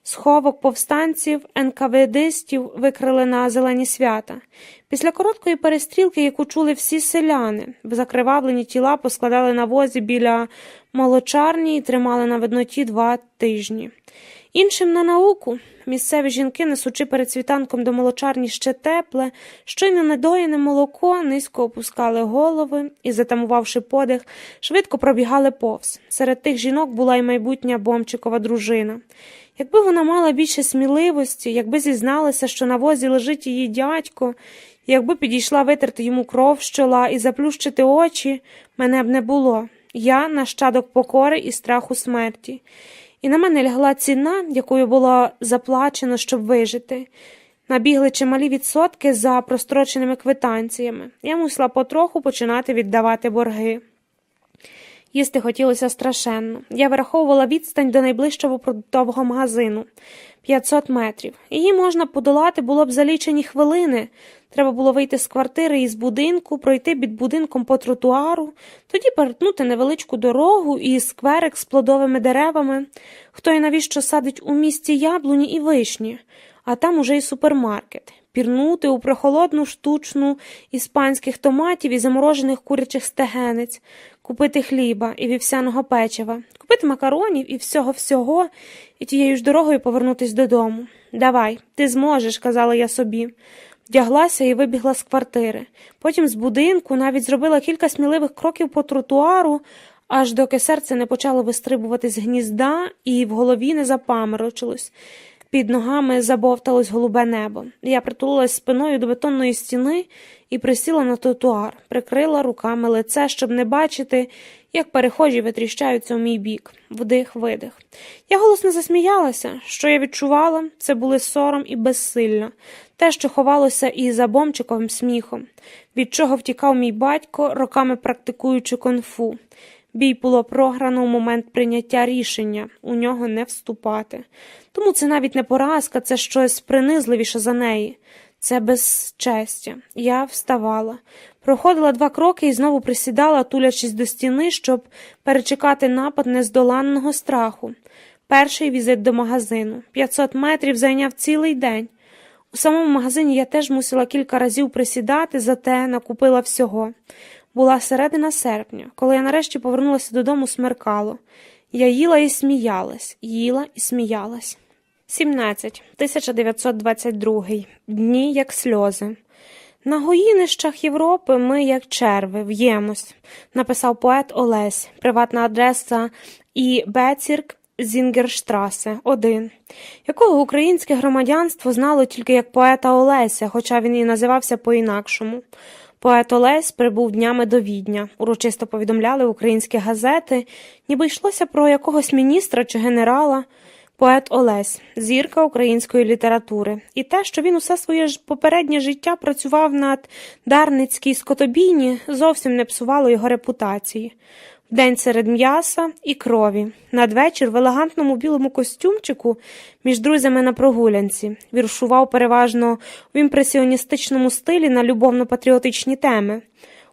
Сховок повстанців, НКВДистів викрили на Зелені свята. Після короткої перестрілки, яку чули всі селяни, закривавлені тіла поскладали на возі біля молочарні і тримали на видноті 2 тижні. іншим на науку. Місцеві жінки, несучи перед світанком до молочарні ще тепле, щойно недоїне молоко, низько опускали голови і, затамувавши подих, швидко пробігали повз. Серед тих жінок була й майбутня Бомчикова дружина. Якби вона мала більше сміливості, якби зізналася, що на возі лежить її дядько, якби підійшла витерти йому кров з чола і заплющити очі, мене б не було. Я – нащадок покори і страху смерті. І на мене лягла ціна, якою було заплачено, щоб вижити. Набігли чималі відсотки за простроченими квитанціями. Я мусила потроху починати віддавати борги. Їсти хотілося страшенно. Я вираховувала відстань до найближчого продуктового магазину – 500 метрів. Її можна подолати було б за лічені хвилини. Треба було вийти з квартири і з будинку, пройти під будинком по тротуару, тоді перетнути невеличку дорогу і скверик з плодовими деревами. Хто і навіщо садить у місті яблуні і вишні, а там уже й супермаркет. Пірнути у прохолодну штучну іспанських томатів і заморожених курячих стегенець, купити хліба і вівсяного печива, купити макаронів і всього-всього, і тією ж дорогою повернутись додому. «Давай, ти зможеш», – казала я собі. Вдяглася і вибігла з квартири. Потім з будинку навіть зробила кілька сміливих кроків по тротуару, аж доки серце не почало вистрибувати з гнізда і в голові не запаморочилось. Під ногами забовталось голубе небо. Я притулилась спиною до бетонної стіни і присіла на тротуар, прикрила руками лице, щоб не бачити, як перехожі витріщаються у мій бік. Вдих-видих. Я голосно засміялася. Що я відчувала? Це були сором і безсилля. Те, що ховалося і за Бомчиковим сміхом. Від чого втікав мій батько, роками практикуючи кунг-фу. Бій було програно у момент прийняття рішення, у нього не вступати. Тому це навіть не поразка, це щось принизливіше за неї. Це безчестя. Я вставала. Проходила 2 кроки і знову присідала, тулячись до стіни, щоб перечекати напад нездоланного страху. Перший візит до магазину. 500 метрів зайняв цілий день. У самому магазині я теж мусила кілька разів присідати, зате накупила всього. Була середина серпня. Коли я нарешті повернулася додому, смеркало. Я їла і сміялась, їла і сміялась. 17. 1922. Дні, як сльози. На гоїнищах Європи ми, як черви, в'ємось, написав поет Олесь, приватна адреса І. Бецірк, Зінгерштрасе, 1, якого українське громадянство знало тільки як поета Олеся, хоча він і називався по-інакшому. Поет Олесь прибув днями до Відня. Урочисто повідомляли українські газети, ніби йшлося про якогось міністра чи генерала. Поет Олесь – зірка української літератури. І те, що він усе своє попереднє життя працював над Дарницькій скотобійні, зовсім не псувало його репутації. Вдень серед м'яса і крові. Надвечір в елегантному білому костюмчику між друзями на прогулянці. Віршував переважно в імпресіоністичному стилі на любовно-патріотичні теми.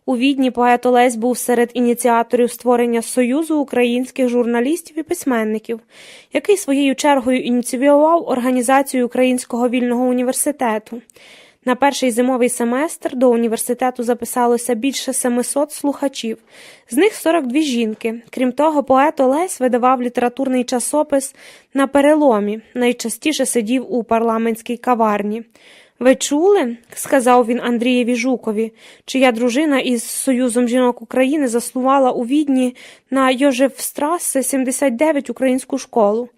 У Відні поет Олесь був серед ініціаторів створення Союзу українських журналістів і письменників, який своєю чергою ініціював організацію Українського вільного університету. На перший зимовий семестр до університету записалося більше 700 слухачів, з них 42 жінки. Крім того, поет Олесь видавав літературний часопис «На переломі», найчастіше сидів у парламентській каварні. «Ви чули?» – сказав він Андрієві Жукові, чия дружина із Союзом жінок України заснувала у Відні на Йожефстрасе 79 українську школу.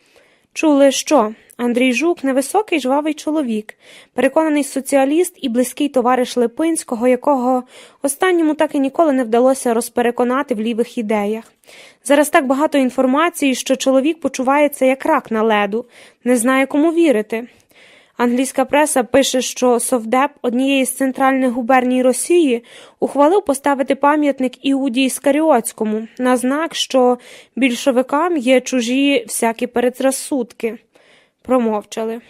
«Чули що?» Андрій Жук – невисокий, жвавий чоловік, переконаний соціаліст і близький товариш Липинського, якого останньому так і ніколи не вдалося розпереконати в лівих ідеях. Зараз так багато інформації, що чоловік почувається як рак на леду, не знає, кому вірити. Англійська преса пише, що Совдеп однієї з центральних губерній Росії ухвалив поставити пам'ятник Іуді Іскаріотському на знак, що більшовикам є чужі всякі передразсудки. Промовчали.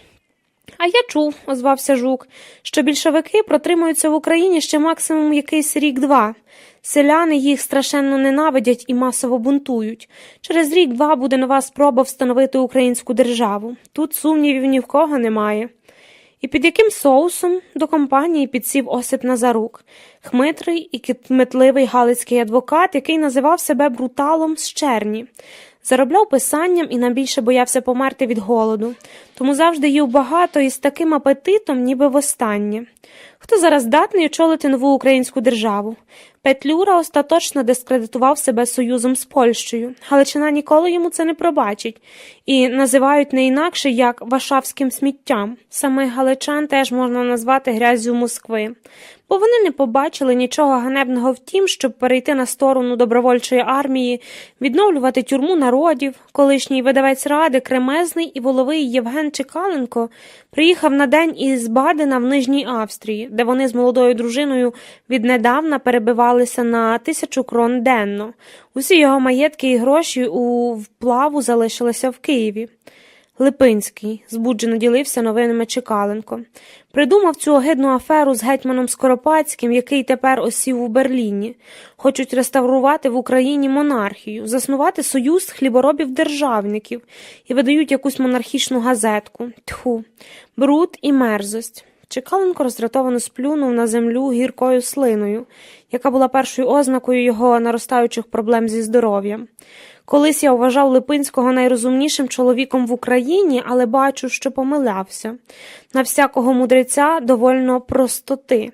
«А я чув», – озвався Жук, – «що більшовики протримуються в Україні ще максимум якийсь рік-два. Селяни їх страшенно ненавидять і масово бунтують. Через рік-два буде нова спроба встановити українську державу. Тут сумнівів ні в кого немає». І під яким соусом до компанії підсів Осип Назарук, хмитрий і кмітливий галицький адвокат, який називав себе бруталом з Черні. Заробляв писанням і найбільше боявся померти від голоду, тому завжди їв багато і з таким апетитом, ніби востаннє. Хто зараз здатний очолити нову українську державу? Петлюра остаточно дискредитував себе союзом з Польщею. Галичина ніколи йому це не пробачить. І називають не інакше, як варшавським сміттям. Самих галичан теж можна назвати гряззю Москви. Бо вони не побачили нічого ганебного в тім, щоб перейти на сторону добровольчої армії, відновлювати тюрму народів. Колишній видавець Ради, кремезний і воловий Євген Чекаленко приїхав на день із Бадена в Нижній Австрії, де вони з молодою дружиною віднедавна перебивалися на 1000 крон денно. Усі його маєтки і гроші у вплаву залишилися в Києві. Липинський збуджено ділився новинами Чекаленко. Придумав цю огидну аферу з гетьманом Скоропадським, який тепер осів у Берліні. Хочуть реставрувати в Україні монархію, заснувати союз хліборобів-державників і видають якусь монархічну газетку. Тьху, бруд і мерзость. Чекаленко роздратовано сплюнув на землю гіркою слиною, яка була першою ознакою його наростаючих проблем зі здоров'ям. Колись я вважав Липинського найрозумнішим чоловіком в Україні, але бачу, що помилявся. На всякого мудреця довольно простоти.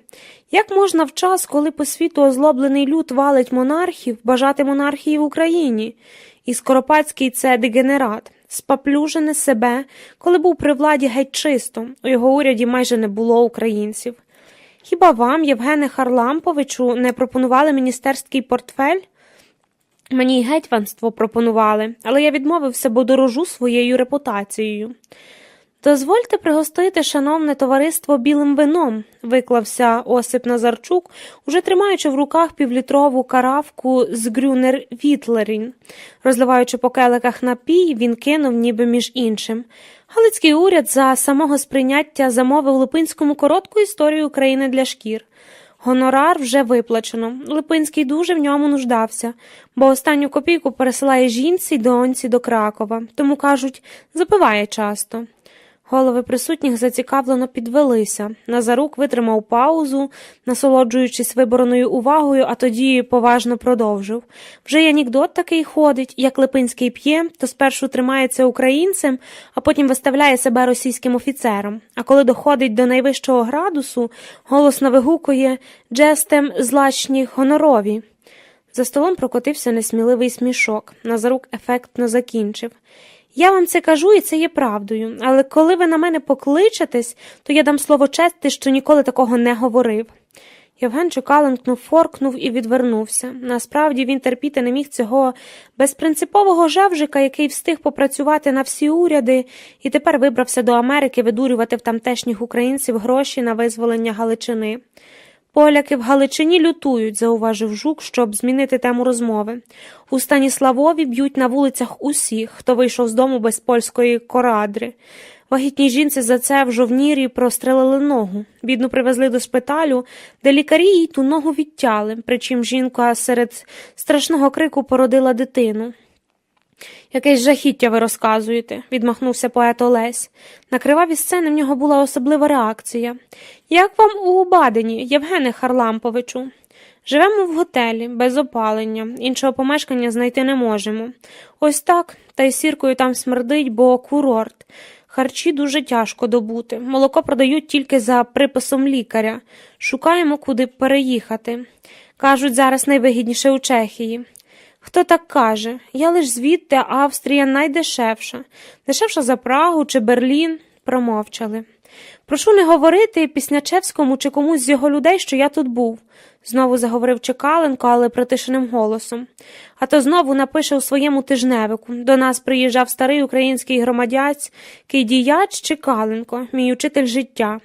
Як можна в час, коли по світу озлоблений люд валить монархів, бажати монархії в Україні? І Скоропадський – це дегенерат. Спаплюжене себе, коли був при владі геть чисто, у його уряді майже не було українців. Хіба вам, Євгене Харламповичу, не пропонували міністерський портфель? Мені й гетьманство пропонували, але я відмовився, бо дорожу своєю репутацією. «Дозвольте пригостити, шановне товариство, білим вином», – виклався Осип Назарчук, уже тримаючи в руках півлітрову каравку з Грюнер Вітлерін. Розливаючи по келиках напій, він кинув ніби між іншим. Галицький уряд за самого сприйняття замовив Липинському коротку історію України для шкір. Гонорар вже виплачено. Липинський дуже в ньому нуждався, бо останню копійку пересилає жінці й доньці до Кракова, тому, кажуть, запиває часто. Голови присутніх зацікавлено підвелися. Назарук витримав паузу, насолоджуючись вибороною увагою, а тоді поважно продовжив. Вже й анекдот такий ходить, як Липинський п'є, то спершу тримається українцем, а потім виставляє себе російським офіцером. А коли доходить до найвищого градусу, голосно вигукує «Джестем злачні гонорові». За столом прокотився несміливий смішок. Назарук ефектно закінчив. «Я вам це кажу, і це є правдою, але коли ви на мене покличетесь, то я дам слово чести, що ніколи такого не говорив». Євген Чекаленко форкнув і відвернувся. Насправді він терпіти не міг цього безпринципового жевжика, який встиг попрацювати на всі уряди і тепер вибрався до Америки видурювати в тамтешніх українців гроші на визволення Галичини. «Поляки в Галичині лютують», – зауважив Жук, щоб змінити тему розмови. «У Станіславові б'ють на вулицях усіх, хто вийшов з дому без польської корадри. Вагітній жінці за це в Жовнірі прострелили ногу. Бідну привезли до шпиталю, де лікарі їй ту ногу відтяли, причим жінка серед страшного крику породила дитину». «Якесь жахіття ви розказуєте», – відмахнувся поет Олесь. На криваві сцени в нього була особлива реакція. «Як вам у Бадені, Євгене Харламповичу?» «Живемо в готелі, без опалення, іншого помешкання знайти не можемо. Ось так, та й сіркою там смердить, бо курорт. Харчі дуже тяжко добути, молоко продають тільки за приписом лікаря. Шукаємо, куди переїхати. Кажуть, зараз найвигідніше у Чехії». «Хто так каже? Я лиш звідти, Австрія найдешевша. Дешевша за Прагу чи Берлін?» Промовчали. «Прошу не говорити Піснячевському чи комусь з його людей, що я тут був», знову заговорив Чекаленко, але притишеним голосом. «А то знову напише у своєму тижневику. До нас приїжджав старий український громадянський діяч Чекаленко, мій учитель життя.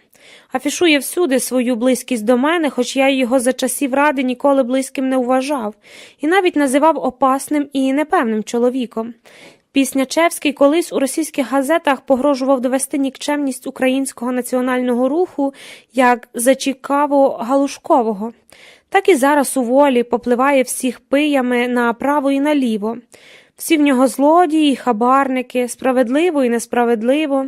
Афішує всюди свою близькість до мене, хоч я його за часів Ради ніколи близьким не вважав, і навіть називав опасним і непевним чоловіком. Піснячевський колись у російських газетах погрожував довести нікчемність українського національного руху як Зачікаво-Галушкового. Так і зараз у Волі попливає всіх пиями направо і наліво. Всі в нього злодії, хабарники, справедливо і несправедливо.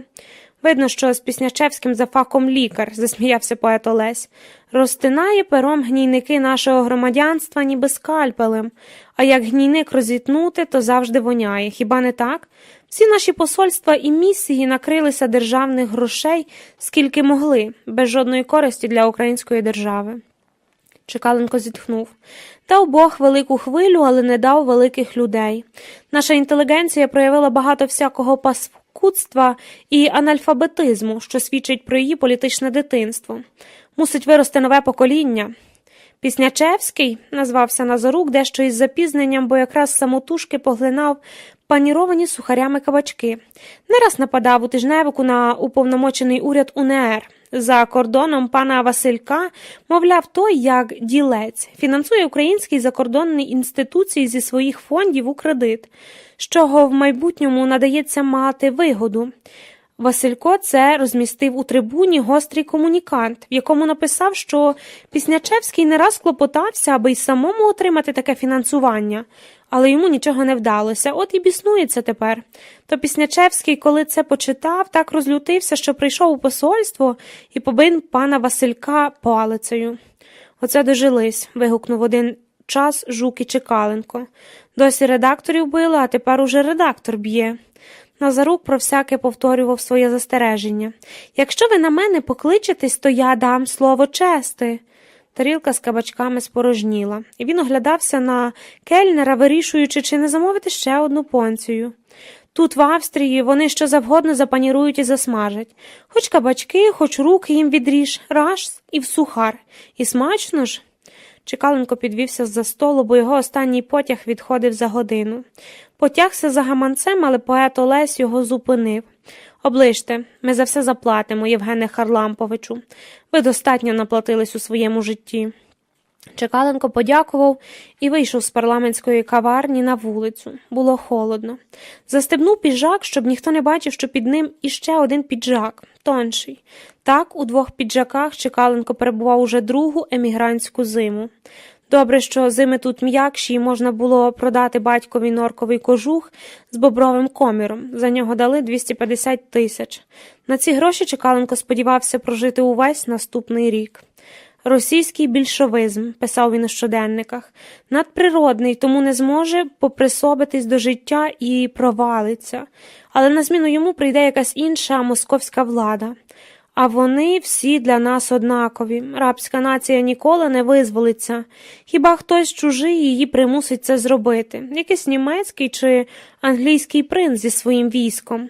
Видно, що з Піснячевським за фахом лікар, засміявся поет Олесь. Розтинає пером гнійники нашого громадянства ніби скальпелем, а як гнійник розітнути, то завжди воняє. Хіба не так? Всі наші посольства і місії накрилися державних грошей, скільки могли, без жодної користі для української держави. Чекаленко зітхнув. Дав Бог велику хвилю, але не дав великих людей. Наша інтелігенція проявила багато всякого паскудства і анальфабетизму, що свідчить про її політичне дитинство. Мусить вирости нове покоління. Піснячевський назвався Назарук дещо із запізненням, бо якраз самотужки поглинав паніровані сухарями кабачки. Не раз нападав у тижневику на уповномочений уряд УНР. За кордоном пана Василька, мовляв, той, як ділець, фінансує українські закордонні інституції зі своїх фондів у кредит, з чого в майбутньому надається мати вигоду. Василько це розмістив у трибуні гострий комунікант, в якому написав, що Піснячевський не раз клопотався, аби й самому отримати таке фінансування, але йому нічого не вдалося, от і біснується тепер. То Піснячевський, коли це почитав, так розлютився, що прийшов у посольство і побив пана Василька палицею. Оце дожились, вигукнув один час Жук і Чекаленко. Досі редакторів били, а тепер уже редактор б'є. Назарук про всяке повторював своє застереження. «Якщо ви на мене покличетесь, то я дам слово чести». Тарілка з кабачками спорожніла, і він оглядався на кельнера, вирішуючи, чи не замовити ще одну порцію. Тут, в Австрії, вони що завгодно запанірують і засмажать. Хоч кабачки, хоч руки їм відріж, раз і в сухар. І смачно ж. Чекаленко підвівся з-за столу, бо його останній потяг відходив за годину. Потягся за гаманцем, але поет Олесь його зупинив. «Оближте, ми за все заплатимо, Євгене Харламповичу. Ви достатньо наплатились у своєму житті». Чекаленко подякував і вийшов з парламентської каварні на вулицю. Було холодно. Застебнув піджак, щоб ніхто не бачив, що під ним іще один піджак, тонший. Так, у двох піджаках Чекаленко перебував уже другу емігрантську зиму. Добре, що зими тут м'якші, і можна було продати батькові норковий кожух з бобровим коміром. За нього дали 250 тисяч. На ці гроші Чекаленко сподівався прожити увесь наступний рік. «Російський більшовизм», – писав він у щоденниках, – «надприродний, тому не зможе поприсобитись до життя і провалиться. Але на зміну йому прийде якась інша московська влада. А вони всі для нас однакові. Рабська нація ніколи не визволиться. Хіба хтось чужий її примусить це зробити? Якийсь німецький чи англійський принц зі своїм військом.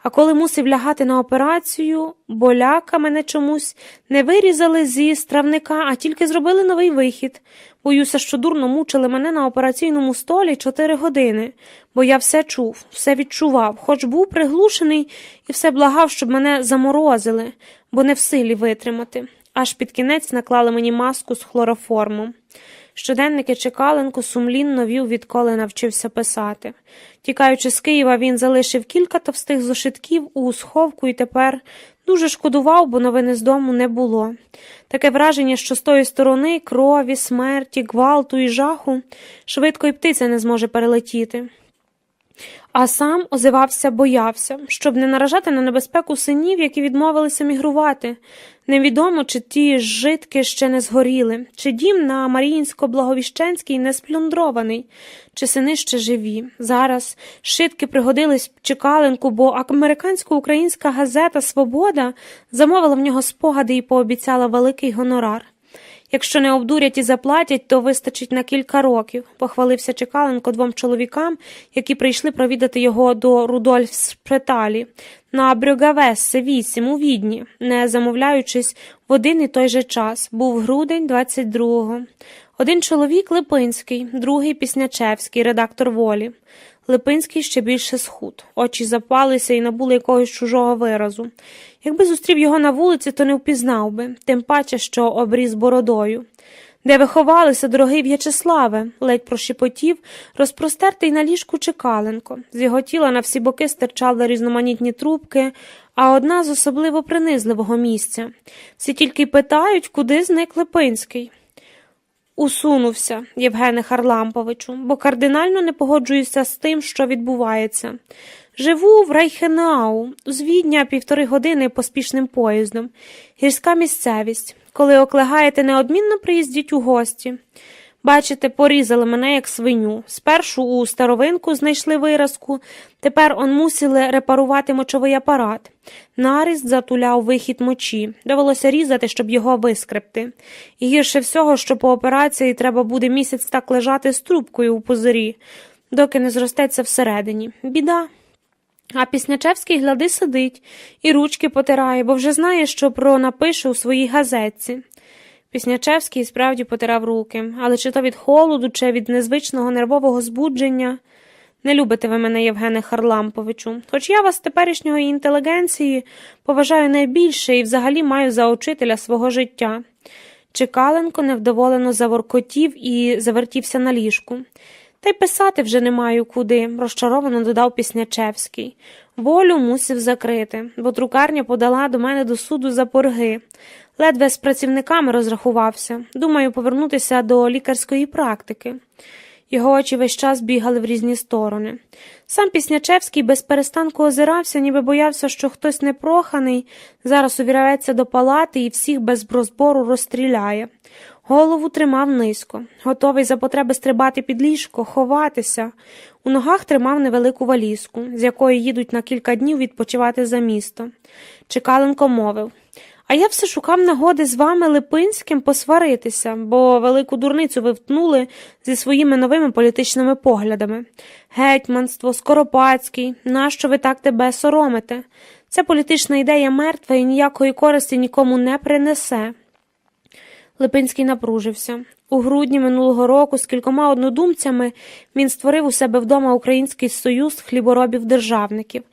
А коли мусив лягати на операцію, боляка мене чомусь не вирізали зі стравника, а тільки зробили новий вихід. Боюся, що дурно мучили мене на операційному столі 4 години, бо я все чув, все відчував, хоч був приглушений і все благав, щоб мене заморозили, бо не в силі витримати. Аж під кінець наклали мені маску з хлороформом». Щоденники Чекаленко сумлінно вів, відколи навчився писати. Тікаючи з Києва, він залишив кілька товстих зошитків у сховку і тепер дуже шкодував, бо новини з дому не було. Таке враження, що з тої сторони крові, смерті, гвалту і жаху швидко і птиця не зможе перелетіти. А сам озивався, боявся, щоб не наражати на небезпеку синів, які відмовилися мігрувати. Невідомо, чи ті житки ще не згоріли, чи дім на Маріїнсько-Благовіщенській не сплюндрований, чи сини ще живі. Зараз шитки пригодились Чекаленку, бо американсько-українська газета «Свобода» замовила в нього спогади і пообіцяла великий гонорар. «Якщо не обдурять і заплатять, то вистачить на кілька років», – похвалився Чекаленко 2 чоловікам, які прийшли провідати його до Рудольфспіталі на Брюгавессе 8 у Відні, не замовляючись в один і той же час. Був грудень 22-го. Один чоловік – Липинський, другий – Піснячевський, редактор «Волі». Липинський ще більше схуд. Очі запалися і набули якогось чужого виразу. Якби зустрів його на вулиці, то не впізнав би, тим паче, що обріз бородою. «Де ви ховалися, дорогий В'ячеславе?» – ледь прошепотів, розпростертий на ліжку Чекаленко. З його тіла на всі боки стирчали різноманітні трубки, а одна з особливо принизливого місця. Всі тільки питають, куди зник Липинський. Усунувся, Євгене Харламповичу, бо кардинально не погоджуюся з тим, що відбувається. Живу в Рейхенау, з Відня 1,5 години поспішним поїздом. Гірська місцевість. Коли оклегаєте, неодмінно приїздіть у гості. Бачите, порізали мене як свиню. Спершу у старовинку знайшли виразку, тепер мусили репарувати мочовий апарат. Наріз затуляв вихід мочі. Довелося різати, щоб його вискрепти. І гірше всього, що по операції треба буде місяць так лежати з трубкою у пузирі, доки не зростеться всередині. Біда. А Піснячевський, гляди, сидить і ручки потирає, бо вже знає, що напише у своїй газетці. Піснячевський справді потирав руки, але чи то від холоду, чи від незвичного нервового збудження. Не любите ви мене, Євгене Харламповичу, хоч я вас теперішньої інтелігенції поважаю найбільше і взагалі маю за учителя свого життя. Чекаленко невдоволено заворкотів і завертівся на ліжку. Та й писати вже не маю куди, розчаровано додав Піснячевський. Волю мусив закрити, бо друкарня подала до мене до суду за борги. Ледве з працівниками розрахувався. Думаю повернутися до лікарської практики. Його очі весь час бігали в різні сторони. Сам Піснячевський безперестанку озирався, ніби боявся, що хтось непроханий зараз увірветься до палати і всіх без розбору розстріляє. Голову тримав низько, готовий за потреби стрибати під ліжко, ховатися. У ногах тримав невелику валізку, з якої їдуть на кілька днів відпочивати за місто. Чекаленко мовив: «А я все шукав нагоди з вами, Липинським, посваритися, бо велику дурницю ви втнули зі своїми новими політичними поглядами. Гетьманство, Скоропадський, нащо ви так тебе соромите? Ця політична ідея мертва і ніякої користі нікому не принесе». Липинський напружився. У грудні минулого року з кількома однодумцями він створив у себе вдома Український союз хліборобів-державників,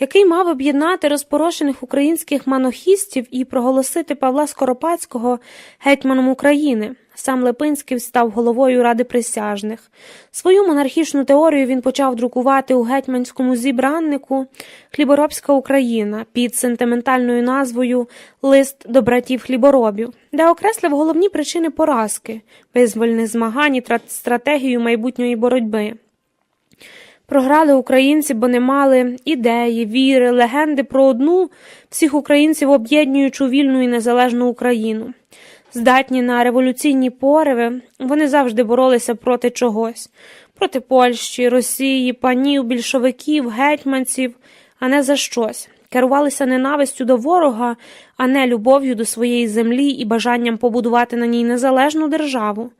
який мав об'єднати розпорошених українських монохістів і проголосити Павла Скоропадського гетьманом України. Сам Липинський став головою Ради присяжних. Свою монархічну теорію він почав друкувати у гетьманському зібраннику «Хліборобська Україна» під сентиментальною назвою «Лист до братів-хліборобів», де окреслив головні причини поразки, визвольних змагань і стратегію майбутньої боротьби. Програли українці, бо не мали ідеї, віри, легенди про одну всіх українців об'єднуючу вільну і незалежну Україну. Здатні на революційні пориви, вони завжди боролися проти чогось. Проти Польщі, Росії, панів, більшовиків, гетьманців, а не за щось. Керувалися ненавистю до ворога, а не любов'ю до своєї землі і бажанням побудувати на ній незалежну державу.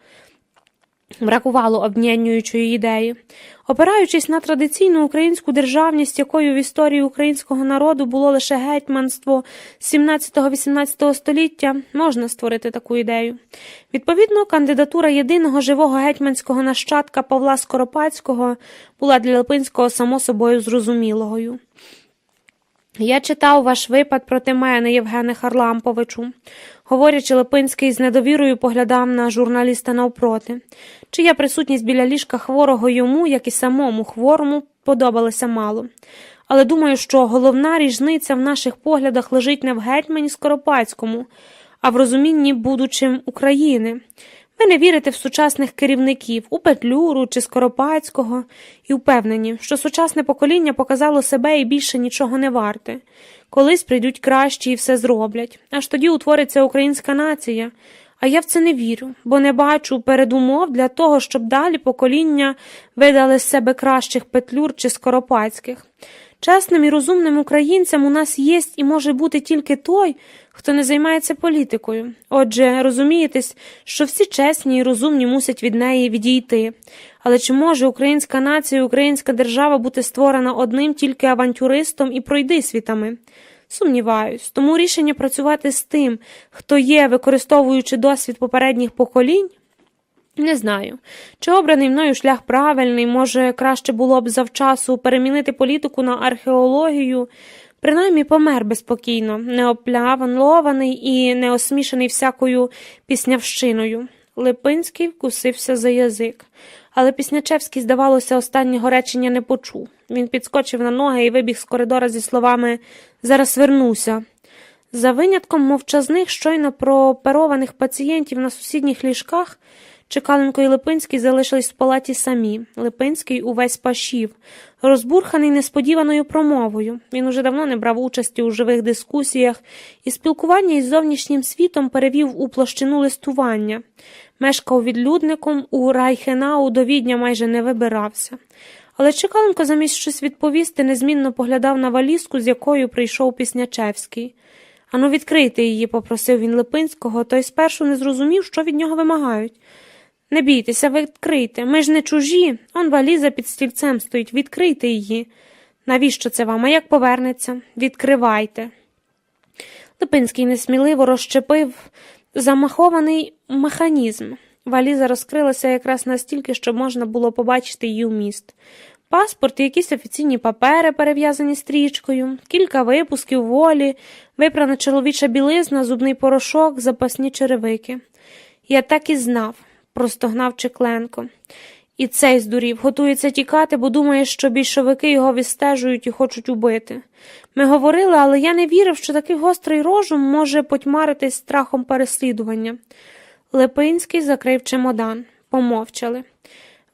Бракувало об'єднуючої ідеї. Опираючись на традиційну українську державність, якою в історії українського народу було лише гетьманство 17-18 століття, можна створити таку ідею. Відповідно, кандидатура єдиного живого гетьманського нащадка Павла Скоропадського була для Липинського само собою зрозумілою. «Я читав ваш випад проти мене, Євгене Харламповичу», говорячи, Липинський з недовірою поглядав на журналіста навпроти, чия присутність біля ліжка хворого йому, як і самому хворому, подобалася мало. Але думаю, що головна різниця в наших поглядах лежить не в гетьмані Скоропадському, а в розумінні будучим України. Ви не вірите в сучасних керівників, у Петлюру чи Скоропадського, і впевнені, що сучасне покоління показало себе і більше нічого не варте. Колись прийдуть кращі і все зроблять. Аж тоді утвориться українська нація. А я в це не вірю, бо не бачу передумов для того, щоб далі покоління видали з себе кращих Петлюр чи Скоропадських. Чесним і розумним українцям у нас є і може бути тільки той, хто не займається політикою. Отже, розумієтесь, що всі чесні і розумні мусять від неї відійти. Але чи може українська нація, українська держава бути створена одним тільки авантюристом і пройдисвітами? Сумніваюсь, тому рішення працювати з тим, хто є, використовуючи досвід попередніх поколінь, не знаю. Чи обраний мною шлях правильний, може, краще було б завчасу перемінити політику на археологію, принаймні помер би спокійно, не опляванлований і не осмішаний всякою піснявщиною. Липинський вкусився за язик. Але Піснячевський, здавалося, останнього речення не почув. Він підскочив на ноги і вибіг з коридора зі словами «Зараз вернуся». За винятком мовчазних, щойно прооперованих пацієнтів на сусідніх ліжках, Чекаленко і Липинський залишились в палаті самі. Липинський увесь пашів, розбурханий несподіваною промовою. Він уже давно не брав участі у живих дискусіях і спілкування із зовнішнім світом перевів у площину листування. Мешкав відлюдником, у Райхенау до Відня майже не вибирався. Але Чекаленко замість щось відповісти незмінно поглядав на валізку, з якою прийшов Піснячевський. «Ану, відкрийте її», – попросив він Липинського, той спершу не зрозумів, що від нього вимагають. «Не бійтеся, відкрийте, ми ж не чужі, он валіза під стільцем стоїть, відкрийте її». «Навіщо це вам, а як повернеться?» «Відкривайте». Липинський несміливо розчепив замахований механізм. Валіза розкрилася якраз настільки, щоб можна було побачити її вміст. Паспорт і якісь офіційні папери, перев'язані стрічкою, кілька випусків волі, випрана чоловіча білизна, зубний порошок, запасні черевики. «Я так і знав», – простогнав Чекленко. І цей здурів, готується тікати, бо думає, що більшовики його відстежують і хочуть убити. Ми говорили, але я не вірив, що такий гострий розум може потьмаритись страхом переслідування. Липинський закрив чемодан. Помовчали.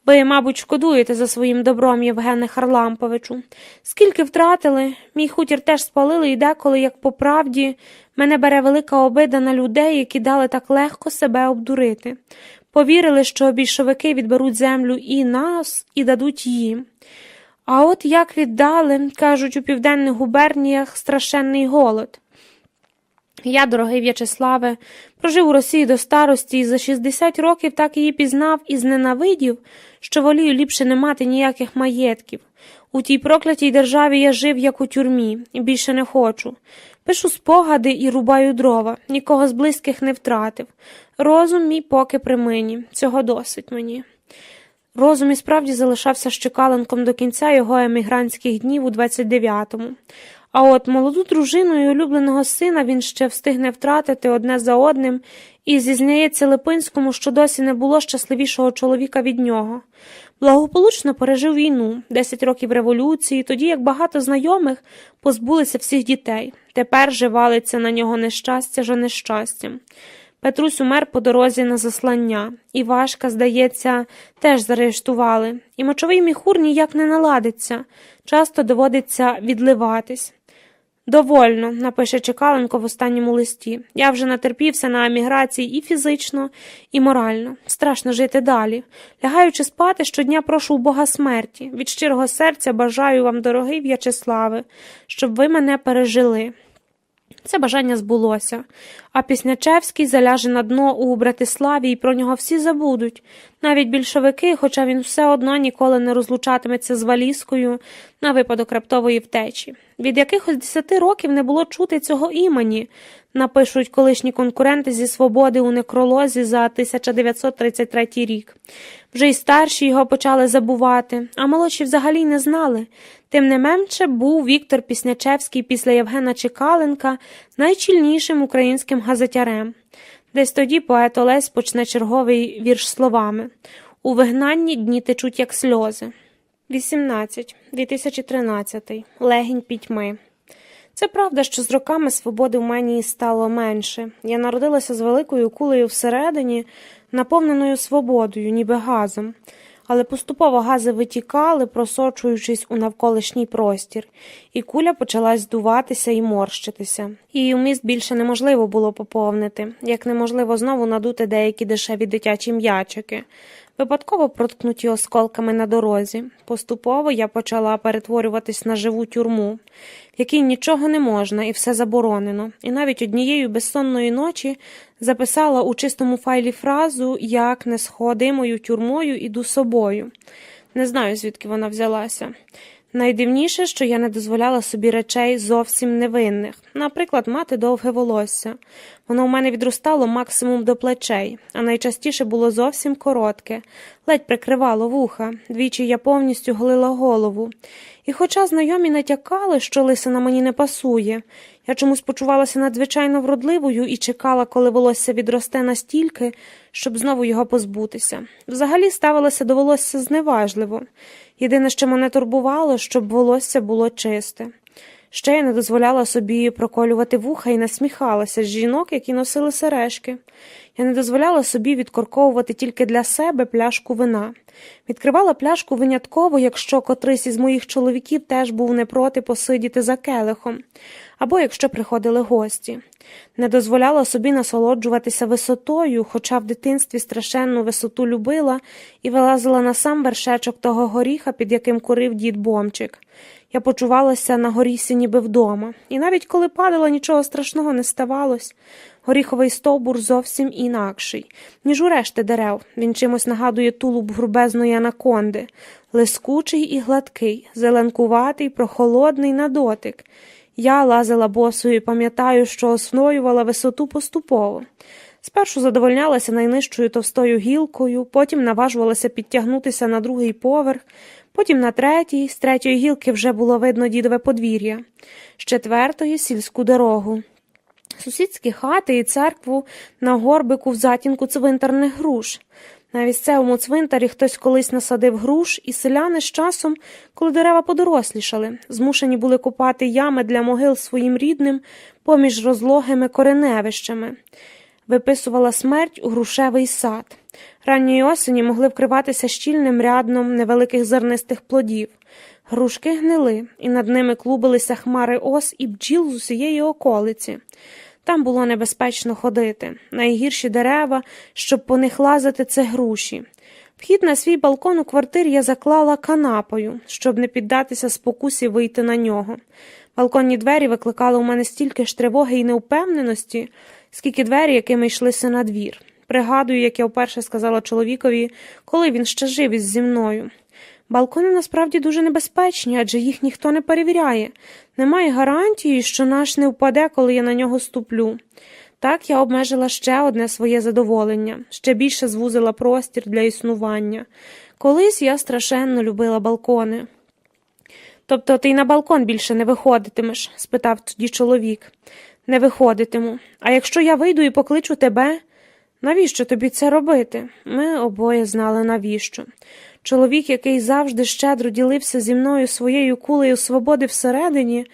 «Ви, мабуть, шкодуєте за своїм добром, Євгене Харламповичу. Скільки втратили? Мій хутір теж спалили, і деколи, як по правді, мене бере велика обида на людей, які дали так легко себе обдурити. Повірили, що більшовики відберуть землю і нас, і дадуть їм. А от як віддали, кажуть, у південних губерніях страшенний голод. Я, дорогий В'ячеславе, прожив у Росії до старості і за 60 років так її пізнав і зненавидів, що волію ліпше не мати ніяких маєтків. У тій проклятій державі я жив, як у тюрмі, і більше не хочу. Пишу спогади і рубаю дрова, нікого з близьких не втратив. Розум мій поки при мені, цього досить мені». Розум і справді залишався з Чекаленком до кінця його емігрантських днів у 29-му. А от молоду дружину і улюбленого сина він ще встигне втратити одне за одним і зізнається Липинському, що досі не було щасливішого чоловіка від нього. Благополучно пережив війну, 10 років революції, тоді як багато знайомих позбулися всіх дітей. Тепер же валиться на нього нещастя за нещастям. Петрусь умер по дорозі на заслання. Івашка, здається, теж заарештували. І мочовий міхур ніяк не наладиться. Часто доводиться відливатись. «Довольно», – напише Чекаленко в останньому листі. «Я вже натерпівся на еміграції і фізично, і морально. Страшно жити далі. Лягаючи спати, щодня прошу у Бога смерті. Від щирого серця бажаю вам, дорогий В'ячеславе, щоб ви мене пережили». Це бажання збулося. А Піснячевський заляже на дно у Братиславі, і про нього всі забудуть. Навіть більшовики, хоча він все одно ніколи не розлучатиметься з валізкою на випадок раптової втечі. Від якихось 10 років не було чути цього імені, напишуть колишні конкуренти зі «Свободи» у некролозі за 1933 рік. Вже й старші його почали забувати, а молодші взагалі не знали. Тим не менше, був Віктор Піснячевський після Євгена Чекаленка найчільнішим українським газетярем. Десь тоді поет Олесь почне черговий вірш словами «У вигнанні дні течуть, як сльози». 18. 2013. Легінь пітьми. Це правда, що з роками свободи в мені стало менше. Я народилася з великою кулею всередині, наповненою свободою, ніби газом. Але поступово гази витікали, просочуючись у навколишній простір, і куля почала здуватися і морщитися. Її вміст більше неможливо було поповнити, як неможливо знову надути деякі дешеві дитячі м'ячики, випадково проткнуті осколками на дорозі. Поступово я почала перетворюватись на живу тюрму, в якій нічого не можна і все заборонено. І навіть однієї безсонної ночі записала у чистому файлі фразу «Як несходимою тюрмою іду собою». Не знаю, звідки вона взялася. Найдивніше, що я не дозволяла собі речей зовсім невинних. Наприклад, мати довге волосся. Воно у мене відростало максимум до плечей, а найчастіше було зовсім коротке, ледь прикривало вуха. Двічі я повністю голила голову. І хоча знайомі натякали, що лисина мені не пасує, я чомусь почувалася надзвичайно вродливою і чекала, коли волосся відросте настільки, щоб знову його позбутися. Взагалі ставилася до волосся зневажливо. Єдине, що мене турбувало, щоб волосся було чисте. Ще я не дозволяла собі проколювати вуха і насміхалася з жінок, які носили сережки. Я не дозволяла собі відкорковувати тільки для себе пляшку вина. Відкривала пляшку винятково, якщо котрийсь із моїх чоловіків теж був не проти посидіти за келихом, або якщо приходили гості. Не дозволяла собі насолоджуватися висотою, хоча в дитинстві страшенну висоту любила і вилазила на сам вершечок того горіха, під яким курив дід Бомчик. Я почувалася на горісі ніби вдома, і навіть коли падала, нічого страшного не ставалось. Горіховий стовбур зовсім інакший, ніж у решти дерев. Він чимось нагадує тулуб грубезної анаконди, лискучий і гладкий, зеленкуватий, прохолодний на дотик. Я лазила босою і пам'ятаю, що освоювала висоту поступово. Спершу задовольнялася найнижчою товстою гілкою, потім наважувалася підтягнутися на другий поверх, потім на третій, з третьої гілки вже було видно дідове подвір'я, з четвертої – сільську дорогу, сусідські хати і церкву на горбику в затінку цвинтарних груш. На місцевому цвинтарі хтось колись насадив груш, і селяни з часом, коли дерева подорослішали, змушені були копати ями для могил своїм рідним поміж розлогими кореневищами. Виписувала смерть у грушевий сад. Ранньої осені могли вкриватися щільним рядном невеликих зернистих плодів. Грушки гнили, і над ними клубилися хмари ос і бджіл з усієї околиці. Там було небезпечно ходити. Найгірші дерева, щоб по них лазити, це груші. Вхід на свій балкон у квартирі я заклала канапою, щоб не піддатися спокусі вийти на нього. Балконні двері викликали у мене стільки ж тривоги і неупевненості, скільки двері, якими йшлися на двір. Пригадую, як я вперше сказала чоловікові, коли він ще жив зі мною. Балкони насправді дуже небезпечні, адже їх ніхто не перевіряє. Немає гарантії, що наш не впаде, коли я на нього ступлю. Так я обмежила ще одне своє задоволення, ще більше звузила простір для існування. Колись я страшенно любила балкони. «Тобто ти й на балкон більше не виходитимеш?» – спитав тоді чоловік. «Не виходитиму. А якщо я вийду і покличу тебе?» «Навіщо тобі це робити?» Ми обоє знали навіщо. Чоловік, який завжди щедро ділився зі мною своєю кулею свободи всередині,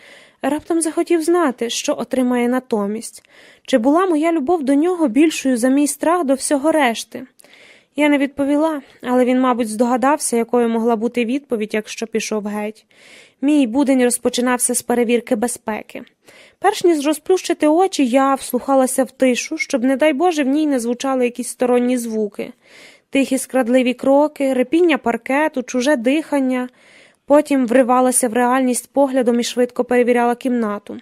раптом захотів знати, що отримає натомість. Чи була моя любов до нього більшою за мій страх до всього решти? Я не відповіла, але він, мабуть, здогадався, якою могла бути відповідь, якщо пішов геть. Мій будень розпочинався з перевірки безпеки. Перш ніж розплющити очі, я вслухалася в тишу, щоб, не дай Боже, в ній не звучали якісь сторонні звуки. Тихі скрадливі кроки, рипіння паркету, чуже дихання. Потім вривалася в реальність поглядом і швидко перевіряла кімнату.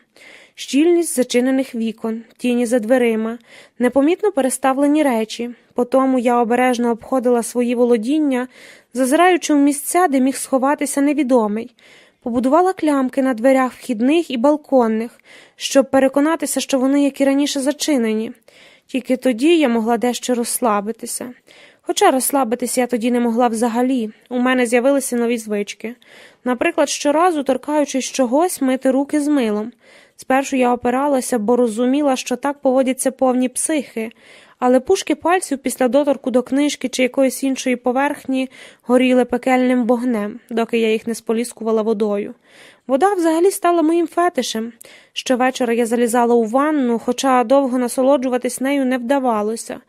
Щільність зачинених вікон, тіні за дверима, непомітно переставлені речі. Потому я обережно обходила свої володіння, зазираючи в місця, де міг сховатися невідомий. Побудувала клямки на дверях вхідних і балконних, щоб переконатися, що вони, як і раніше, зачинені. Тільки тоді я могла дещо розслабитися. Хоча розслабитися я тоді не могла взагалі. У мене з'явилися нові звички. Наприклад, щоразу, торкаючись чогось, мити руки з милом. Спершу я опиралася, бо розуміла, що так поводяться повні психи, але пушки пальців після доторку до книжки чи якоїсь іншої поверхні горіли пекельним вогнем, доки я їх не споліскувала водою. Вода взагалі стала моїм фетишем. Щовечора я залізала у ванну, хоча довго насолоджуватись нею не вдавалося,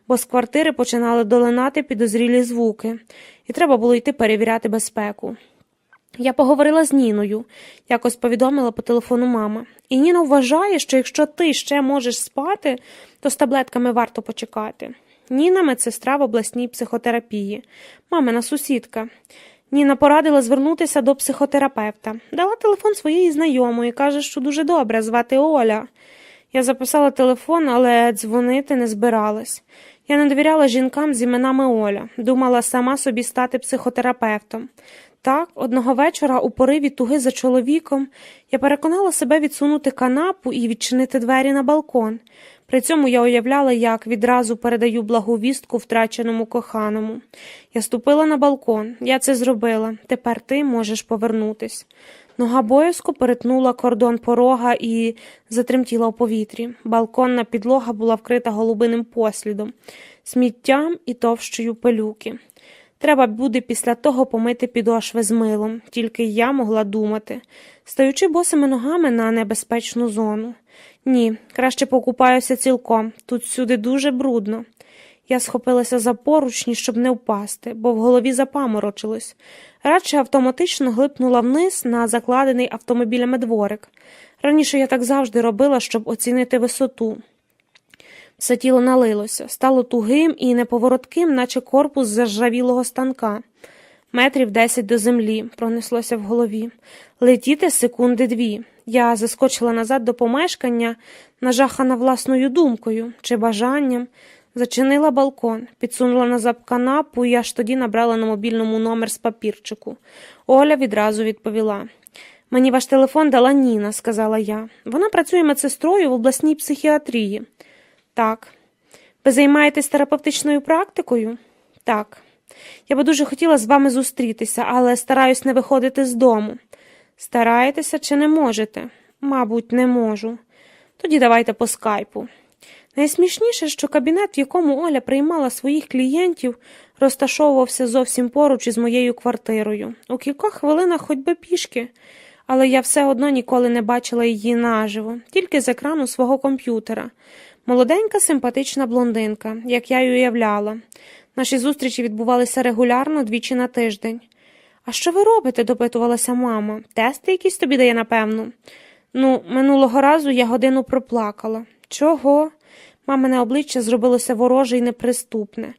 бо з квартири починали долинати підозрілі звуки, і треба було йти перевіряти безпеку. Я поговорила з Ніною, якось повідомила по телефону мама. І Ніна вважає, що якщо ти ще можеш спати, то з таблетками варто почекати. Ніна – медсестра в обласній психотерапії. Мамина сусідка. Ніна порадила звернутися до психотерапевта. Дала телефон своєї знайомої, каже, що дуже добре, звати Оля. Я записала телефон, але дзвонити не збиралась. Я не довіряла жінкам з іменами Оля. Думала сама собі стати психотерапевтом. Так, одного вечора у пориві туги за чоловіком я переконала себе відсунути канапу і відчинити двері на балкон. При цьому я уявляла, як відразу передаю благу вістку втраченому коханому. Я ступила на балкон. Я це зробила. Тепер ти можеш повернутись. Нога боязко перетнула кордон порога і затремтіла у повітрі. Балконна підлога була вкрита голубиним послідом, сміттям і товщею пилюки. Треба буде після того помити підошви з милом, тільки я могла думати, стаючи босими ногами на небезпечну зону. Ні, краще покупаюся цілком, тут всюди дуже брудно. Я схопилася за поручні, щоб не впасти, бо в голові запаморочилось. Радше автоматично глипнула вниз на закладений автомобілями дворик. Раніше я так завжди робила, щоб оцінити висоту. Все тіло налилося, стало тугим і неповоротким, наче корпус заржавілого станка. 10 метрів до землі, пронеслося в голові. Летіти секунди 2. Я заскочила назад до помешкання, нажахана власною думкою чи бажанням. Зачинила балкон, підсунула назад канапу і аж тоді набрала на мобільному номер з папірчику. Оля відразу відповіла. «Мені ваш телефон дала Ніна», – сказала я. «Вона працює медсестрою в обласній психіатрії». «Так». «Ви займаєтесь терапевтичною практикою?» «Так». «Я би дуже хотіла з вами зустрітися, але стараюсь не виходити з дому». «Стараєтеся чи не можете?» «Мабуть, не можу». «Тоді давайте по скайпу». Найсмішніше, що кабінет, в якому Оля приймала своїх клієнтів, розташовувався зовсім поруч із моєю квартирою. У кількох хвилинах ходьби пішки. Але я все одно ніколи не бачила її наживо, тільки з екрану свого комп'ютера. Молоденька, симпатична блондинка, як я й уявляла. Наші зустрічі відбувалися регулярно 2 на тиждень. «А що ви робите?» – допитувалася мама. «Тести якісь тобі дає, напевно?» Минулого разу я годину проплакала. «Чого?» Мамине обличчя зробилося вороже й неприступне.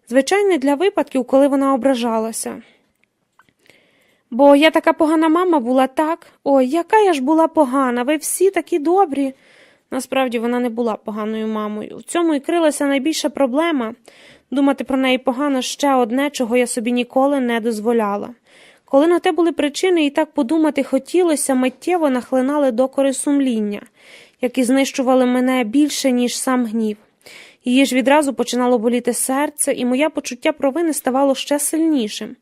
Звичайне для випадків, коли вона ображалася. «Бо я така погана мама була, так? Ой, яка я ж була погана, ви всі такі добрі!» Насправді вона не була поганою мамою. В цьому і крилася найбільша проблема. Думати про неї погано – ще одне, чого я собі ніколи не дозволяла. Коли на те були причини і так подумати хотілося, миттєво нахлинали докори сумління, які знищували мене більше, ніж сам гнів. Її ж відразу починало боліти серце, і моє почуття провини ставало ще сильнішим.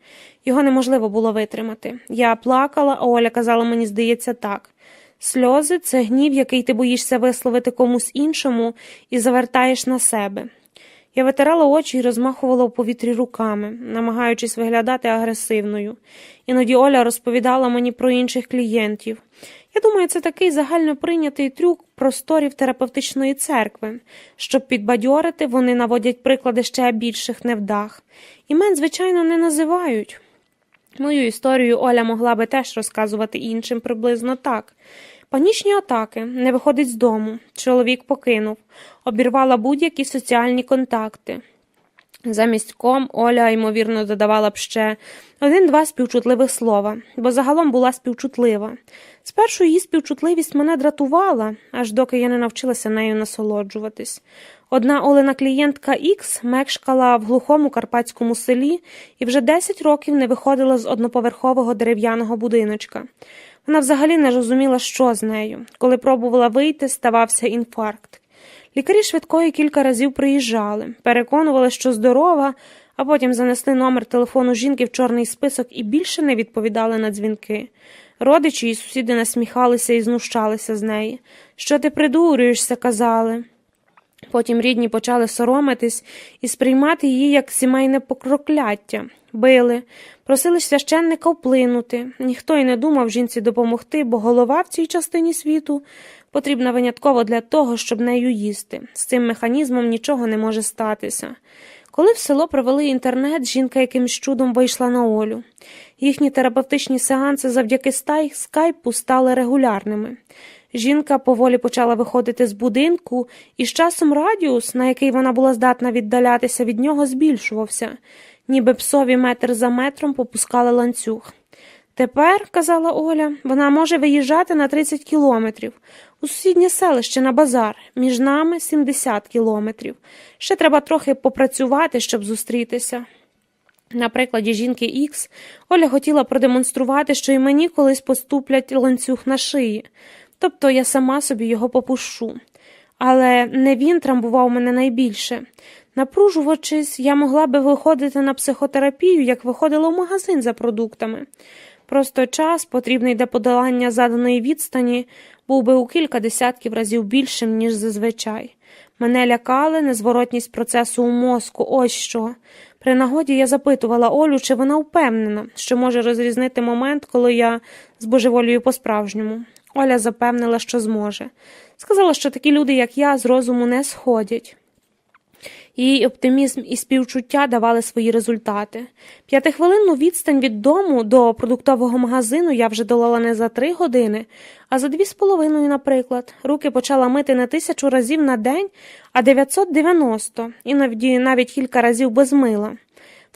Його неможливо було витримати. Я плакала, а Оля казала мені, здається, так. Сльози – це гнів, який ти боїшся висловити комусь іншому і завертаєш на себе. Я витирала очі і розмахувала у повітрі руками, намагаючись виглядати агресивною. Іноді Оля розповідала мені про інших клієнтів. Я думаю, це такий загальноприйнятий трюк просторів терапевтичної церкви. Щоб підбадьорити, вони наводять приклади ще більших невдах. Імен, звичайно, не називають. Мою історію Оля могла би теж розказувати іншим приблизно так. Панічні атаки, не виходить з дому, чоловік покинув, обірвала будь-які соціальні контакти. Замість ком Оля, ймовірно, додавала б ще 1-2 співчутливих слова, бо загалом була співчутлива. Спершу її співчутливість мене дратувала, аж доки я не навчилася нею насолоджуватись. Одна Олена клієнтка Ікс мешкала в глухому карпатському селі і вже 10 років не виходила з одноповерхового дерев'яного будиночка. Вона взагалі не розуміла, що з нею. Коли пробувала вийти, ставався інфаркт. Лікарі швидкої кілька разів приїжджали, переконували, що здорова, а потім занесли номер телефону жінки в чорний список і більше не відповідали на дзвінки. Родичі і сусіди насміхалися і знущалися з неї. «Що ти придурюєшся?» – казали. Потім рідні почали соромитись і сприймати її як сімейне прокляття. Били, просили священника вплинути. Ніхто й не думав жінці допомогти, бо голова в цій частині світу потрібна винятково для того, щоб нею їсти. З цим механізмом нічого не може статися. Коли в село провели інтернет, жінка якимсь чудом вийшла на Олю. Їхні терапевтичні сеанси завдяки скайпу стали регулярними. Жінка поволі почала виходити з будинку, і з часом радіус, на який вона була здатна віддалятися від нього, збільшувався. Ніби псові метр за метром попускали ланцюг. «Тепер, – казала Оля, – вона може виїжджати на 30 кілометрів. У сусіднє селище на базар. Між нами 70 кілометрів. Ще треба трохи попрацювати, щоб зустрітися». На прикладі жінки Ікс Оля хотіла продемонструвати, що і мені колись поступлять ланцюг на шиї. Тобто я сама собі його попущу. Але не він травмував мене найбільше. Напружувачись, я могла би виходити на психотерапію, як виходила в магазин за продуктами. Просто час, потрібний для подолання заданої відстані, був би у кілька десятків разів більшим, ніж зазвичай. Мене лякали незворотність процесу у мозку, ось що. При нагоді я запитувала Олю, чи вона впевнена, що може розрізнити момент, коли я збожеволюю по-справжньому. Оля запевнила, що зможе. Сказала, що такі люди, як я, з розуму не сходять. Її оптимізм і співчуття давали свої результати. 5-хвилинну відстань від дому до продуктового магазину я вже долала не за 3 години, а за 2,5, наприклад. Руки почала мити не 1000 разів на день, а 990, іноді навіть кілька разів без мила.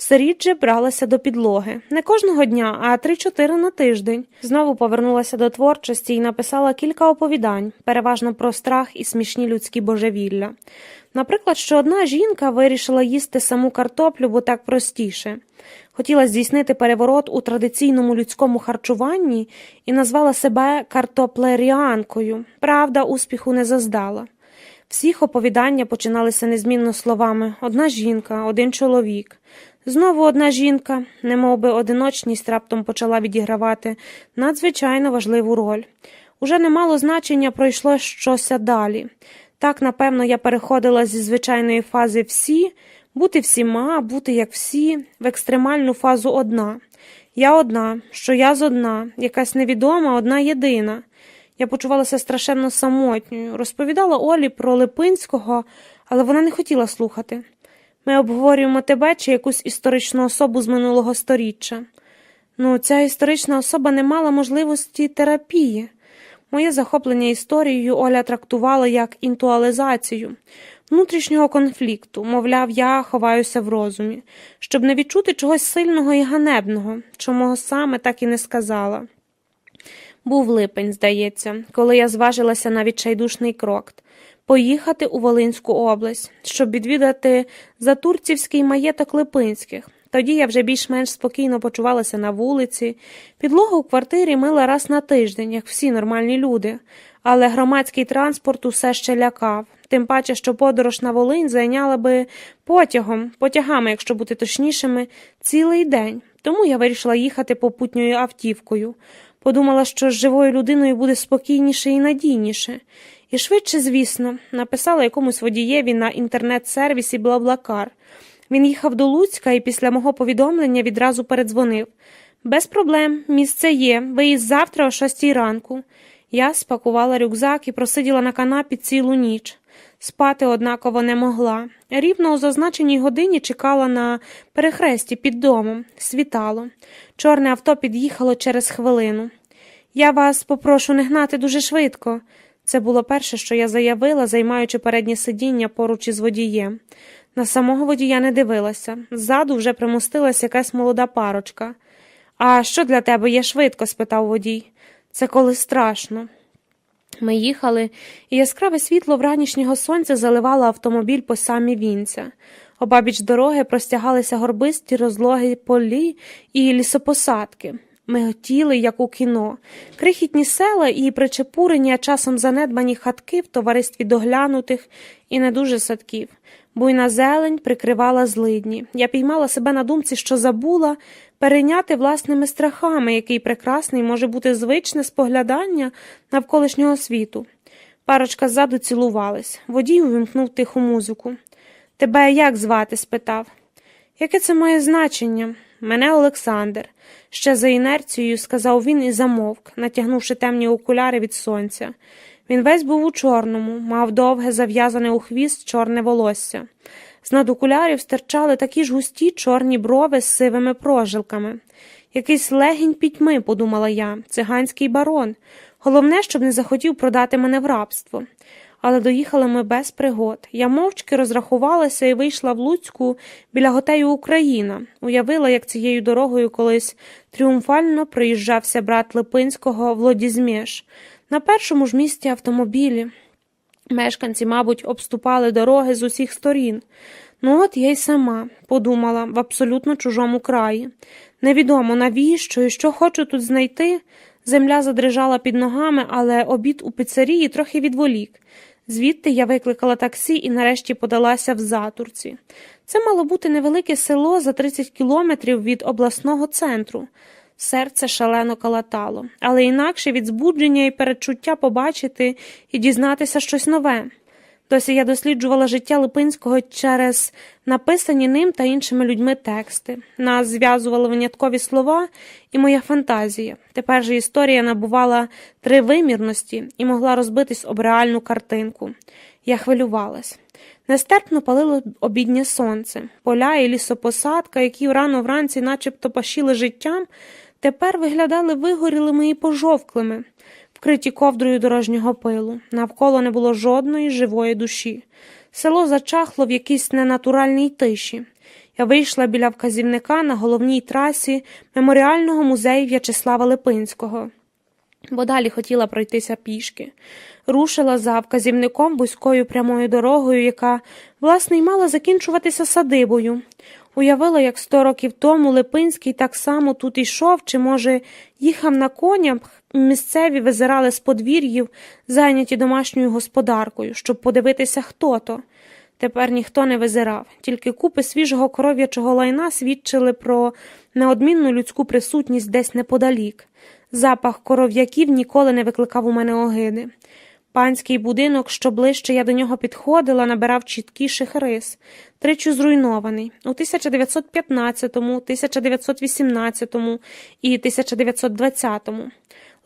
Все рідше бралася до підлоги. Не кожного дня, а 3-4 на тиждень. Знову повернулася до творчості і написала кілька оповідань, переважно про страх і смішні людські божевілля. Наприклад, що одна жінка вирішила їсти саму картоплю, бо так простіше. Хотіла здійснити переворот у традиційному людському харчуванні і назвала себе картоплеріанкою. Правда, успіху не зазнала. Всіх оповідання починалися незмінно словами «одна жінка», «один чоловік». Знову одна жінка, немовби одиночність раптом почала відігравати надзвичайно важливу роль. Уже не мало значення, пройшло щось далі. Так, напевно, я переходила зі звичайної фази «всі», бути всіма, бути як всі, в екстремальну фазу «одна». Я одна, що я зодна, якась невідома, одна єдина. Я почувалася страшенно самотньою, розповідала Олі про Липинського, але вона не хотіла слухати. Ми обговорюємо тебе чи якусь історичну особу з минулого сторіччя. Ця історична особа не мала можливості терапії. Моє захоплення історією Оля трактувала як інтуалізацію, внутрішнього конфлікту, мовляв, я ховаюся в розумі, щоб не відчути чогось сильного і ганебного, чого саме так і не сказала. Був липень, здається, коли я зважилася на відчайдушний крок – поїхати у Волинську область, щоб відвідати затурцівський маєток Липинських. Тоді я вже більш-менш спокійно почувалася на вулиці, підлогу у квартирі мила раз на тиждень, як всі нормальні люди, але громадський транспорт усе ще лякав, тим паче, що подорож на Волинь зайняла би потягами, якщо бути точнішими, цілий день. Тому я вирішила їхати попутньою автівкою. Подумала, що з живою людиною буде спокійніше і надійніше. І швидше, звісно, написала якомусь водієві на інтернет-сервісі «Блаблакар». Він їхав до Луцька і після мого повідомлення відразу передзвонив. «Без проблем, місце є, виїзд завтра о 6 ранку». Я спакувала рюкзак і просиділа на канапі цілу ніч. Спати однаково не могла. Рівно у зазначеній годині чекала на перехресті під домом. Світало. Чорне авто під'їхало через хвилину. «Я вас попрошу не гнати дуже швидко». Це було перше, що я заявила, займаючи переднє сидіння поруч із водієм. На самого водія не дивилася. Ззаду вже примостилась якась молода парочка. «А що для тебе є швидко?» – спитав водій. «Це коли страшно». Ми їхали, і яскраве світло вранішнього сонця заливало автомобіль по самі вінця. Обабіч дороги простягалися горбисті розлоги полі і лісопосадки. Ми хотіли, як у кіно. Крихітні села і причепурені, а часом занедбані хатки в товаристві доглянутих і не дуже садків. Буйна зелень прикривала злидні. Я піймала себе на думці, що забула перейняти власними страхами, який прекрасний може бути звичне споглядання навколишнього світу. Парочка ззаду цілувались. Водій увімкнув тиху музику. «Тебе як звати?» – спитав. «Яке це має значення?» «Мене Олександр», – ще за інерцією сказав він і замовк, натягнувши темні окуляри від сонця. Він весь був у чорному, мав довге, зав'язане у хвіст чорне волосся. З-над окулярів стирчали такі ж густі чорні брови з сивими прожилками. «Якийсь легінь пітьми», – подумала я, – «циганський барон. Головне, щоб не захотів продати мене в рабство». Але доїхали ми без пригод. Я мовчки розрахувалася і вийшла в Луцьку біля готелю «Україна». Уявила, як цією дорогою колись тріумфально проїжджався брат Липинського Владізмєш. На першому ж місці автомобілі. Мешканці, мабуть, обступали дороги з усіх сторін. От я й сама, подумала, в абсолютно чужому краї. Невідомо навіщо і що хочу тут знайти. Земля задрижала під ногами, але обід у піцерії трохи відволік. Звідти я викликала таксі і нарешті подалася в Затурці. Це мало бути невелике село за 30 кілометрів від обласного центру. Серце шалено калатало, але інакше від збудження і передчуття побачити і дізнатися щось нове. Досі я досліджувала життя Липинського через написані ним та іншими людьми тексти. Нас зв'язували виняткові слова і моя фантазія. Тепер же історія набувала тривимірності і могла розбитись об реальну картинку. Я хвилювалась. Нестерпно палило обіднє сонце. Поля і лісопосадка, які рано вранці начебто пашіли життям, тепер виглядали вигорілими і пожовклими, вкриті ковдрою дорожнього пилу. Навколо не було жодної живої душі. Село зачахло в якійсь ненатуральній тиші. Я вийшла біля вказівника на головній трасі меморіального музею В'ячеслава Липинського, бо далі хотіла пройтися пішки. Рушила за вказівником вузькою прямою дорогою, яка, власне, й мала закінчуватися садибою. Уявила, як 100 років тому Липинський так само тут йшов, чи, може, їхав на конях, місцеві визирали з подвір'їв, зайняті домашньою господаркою, щоб подивитися, хто то. Тепер ніхто не визирав, тільки купи свіжого коров'ячого лайна свідчили про неодмінну людську присутність десь неподалік. Запах коров'яків ніколи не викликав у мене огиди. Панський будинок, що ближче я до нього підходила, набирав чіткіших рис. Тричі зруйнований. У 1915, 1918 і 1920.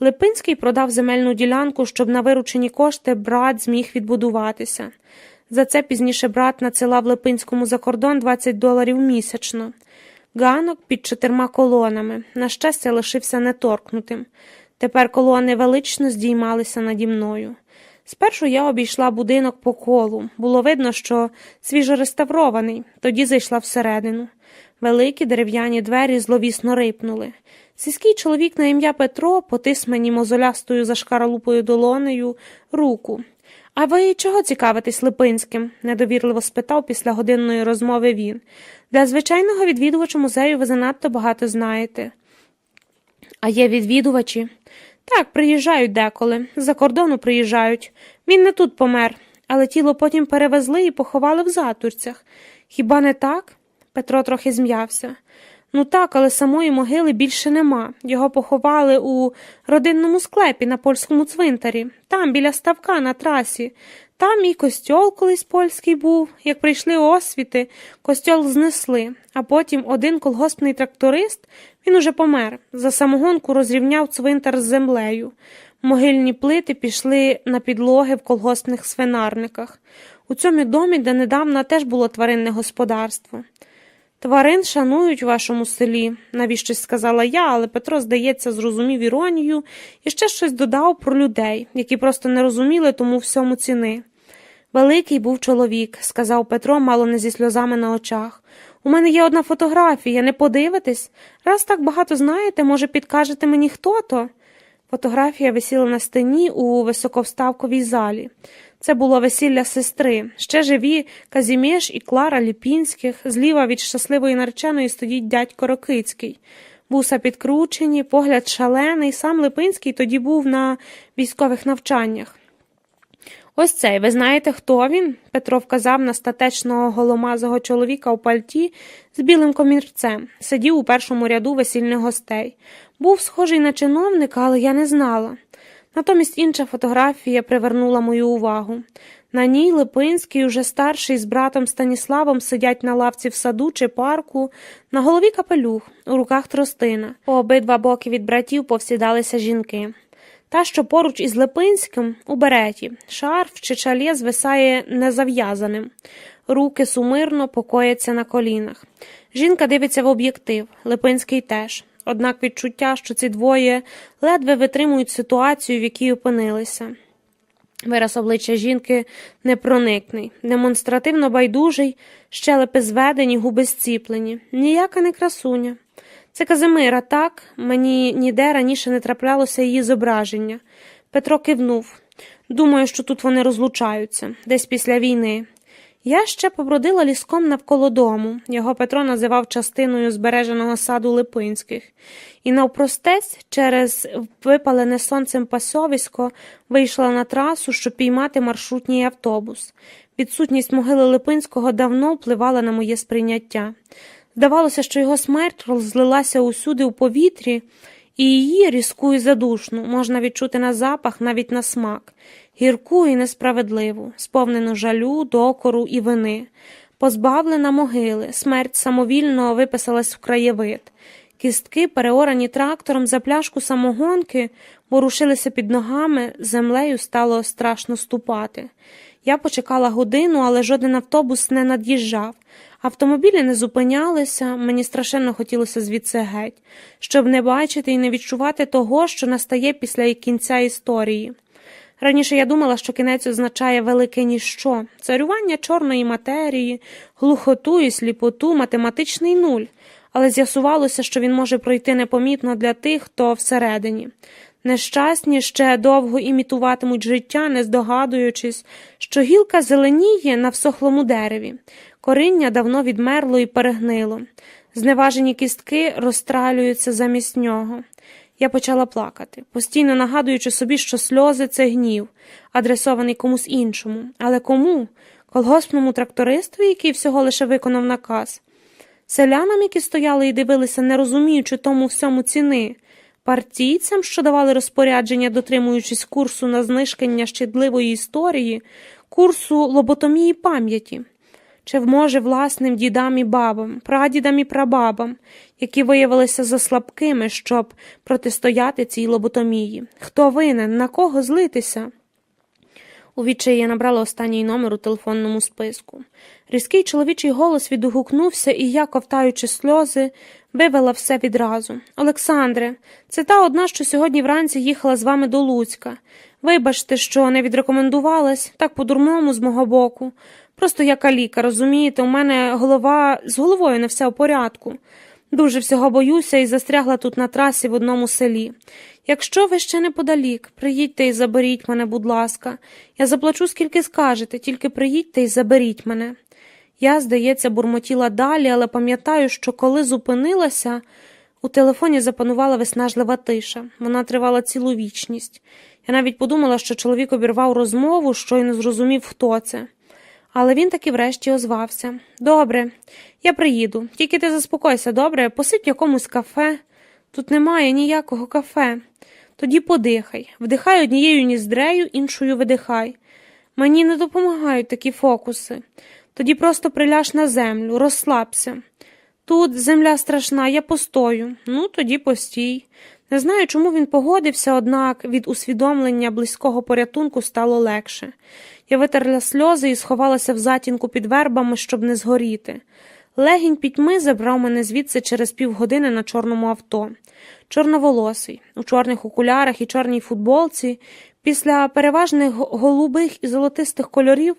Липинський продав земельну ділянку, щоб на виручені кошти брат зміг відбудуватися. За це пізніше брат надсилав Липинському за кордон $20 місячно. Ганок під 4 колонами, на щастя, лишився неторкнутим. Тепер колони велично здіймалися наді мною. Спершу я обійшла будинок по колу. Було видно, що свіжореставрований. Тоді зайшла всередину. Великі дерев'яні двері зловісно рипнули. Сільський чоловік на ім'я Петро потис мені мозолястою зашкаралупою долонею руку. «А ви чого цікавитесь Липинським?» – недовірливо спитав після годинної розмови він. «Для звичайного відвідувача музею ви занадто багато знаєте». «А є відвідувачі?» «Так, приїжджають деколи. З-за кордону приїжджають. Він не тут помер, але тіло потім перевезли і поховали в Затурцях. Хіба не так?» Петро трохи зм'явся. «Ну так, але самої могили більше нема. Його поховали у родинному склепі на польському цвинтарі. Там, біля ставка на трасі. Там і костьол колись польський був. Як прийшли освіти, костьол знесли. А потім один колгоспний тракторист, він уже помер, за самогонку розрівняв цвинтар з землею. Могильні плити пішли на підлоги в колгоспних свинарниках. У цьому домі донедавна теж було тваринне господарство». «Тварин шанують у вашому селі», – навіщось сказала я, але Петро, здається, зрозумів іронію і ще щось додав про людей, які просто не розуміли тому всьому ціни. «Великий був чоловік», – сказав Петро, мало не зі сльозами на очах. «У мене є одна фотографія, не подивитесь? Раз так багато знаєте, може, підкажете мені, хто то?» Фотографія висіла на стіні у високовставковій залі. Це було весілля сестри. Ще живі Казімєш і Клара Ліпінських. Зліва від щасливої нареченої стоїть дядько Рокицький. Вуса підкручені, погляд шалений. Сам Липинський тоді був на військових навчаннях. «Ось цей, ви знаєте, хто він?» Петро вказав на статечного голомазого чоловіка у пальті з білим комірцем. Сидів у першому ряду весільних гостей. Був схожий на чиновника, але я не знала. Натомість інша фотографія привернула мою увагу. На ній Липинський, уже старший, з братом Станіславом сидять на лавці в саду чи парку, на голові капелюх, у руках тростина. По обидва боки від братів повсідалися жінки. Та, що поруч із Липинським, у береті, шарф чи чалє звисає незав'язаним. Руки сумирно покояться на колінах. Жінка дивиться в об'єктив, Липинський теж. Однак відчуття, що ці двоє ледве витримують ситуацію, в якій опинилися. Вираз обличчя жінки непроникний, демонстративно байдужий, щелепи зведені, губи зціплені. Ніяка не красуня. Це Казимира, так? Мені ніде раніше не траплялося її зображення. Петро кивнув. Думаю, що тут вони розлучаються, десь після війни. Я ще побродила ліском навколо дому. Його Петро називав частиною збереженого саду Липинських. І навпростець, через випалене сонцем пасовисько, вийшла на трасу, щоб піймати маршрутній автобус. Відсутність могили Липинського давно впливала на моє сприйняття. Здавалося, що його смерть розлилася усюди у повітрі, і її, різку і задушну, можна відчути на запах, навіть на смак. гірку і несправедливу, сповнену жалю, докору і вини. Позбавлена могили, смерть самовільно виписалась в краєвид. Кістки, переорані трактором за пляшку самогонки, ворушилися під ногами, землею стало страшно ступати. Я почекала годину, але жоден автобус не над'їжджав. Автомобілі не зупинялися, мені страшенно хотілося звідси геть, щоб не бачити і не відчувати того, що настає після кінця історії. Раніше я думала, що кінець означає велике ніщо, царювання чорної матерії, глухоту і сліпоту, математичний нуль, але з'ясувалося, що він може пройти непомітно для тих, хто всередині. Нещасні ще довго імітуватимуть життя, не здогадуючись, що гілка зеленіє на всохлому дереві. Коріння давно відмерло і перегнило. Зневажені кістки розстралюються замість нього. Я почала плакати, постійно нагадуючи собі, що сльози – це гнів, адресований комусь іншому. Але кому? Колгоспному трактористові, який всього лише виконав наказ? Селянам, які стояли і дивилися, не розуміючи тому всьому ціни? Партійцям, що давали розпорядження, дотримуючись курсу на знищення щадливої історії, курсу лоботомії пам'яті? Чи, може, власним дідам і бабам, прадідам і прабабам, які виявилися заслабкими, щоб протистояти цій лоботомії? Хто винен? На кого злитися? У відчаї я набрала останній номер у телефонному списку. Різкий чоловічий голос відгукнувся, і я, ковтаючи сльози, вивела все відразу. «Олександре, це та одна, що сьогодні вранці їхала з вами до Луцька. Вибачте, що не відрекомендувалась, так по-дурному з мого боку. Просто я каліка, розумієте, у мене з головою не все в порядку. Дуже всього боюся і застрягла тут на трасі в одному селі. Якщо ви ще неподалік, приїдьте і заберіть мене, будь ласка. Я заплачу, скільки скажете, тільки приїдьте і заберіть мене». Я, здається, бурмотіла далі, але пам'ятаю, що коли зупинилася, у телефоні запанувала виснажлива тиша. Вона тривала цілу вічність. Я навіть подумала, що чоловік обірвав розмову, щойно зрозумів, хто це. Але він таки врешті озвався. «Добре, я приїду. Тільки ти заспокойся, добре? Посидь в якомусь кафе». «Тут немає ніякого кафе». «Тоді подихай. Вдихай однією ніздрею, іншою видихай». «Мені не допомагають такі фокуси». «Тоді просто приляж на землю, розслабся». «Тут земля страшна, я постою». «Ну, тоді постій». Не знаю, чому він погодився, однак від усвідомлення близького порятунку стало легше. Я витерла сльози і сховалася в затінку під вербами, щоб не згоріти. Легінь пітьми забрав мене звідси через півгодини на чорному авто. Чорноволосий, у чорних окулярах і чорній футболці, після переважних голубих і золотистих кольорів,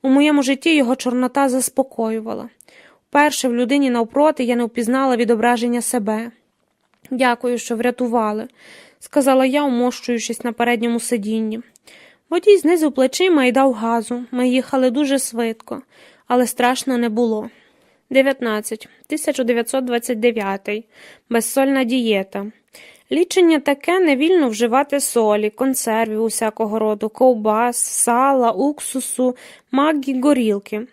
у моєму житті його чорнота заспокоювала. Вперше в людині навпроти я не впізнала відображення себе. «Дякую, що врятували», – сказала я, умощуючись на передньому сидінні. Водій знизив плечима і дав газу. Ми їхали дуже швидко, але страшно не було. 1929. Безсольна дієта. Лічення таке: невільно вживати солі, консервів усякого роду, ковбас, сала, уксусу, маггі, горілки.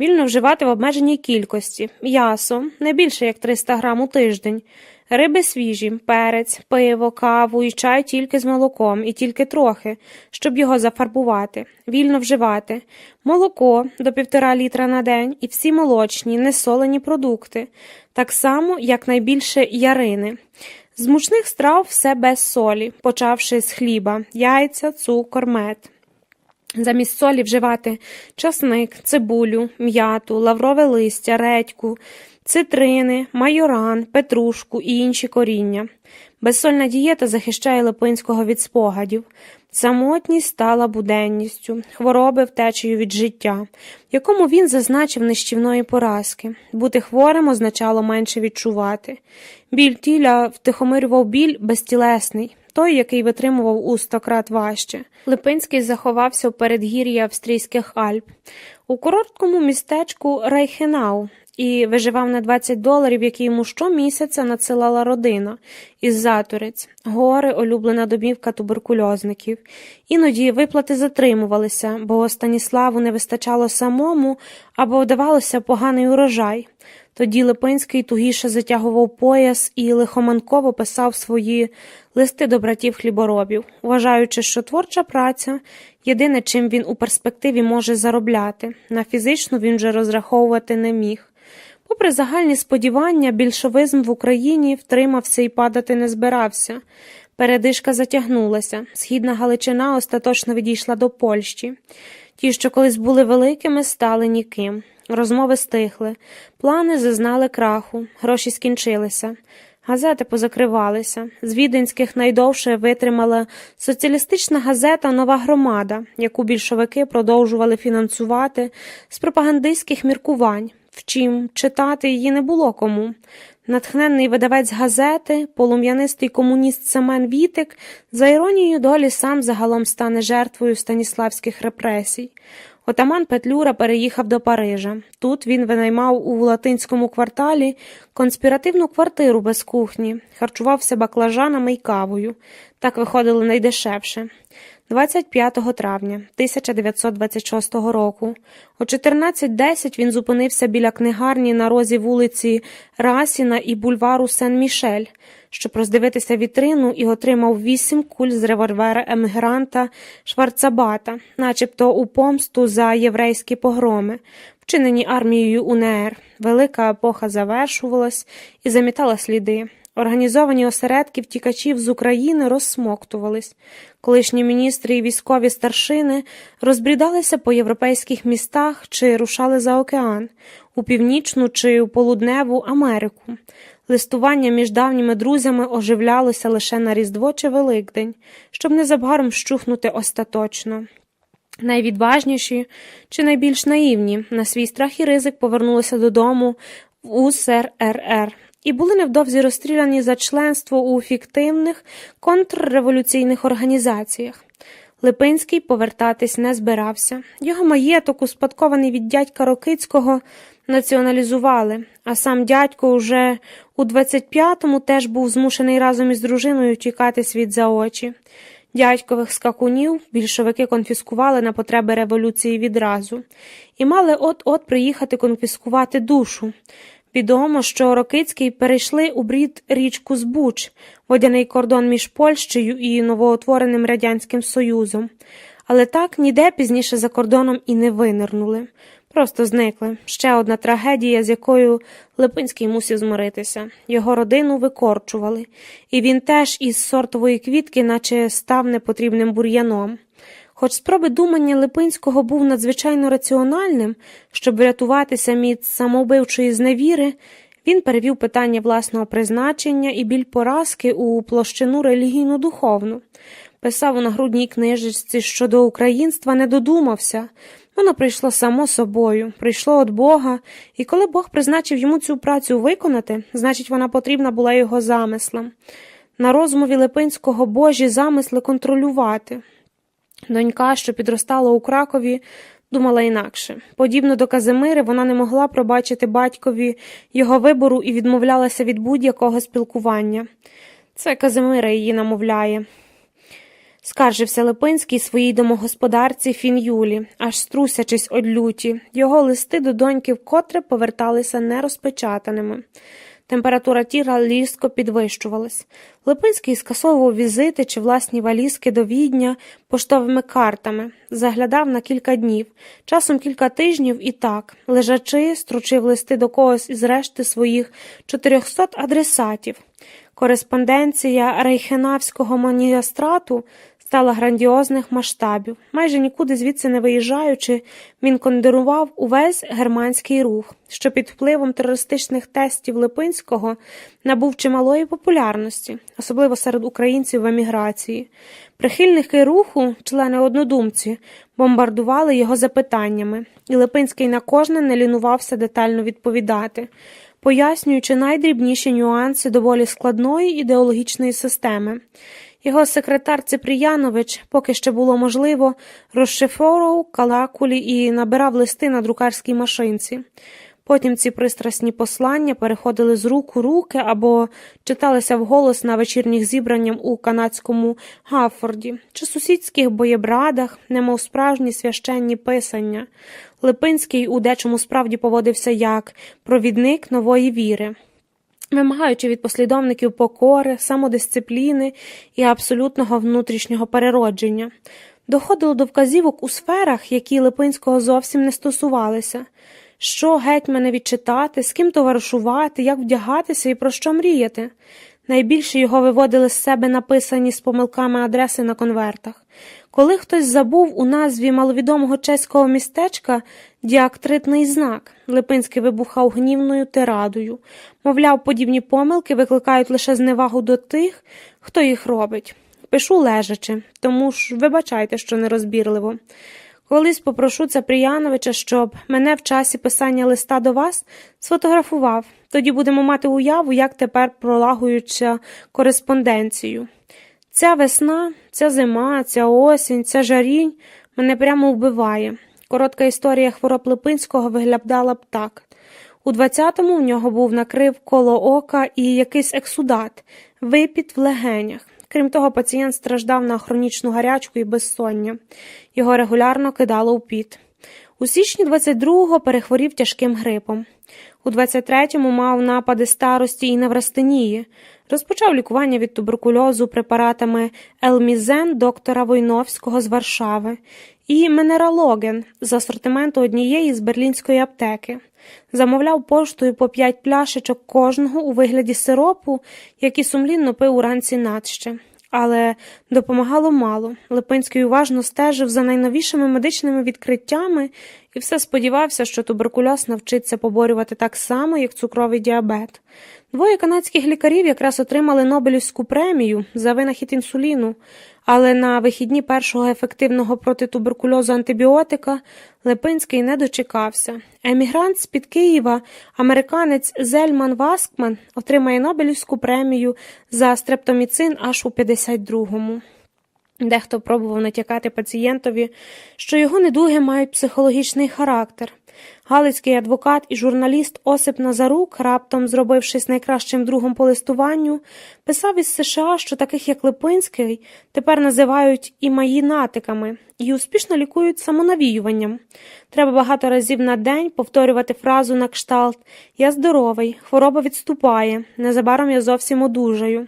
Вільно вживати в обмеженій кількості. М'ясо, не більше як 300 грам у тиждень. Риби свіжі, перець, пиво, каву і чай тільки з молоком, і тільки трохи, щоб його зафарбувати. Вільно вживати. Молоко до 1,5 літра на день і всі молочні, несолені продукти. Так само, як найбільше ярини. З мучних страв все без солі, почавши з хліба, яйця, цукор, мед. Замість солі вживати часник, цибулю, м'яту, лаврове листя, редьку, цитрини, майоран, петрушку і інші коріння. Безсольна дієта захищає Липинського від спогадів. Самотність стала буденністю, хвороби втечею від життя, в якому він зазначив нищівної поразки. Бути хворим означало менше відчувати. Біль тіла втихомирював біль безтілесний, той, який витримував у 100 крат важче. Липинський заховався в передгір'ї австрійських Альп, у короткому містечку Райхенау, і виживав на $20, які йому щомісяця надсилала родина із Заторець, гори, улюблена домівка туберкульозників. Іноді виплати затримувалися, бо Станіславу не вистачало самому або вдавалося поганий урожай. Тоді Липинський тугіше затягував пояс і лихоманково писав свої листи до братів-хліборобів, вважаючи, що творча праця – єдине, чим він у перспективі може заробляти. На фізичну він вже розраховувати не міг. Попри загальні сподівання, більшовизм в Україні втримався і падати не збирався. Передишка затягнулася, Східна Галичина остаточно відійшла до Польщі. Ті, що колись були великими, стали ніким. Розмови стихли, плани зазнали краху, гроші скінчилися. Газети позакривалися. З віденських найдовше витримала соціалістична газета «Нова громада», яку більшовики продовжували фінансувати з пропагандистських міркувань. Втім, читати її не було кому. Натхненний видавець газети, полум'янистий комуніст Семен Вітик, за іронією долі сам загалом стане жертвою станіславських репресій. Отаман Петлюра переїхав до Парижа. Тут він винаймав у Латинському кварталі конспіративну квартиру без кухні, харчувався баклажанами й кавою. Так виходило найдешевше. 25 травня 1926 року о 14:10 він зупинився біля книгарні на розі вулиці Расіна і бульвару Сен-Мішель, щоб роздивитися вітрину, і отримав 8 куль з револьвера емігранта Шварцабата, начебто у помсту за єврейські погроми, вчинені армією УНР. Велика епоха завершувалась і замітала сліди. Організовані осередки втікачів з України розсмоктувались. Колишні міністри і військові старшини розбрідалися по європейських містах чи рушали за океан, у Північну чи у Полудневу Америку. Листування між давніми друзями оживлялося лише на Різдво чи Великдень, щоб незабаром вщухнути остаточно. Найвідважніші чи найбільш наївні на свій страх і ризик повернулися додому в УСРР і були невдовзі розстріляні за членство у фіктивних контрреволюційних організаціях. Липинський повертатись не збирався. Його маєток, успадкований від дядька Рокицького, націоналізували, а сам дядько уже у 25-му теж був змушений разом із дружиною тікати світ за очі. Дядькових скакунів більшовики конфіскували на потреби революції відразу і мали от-от приїхати конфіскувати душу. Відомо, що Рокицький перейшли у брід річку Збуч, водяний кордон між Польщею і новоутвореним Радянським Союзом. Але так ніде пізніше за кордоном і не винирнули. Просто зникли. Ще одна трагедія, з якою Липинський мусив змиритися. Його родину викорчували. І він теж із сортової квітки наче став непотрібним бур'яном. Хоч спроби думання Липинського був надзвичайно раціональним, щоб врятуватися від самовбивчої зневіри, він перевів питання власного призначення і біль поразки у площину релігійно-духовну. Писав у нагрудній книжечці, що до українства не додумався. Воно прийшло само собою, прийшло від Бога, і коли Бог призначив йому цю працю виконати, значить вона потрібна була його замислам. На розмові Липинського Божі замисли контролювати. Донька, що підростала у Кракові, думала інакше. Подібно до Казимири, вона не могла пробачити батькові його вибору і відмовлялася від будь-якого спілкування. Це Казимира її намовляє. Скаржився Липинський своїй домогосподарці Фін'юлі, аж струсячись од люті. Його листи до доньки вкотре поверталися нерозпечатаними. Температура тіла різко підвищувалась. Липинський скасовував візити чи власні валізки до Відня поштовими картами, заглядав на кілька днів, часом кілька тижнів і так, лежачи, стручив листи до когось із решти своїх 400 адресатів. Кореспонденція рейхенавського маніастрату стала грандіозних масштабів. Майже нікуди звідси не виїжджаючи, він кондирував увесь германський рух, що під впливом терористичних тестів Липинського набув чималої популярності, особливо серед українців в еміграції. Прихильники руху, члени-однодумці, бомбардували його запитаннями, і Липинський на кожне не лінувався детально відповідати, пояснюючи найдрібніші нюанси доволі складної ідеологічної системи. Його секретар Ципріянович, поки ще було можливо, розшифровував калакулі і набирав листи на друкарській машинці. Потім ці пристрасні послання переходили з рук у руки або читалися вголос на вечірніх зібраннях у канадському Гаффорді чи сусідських боєбрадах, немов справжні священні писання. Липинський у дечому справді поводився як провідник нової віри, вимагаючи від послідовників покори, самодисципліни і абсолютного внутрішнього переродження. Доходило до вказівок у сферах, які Липинського зовсім не стосувалися. Що гетьмане відчитати, з ким товаришувати, як вдягатися і про що мріяти. Найбільше його виводили з себе написані з помилками адреси на конвертах. Коли хтось забув у назві маловідомого чеського містечка діактритний знак, Липинський вибухав гнівною тирадою. Мовляв, подібні помилки викликають лише зневагу до тих, хто їх робить. Пишу лежачи, тому ж вибачайте, що нерозбірливо. Колись попрошу Цапріяновича, щоб мене в часі писання листа до вас сфотографував. Тоді будемо мати уяву, як тепер пролагуються кореспонденцію. Ця весна, ця зима, ця осінь, ця жарінь мене прямо вбиває. Коротка історія хвороб Липинського виглядала б так. У 20-му в нього був накрив коло ока і якийсь ексудат, випід в легенях. Крім того, пацієнт страждав на хронічну гарячку і безсоння. Його регулярно кидало у піт. У січні 22-го перехворів тяжким грипом. У 23-му мав напади старості і неврастенії. Розпочав лікування від туберкульозу препаратами Елмізен доктора Войновського з Варшави і Менералоген з асортименту однієї з берлінської аптеки. Замовляв поштою по 5 пляшечок кожного у вигляді сиропу, який сумлінно пив уранці надще. Але допомагало мало. Липинський уважно стежив за найновішими медичними відкриттями і все сподівався, що туберкульоз навчиться поборювати так само, як цукровий діабет. 2 канадських лікарів якраз отримали Нобелівську премію за винахід інсуліну, але на вихідні першого ефективного проти туберкульозу антибіотика Липинський не дочекався. Емігрант з-під Києва, американець Зельман Васкман, отримає Нобелівську премію за стрептоміцин аж у 52-му. Дехто пробував натякати пацієнтові, що його недуги мають психологічний характер. Галицький адвокат і журналіст Осип Назарук, раптом зробившись найкращим другом по листуванню, писав із США, що таких як Липинський тепер називають імаїнатиками і успішно лікують самонавіюванням. Треба багато разів на день повторювати фразу на кшталт «Я здоровий, хвороба відступає, незабаром я зовсім одужаю».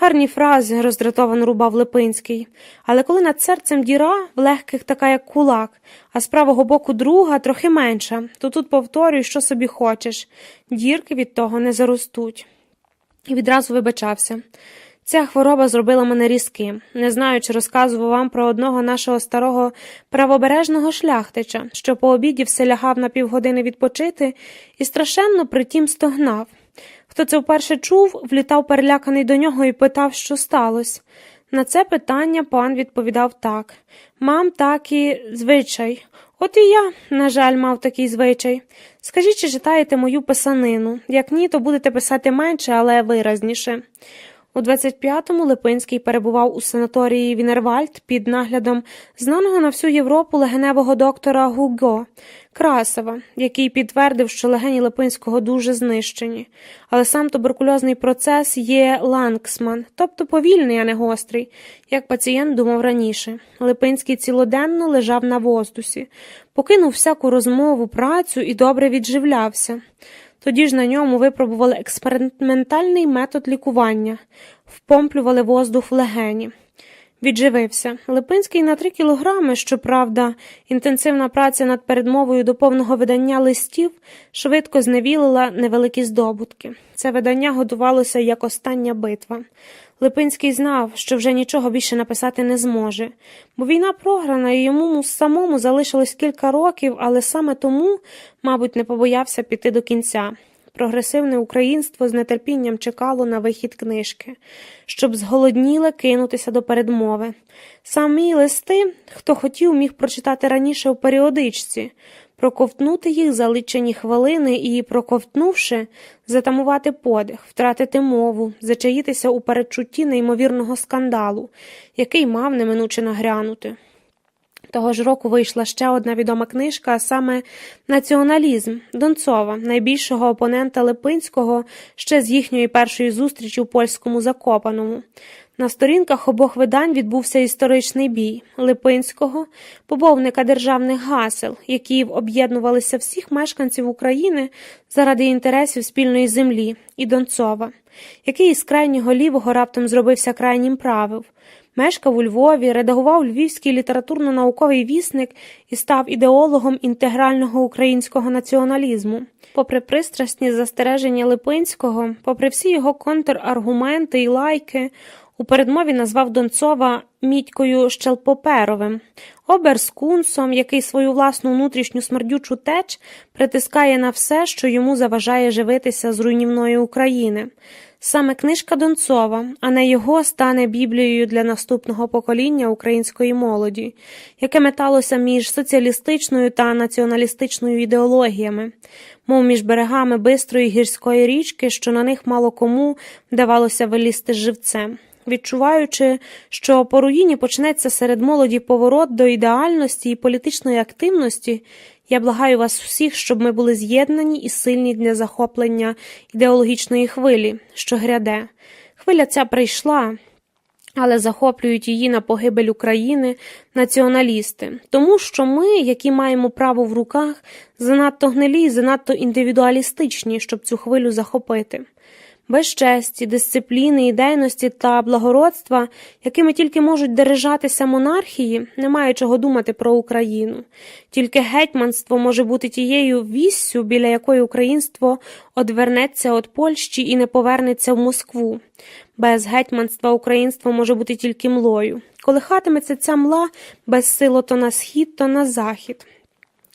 Гарні фрази, роздратовано рубав Липинський. Але коли над серцем діра, в легких така, як кулак, а з правого боку друга трохи менша, то тут повторюй, що собі хочеш. Дірки від того не заростуть. І відразу вибачався. Ця хвороба зробила мене різким. Не знаю, чи розказував вам про одного нашого старого правобережного шляхтича, що по обіді все лягав на півгодини відпочити і страшенно притім стогнав. Хто це вперше чув, влітав переляканий до нього і питав, що сталося. На це питання пан відповідав так. Мам такий звичай. От і я, на жаль, мав такий звичай. Скажіть, чи читаєте мою писанину? Як ні, то будете писати менше, але виразніше. У 25-му Липинський перебував у санаторії Вінервальд під наглядом знаного на всю Європу легеневого доктора Гуго Красова, який підтвердив, що легені Липинського дуже знищені. Але сам туберкульозний процес є лангсман, тобто повільний, а не гострий, як пацієнт думав раніше. Липинський цілоденно лежав на воздусі, покинув всяку розмову, працю і добре відживлявся. Тоді ж на ньому випробували експериментальний метод лікування, впомплювали воздух в легені. Відживився. Липинський на 3 кілограми, щоправда, інтенсивна праця над передмовою до повного видання листів швидко зневілила невеликі здобутки. Це видання готувалося як остання битва. Липинський знав, що вже нічого більше написати не зможе, бо війна програна і йому самому залишилось кілька років, але саме тому, мабуть, не побоявся піти до кінця. Прогресивне українство з нетерпінням чекало на вихід книжки, щоб зголодніле кинутися до передмови. Самі листи, хто хотів, міг прочитати раніше у періодичці, проковтнути їх за лічені хвилини і, проковтнувши, затамувати подих, втратити мову, зачаїтися у передчутті неймовірного скандалу, який мав неминуче нагрянути. Того ж року вийшла ще одна відома книжка, а саме «Націоналізм» Донцова, найбільшого опонента Липинського ще з їхньої першої зустрічі у польському Закопаному. На сторінках обох видань відбувся історичний бій Липинського, побовника державних гасел, які об'єднувалися всіх мешканців України заради інтересів спільної землі, і Донцова, який із крайнього лівого раптом зробився крайнім правим. Мешкав у Львові, редагував львівський літературно-науковий вісник і став ідеологом інтегрального українського націоналізму. Попри пристрасні застереження Липинського, попри всі його контраргументи і лайки, у передмові назвав Донцова Мітькою Щелпоперовим, оберскунсом, який свою власну внутрішню смердючу теч притискає на все, що йому заважає живитися з руйнівної України. Саме книжка Донцова, а не його, стане Біблією для наступного покоління української молоді, яке металося між соціалістичною та націоналістичною ідеологіями, мов між берегами бистрої гірської річки, що на них мало кому вдавалося вилізти живцем. Відчуваючи, що по руїні почнеться серед молоді поворот до ідеальності і політичної активності, я благаю вас всіх, щоб ми були з'єднані і сильні для захоплення ідеологічної хвилі, що гряде. Хвиля ця прийшла, але захоплюють її на погибель України націоналісти. Тому що ми, які маємо право в руках, занадто гнилі і занадто індивідуалістичні, щоб цю хвилю захопити. Без честі, дисципліни, ідейності та благородства, якими тільки можуть дирижатися монархії, немає чого думати про Україну. Тільки гетьманство може бути тією віссю, біля якої українство одвернеться від Польщі і не повернеться в Москву. Без гетьманства українство може бути тільки млою. Колихатиметься ця мла безсило то на схід, то на захід.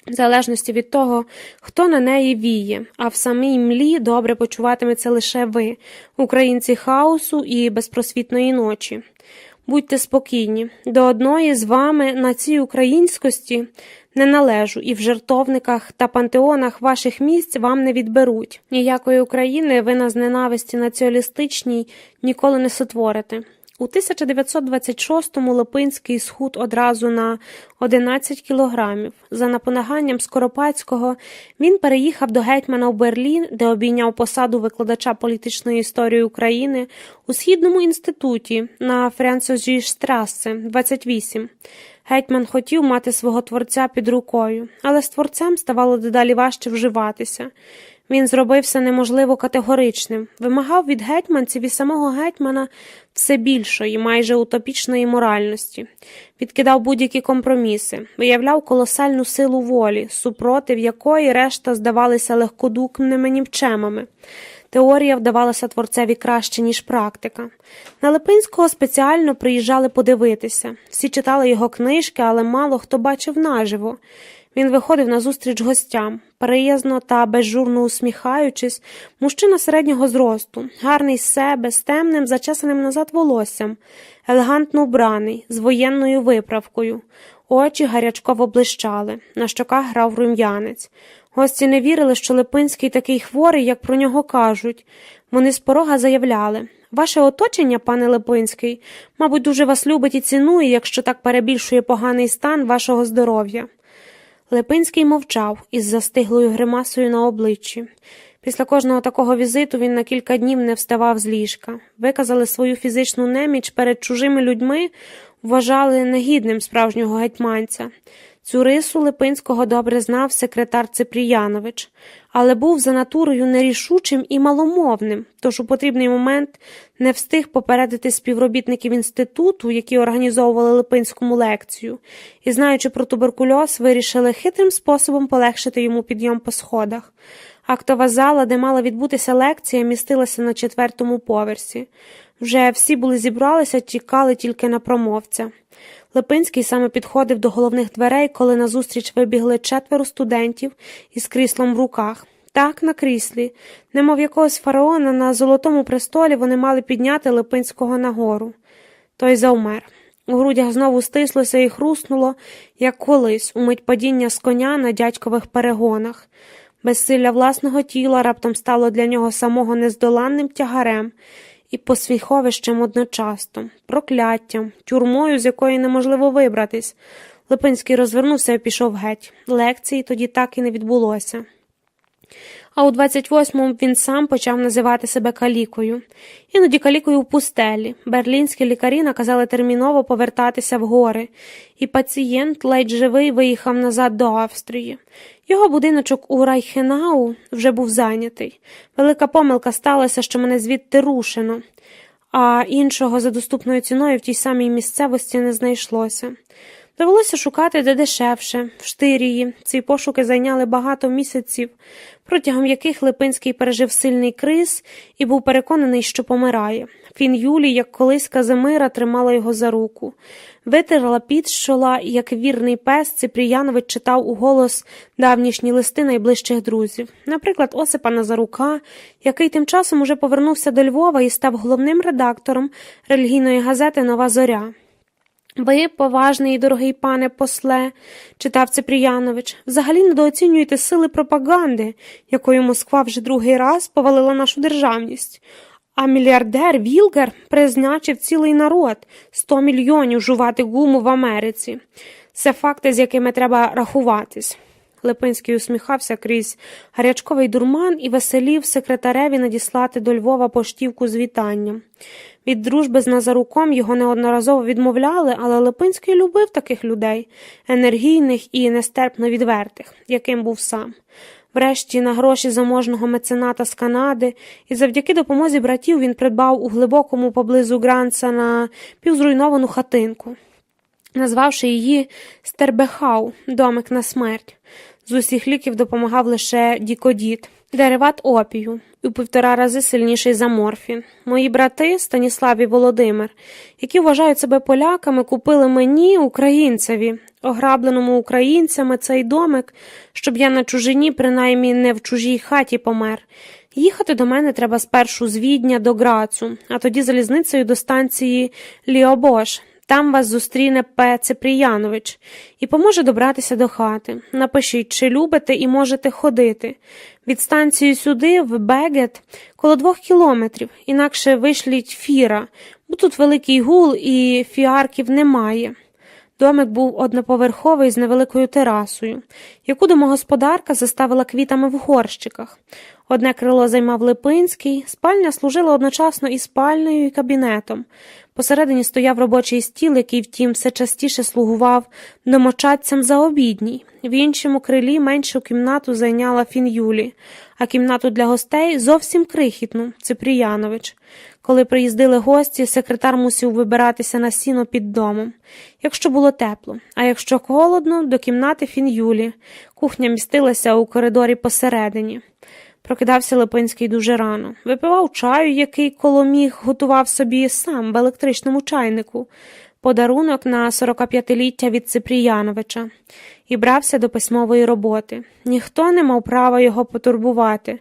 В залежності від того, хто на неї віє, а в самій млі добре почуватиметься лише ви, українці хаосу і безпросвітної ночі. Будьте спокійні, до одної з вами на цій українськості не належу, і в жертовниках та пантеонах ваших місць вам не відберуть. Ніякої України ви на зненависті націоналістичній ніколи не сотворите. У 1926-му Липинський схуд одразу на 11 кілограмів. За наполяганням Скоропадського він переїхав до гетьмана в Берлін, де обійняв посаду викладача політичної історії України у Східному інституті на Фрянцозіштрассе, 28. Гетьман хотів мати свого творця під рукою, але з творцем ставало дедалі важче вживатися. Він зробився неможливо категоричним, вимагав від гетьманців і самого гетьмана все більшої, майже утопічної моральності, відкидав будь-які компроміси, виявляв колосальну силу волі, супротив якої решта здавалися легкодухними нікчемами. Теорія вдавалася творцеві краще, ніж практика. На Липинського спеціально приїжджали подивитися. Всі читали його книжки, але мало хто бачив наживо. Він виходив назустріч гостям, приязно та безжурно усміхаючись, мужчина середнього зросту, гарний з себе, з темним, зачесаним назад волоссям, елегантно вбраний, з воєнною виправкою. Очі гарячково блищали, на щоках грав рум'янець. Гості не вірили, що Липинський такий хворий, як про нього кажуть. Вони з порога заявляли: «Ваше оточення, пане Липинський, мабуть, дуже вас любить і цінує, якщо так перебільшує поганий стан вашого здоров'я». Липинський мовчав із застиглою гримасою на обличчі. Після кожного такого візиту він на кілька днів не вставав з ліжка. Виказали свою фізичну неміч перед чужими людьми, вважали негідним справжнього гетьманця. Цю рису Липинського добре знав секретар Ципріянович, але був за натурою нерішучим і маломовним, тож у потрібний момент не встиг попередити співробітників інституту, які організовували Липинському лекцію, і, знаючи про туберкульоз, вирішили хитрим способом полегшити йому підйом по сходах. Актова зала, де мала відбутися лекція, містилася на 4-му поверсі. Вже всі були зібралися, чекали тільки на промовця. Липинський саме підходив до головних дверей, коли назустріч вибігли 4 студентів із кріслом в руках. Так, на кріслі, немов якогось фараона на золотому престолі, вони мали підняти Липинського нагору. Той завмер. У грудях знову стислося і хруснуло, як колись, у мить падіння з коня на дядькових перегонах. Безсилля власного тіла раптом стало для нього самого нездоланним тягарем і посміховищем одночасно, прокляттям, тюрмою, з якої неможливо вибратись. Липинський розвернувся і пішов геть. Лекції тоді так і не відбулося. А у 28-му він сам почав називати себе калікою. Іноді калікою в пустелі. Берлінські лікарі наказали терміново повертатися в гори. І пацієнт, ледь живий, виїхав назад до Австрії. Його будиночок у Райхенау вже був зайнятий. Велика помилка сталася, що мене звідти рушено. А іншого за доступною ціною в тій самій місцевості не знайшлося. Довелося шукати де дешевше, в Штирії. Ці пошуки зайняли багато місяців, протягом яких Липинський пережив сильний криз і був переконаний, що помирає. Фін Юлі, як колись Казимира, тримала його за руку. Витерла під з чола, і, як вірний пес, Ципріянович читав уголос давнішні листи найближчих друзів. Наприклад, Осипа Назарука, який тим часом уже повернувся до Львова і став головним редактором релігійної газети «Нова зоря». «Ви, поважний і дорогий пане после», – читав Ципріянович, – «взагалі недооцінюєте сили пропаганди, якою Москва вже другий раз повалила нашу державність. А мільярдер Вілгер призначив цілий народ – 100 мільйонів жувати гуму в Америці. Це факти, з якими треба рахуватись». Липинський усміхався крізь гарячковий дурман і веселів секретареві надіслати до Львова поштівку з вітанням. Від дружби з Назаруком його неодноразово відмовляли, але Липинський любив таких людей, енергійних і нестерпно відвертих, яким був сам. Врешті, на гроші заможного мецената з Канади, і завдяки допомозі братів він придбав у глибокому поблизу Гранца півзруйновану хатинку, назвавши її Стербехау – домик на смерть. З усіх ліків допомагав лише дікодіт, дериват опію, у 1,5 рази сильніший за морфін. Мої брати, Станіслав і Володимир, які вважають себе поляками, купили мені, українцеві, ограбленому українцями, цей домик, щоб я на чужині, принаймні не в чужій хаті помер. Їхати до мене треба спершу з Відня до Грацу, а тоді залізницею до станції Ліобош. Там вас зустріне П. Ципріянович і поможе добратися до хати. Напишіть, чи любите і можете ходити. Від станції сюди, в Бегет, коло 2 кілометрів, інакше вишліть фіра, бо тут великий гул і фіарків немає. Домик був одноповерховий з невеликою терасою, яку домогосподарка заставила квітами в горщиках. Одне крило займав Липинський, спальня служила одночасно і спальнею, і кабінетом. Посередині стояв робочий стіл, який, втім, все частіше слугував домочадцям за обідній. В іншому крилі меншу кімнату зайняла Фін Юлі, а кімнату для гостей зовсім крихітну – Ципріянович. Коли приїздили гості, секретар мусив вибиратися на сіно під домом. Якщо було тепло, а якщо холодно – до кімнати Фін Юлі. Кухня містилася у коридорі посередині. Прокидався Липинський дуже рано. Випивав чаю, який коло міг готував собі сам в електричному чайнику, подарунок на 45-ліття від Ципріяновича, і брався до письмової роботи. Ніхто не мав права його потурбувати.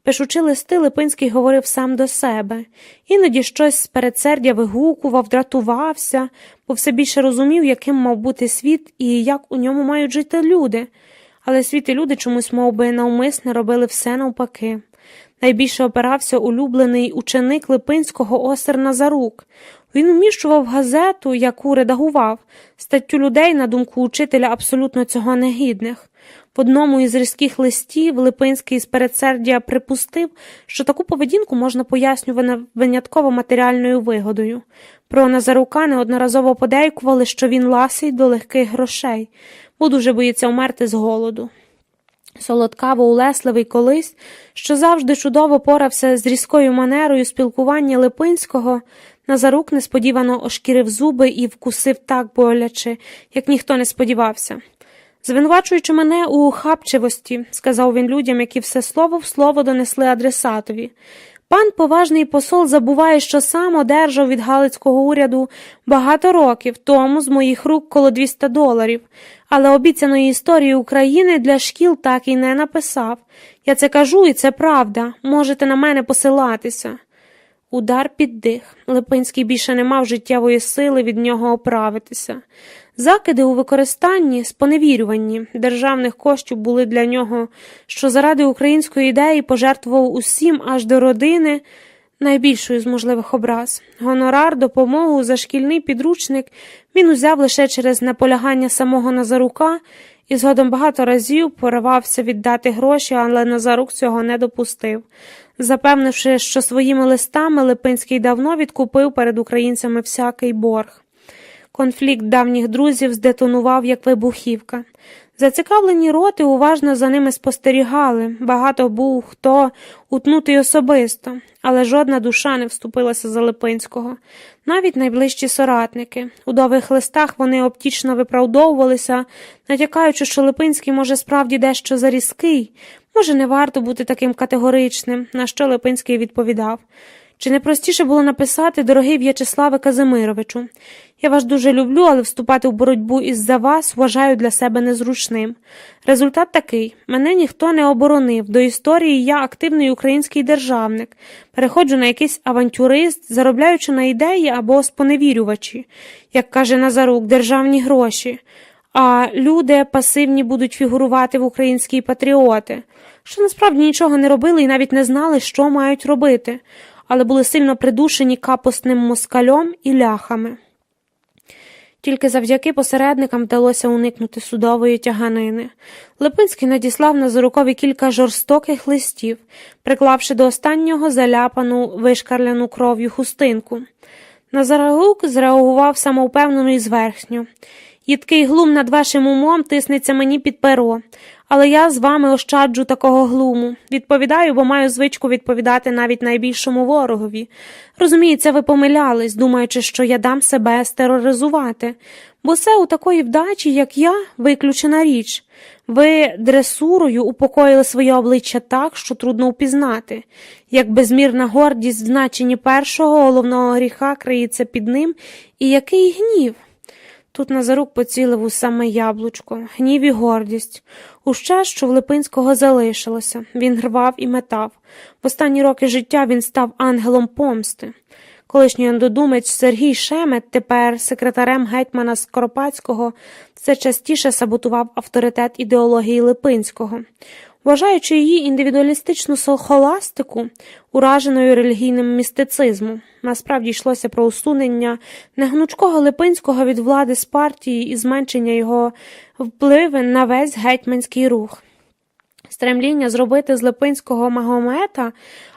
Пишучи листи, Липинський говорив сам до себе. Іноді щось з передсердя вигукував, дратувався, бо все більше розумів, яким мав бути світ і як у ньому мають жити люди. Але світ і люди чомусь мов би навмисне робили все навпаки. Найбільше опирався улюблений ученик Липинського Осир Назарук. Він вміщував газету, яку редагував, статтю людей, на думку учителя, абсолютно цього негідних. В одному із різких листів Липинський з передсердя припустив, що таку поведінку можна пояснювати винятково матеріальною вигодою. Про Назарука неодноразово подейкували, що він ласий до легких грошей, бо дуже боїться вмерти з голоду. Солодкаво-улесливий колись, що завжди чудово порався з різкою манерою спілкування Липинського, Назарук несподівано ошкірив зуби і вкусив так боляче, як ніхто не сподівався. «Звинувачуючи мене у хапчивості», – сказав він людям, які все слово в слово донесли адресатові. «Пан поважний посол забуває, що сам одержав від галицького уряду багато років тому з моїх рук коло $200, але обіцяної історії України для шкіл так і не написав. Я це кажу, і це правда. Можете на мене посилатися». Удар під дих. Липинський більше не мав життєвої сили від нього оправитися. Закиди у використанні, споневірюванні державних коштів були для нього, що заради української ідеї пожертвував усім аж до родини, найбільшою з можливих образ. Гонорар, допомогу за шкільний підручник він узяв лише через наполягання самого Назарука і згодом багато разів поривався віддати гроші, але Назарук цього не допустив, запевнивши, що своїми листами Липинський давно відкупив перед українцями всякий борг. Конфлікт давніх друзів здетонував, як вибухівка. Зацікавлені роти уважно за ними спостерігали, багато був хто утнутий особисто, але жодна душа не вступилася за Липинського. Навіть найближчі соратники. У довгих листах вони обтішно виправдовувалися, натякаючи, що Липинський може справді дещо зарізкий, може не варто бути таким категоричним, на що Липинський відповідав. Чи не простіше було написати: «Дорогий В'ячеславе Казимировичу, я вас дуже люблю, але вступати в боротьбу із-за вас вважаю для себе незручним. Результат такий. Мене ніхто не оборонив. До історії я активний український державник. Переходжу на якийсь авантюрист, заробляючи на ідеї або споневірювачі, як каже Назарук, державні гроші. А люди пасивні будуть фігурувати в українській патріоти, що насправді нічого не робили і навіть не знали, що мають робити, але були сильно придушені капусним москалем і ляхами. Тільки завдяки посередникам вдалося уникнути судової тяганини. Липинський надіслав Назарукові кілька жорстоких листів, приклавши до останнього заляпану, вишкарляну кров'ю хустинку. Назарук зреагував самовпевнено і зверхньо. «Їдкий глум над вашим умом тиснеться мені під перо, але я з вами ощаджу такого глуму. Відповідаю, бо маю звичку відповідати навіть найбільшому ворогові. Розуміється, ви помилялись, думаючи, що я дам себе стероризувати, бо це у такої вдачі, як я, виключена річ. Ви дресурою упокоїли своє обличчя так, що трудно впізнати, як безмірна гордість в значенні першого головного гріха криється під ним, і який гнів». Тут Назарук поцілив у саме яблучко, гнів і гордість. Уще, що в Липинського залишилося. Він рвав і метав. В останні роки життя він став ангелом помсти. Колишній ондодумець Сергій Шемет, тепер секретарем гетьмана Скоропадського, все частіше саботував авторитет ідеології Липинського. Вважаючи її індивідуалістичну схоластику, ураженою релігійним містицизмом. Насправді йшлося про усунення негнучкого Липинського від влади з партії і зменшення його впливу на весь гетьманський рух. Стремління зробити з Липинського Магомета,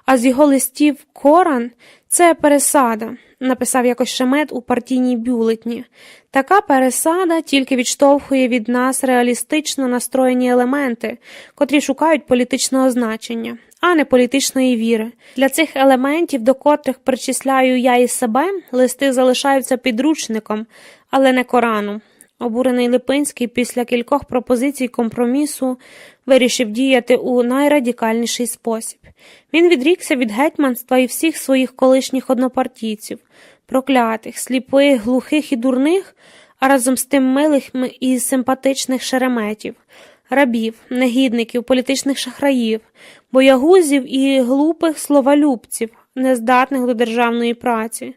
а з його листів Коран – це пересада, написав якось Шемет у партійній бюлетні. Така пересада тільки відштовхує від нас реалістично настроєні елементи, котрі шукають політичного значення, а не політичної віри. Для цих елементів, до котрих причисляю я і себе, листи залишаються підручником, але не Кораном. Обурений Липинський після кількох пропозицій компромісу вирішив діяти у найрадикальніший спосіб. Він відрікся від гетьманства і всіх своїх колишніх однопартійців, проклятих, сліпих, глухих і дурних, а разом з тим милих і симпатичних шереметів, рабів, негідників, політичних шахраїв, боягузів і глупих словолюбців, нездатних до державної праці.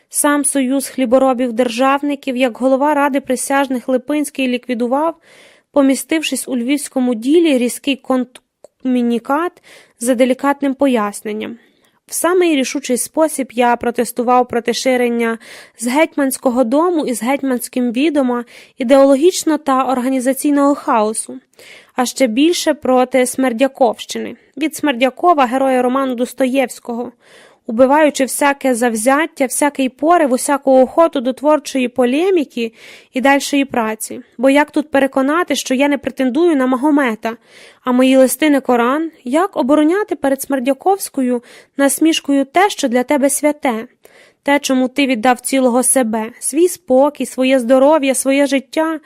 Сам союз хліборобів-державників, як голова Ради присяжних Липинський ліквідував, помістившись у львівському ділі різкий комунікат за делікатним поясненням. В самий рішучий спосіб я протестував проти ширення з гетьманського дому і з гетьманським відома ідеологічно та організаційного хаосу, а ще більше проти Смердяковщини, від Смердякова, героя роману Достоєвського, убиваючи всяке завзяття, всякий порив, усяку охоту до творчої полеміки і дальшої праці. Бо як тут переконати, що я не претендую на Магомета, а мої листи не Коран? Як обороняти перед Смердяковською насмішкою те, що для тебе святе? Те, чому ти віддав цілого себе, свій спокій, своє здоров'я, своє життя?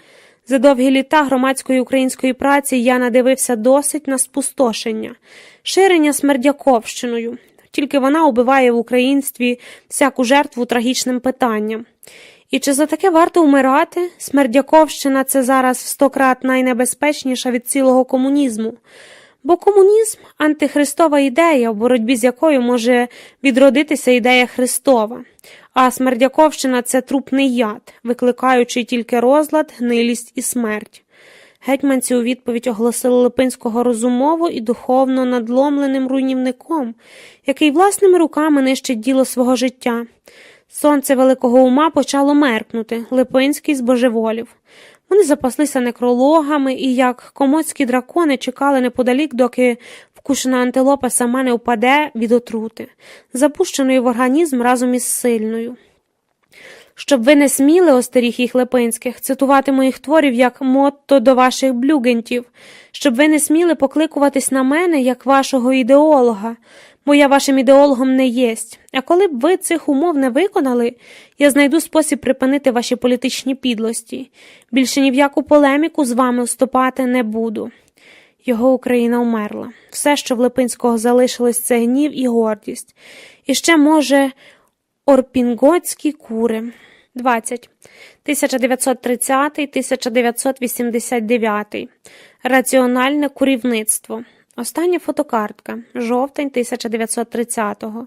За довгі літа громадської української праці я надивився досить на спустошення, ширення Смердяковщиною. Тільки вона убиває в українстві всяку жертву трагічним питанням. І чи за таке варто вмирати? Смердяковщина – це зараз в 100 крат найнебезпечніша від цілого комунізму. Бо комунізм – антихристова ідея, в боротьбі з якою може відродитися ідея Христова. А Смердяковщина – це трупний яд, викликаючий тільки розлад, гнилість і смерть. Гетьманці у відповідь оголосили Липинського розумово і духовно надломленим руйнівником, який власними руками нищить діло свого життя. Сонце великого ума почало меркнути, Липинський збожеволів. Вони запаслися некрологами і, як комодські дракони, чекали неподалік, доки вкушена антилопа сама не впаде від отрути, запущеної в організм разом із сильною. Щоб ви не сміли, остеріг їх Липинських, цитувати моїх творів як мотто до ваших блюгентів, щоб ви не сміли покликуватись на мене як вашого ідеолога, бо я вашим ідеологом не єсть. А коли б ви цих умов не виконали, я знайду спосіб припинити ваші політичні підлості. Більше ні в яку полеміку з вами вступати не буду. Його Україна вмерла. Все, що в Липинського залишилось, це гнів і гордість. І ще, може, орпінготські кури. 20. 1930-1989. Раціональне курівництво. Остання фотокартка. Жовтень 1930-го.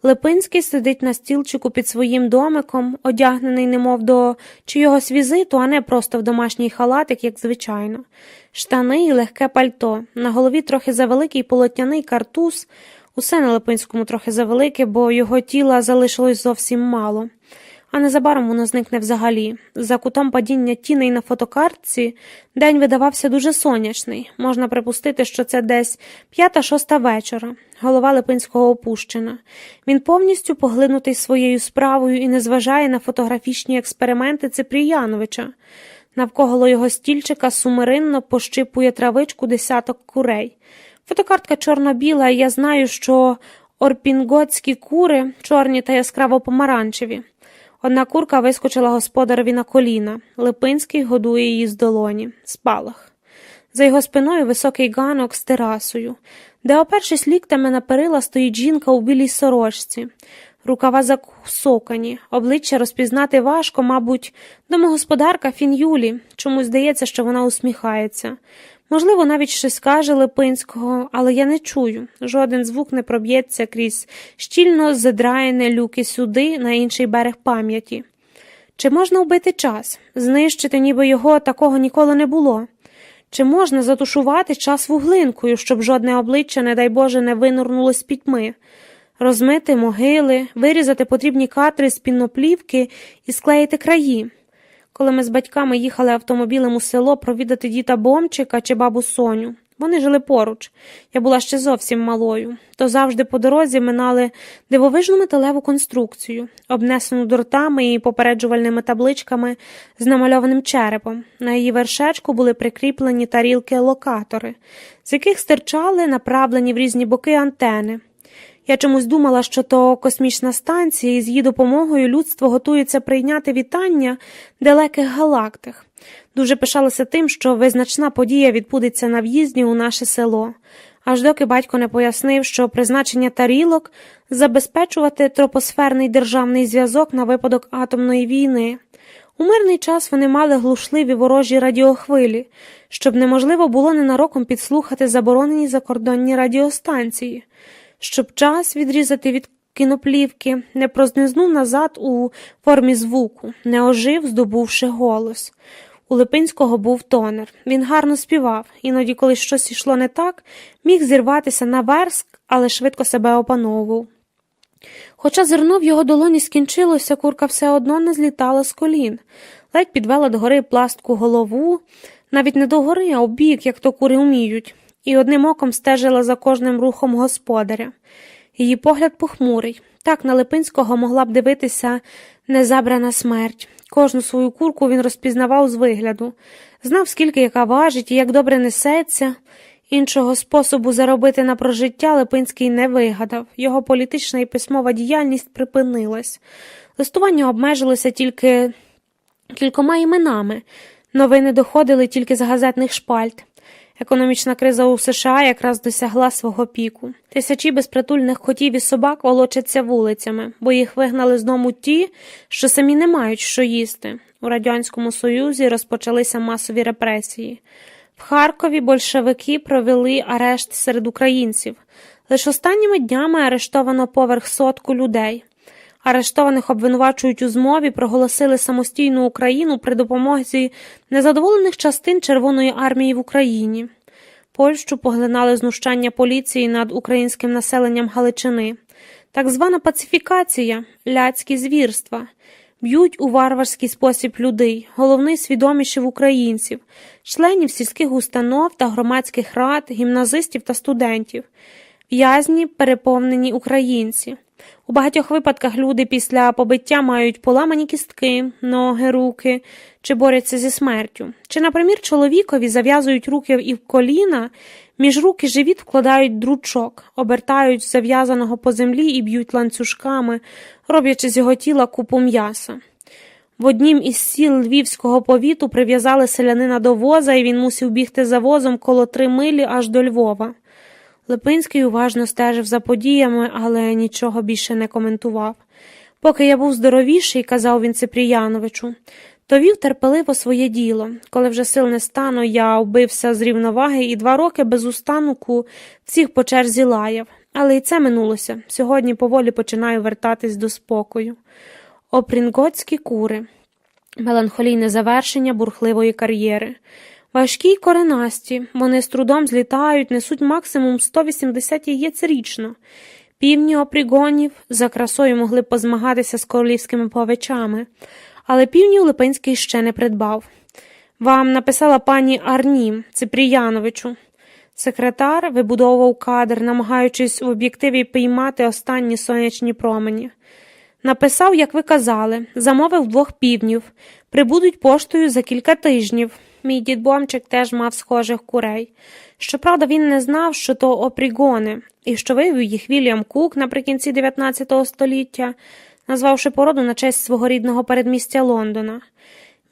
Липинський сидить на стільчику під своїм домиком, одягнений немов до чийогось візиту, а не просто в домашній халатик, як звичайно. Штани і легке пальто. На голові трохи завеликий полотняний картуз. Усе на Липинському трохи завелике, бо його тіла залишилось зовсім мало. А незабаром воно зникне взагалі. За кутом падіння тіней на фотокартці день видавався дуже сонячний. Можна припустити, що це десь 5-6 вечора. Голова Липинського опущена. Він повністю поглинутий своєю справою і не зважає на фотографічні експерименти Ципріяновича. Навколо його стільчика сумиринно пощипує травичку десяток курей. Фотокартка чорно-біла, і я знаю, що орпінготські кури чорні та яскраво-помаранчеві. Одна курка вискочила господареві на коліна. Липинський годує її з долоні. Спалах. За його спиною високий ганок з терасою, де, опершись ліктями на перила, стоїть жінка у білій сорочці. Рукава засокані, обличчя розпізнати важко, мабуть, домогосподарка Фін'юлі. Чомусь здається, що вона усміхається. Можливо, навіть щось каже Липинського, але я не чую. Жоден звук не проб'ється крізь щільно задраєне люки сюди, на інший берег пам'яті. Чи можна вбити час? Знищити, ніби його такого ніколи не було? Чи можна затушувати час вуглинкою, щоб жодне обличчя, не дай Боже, не винурнуло з пітьми? Розмити могили, вирізати потрібні кадри з піноплівки і склеїти краї? Коли ми з батьками їхали автомобілем у село провідати діда Бомчика чи бабу Соню, вони жили поруч, я була ще зовсім малою, то завжди по дорозі минали дивовижну металеву конструкцію, обнесену дротами і попереджувальними табличками з намальованим черепом. На її вершечку були прикріплені тарілки-локатори, з яких стирчали направлені в різні боки антени. Я чомусь думала, що то космічна станція, і з її допомогою людство готується прийняти вітання далеких галактик. Дуже пишалася тим, що визначна подія відбудеться на в'їзді у наше село. Аж доки батько не пояснив, що призначення тарілок – забезпечувати тропосферний державний зв'язок на випадок атомної війни. У мирний час вони мали глушливі ворожі радіохвилі, щоб неможливо було ненароком підслухати заборонені закордонні радіостанції. Щоб час відрізати від кіноплівки, не прознизнув назад у формі звуку, не ожив, здобувши голос. У Липинського був тонер. Він гарно співав, іноді, коли щось йшло не так, міг зірватися на верск, але швидко себе опановував. Хоча зерно в його долоні скінчилося, курка все одно не злітала з колін. Ледь підвела догори пластку голову, навіть не догори, а вбік, як то кури вміють, і одним оком стежила за кожним рухом господаря. Її погляд похмурий. Так на Липинського могла б дивитися незабрана смерть. Кожну свою курку він розпізнавав з вигляду. Знав, скільки яка важить і як добре несеться. Іншого способу заробити на прожиття Липинський не вигадав. Його політична і письмова діяльність припинилась. Листування обмежилося тільки кількома іменами. Новини доходили тільки з газетних шпальт. Економічна криза у США якраз досягла свого піку. Тисячі безпритульних котів і собак волочаться вулицями, бо їх вигнали з дому ті, що самі не мають що їсти. У Радянському Союзі розпочалися масові репресії. В Харкові большевики провели арешт серед українців. Лише останніми днями арештовано поверх 100 людей. Арештованих обвинувачують у змові, проголосили самостійну Україну при допомозі незадоволених частин Червоної армії в Україні. Польщу поглинали знущання поліції над українським населенням Галичини. Так звана пацифікація, ляцькі звірства. Б'ють у варварський спосіб людей, головний свідомішів українців, членів сільських установ та громадських рад, гімназистів та студентів. В'язні переповнені українці. У багатьох випадках люди після побиття мають поламані кістки, ноги, руки, чи борються зі смертю. Чи, наприклад, чоловікові зав'язують руки і коліна, між руки живіт вкладають дручок, обертають зав'язаного по землі і б'ють ланцюжками, роблячи з його тіла купу м'яса. В однім із сіл Львівського повіту прив'язали селянина до воза, і він мусив бігти за возом коло 3 милі аж до Львова. Липинський уважно стежив за подіями, але нічого більше не коментував. Поки я був здоровіший, казав він Ципріяновичу, то вів терпеливо своє діло. Коли вже сил не стану, я вбився з рівноваги і 2 роки без устанку всіх по черзі лаяв. Але і це минулося. Сьогодні поволі починаю вертатись до спокою. Опрінготські кури. Меланхолійне завершення бурхливої кар'єри. Важкі й коренасті, вони з трудом злітають, несуть максимум 180 яєць річно. Півні опрігонів за красою могли б позмагатися з королівськими плавачами, але півнів Липинський ще не придбав. Вам написала пані Арні, Ципріяновичу. Секретар вибудовував кадр, намагаючись в об'єктиві піймати останні сонячні промені. Написав, як ви казали, замовив 2 півнів, прибудуть поштою за кілька тижнів. Мій дід Бомчик теж мав схожих курей. Щоправда, він не знав, що то опрігони, і що вивів їх Вільям Кук наприкінці 19 століття, назвавши породу на честь свого рідного передмістя Лондона.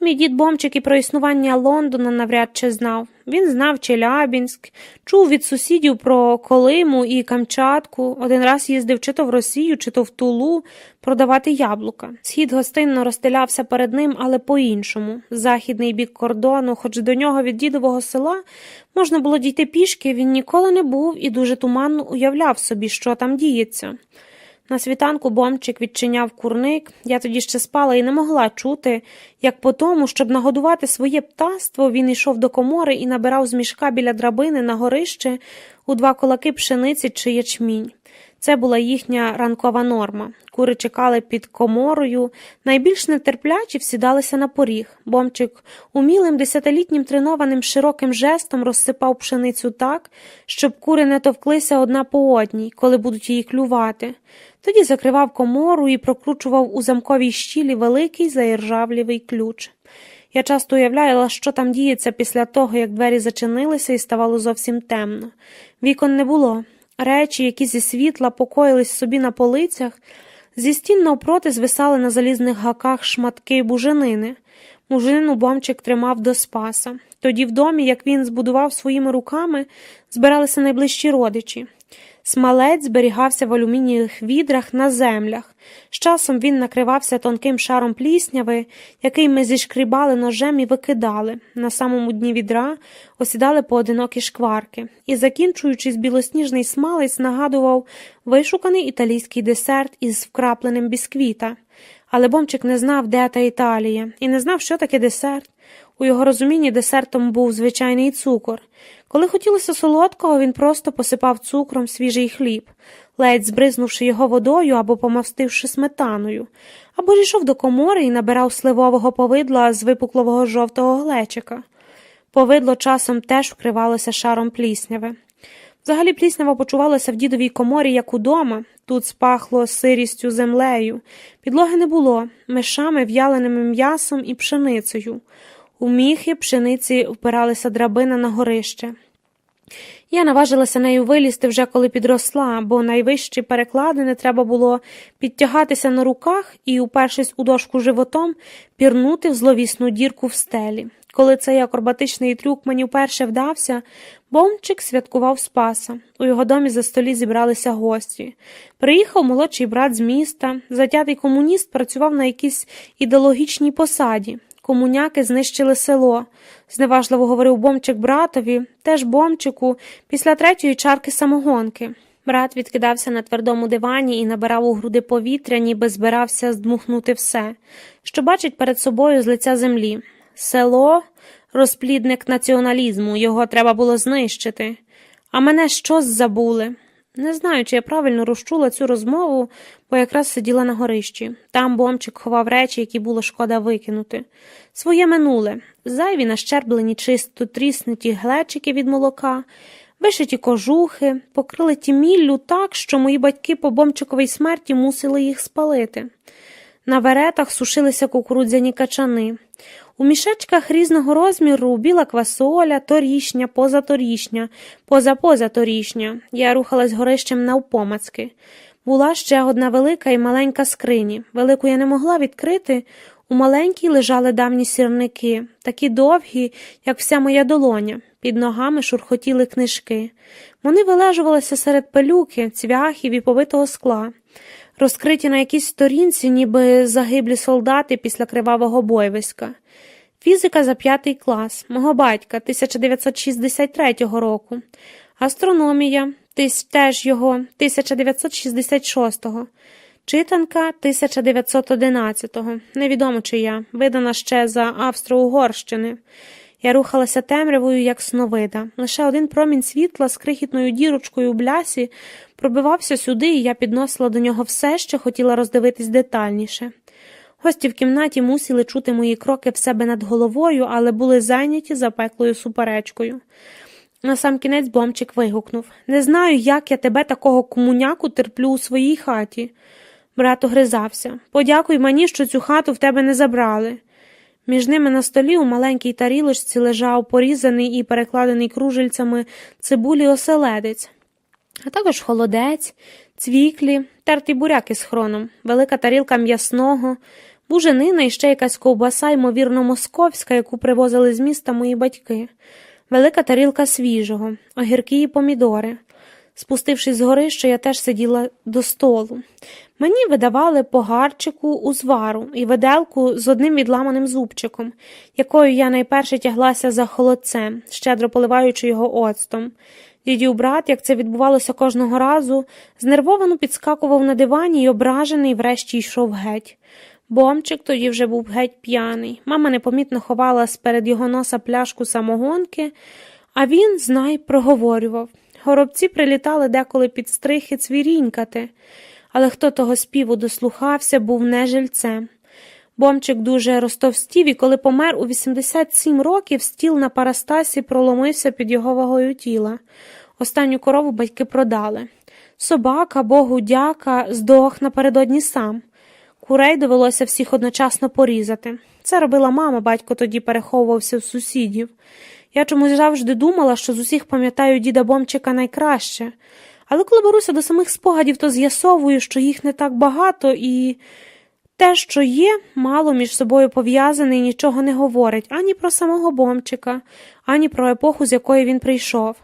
Мій дід Бомчик і про існування Лондона навряд чи знав. Він знав Челябінськ, чув від сусідів про Колиму і Камчатку, один раз їздив чи то в Росію, чи то в Тулу продавати яблука. Схід гостинно розстелявся перед ним, але по-іншому. Західний бік кордону, хоч до нього від дідового села можна було дійти пішки, він ніколи не був і дуже туманно уявляв собі, що там діється. На світанку Бомчик відчиняв курник, я тоді ще спала і не могла чути, як по тому, щоб нагодувати своє птаство, він йшов до комори і набирав з мішка біля драбини на горище у 2 кулаки пшениці чи ячмінь. Це була їхня ранкова норма. Кури чекали під коморою, найбільш нетерплячі всідалися на поріг. Бомчик умілим 10-літнім тренованим широким жестом розсипав пшеницю так, щоб кури не товклися одна по одній, коли будуть її клювати. Тоді закривав комору і прокручував у замковій щілі великий заіржавлівий ключ. Я часто уявляла, що там діється після того, як двері зачинилися і ставало зовсім темно. Вікон не було. Речі, які зі світла покоїлись собі на полицях, зі стін навпроти звисали на залізних гаках шматки буженини. Буженину Бомчик тримав до Спаса. Тоді в домі, як він збудував своїми руками, збиралися найближчі родичі. Смалець зберігався в алюмінієвих відрах на землях. З часом він накривався тонким шаром плісняви, який ми зішкрібали ножем і викидали. На самому дні відра осідали поодинокі шкварки. І, закінчуючись, білосніжний смалець нагадував вишуканий італійський десерт із вкрапленим бісквіта. Але Бомчик не знав, де та Італія, і не знав, що таке десерт. У його розумінні десертом був звичайний цукор. Коли хотілося солодкого, він просто посипав цукром свіжий хліб, ледь збризнувши його водою або помастивши сметаною, або ж йшов до комори і набирав сливового повидла з випуклого жовтого глечика. Повидло часом теж вкривалося шаром плісняви. Взагалі пліснява почувалася в дідовій коморі, як удома. Тут спахло сирістю, землею. Підлоги не було, мишами, в'яленим м'ясом і пшеницею. У міхи пшениці впиралися драбина на горище. Я наважилася нею вилізти вже коли підросла, бо найвищі перекладини треба було підтягатися на руках і, упершись у дошку животом, пірнути в зловісну дірку в стелі. Коли цей акробатичний трюк мені вперше вдався, Бомчик святкував Спаса. У його домі за столі зібралися гості. Приїхав молодший брат з міста, затятий комуніст працював на якійсь ідеологічній посаді. Комуняки знищили село, зневажливо говорив Бомчик братові, теж Бомчику, після 3-ї чарки самогонки. Брат відкидався на твердому дивані і набирав у груди повітря, ніби збирався здмухнути все, що бачить перед собою з лиця землі. Село – розплідник націоналізму, його треба було знищити. А мене щось забули. Не знаю, чи я правильно розчула цю розмову, бо якраз сиділа на горищі. Там Бомчик ховав речі, які було шкода викинути. Своє минуле. Зайві нащерблені чисто тріснуті глечики від молока, вишиті кожухи, покрилиті міллю так, що мої батьки по Бомчиковій смерті мусили їх спалити. На веретах сушилися кукурудзяні качани. У мішечках різного розміру біла квасоля, торішня, позаторішня, позапозаторішня. Я рухалась горищем навпомацки. Була ще одна велика і маленька скрині. Велику я не могла відкрити. У маленькій лежали давні сірники, такі довгі, як вся моя долоня. Під ногами шурхотіли книжки. Вони вилежувалися серед пилюки, цвяхів і побитого скла. Розкриті на якійсь сторінці, ніби загиблі солдати після кривавого бойовиська. Фізика за 5 клас, мого батька, 1963 року. Астрономія, теж його, 1966-го. Читанка 1911-го, невідомо чия, видана ще за Австро-Угорщини. Я рухалася темрявою, як сновида. Лише один промінь світла з крихітною дірочкою у блясі пробивався сюди, і я підносила до нього все, що хотіла роздивитись детальніше. Гості в кімнаті мусили чути мої кроки в себе над головою, але були зайняті запеклою суперечкою. Насамкінець Бомчик вигукнув: «Не знаю, як я тебе, такого комуняку, терплю у своїй хаті». Брат огризався: «Подякуй мені, що цю хату в тебе не забрали». Між ними на столі у маленькій тарілочці лежав порізаний і перекладений кружельцями цибулі оселедець, а також холодець, цвіклі, тертий буряк із хроном, велика тарілка м'ясного, буженина і ще якась ковбаса, ймовірно, московська, яку привозили з міста мої батьки, велика тарілка свіжого, огірки і помідори. Спустившись з горища, я теж сиділа до столу. Мені видавали по гарчику узвару і виделку з одним відламаним зубчиком, якою я найперше тяглася за холодцем, щедро поливаючи його оцтом. Дідів брат, як це відбувалося кожного разу, знервовано підскакував на дивані і ображений врешті йшов геть. Бомчик тоді вже був геть п'яний. Мама непомітно ховала сперед його носа пляшку самогонки, а він, знай, проговорював. Горобці прилітали деколи під стрихи цвірінькати, але хто того співу дослухався, був не жильцем. Бомчик дуже розтовстів, і коли помер у 87 років, стіл на парастасі проломився під його вагою тіла. Останню корову батьки продали. Собака, Богу дяка, здох напередодні сам. Курей довелося всіх одночасно порізати. Це робила мама, батько тоді переховувався в сусідів. Я чомусь завжди думала, що з усіх пам'ятаю діда Бомчика найкраще. Але коли беруся до самих спогадів, то з'ясовую, що їх не так багато, і те, що є, мало між собою пов'язане і нічого не говорить ані про самого Бомчика, ані про епоху, з якої він прийшов.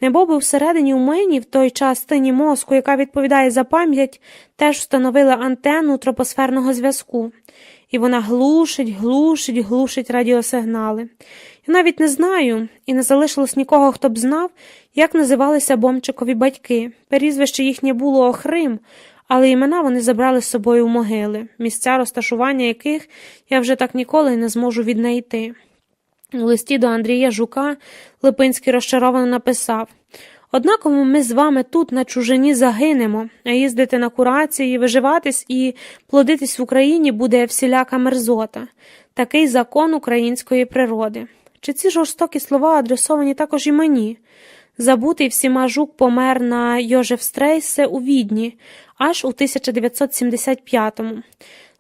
Небоби всередині у мені, в той частині мозку, яка відповідає за пам'ять, теж встановили антенну тропосферного зв'язку. І вона глушить радіосигнали. Я навіть не знаю, і не залишилось нікого, хто б знав, як називалися Бомчикові батьки. Прізвище їхнє було Охрим, але імена вони забрали з собою в могили, місця розташування яких я вже так ніколи не зможу віднайти. У листі до Андрія Жука Липинський розчаровано написав: «Однаково ми з вами тут на чужині загинемо, а їздити на курації, виживатись і плодитись в Україні буде всіляка мерзота. Такий закон української природи». Чи ці жорстокі слова адресовані також і мені? Забутий всіма Жук помер на Йожефстрейсе у Відні, аж у 1975-му.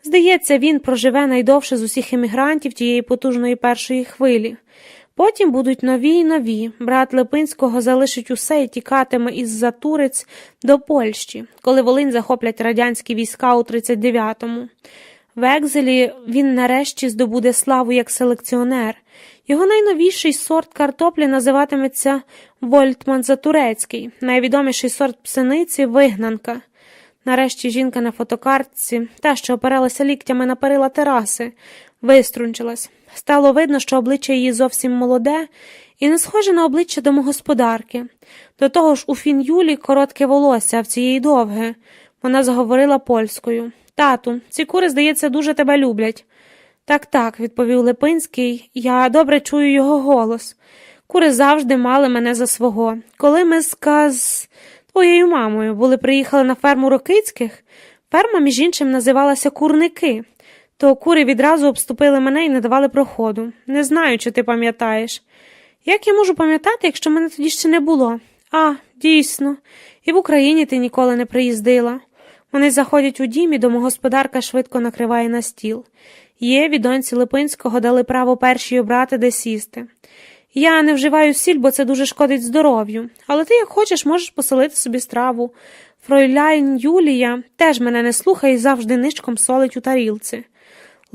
Здається, він проживе найдовше з усіх емігрантів тієї потужної першої хвилі. Потім будуть нові й нові. Брат Липинського залишить усе і тікатиме із-за Туриць до Польщі, коли Волинь захоплять радянські війська у 39-му. В екзилі він нарешті здобуде славу як селекціонер. Його найновіший сорт картоплі називатиметься Вольтман-Затурецький, найвідоміший сорт пшениці – Вигнанка. Нарешті жінка на фотокартці, та, що опиралася ліктями на перила тераси, виструнчилась. Стало видно, що обличчя її зовсім молоде, і не схоже на обличчя домогосподарки. До того ж у Фін-Юлі коротке волосся, а в цієї довге. Вона заговорила польською. «Тату, ці кури, здається, дуже тебе люблять». «Так», – відповів Липинський, – «я добре чую його голос. Кури завжди мали мене за свого. Коли ми з твоєю мамою приїхали на ферму Рокицьких, ферма, між іншим, називалася Курники, то кури відразу обступили мене і не давали проходу. Не знаю, чи ти пам'ятаєш». «Як я можу пам'ятати, якщо мене тоді ще не було?» «А, дійсно. І в Україні ти ніколи не приїздила». Вони заходять у дім, і домогосподарка швидко накриває на стіл. Єві, доньці Липинського, дали право першій обрати, де сісти. «Я не вживаю сіль, бо це дуже шкодить здоров'ю. Але ти, як хочеш, можеш поселити собі страву. Фройляйн Юлія теж мене не слухає і завжди нишком солить у тарілці».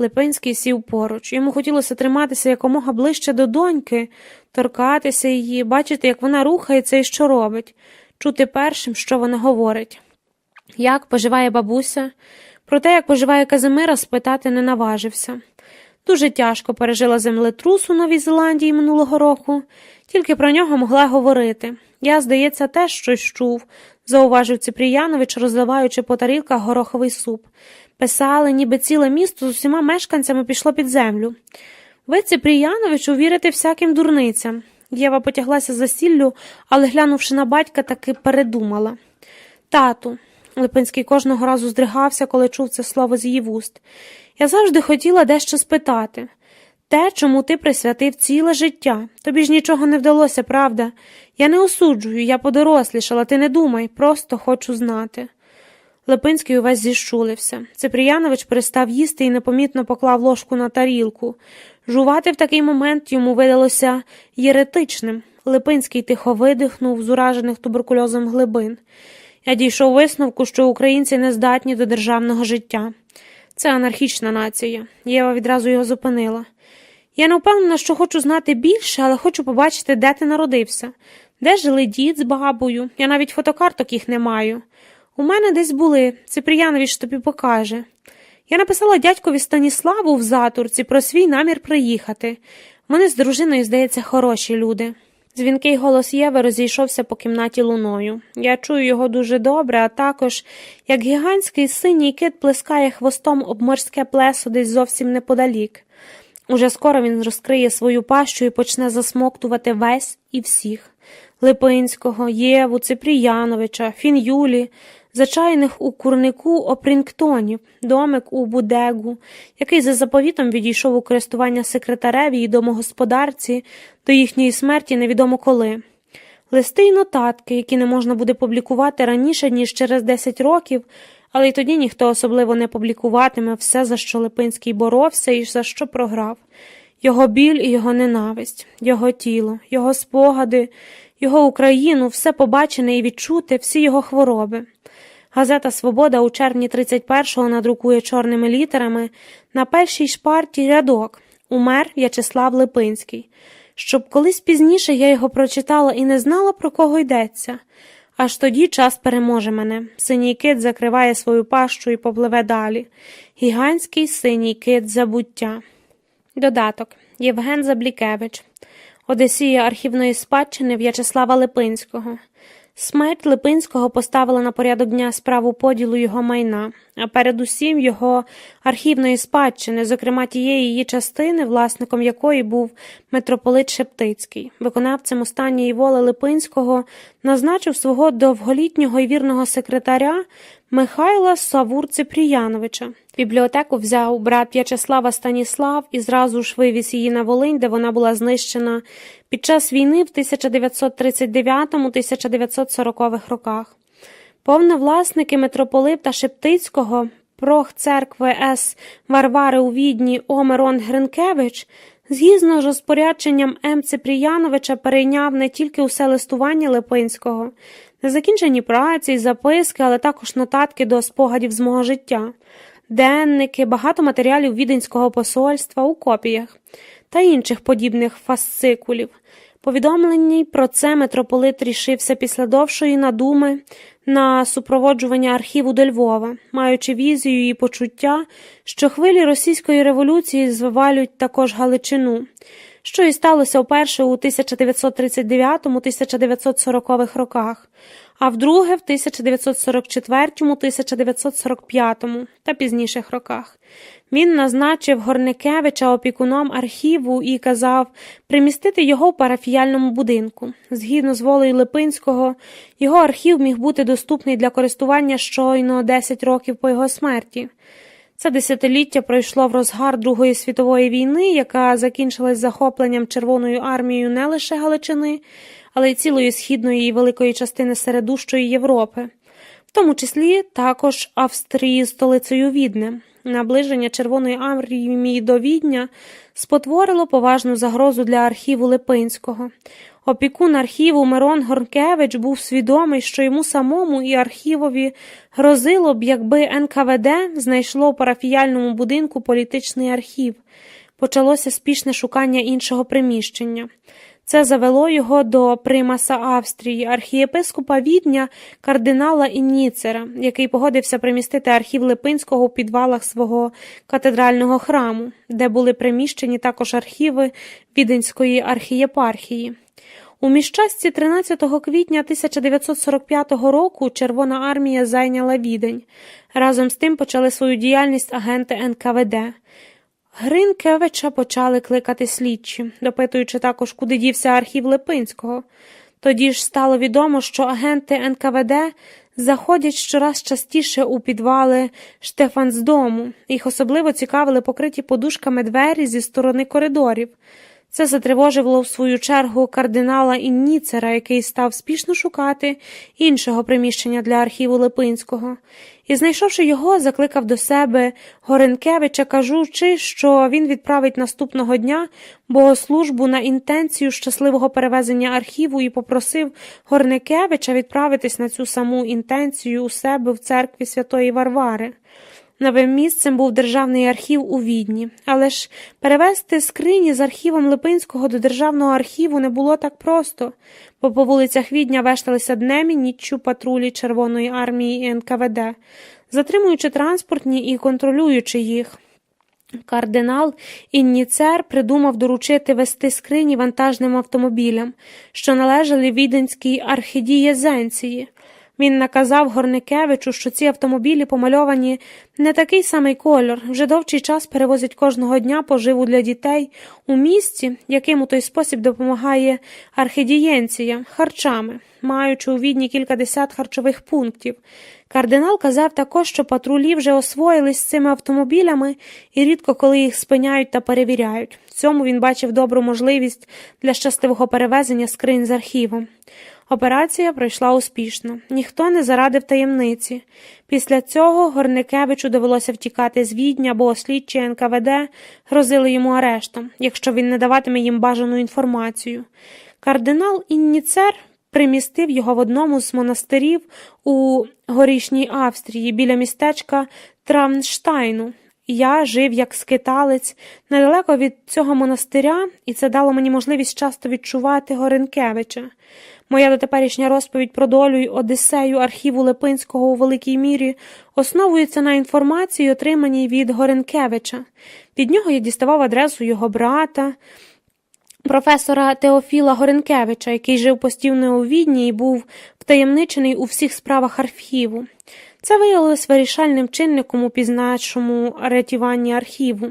Липинський сів поруч. Йому хотілося триматися якомога ближче до доньки, торкатися її, бачити, як вона рухається і що робить, чути першим, що вона говорить. Як поживає бабуся? Про те, як поживає Казимира, спитати не наважився. Дуже тяжко пережила землетрус у Новій Зеландії минулого року. Тільки про нього могла говорити. Я, здається, теж щось чув, зауважив Ципріянович, розливаючи по тарілках гороховий суп. Писали, ніби ціле місто з усіма мешканцями пішло під землю. Ви, Ципріяновичу, вірите всяким дурницям. Єва потяглася за сіллю, але, глянувши на батька, таки передумала. «Тату», Липинський кожного разу здригався, коли чув це слово з її вуст, «я завжди хотіла дещо спитати. Те, чому ти присвятив ціле життя. Тобі ж нічого не вдалося, правда? Я не осуджую, я подорослішала, ти не думай, просто хочу знати». Липинський увесь зіщулився. Ципріянович перестав їсти і непомітно поклав ложку на тарілку. Жувати в такий момент йому видалося єретичним. Липинський тихо видихнув з уражених туберкульозом глибин. Я дійшов висновку, що українці не здатні до державного життя. Це анархічна нація. Єва відразу його зупинила. Я не впевнена, що хочу знати більше, але хочу побачити, де ти народився. Де жили дід з бабою? Я навіть фотокарток їх не маю. У мене десь були, Ципріянович тобі покаже. Я написала дядькові Станіславу в Затурці про свій намір приїхати. Вони з дружиною, здається, хороші люди. Дзвінкий голос Єви розійшовся по кімнаті луною. Я чую його дуже добре, а також, як гігантський синій кит плескає хвостом об морське плесо десь зовсім неподалік. Уже скоро він розкриє свою пащу і почне засмоктувати весь і всіх. Липинського, Єву, Ципріяновича, Фін-Юлі, зачаяних у Курнику Опрінгтонів, домик у Будегу, який за заповітом відійшов у користування секретареві і домогосподарці до їхньої смерті невідомо коли. Листи й нотатки, які не можна буде публікувати раніше, ніж через 10 років, але й тоді ніхто особливо не публікуватиме все, за що Липинський боровся і за що програв. Його біль і його ненависть, його тіло, його спогади, його Україну, все побачене і відчуте, всі його хвороби. Газета «Свобода» у червні 31-го надрукує чорними літерами на першій шпарті рядок «Умер В'ячеслав Липинський», щоб колись пізніше я його прочитала і не знала, про кого йдеться. Аж тоді час переможе мене. Синій кит закриває свою пащу і попливе далі. Гігантський синій кит забуття. Додаток. Євген Заблікевич. Одесія архівної спадщини В'ячеслава Липинського. Смерть Липинського поставила на порядок дня справу поділу його майна, а передусім його архівної спадщини, зокрема тієї її частини, власником якої був митрополит Шептицький. Виконавцем останньої воли Липинського назначив свого довголітнього і вірного секретаря Михайла Савур-Ципріяновича. Бібліотеку взяв брат В'ячеслава Станіслав і зразу ж вивіз її на Волинь, де вона була знищена під час війни в 1939-1940 роках. Повновласники митрополита Шептицького, прох церкви С. Варвари у Відні О. Мирон Гринкевич, згідно з розпорядженням М. Ципріяновича, перейняв не тільки усе листування Липинського, незакінчені праці й записки, але також нотатки до спогадів з мого життя, денники, багато матеріалів Віденського посольства у копіях та інших подібних фасцикулів. Повідомлений про це митрополит рішився після довшої надуми на супроводжування архіву до Львова, маючи візію і почуття, що хвилі російської революції звалюють також Галичину. що і сталося вперше у 1939-1940 роках, а вдруге в 1944-1945 та пізніших роках. Він назначив Горникевича опікуном архіву і казав примістити його в парафіяльному будинку. Згідно з волею Липинського, його архів міг бути доступний для користування щойно 10 років по його смерті. Це десятиліття пройшло в розгар Другої світової війни, яка закінчилась захопленням Червоною армією не лише Галичини, але й цілої східної і великої частини середущої Європи, в тому числі також Австрії столицею Відне. Наближення Червоної армії до Відня спотворило поважну загрозу для архіву Липинського. Опікун архіву Мирон Горнкевич був свідомий, що йому самому і архівові грозило б, якби НКВД знайшло в парафіяльному будинку політичний архів. Почалося спішне шукання іншого приміщення. Це завело його до примаса Австрії, архієпископа Відня кардинала Інніцера, який погодився примістити архів Липинського у підвалах свого катедрального храму, де були приміщені також архіви Віденської архієпархії. У міщасті 13 квітня 1945 року Червона армія зайняла Відень. Разом з тим почали свою діяльність агенти НКВД. Гринкевича почали кликати слідчі, допитуючи також, куди дівся архів Липинського. Тоді ж стало відомо, що агенти НКВД заходять щораз частіше у підвали Штефансдому. Їх особливо цікавили покриті подушками двері зі сторони коридорів. Це затривожило в свою чергу кардинала Інніцера, який став спішно шукати іншого приміщення для архіву Липинського. І, знайшовши його, закликав до себе Горенкевича, кажучи, що він відправить наступного дня богослужбу на інтенцію щасливого перевезення архіву і попросив Горенкевича відправитись на цю саму інтенцію у себе в церкві Святої Варвари. Новим місцем був Державний архів у Відні. Але ж перевезти скрині з архівом Липинського до Державного архіву не було так просто, бо по вулицях Відня вешталися днем і ніччю патрулі Червоної армії і НКВД, затримуючи транспортні і контролюючи їх. Кардинал Інніцер придумав доручити вести скрині вантажним автомобілям, що належали Віденській архідієзенції. Він наказав Горникевичу, що ці автомобілі помальовані не такий самий кольор, вже довший час перевозять кожного дня поживу для дітей у місті, яким у той спосіб допомагає архідієнція, харчами, маючи у Відні кількадесят харчових пунктів. Кардинал казав також, що патрулі вже освоїлись з цими автомобілями і рідко коли їх спиняють та перевіряють. В цьому він бачив добру можливість для щасливого перевезення скринь з архівом. Операція пройшла успішно. Ніхто не зарадив таємниці. Після цього Горникевичу довелося втікати з Відня, бо слідчі НКВД грозили йому арештом, якщо він не даватиме їм бажану інформацію. Кардинал Інніцер примістив його в одному з монастирів у Горішній Австрії біля містечка Травнштайну. Я жив як скиталець недалеко від цього монастиря, і це дало мені можливість часто відчувати Горенкевича. Моя дотеперішня розповідь про долю й одіссею архіву Липинського у великій мірі основується на інформації, отриманій від Горенкевича. Від нього я діставав адресу його брата, професора Теофіла Горенкевича, який жив постійно у Відні і був втаємничений у всіх справах архіву. Це виявилось вирішальним чинником у пізнайшому рятуванні архіву.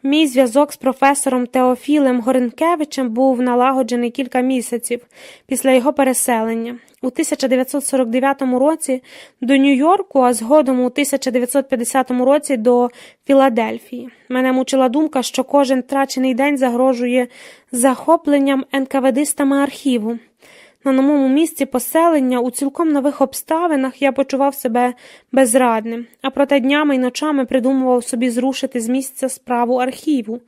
Мій зв'язок з професором Теофілем Горенкевичем був налагоджений кілька місяців після його переселення. У 1949 році до Нью-Йорку, а згодом у 1950 році до Філадельфії. Мене мучила думка, що кожен втрачений день загрожує захопленням НКВДистами архіву. На новому місці поселення, у цілком нових обставинах, я почував себе безрадним, а проте днями й ночами придумував собі зрушити з місця справу архіву.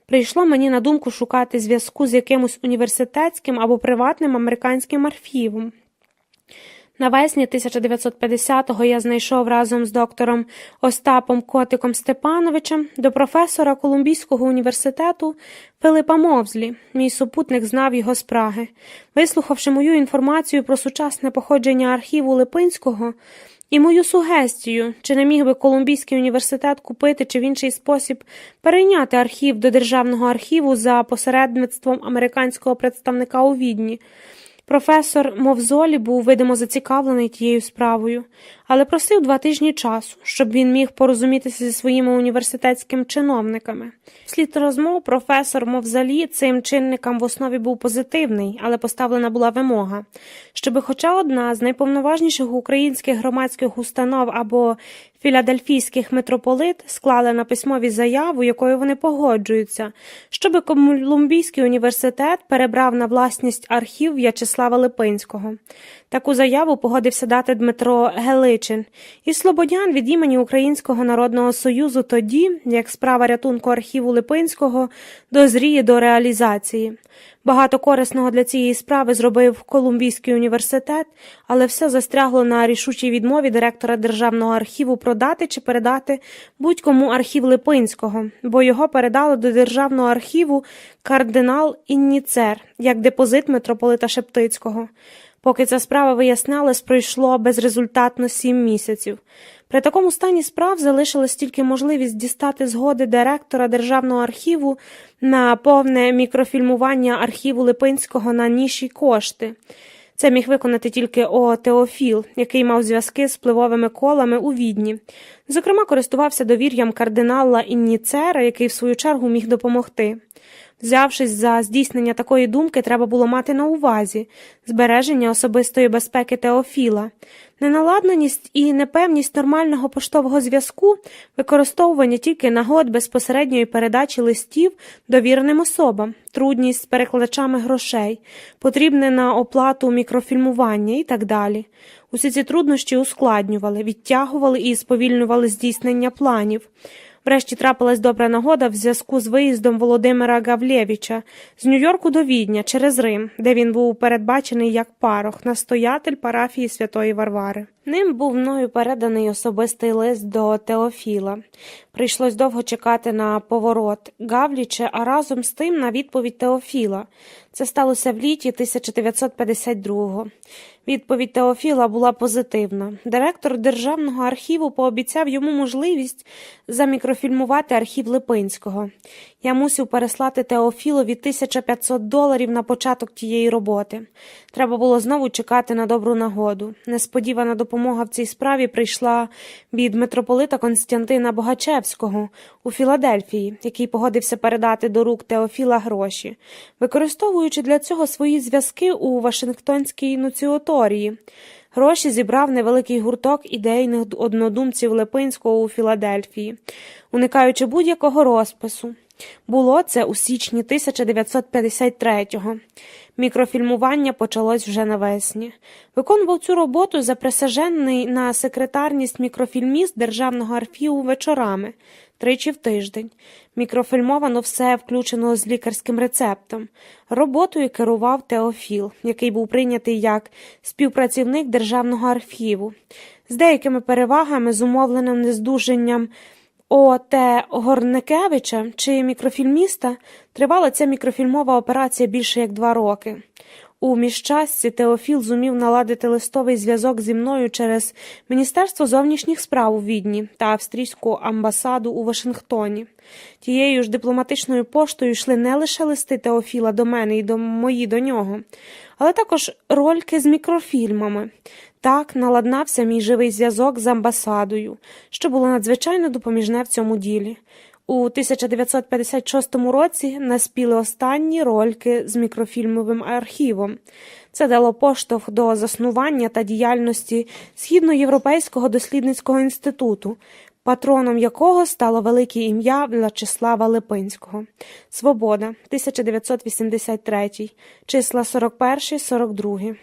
Прийшло мені на думку шукати зв'язку з якимось університетським або приватним американським архівом. Навесні 1950-го я знайшов разом з доктором Остапом Котиком Степановичем до професора Колумбійського університету Филипа Мовзлі. Мій супутник знав його з Праги. Вислухавши мою інформацію про сучасне походження архіву Липинського, І мою сугестію, чи не міг би Колумбійський університет купити чи в інший спосіб перейняти архів до Державного архіву за посередництвом американського представника у Відні. Професор Мовзолі був, видимо, зацікавлений тією справою, але просив 2 тижні часу, щоб він міг порозумітися зі своїми університетськими чиновниками. Вслід розмов професор Мовзолі цим чинникам в основі був позитивний, але поставлена була вимога, щоби хоча одна з найповноважніших українських громадських установ або філадельфійських митрополит склали на письмові заяву, якою вони погоджуються, щоби Колумбійський університет перебрав на власність архів В'ячеслава Липинського. Таку заяву погодився дати Дмитро Геличин і Слободян від імені Українського народного союзу тоді, як справа рятунку архіву Липинського дозріє до реалізації. Багато корисного для цієї справи зробив Колумбійський університет, але все застрягло на рішучій відмові директора Державного архіву продати чи передати будь-кому архів Липинського, бо його передали до Державного архіву кардинал Інніцер, як депозит митрополита Шептицького. Поки ця справа вияснялась, пройшло безрезультатно 7 місяців. При такому стані справ залишилась тільки можливість дістати згоди директора Державного архіву на повне мікрофільмування архіву Липинського на ніші кошти. Це міг виконати тільки О. Теофіл, який мав зв'язки з впливовими колами у Відні. Зокрема, користувався довір'ям кардинала Інніцера, який в свою чергу міг допомогти. Взявшись за здійснення такої думки, треба було мати на увазі збереження особистої безпеки Теофіла, неналадненість і непевність нормального поштового зв'язку, використовування тільки нагод безпосередньої передачі листів довіреним особам, трудність з перекладачами грошей, потрібне на оплату мікрофільмування і так далі. Усі ці труднощі ускладнювали, відтягували і сповільнювали здійснення планів. Врешті трапилась добра нагода в зв'язку з виїздом Володимира Гавлєвича з Нью-Йорку до Відня через Рим, де він був передбачений як парох, настоятель парафії Святої Варвари. Ним був мною переданий особистий лист до Теофіла. Прийшлось довго чекати на поворот Гавліча, а разом з тим на відповідь Теофіла. Це сталося в літі 1952-го. Відповідь Теофіла була позитивна. Директор Державного архіву пообіцяв йому можливість замікрофільмувати архів Липинського. Я мусив переслати Теофілові $1500 на початок тієї роботи. Треба було знову чекати на добру нагоду. Несподівана допомога в цій справі прийшла від митрополита Константина Богачевського у Філадельфії, який погодився передати до рук Теофіла гроші, використовуючи для цього свої зв'язки у Вашингтонській нуціаторії. Гроші зібрав невеликий гурток ідейних однодумців Липинського у Філадельфії, уникаючи будь-якого розпису. Було це у січні 1953-го. Мікрофільмування почалось вже навесні. Виконував цю роботу заприсяжений на секретарність мікрофільміст Державного архіву вечорами, 3 в тиждень. Мікрофільмовано все включено з лікарським рецептом. Роботою керував Теофіл, який був прийнятий як співпрацівник Державного архіву. З деякими перевагами, зумовленим нездужанням О.Т. Горникевича чи мікрофільміста, тривала ця мікрофільмова операція більше як 2 роки. У міжчасці Теофіл зумів наладити листовий зв'язок зі мною через Міністерство зовнішніх справ у Відні та австрійську амбасаду у Вашингтоні. Тією ж дипломатичною поштою йшли не лише листи Теофіла до мене і мої до нього, але також рольки з мікрофільмами. Так наладнався мій живий зв'язок з амбасадою, що було надзвичайно допоміжне в цьому ділі. У 1956 році наспіли останні рольки з мікрофільмовим архівом. Це дало поштовх до заснування та діяльності Східноєвропейського дослідницького інституту, патроном якого стало велике ім'я В'ячеслава Липинського. Свобода, 1983, числа 41-42.